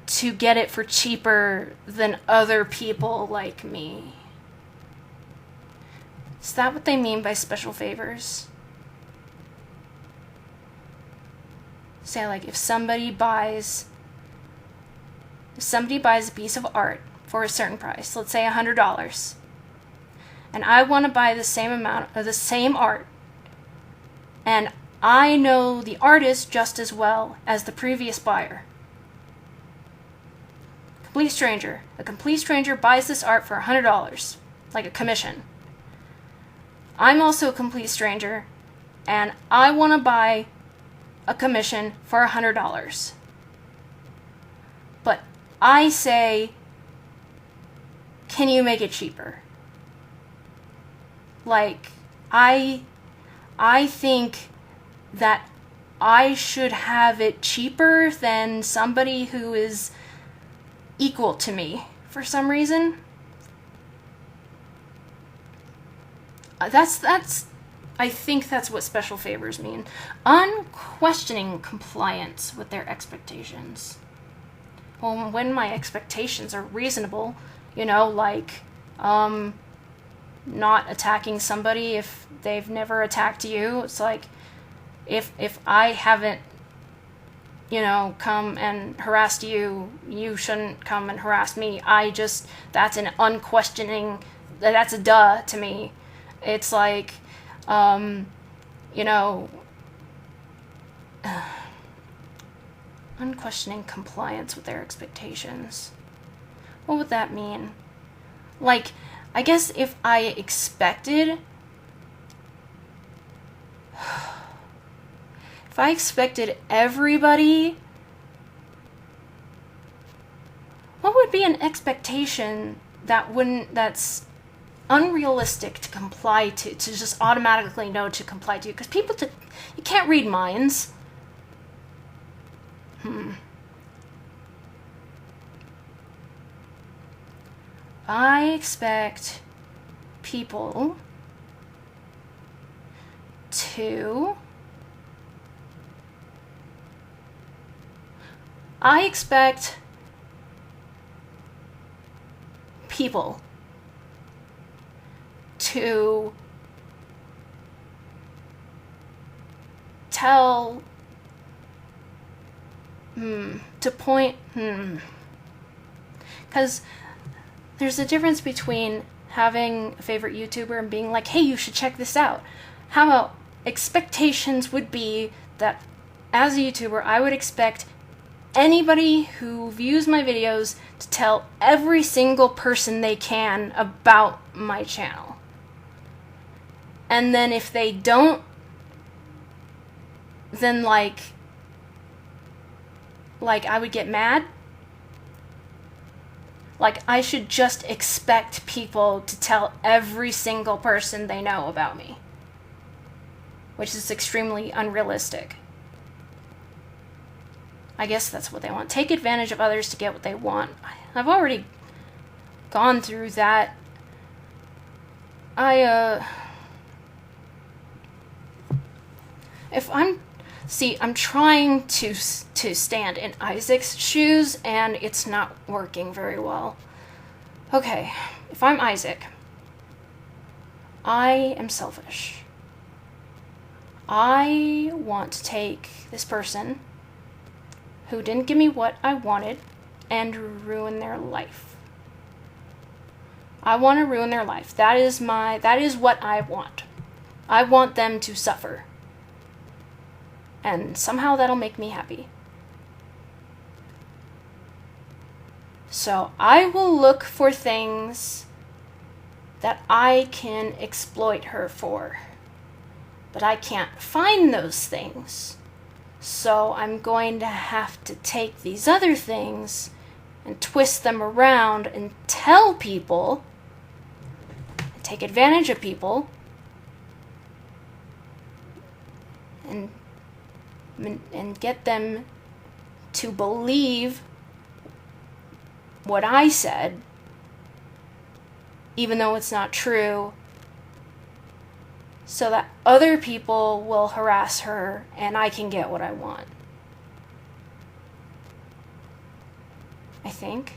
to get it for cheaper than other people like me? Is that what they mean by special favors? Say, if somebody buys a piece of art for a certain price, let's say $100, and I want to buy the same amount of the same art, and I know the artist just as well as the previous buyer. A complete stranger buys this art for $100, like a commission. I'm also a complete stranger, and I want to buy a commission for $100. But I say, can you make it cheaper? I think that I should have it cheaper than somebody who is equal to me for some reason. I think that's what special favors mean. Unquestioning compliance with their expectations. Well, when my expectations are reasonable, not attacking somebody if they've never attacked you. It's like, if I haven't, come and harassed you, you shouldn't come and harass me. That's an unquestioning, that's a duh to me. It's like, unquestioning compliance with their expectations. What would that mean? I guess if I expected If I expected everybody, what would be an expectation that's unrealistic to comply to just automatically know to comply to? Because you can't read minds. I expect people to... I expect people to tell... to point... Because there's a difference between having a favorite YouTuber and being like, hey, you should check this out. How about expectations would be that as a YouTuber, I would expect anybody who views my videos to tell every single person they can about my channel. And then if they don't, then like I would get mad. Like, I should just expect people to tell every single person they know about me. Which is extremely unrealistic. I guess that's what they want. Take advantage of others to get what they want. I've already gone through that. I'm trying to stand in Isaac's shoes, and it's not working very well. Okay, if I'm Isaac, I am selfish. I want to take this person who didn't give me what I wanted and ruin their life. I want to ruin their life. That is what I want. I want them to suffer. And somehow that'll make me happy. So I will look for things that I can exploit her for. But I can't find those things. So I'm going to have to take these other things and twist them around and tell people, take advantage of people, and get them to believe what I said, even though it's not true, so that other people will harass her and I can get what I want. I think.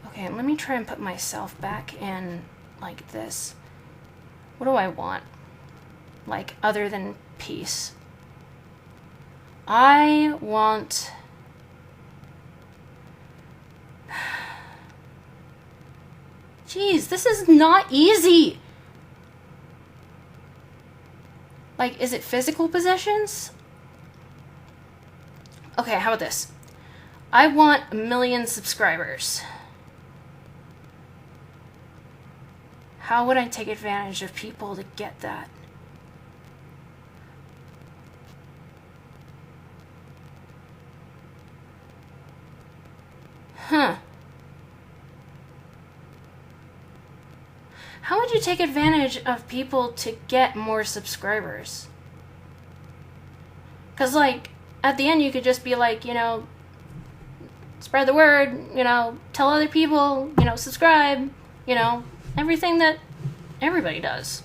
Okay, let me try and put myself back in like this. What do I want? Like, other than peace. I want... Jeez, this is not easy. Like, is it physical possessions? Okay, how about this? I want 1 million subscribers. How would I take advantage of people to get that? Huh. How would you take advantage of people to get more subscribers? Because, like, at the end you could just be like, you know, spread the word, you know, tell other people, you know, subscribe, you know, everything that everybody does.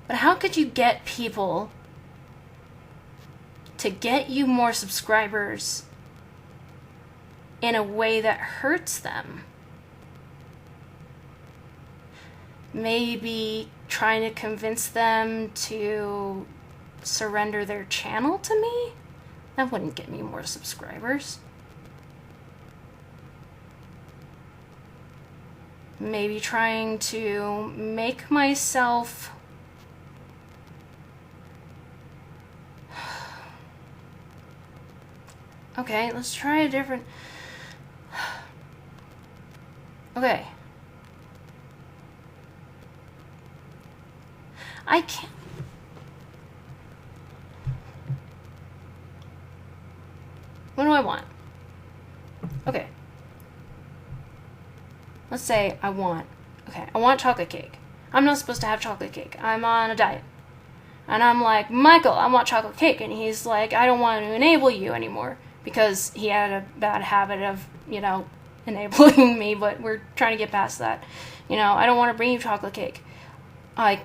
But how could you get people to get you more subscribers in a way that hurts them? Maybe trying to convince them to surrender their channel to me? That wouldn't get me more subscribers. Maybe trying to make myself... Okay, let's try a different... Okay. I can't... I want? Okay. Let's say I want chocolate cake. I'm not supposed to have chocolate cake. I'm on a diet. And I'm like, Michael, I want chocolate cake. And he's like, I don't want to enable you anymore. Because he had a bad habit of, enabling me, but we're trying to get past that. I don't want to bring you chocolate cake. I'm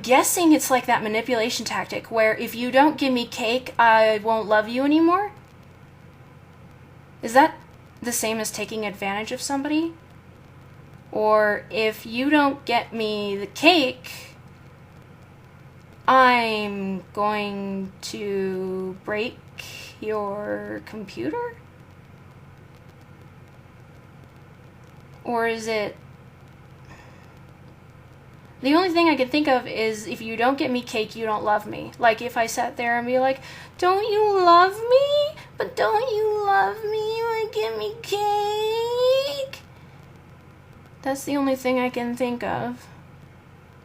guessing it's like that manipulation tactic where if you don't give me cake, I won't love you anymore. Is that the same as taking advantage of somebody? Or if you don't get me the cake, I'm going to break your computer? Or is it... The only thing I can think of is if you don't get me cake, you don't love me. Like if I sat there and be like, don't you love me? But don't you love me? You get me cake? That's the only thing I can think of.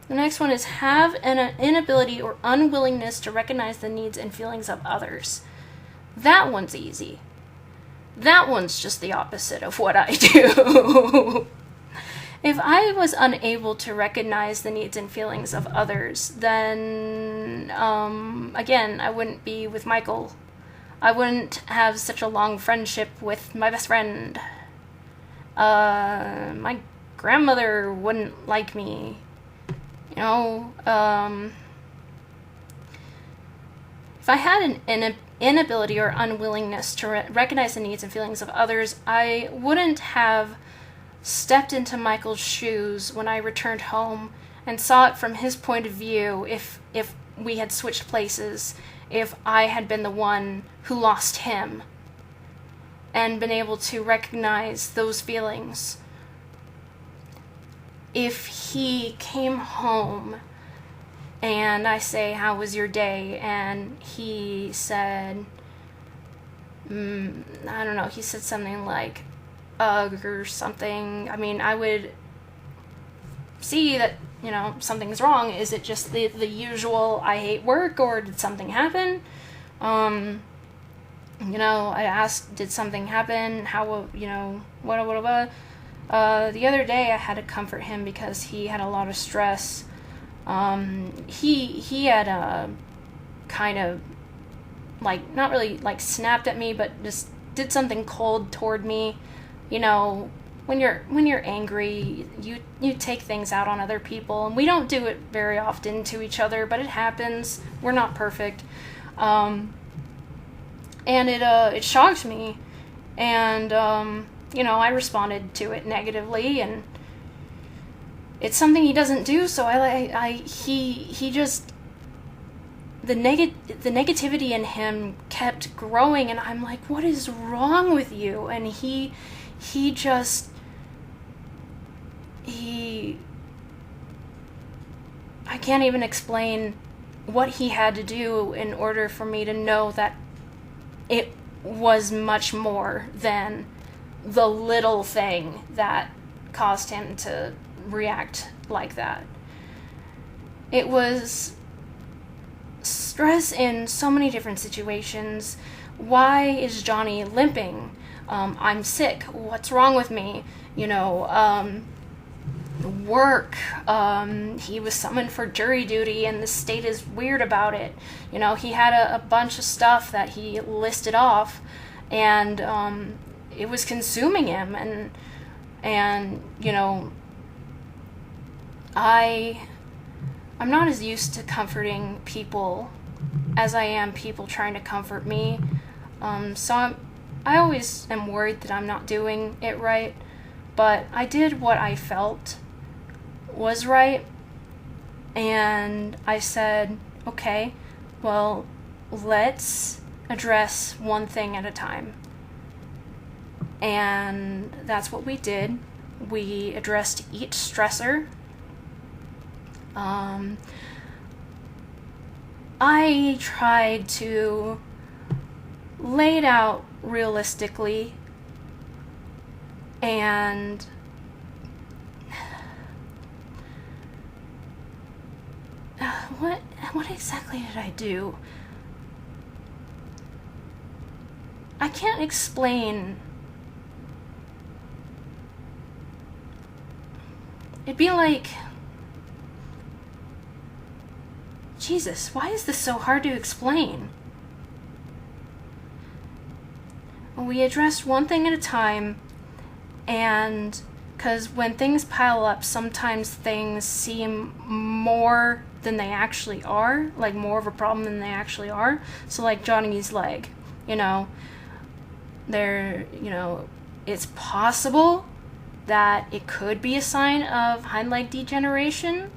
The next one is have an inability or unwillingness to recognize the needs and feelings of others. That one's easy. That one's just the opposite of what I do. If I was unable to recognize the needs and feelings of others, then, again, I wouldn't be with Michael. I wouldn't have such a long friendship with my best friend. My grandmother wouldn't like me. If I had an inability or unwillingness to recognize the needs and feelings of others, I wouldn't have stepped into Michael's shoes when I returned home and saw it from his point of view if we had switched places, if I had been the one who lost him, and been able to recognize those feelings. If he came home and I say, how was your day? And he said, I don't know, he said something like, ugh, or something. I mean, I would see that, something's wrong. Is it just the usual, I hate work, or did something happen? I asked, did something happen? How, what? The other day I had to comfort him because he had a lot of stress. He had a kind of not really snapped at me, but just did something cold toward me. When you're angry, you take things out on other people, and we don't do it very often to each other, but it happens. We're not perfect. And it shocked me, and I responded to it negatively, and it's something he doesn't do, so he just, the negativity in him kept growing, and I'm like, what is wrong with you? And he I can't even explain what he had to do in order for me to know that it was much more than the little thing that caused him to react like that. It was stress in so many different situations. Why is Johnny limping? I'm sick. What's wrong with me? Work. He was summoned for jury duty, and the state is weird about it. He had a bunch of stuff that he listed off, and it was consuming him, and I'm not as used to comforting people as I am people trying to comfort me. So I always am worried that I'm not doing it right, but I did what I felt was right, and I said, okay, well, let's address one thing at a time. And that's what we did. We addressed each stressor. I tried to lay it out realistically, and what exactly did I do? I can't explain. It'd be like, Jesus, why is this so hard to explain? We address one thing at a time, and because when things pile up, sometimes things seem more than they actually are, like more of a problem than they actually are. So like Johnny's leg, it's possible that it could be a sign of hind leg degeneration.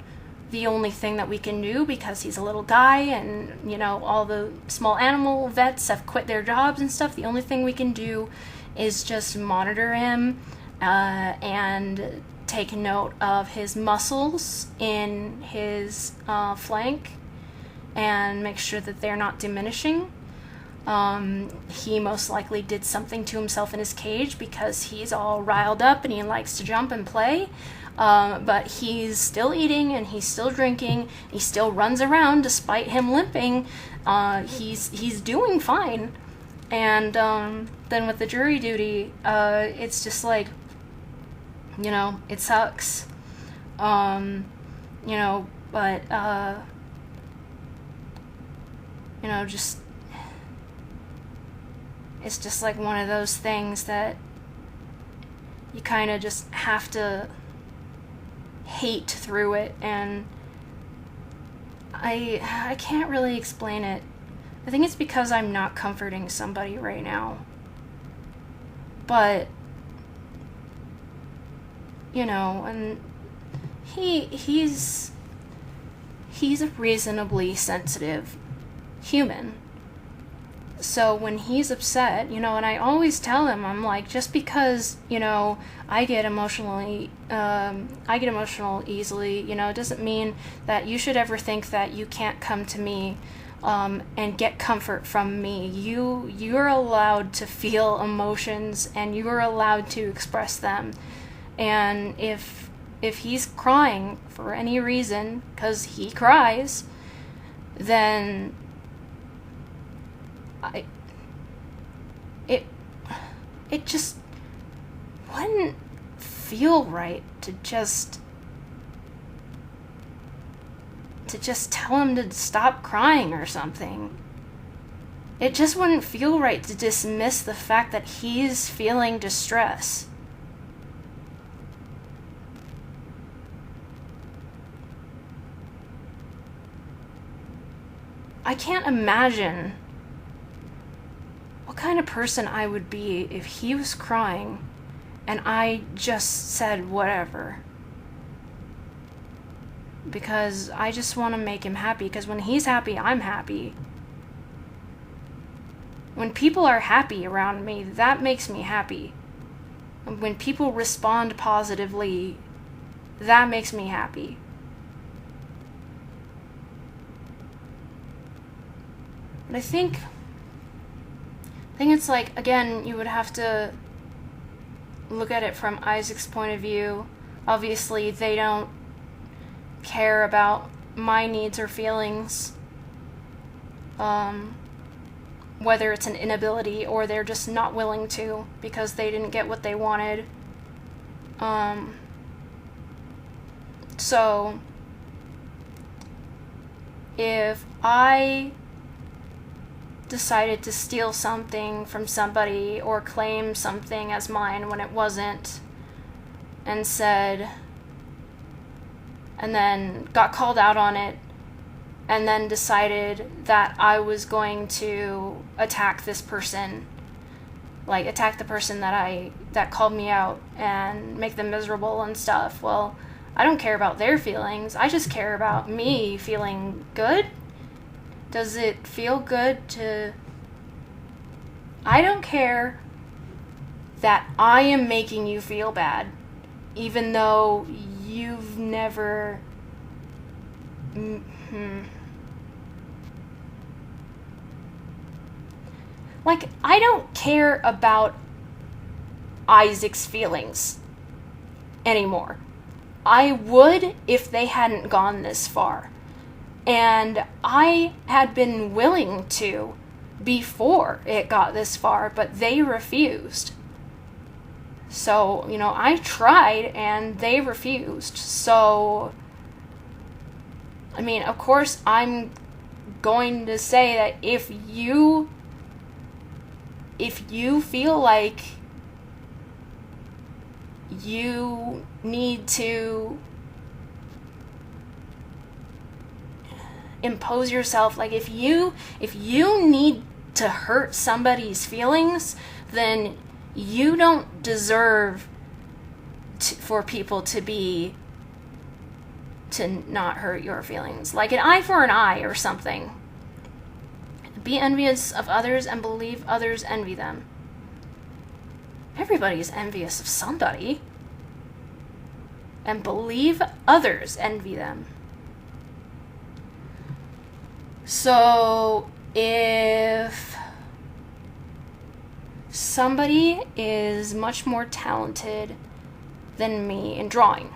The only thing that we can do, because he's a little guy and, all the small animal vets have quit their jobs and stuff, the only thing we can do is just monitor him and take note of his muscles in his flank and make sure that they're not diminishing. He most likely did something to himself in his cage because he's all riled up and he likes to jump and play. But he's still eating and he's still drinking. He still runs around despite him limping. He's doing fine. And then with the jury duty, it's just like, it sucks. Just, it's just like one of those things that you kind of just have to hate through it, and I can't really explain it. I think it's because I'm not comforting somebody right now. But and he's a reasonably sensitive human. So when he's upset, and I always tell him, I'm like, just because, I get emotional easily, doesn't mean that you should ever think that you can't come to me and get comfort from me. You're allowed to feel emotions and you're allowed to express them. And if he's crying for any reason, because he cries, then it just wouldn't feel right to just tell him to stop crying or something. It just wouldn't feel right to dismiss the fact that he's feeling distress. I can't imagine what kind of person I would be if he was crying and I just said whatever. Because I just want to make him happy, because when he's happy, I'm happy. When people are happy around me, that makes me happy. When people respond positively, that makes me happy. But I think it's like, again, you would have to look at it from Isaac's point of view. Obviously, they don't care about my needs or feelings, whether it's an inability or they're just not willing to because they didn't get what they wanted. So if I decided to steal something from somebody or claim something as mine when it wasn't, and then got called out on it, and then decided that I was going to attack this person, like attack the person that called me out and make them miserable and stuff. Well, I don't care about their feelings. I just care about me feeling good. Does it feel good to... I don't care that I am making you feel bad, even though you've never... Like, I don't care about Isaac's feelings anymore. I would if they hadn't gone this far. And I had been willing to before it got this far, but they refused. So, you know, I tried and they refused. So, I mean, of course, I'm going to say that if you feel like you need to impose yourself, like if you need to hurt somebody's feelings, then you don't deserve for people to not hurt your feelings. Like an eye for an eye or something. Be envious of others and believe others envy them. Everybody's envious of somebody. And believe others envy them. So, if somebody is much more talented than me in drawing,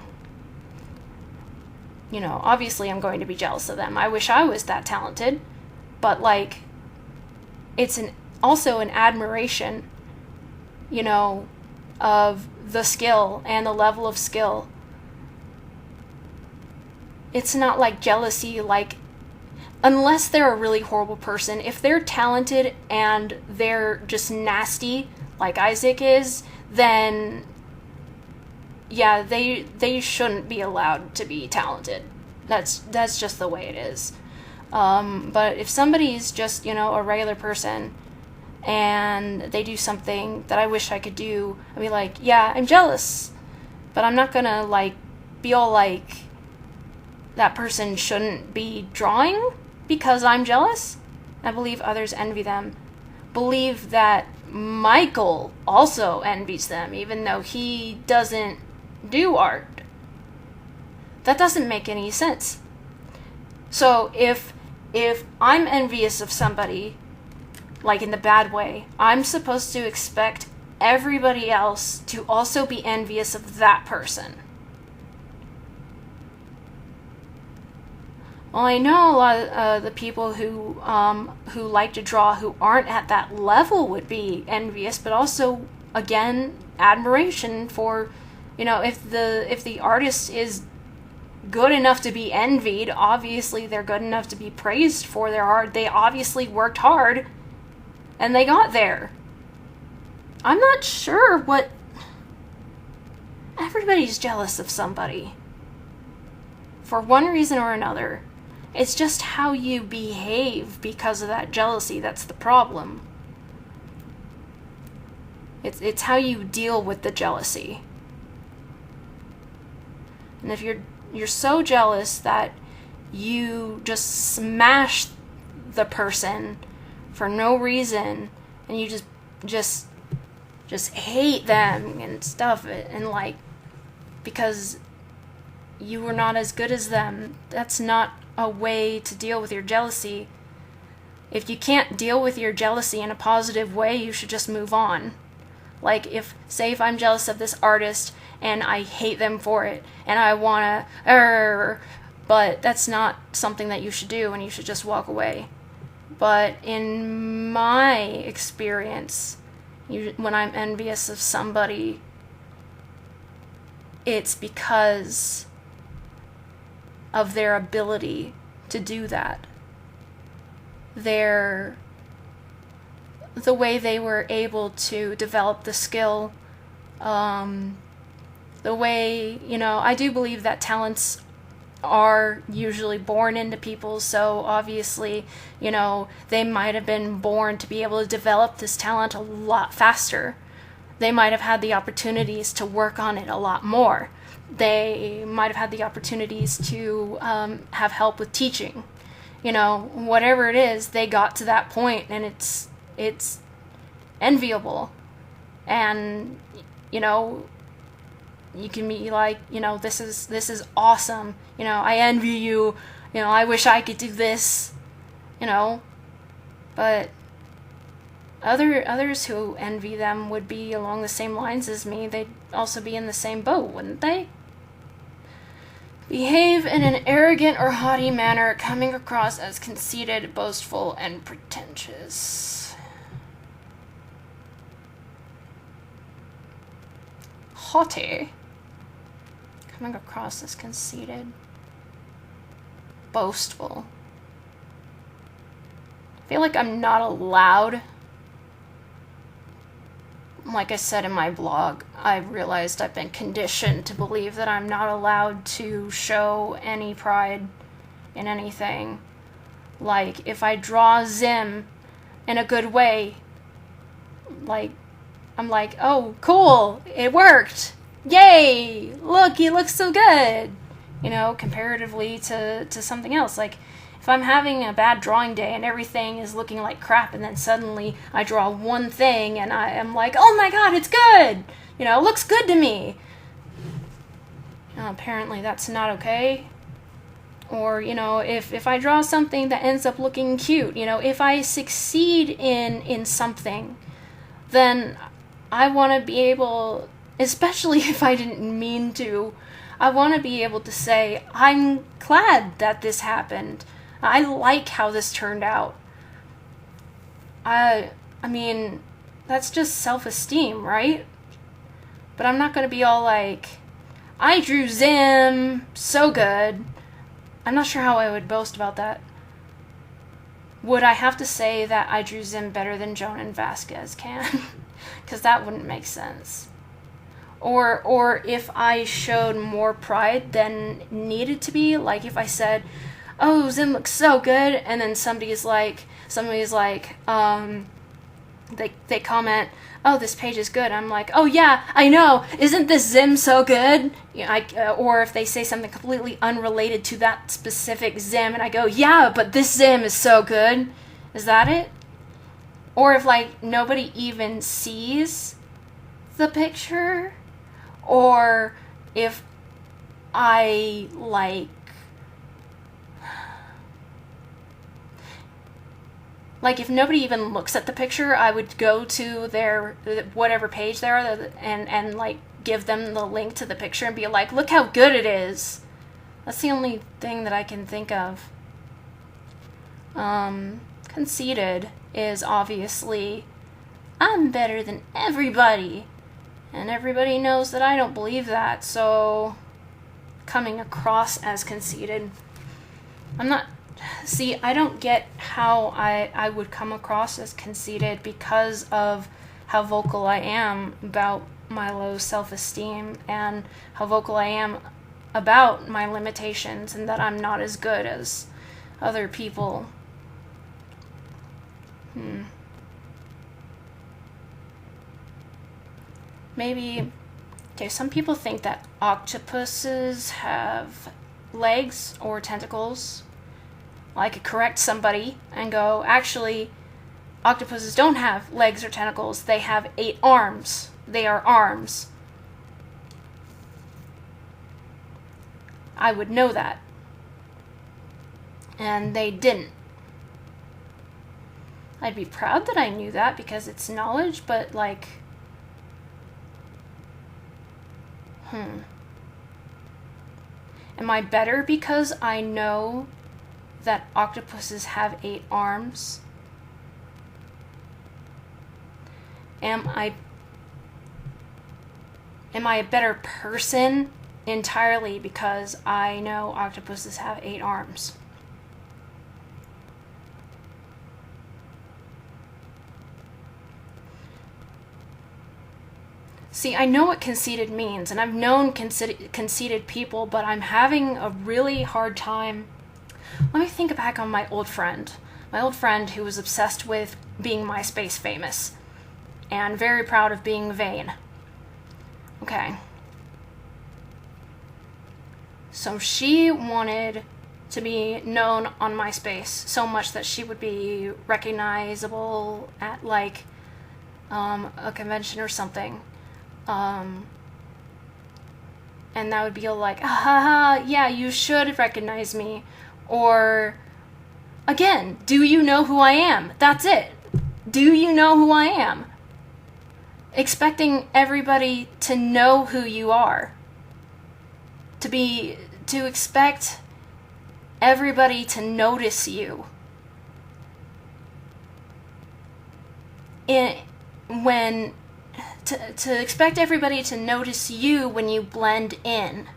you know, obviously I'm going to be jealous of them. I wish I was that talented, but like, it's also an admiration, you know, of the skill and the level of skill. It's not like jealousy, like, unless they're a really horrible person. If they're talented and they're just nasty, like Isaac is, then yeah, they shouldn't be allowed to be talented. That's just the way it is. But if somebody's just, you know, a regular person and they do something that I wish I could do, I'd be like, yeah, I'm jealous, but I'm not gonna like be all like, that person shouldn't be drawing because I'm jealous. I believe others envy them. Believe that Michael also envies them, even though he doesn't do art. That doesn't make any sense. So if I'm envious of somebody, like in the bad way, I'm supposed to expect everybody else to also be envious of that person. Well, I know a lot of the people who like to draw who aren't at that level would be envious, but also, again, admiration for, you know, if the artist is good enough to be envied, obviously they're good enough to be praised for their art. They obviously worked hard, and they got there. I'm not sure what... Everybody's jealous of somebody. For one reason or another. It's just how you behave because of that jealousy that's the problem. It's how you deal with the jealousy. And if you're so jealous that you just smash the person for no reason, and you just hate them and stuff, and like, because you were not as good as them, that's not a way to deal with your jealousy. If you can't deal with your jealousy in a positive way, you should just move on. Like, if I'm jealous of this artist and I hate them for it and I wanna but that's not something that you should do, and you should just walk away. But in my experience, when I'm envious of somebody, it's because of their ability to do that. The way they were able to develop the skill, the way, you know, I do believe that talents are usually born into people, so obviously, you know, they might have been born to be able to develop this talent a lot faster. They might have had the opportunities to work on it a lot more. They might have had the opportunities to have help with teaching. You know, whatever it is, they got to that point, and it's enviable. And, you know, you can be like, you know, this is awesome. You know, I envy you. You know, I wish I could do this. You know, but others who envy them would be along the same lines as me. They'd also be in the same boat, wouldn't they? Behave in an arrogant or haughty manner, coming across as conceited, boastful, and pretentious. haughty. Coming across as conceited. Boastful. I feel like I'm not allowed. Like I said in my blog, I realized I've been conditioned to believe that I'm not allowed to show any pride in anything. Like, if I draw Zim in a good way, like, I'm like, oh, cool, it worked. Yay! Look, he looks so good. You know, comparatively to something else. Like, if I'm having a bad drawing day and everything is looking like crap, and then suddenly I draw one thing and I am like, oh my god, it's good! You know, it looks good to me. Apparently that's not okay. Or, you know, if I draw something that ends up looking cute, you know, if I succeed in something, then I want to be able, especially if I didn't mean to, I want to be able to say, I'm glad that this happened. I like how this turned out. I mean, that's just self-esteem, right? But I'm not going to be all like, I drew Zim so good. I'm not sure how I would boast about that. Would I have to say that I drew Zim better than Joan and Vasquez can? Because that wouldn't make sense. Or if I showed more pride than needed to be, like if I said, oh, Zim looks so good, and then somebody's like, they comment, oh, this page is good. I'm like, oh yeah, I know, isn't this Zim so good? You know, or if they say something completely unrelated to that specific Zim, and I go, yeah, but this Zim is so good. Is that it? Or if, like, nobody even sees the picture, or if I, like if nobody even looks at the picture, I would go to their whatever page they're on and like give them the link to the picture and be like, look how good it is. That's the only thing that I can think of. Conceited is obviously, I'm better than everybody, and everybody knows that I don't believe that, so coming across as conceited, I don't get how I would come across as conceited because of how vocal I am about my low self-esteem and how vocal I am about my limitations and that I'm not as good as other people. Maybe, okay, some people think that octopuses have legs or tentacles. I could correct somebody and go, actually, octopuses don't have legs or tentacles. They have 8 arms. They are arms. I would know that. And they didn't. I'd be proud that I knew that because it's knowledge, but like, Am I better because I know that octopuses have 8 arms? Am I a better person entirely because I know octopuses have 8 arms? See, I know what conceited means, and I've known conceited people, but I'm having a really hard time. Let me think back on my old friend who was obsessed with being MySpace famous and very proud of being vain. Okay. So she wanted to be known on MySpace so much that she would be recognizable at like a convention or something. And that would be like, yeah, you should recognize me. Or, again, do you know who I am? That's it. Do you know who I am? Expecting everybody to know who you are. To expect everybody to notice you. to expect everybody to notice you when you blend in,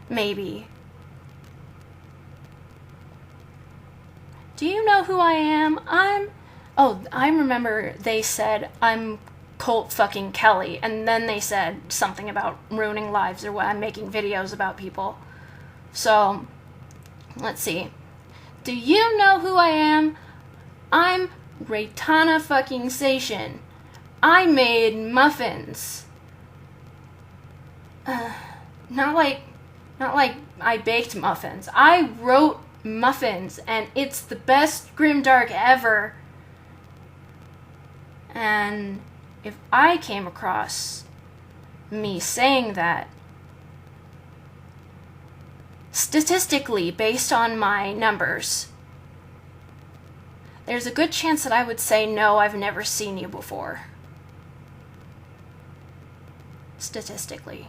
maybe. Do you know who I am? I remember they said, I'm Colt fucking Kelly, and then they said something about ruining lives or what, I'm making videos about people. So, let's see. Do you know who I am? I'm Reitanna fucking Seishin. I made muffins. Not like I baked muffins. I wrote muffins, and it's the best grimdark ever. And if I came across me saying that, statistically, based on my numbers, there's a good chance that I would say, no, I've never seen you before. Statistically.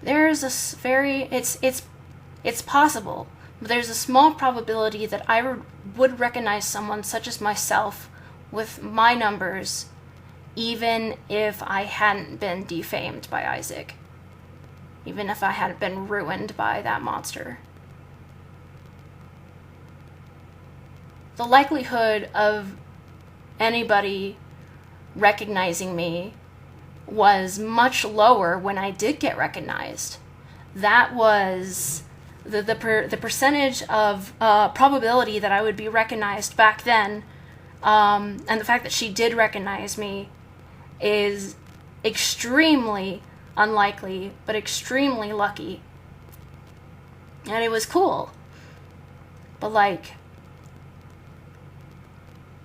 There's a it's possible, but there's a small probability that I would recognize someone such as myself with my numbers, even if I hadn't been defamed by Isaac. Even if I hadn't been ruined by that monster. The likelihood of anybody recognizing me was much lower when I did get recognized. That was the percentage of probability that I would be recognized back then, and the fact that she did recognize me is extremely unlikely, but extremely lucky. And it was cool. But like,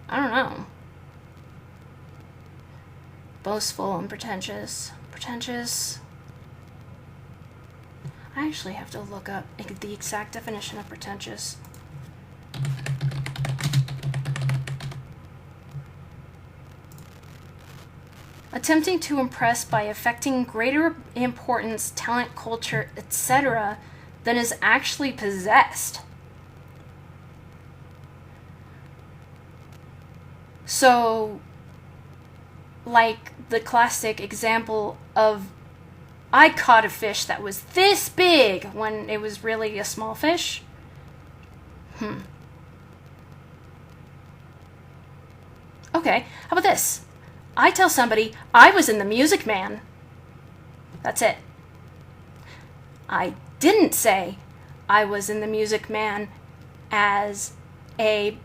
I don't know. Boastful and pretentious. Pretentious. I actually have to look up the exact definition of pretentious. Attempting to impress by affecting greater importance, talent, culture, etc. than is actually possessed. So, like the classic example of I caught a fish that was this big when it was really a small fish. Okay, how about this? I tell somebody I was in The Music Man. That's it. I didn't say I was in The Music Man as a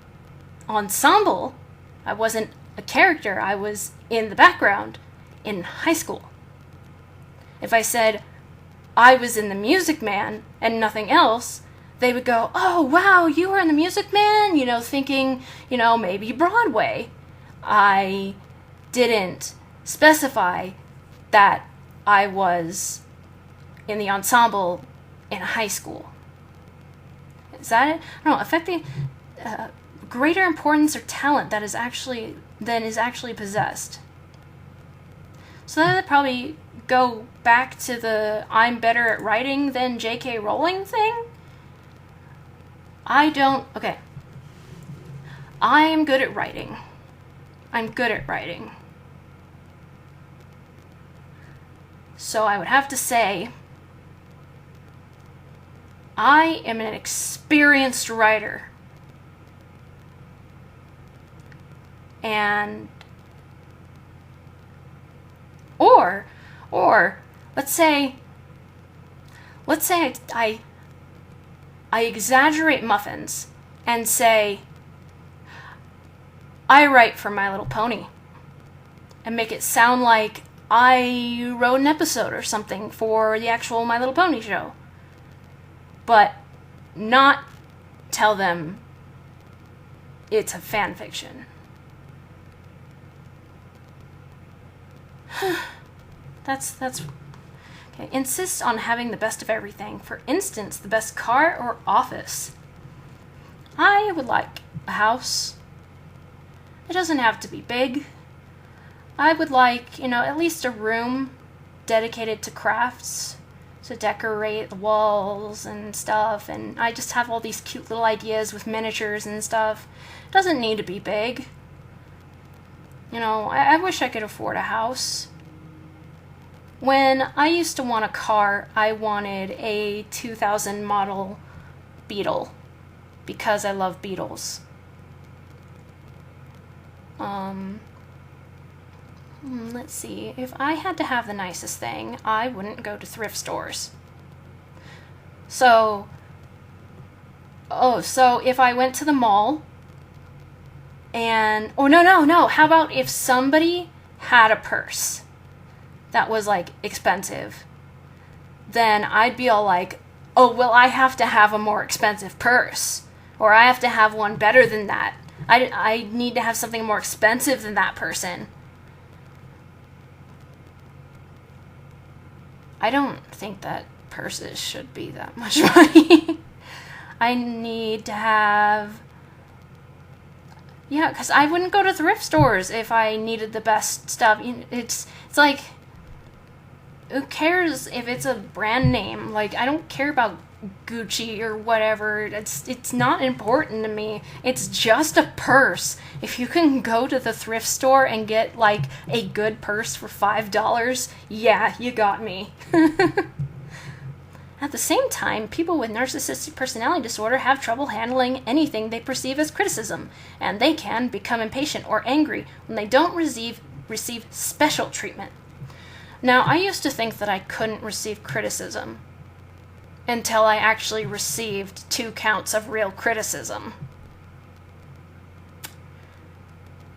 ensemble. I wasn't a character. I was in the background in high school. If I said I was in The Music Man and nothing else, they would go, oh, wow, you were in The Music Man? You know, thinking, you know, maybe Broadway. I didn't specify that I was in the ensemble in high school. Is that it? I don't know, affecting greater importance or talent that is actually possessed. So that would probably go back to the I'm better at writing than J.K. Rowling thing. Okay. I am good at writing. I'm good at writing. So I would have to say I am an experienced writer. And or let's say I exaggerate muffins and say I write for My Little Pony and make it sound like I wrote an episode or something for the actual My Little Pony show, but not tell them it's a fan fiction. That's okay. Insist on having the best of everything. For instance, the best car or office. I would like a house. It doesn't have to be big. I would like, at least a room dedicated to crafts, to decorate the walls and stuff, and I just have all these cute little ideas with miniatures and stuff. It doesn't need to be big. I wish I could afford a house. When I used to want a car, I wanted a 2000 model Beetle because I love Beetles. Let's see. If I had to have the nicest thing, I wouldn't go to thrift stores. So if I went to the mall and... no. How about if somebody had a purse that was, like, expensive, then I'd be all like, oh, well, I have to have a more expensive purse. Or I have to have one better than that. I need to have something more expensive than that person. I don't think that purses should be that much money. I need to have... Yeah, because I wouldn't go to thrift stores if I needed the best stuff. It's like... Who cares if it's a brand name? Like, I don't care about Gucci or whatever. It's not important to me. It's just a purse. If you can go to the thrift store and get, like, a good purse for $5, yeah, you got me. At the same time, people with narcissistic personality disorder have trouble handling anything they perceive as criticism, and they can become impatient or angry when they don't receive special treatment. Now, I used to think that I couldn't receive criticism until I actually received 2 counts of real criticism.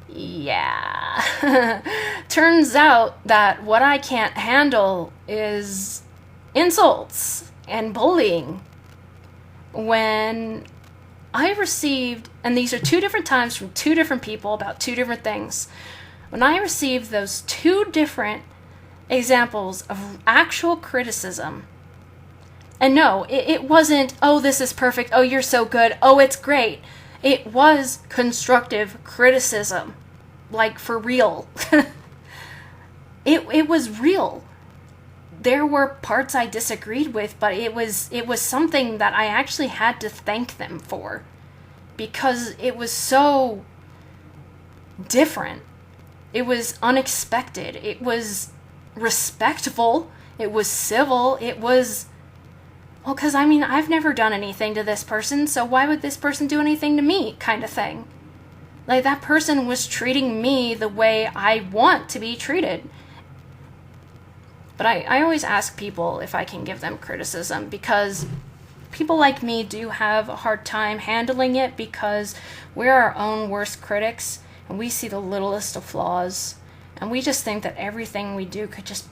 Yeah. Turns out that what I can't handle is insults and bullying. When I received, and these are 2 different times from 2 different people about 2 different things, when I received those 2 different examples of actual criticism, and no, it wasn't, oh, this is perfect, oh, you're so good, oh, it's great. It was constructive criticism, like, for real. It was real. There were parts I disagreed with, but it was something that I actually had to thank them for, because it was so different. It was unexpected. It was respectful. It was civil. It was... Well, because, I mean, I've never done anything to this person, so why would this person do anything to me, kind of thing. Like, that person was treating me the way I want to be treated. But I always ask people if I can give them criticism, because people like me do have a hard time handling it, because we're our own worst critics, and we see the littlest of flaws, and we just think that everything we do could just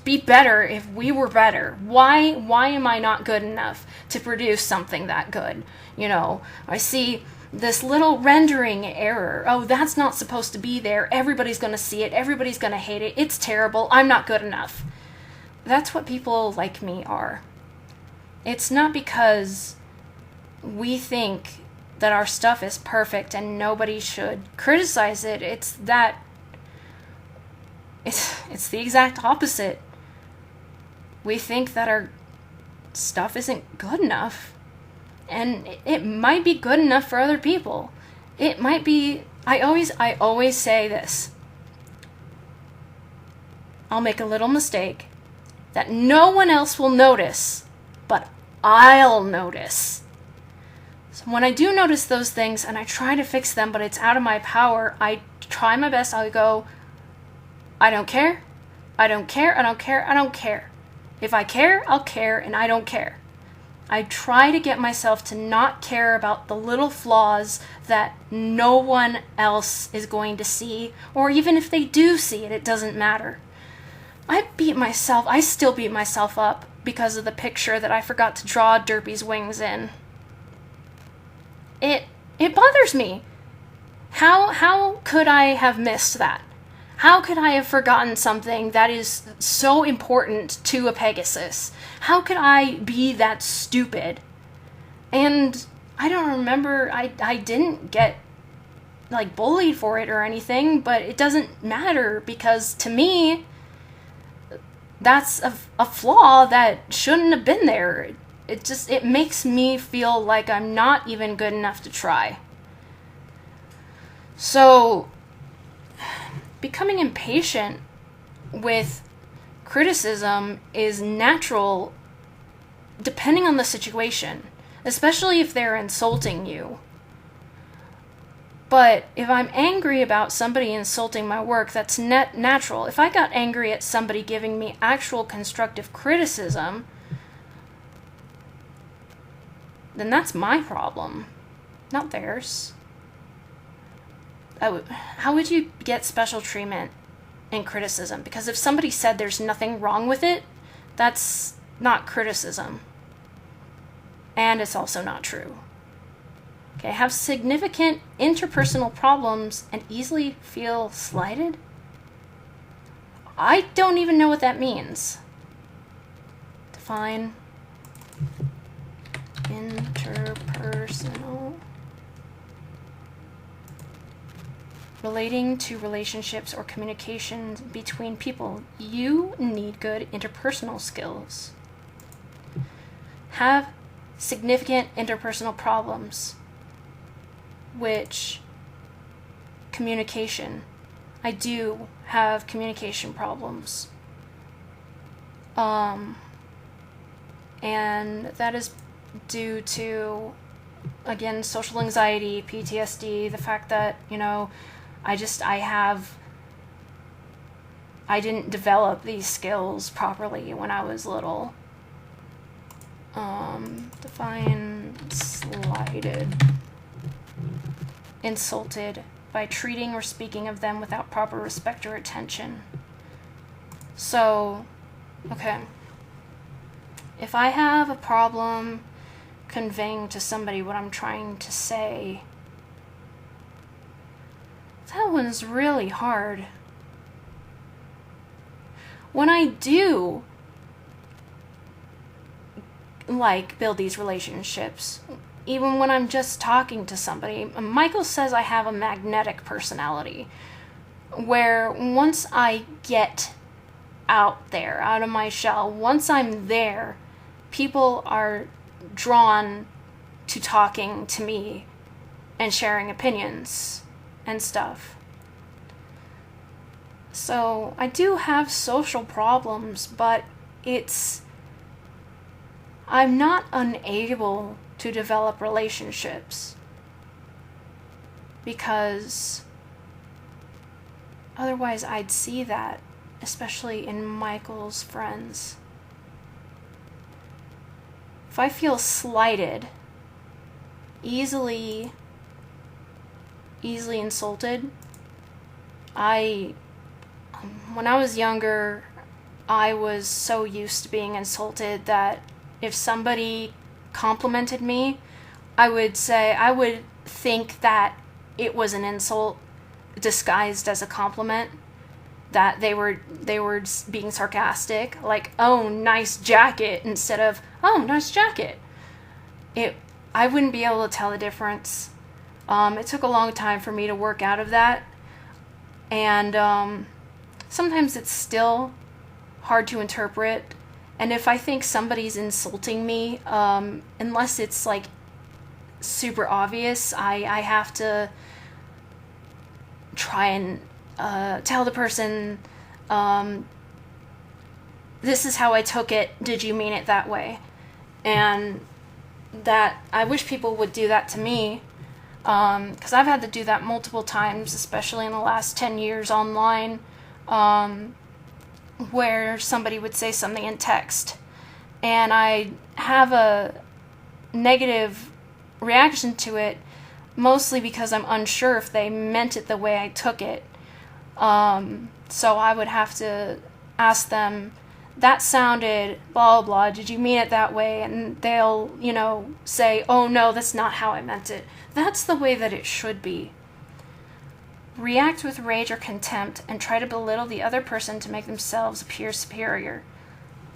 be better if we were better. Why am I not good enough to produce something that good? I see this little rendering error. Oh, that's not supposed to be there. Everybody's going to see it. Everybody's going to hate it. It's terrible. I'm not good enough. That's what people like me are. It's not because we think that our stuff is perfect and nobody should criticize it. It's that it's the exact opposite. We think that our stuff isn't good enough. And it might be good enough for other people. It might be... I always say this. I'll make a little mistake that no one else will notice, but I'll notice. So when I do notice those things and I try to fix them, but it's out of my power, I try my best. I'll go, I don't care. I don't care. I don't care. I don't care. If I care, I'll care, and I don't care. I try to get myself to not care about the little flaws that no one else is going to see, or even if they do see it, it doesn't matter. I still beat myself up because of the picture that I forgot to draw Derpy's wings in. It bothers me. How could I have missed that? How could I have forgotten something that is so important to a Pegasus? How could I be that stupid? And I don't remember, I didn't get, like, bullied for it or anything, but it doesn't matter, because to me, that's a flaw that shouldn't have been there. It makes me feel like I'm not even good enough to try. So... becoming impatient with criticism is natural depending on the situation, especially if they're insulting you. But if I'm angry about somebody insulting my work, that's natural. If I got angry at somebody giving me actual constructive criticism, then that's my problem, not theirs. How would you get special treatment in criticism? Because if somebody said there's nothing wrong with it, that's not criticism. And it's also not true. Okay, have significant interpersonal problems and easily feel slighted? I don't even know what that means. Define interpersonal. Relating to relationships or communications between people. You need good interpersonal skills. Have significant interpersonal problems. Which, communication. I do have communication problems. And that is due to, again, social anxiety, PTSD, the fact that, I didn't develop these skills properly when I was little. Define slighted. Insulted by treating or speaking of them without proper respect or attention. So, okay. If I have a problem conveying to somebody what I'm trying to say, that one's really hard. When I do, build these relationships, even when I'm just talking to somebody, Michael says I have a magnetic personality, where once I get out there, out of my shell, once I'm there, people are drawn to talking to me and sharing opinions and stuff. So I do have social problems, but I'm not unable to develop relationships, because otherwise I'd see that, especially in Michael's friends. If I feel slighted, easily insulted, when I was younger, I was so used to being insulted that if somebody complimented me, I would think that it was an insult disguised as a compliment, that they were being sarcastic, like, oh, nice jacket, instead of, oh, nice jacket. I wouldn't be able to tell the difference. It took a long time for me to work out of that, and sometimes it's still hard to interpret. And if I think somebody's insulting me, unless it's super obvious, I have to try and tell the person, this is how I took it, did you mean it that way? And that, I wish people would do that to me, because I've had to do that multiple times, especially in the last 10 years online, where somebody would say something in text, and I have a negative reaction to it, mostly because I'm unsure if they meant it the way I took it. So I would have to ask them, that sounded blah blah, did you mean it that way? And they'll, say, oh no, that's not how I meant it. That's the way that it should be. React with rage or contempt and try to belittle the other person to make themselves appear superior.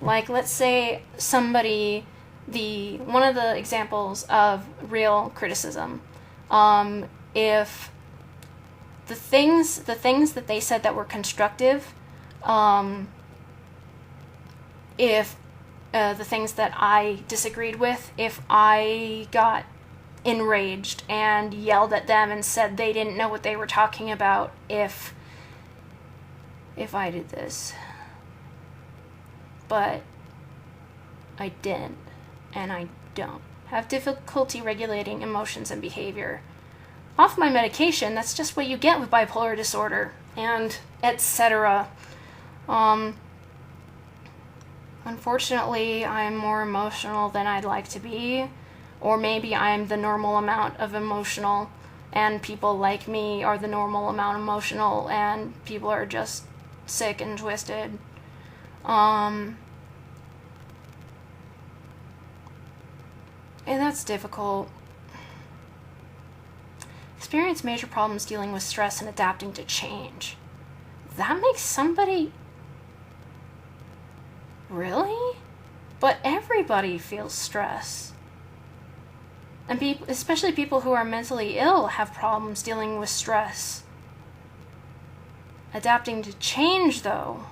Let's say somebody, one of the examples of real criticism, if the things that they said that were constructive, if the things that I disagreed with, if I got enraged and yelled at them and said they didn't know what they were talking about, if if I did this. But I didn't, and I don't. Have difficulty regulating emotions and behavior. Off my medication, that's just what you get with bipolar disorder, and etc. Unfortunately, I'm more emotional than I'd like to be, or maybe I'm the normal amount of emotional, and people like me are the normal amount emotional, and people are just sick and twisted. And that's difficult. Experience major problems dealing with stress and adapting to change. That makes somebody... Really? But everybody feels stress. And especially people who are mentally ill have problems dealing with stress. Adapting to change, though.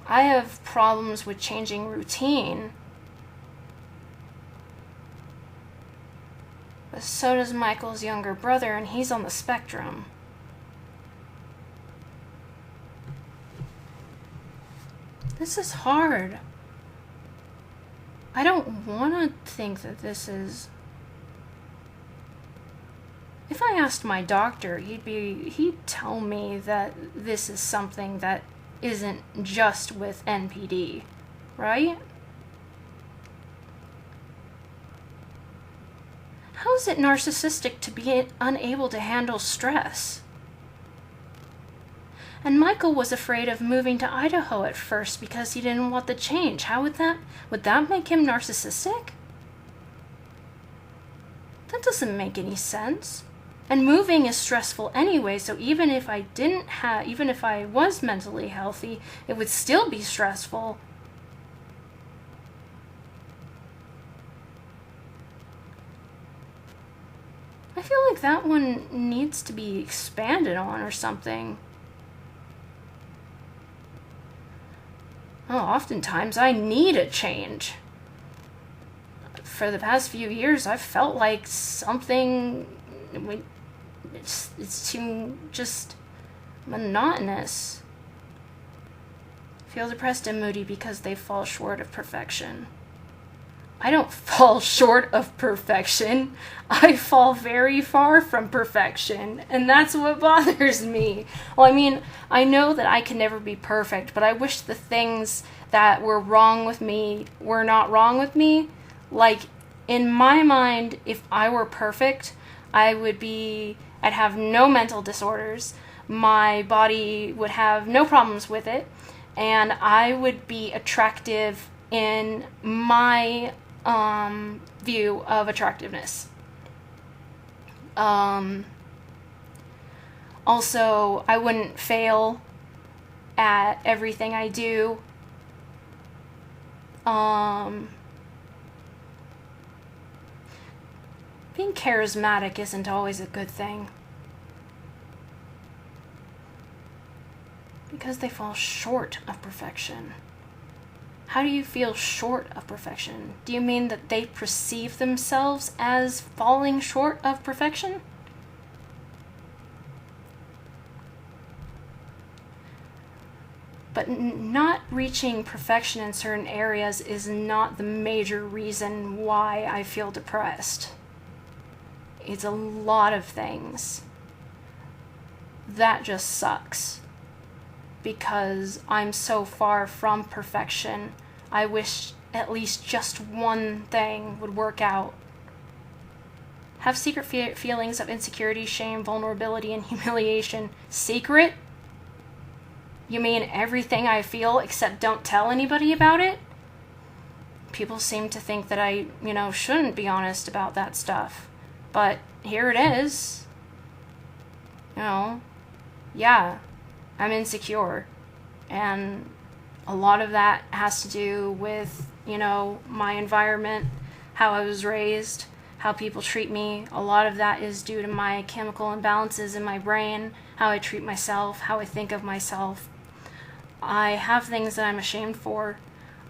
I have problems with changing routine. But so does Michael's younger brother, and he's on the spectrum. This is hard. I don't want to think that this is... If I asked my doctor, he'd tell me that this is something that isn't just with NPD, right? How is it narcissistic to be unable to handle stress? And Michael was afraid of moving to Idaho at first because he didn't want the change. How would that make him narcissistic? That doesn't make any sense. And moving is stressful anyway, so even if I was mentally healthy, it would still be stressful. I feel like that one needs to be expanded on or something. Oh, oftentimes I need a change. For the past few years, I've felt like something... It's too just monotonous. Feel depressed and moody because they fall short of perfection. I don't fall short of perfection. I fall very far from perfection, and that's what bothers me. Well, I mean, I know that I can never be perfect, but I wish the things that were wrong with me were not wrong with me. Like, in my mind, if I were perfect, I'd have no mental disorders, my body would have no problems with it, and I would be attractive in my view of attractiveness. Also, I wouldn't fail at everything I do. Being charismatic isn't always a good thing. Because they fall short of perfection. How do you feel short of perfection? Do you mean that they perceive themselves as falling short of perfection? But not reaching perfection in certain areas is not the major reason why I feel depressed. It's a lot of things. That just sucks. Because I'm so far from perfection, I wish at least just one thing would work out. Have secret feelings of insecurity, shame, vulnerability, and humiliation. Secret? You mean everything I feel except don't tell anybody about it? People seem to think that I, shouldn't be honest about that stuff. But here it is. Yeah. I'm insecure, and a lot of that has to do with, my environment, how I was raised, how people treat me. A lot of that is due to my chemical imbalances in my brain, how I treat myself, how I think of myself. I have things that I'm ashamed for.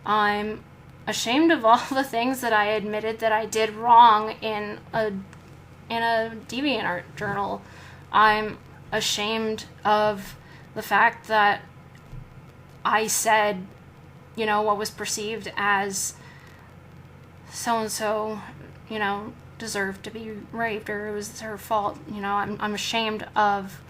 I'm ashamed of all the things that I admitted that I did wrong in a DeviantArt journal. I'm ashamed of the fact that I said, you know, what was perceived as so-and-so, you know, deserved to be raped, or it was her fault. You know, I'm ashamed of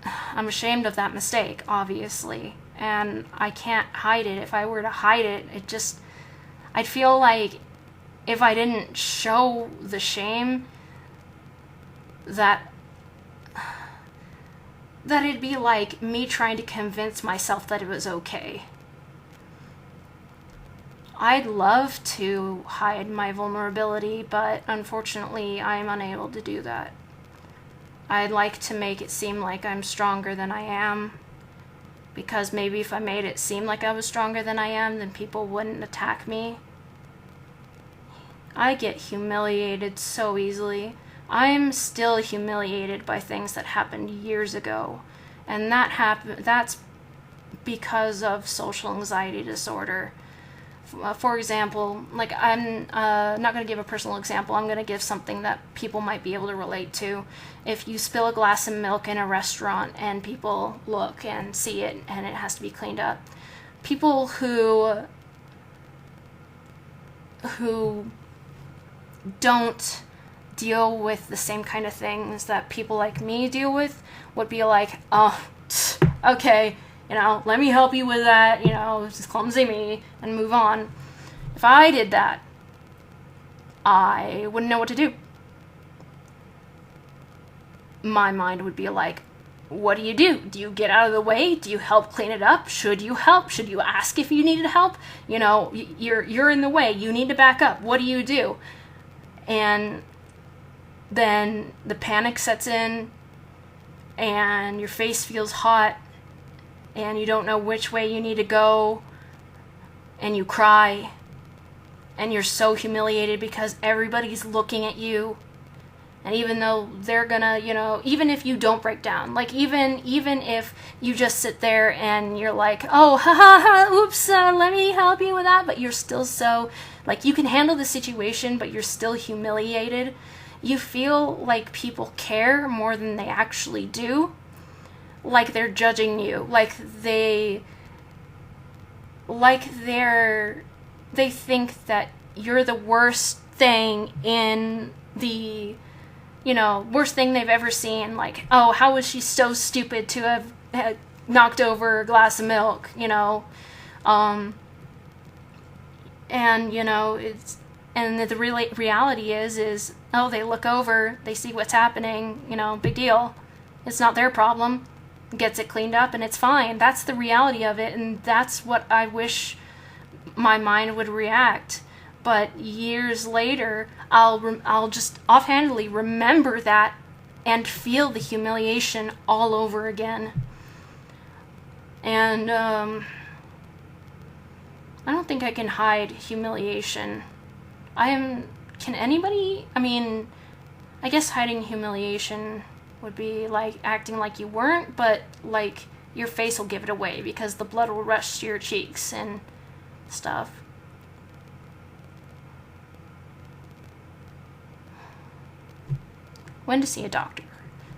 that mistake, obviously, and I can't hide it. If I were to hide it, I'd feel like if I didn't show the shame, that it'd be like me trying to convince myself that it was okay. I'd love to hide my vulnerability, but unfortunately I'm unable to do that. I'd like to make it seem like I'm stronger than I am, because maybe if I made it seem like I was stronger than I am, then people wouldn't attack me. I get humiliated so easily. I'm still humiliated by things that happened years ago, and that's because of social anxiety disorder. For example, like, I'm not going to give a personal example, I'm going to give something that people might be able to relate to. If you spill a glass of milk in a restaurant and people look and see it and it has to be cleaned up, people who don't deal with the same kind of things that people like me deal with would be like, oh, okay, you know, let me help you with that, you know, it's just clumsy me, and move on. If I did that, I wouldn't know what to do. My mind would be like, what do? Do you get out of the way? Do you help clean it up? Should you help? Should you ask if you needed help? You know, you're in the way, you need to back up. What do you do? And then the panic sets in, and your face feels hot, and you don't know which way you need to go, and you cry, and you're so humiliated because everybody's looking at you. And even though they're gonna, you know, even if you don't break down, like, even if you just sit there and you're like, oh, ha ha ha, oops, let me help you with that, but you're still so, like, you can handle the situation, but you're still humiliated. You feel like people care more than they actually do. Like they're judging you. They think that you're the worst thing in the, you know, worst thing they've ever seen. Like, oh, how was she so stupid to have knocked over a glass of milk, you know? And, you know, the reality is, oh, they look over, they see what's happening, you know, big deal. It's not their problem. Gets it cleaned up and it's fine. That's the reality of it, and that's what I wish my mind would react. But years later, I'll just offhandedly remember that and feel the humiliation all over again. And I don't think I can hide humiliation. Can anybody? I mean, I guess hiding humiliation would be like acting like you weren't, but like your face will give it away because the blood will rush to your cheeks and stuff. When to see a doctor.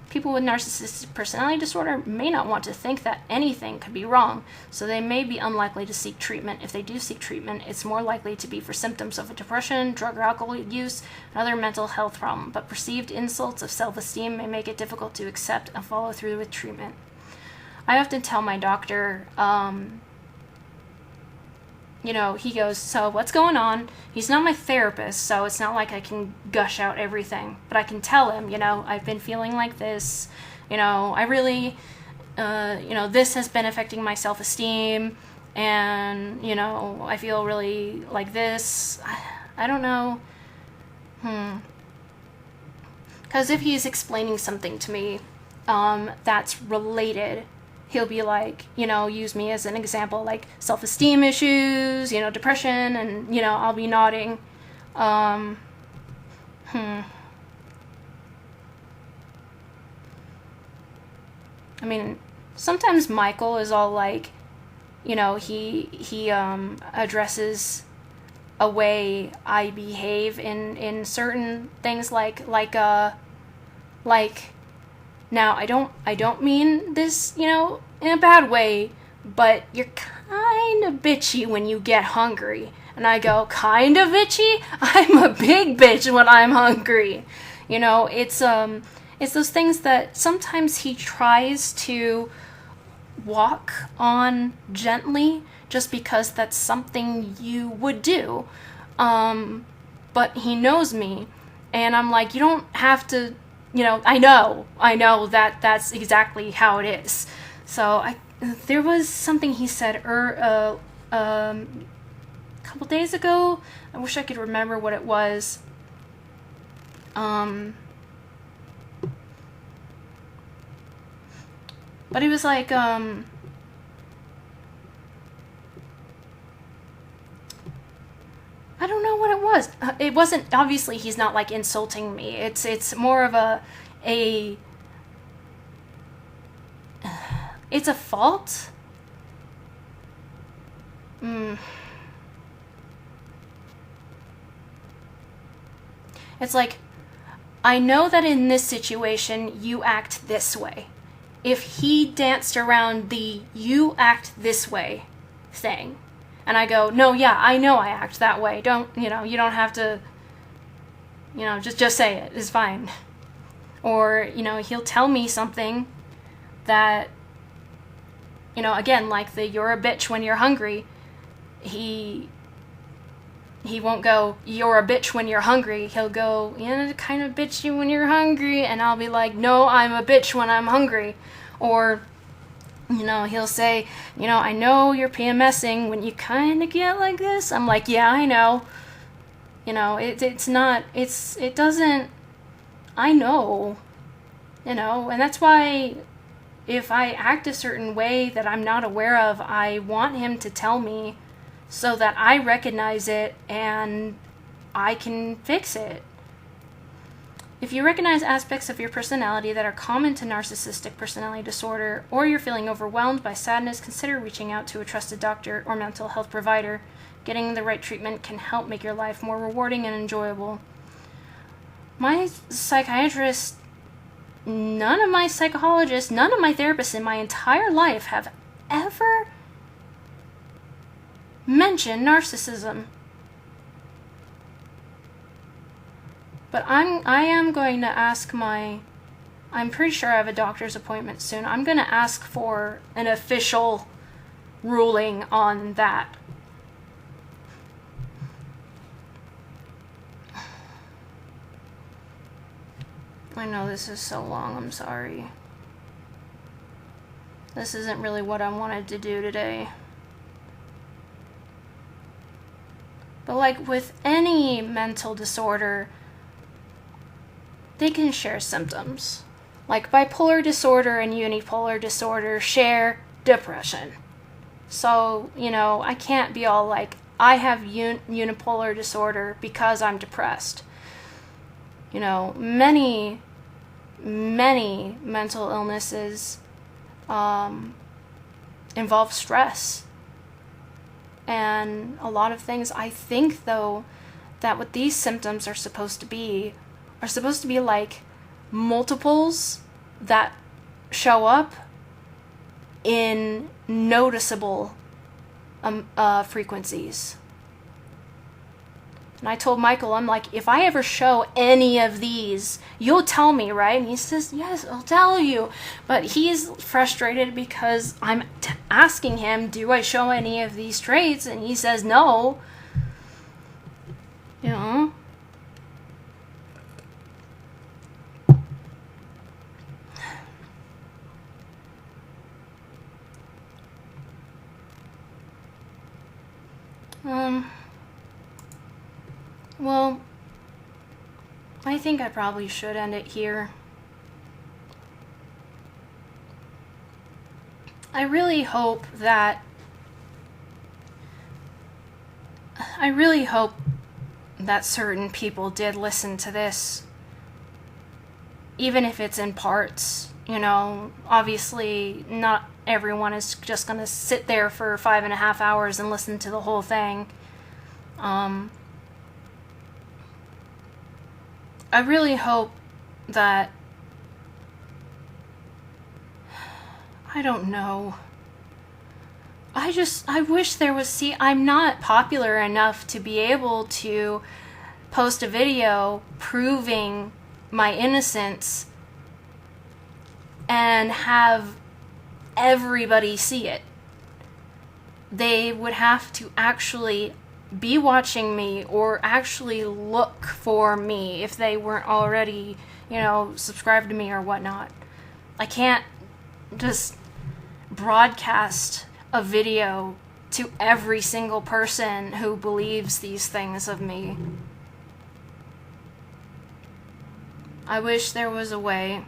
People with narcissistic personality disorder may not want to think that anything could be wrong, so they may be unlikely to seek treatment. If they do seek treatment, it's more likely to be for symptoms of depression, drug or alcohol use, and other mental health problem, but perceived insults of self-esteem may make it difficult to accept and follow through with treatment. I often tell my doctor, you know, he goes, so what's going on? He's not my therapist, so it's not like I can gush out everything. But I can tell him, you know, I've been feeling like this. You know, I really, you know, this has been affecting my self-esteem. And, you know, I feel really like this. I don't know. Because if he's explaining something to me that's related, he'll be like, you know, use me as an example, like self-esteem issues, you know, depression, and, you know, I'll be nodding. I mean, sometimes Michael is all like, you know, he addresses a way I behave in certain things, like Now, I don't mean this, you know, in a bad way, but you're kind of bitchy when you get hungry. And I go, kind of bitchy? I'm a big bitch when I'm hungry. You know, it's those things that sometimes he tries to walk on gently just because that's something you would do. But he knows me, and I'm like, you don't have to, you know, I know that that's exactly how it is. So there was something he said a couple days ago. I wish I could remember what it was. But he was like, I don't know what it was. It wasn't, obviously he's not like insulting me. It's more of it's a fault. It's like, I know that in this situation you act this way. If he danced around the you act this way thing, and I go, no, yeah, I know I act that way. Don't, you know, you don't have to, you know, just say it. It's fine. Or, you know, he'll tell me something that, you know, again, like the you're a bitch when you're hungry. He won't go, you're a bitch when you're hungry. He'll go, yeah, kind of bitchy when you're hungry. And I'll be like, no, I'm a bitch when I'm hungry. Or, you know, he'll say, you know, I know you're PMSing when you kind of get like this. I'm like, yeah, I know. You know, it doesn't, I know. You know, and that's why if I act a certain way that I'm not aware of, I want him to tell me so that I recognize it and I can fix it. If you recognize aspects of your personality that are common to narcissistic personality disorder, or you're feeling overwhelmed by sadness, consider reaching out to a trusted doctor or mental health provider. Getting the right treatment can help make your life more rewarding and enjoyable. My psychiatrist, none of my psychologists, none of my therapists in my entire life have ever mentioned narcissism. But I am going to ask I'm pretty sure I have a doctor's appointment soon. I'm going to ask for an official ruling on that. I know this is so long, I'm sorry. This isn't really what I wanted to do today. But like with any mental disorder, they can share symptoms. Like bipolar disorder and unipolar disorder share depression. So, you know, I can't be all like, I have unipolar disorder because I'm depressed. You know, many mental illnesses involve stress. And a lot of things, I think, though, that what these symptoms are supposed to be like multiples that show up in noticeable frequencies. And I told Michael, I'm like, if I ever show any of these, you'll tell me, right? And he says, yes, I'll tell you. But he's frustrated because I'm asking him, do I show any of these traits? And he says no. You know? Well, I think I probably should end it here. I really hope that certain people did listen to this, even if it's in parts. You know, obviously not everyone is just going to sit there for 5.5 hours and listen to the whole thing. I really hope that I don't know. I wish there was, see, I'm not popular enough to be able to post a video proving my innocence and have everybody see it. They would have to actually be watching me or actually look for me if they weren't already, subscribed to me or whatnot. I can't just broadcast a video to every single person who believes these things of me. I wish there was a way,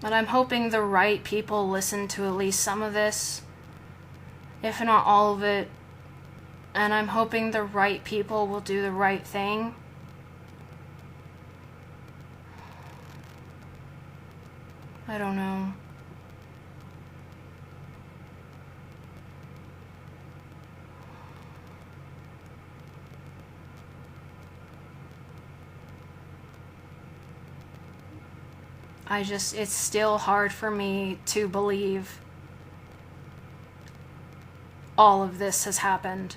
but I'm hoping the right people listen to at least some of this, if not all of it, and I'm hoping the right people will do the right thing. I don't know. It's still hard for me to believe all of this has happened.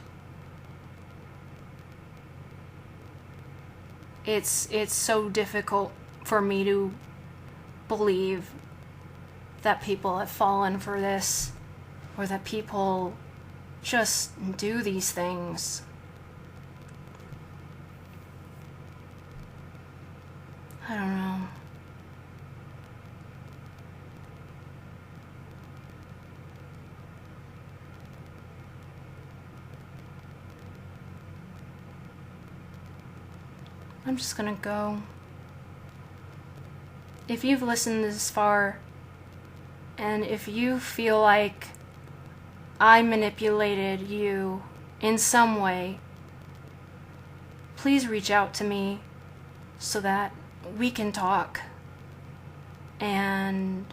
It's so difficult for me to believe that people have fallen for this, or that people just do these things. I don't know. I'm just gonna go. If you've listened this far, and if you feel like I manipulated you in some way, please reach out to me so that we can talk and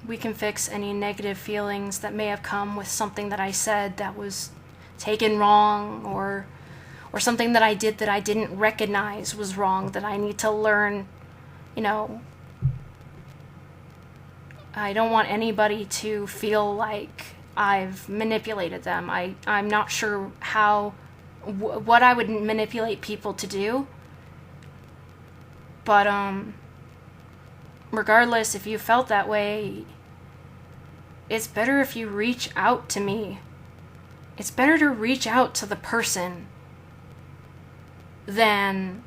we can fix any negative feelings that may have come with something that I said that was taken wrong, or something that I did that I didn't recognize was wrong, that I need to learn. I don't want anybody to feel like I've manipulated them. I'm not sure what I would manipulate people to do. But, regardless, if you felt that way, it's better if you reach out to me. It's better to reach out to the person than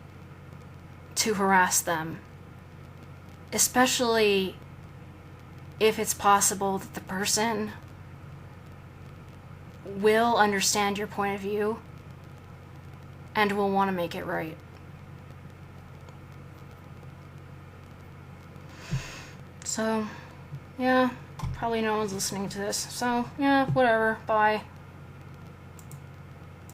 to harass them. Especially if it's possible that the person will understand your point of view and will want to make it right. So, yeah, probably no one's listening to this. So, yeah, whatever. Bye.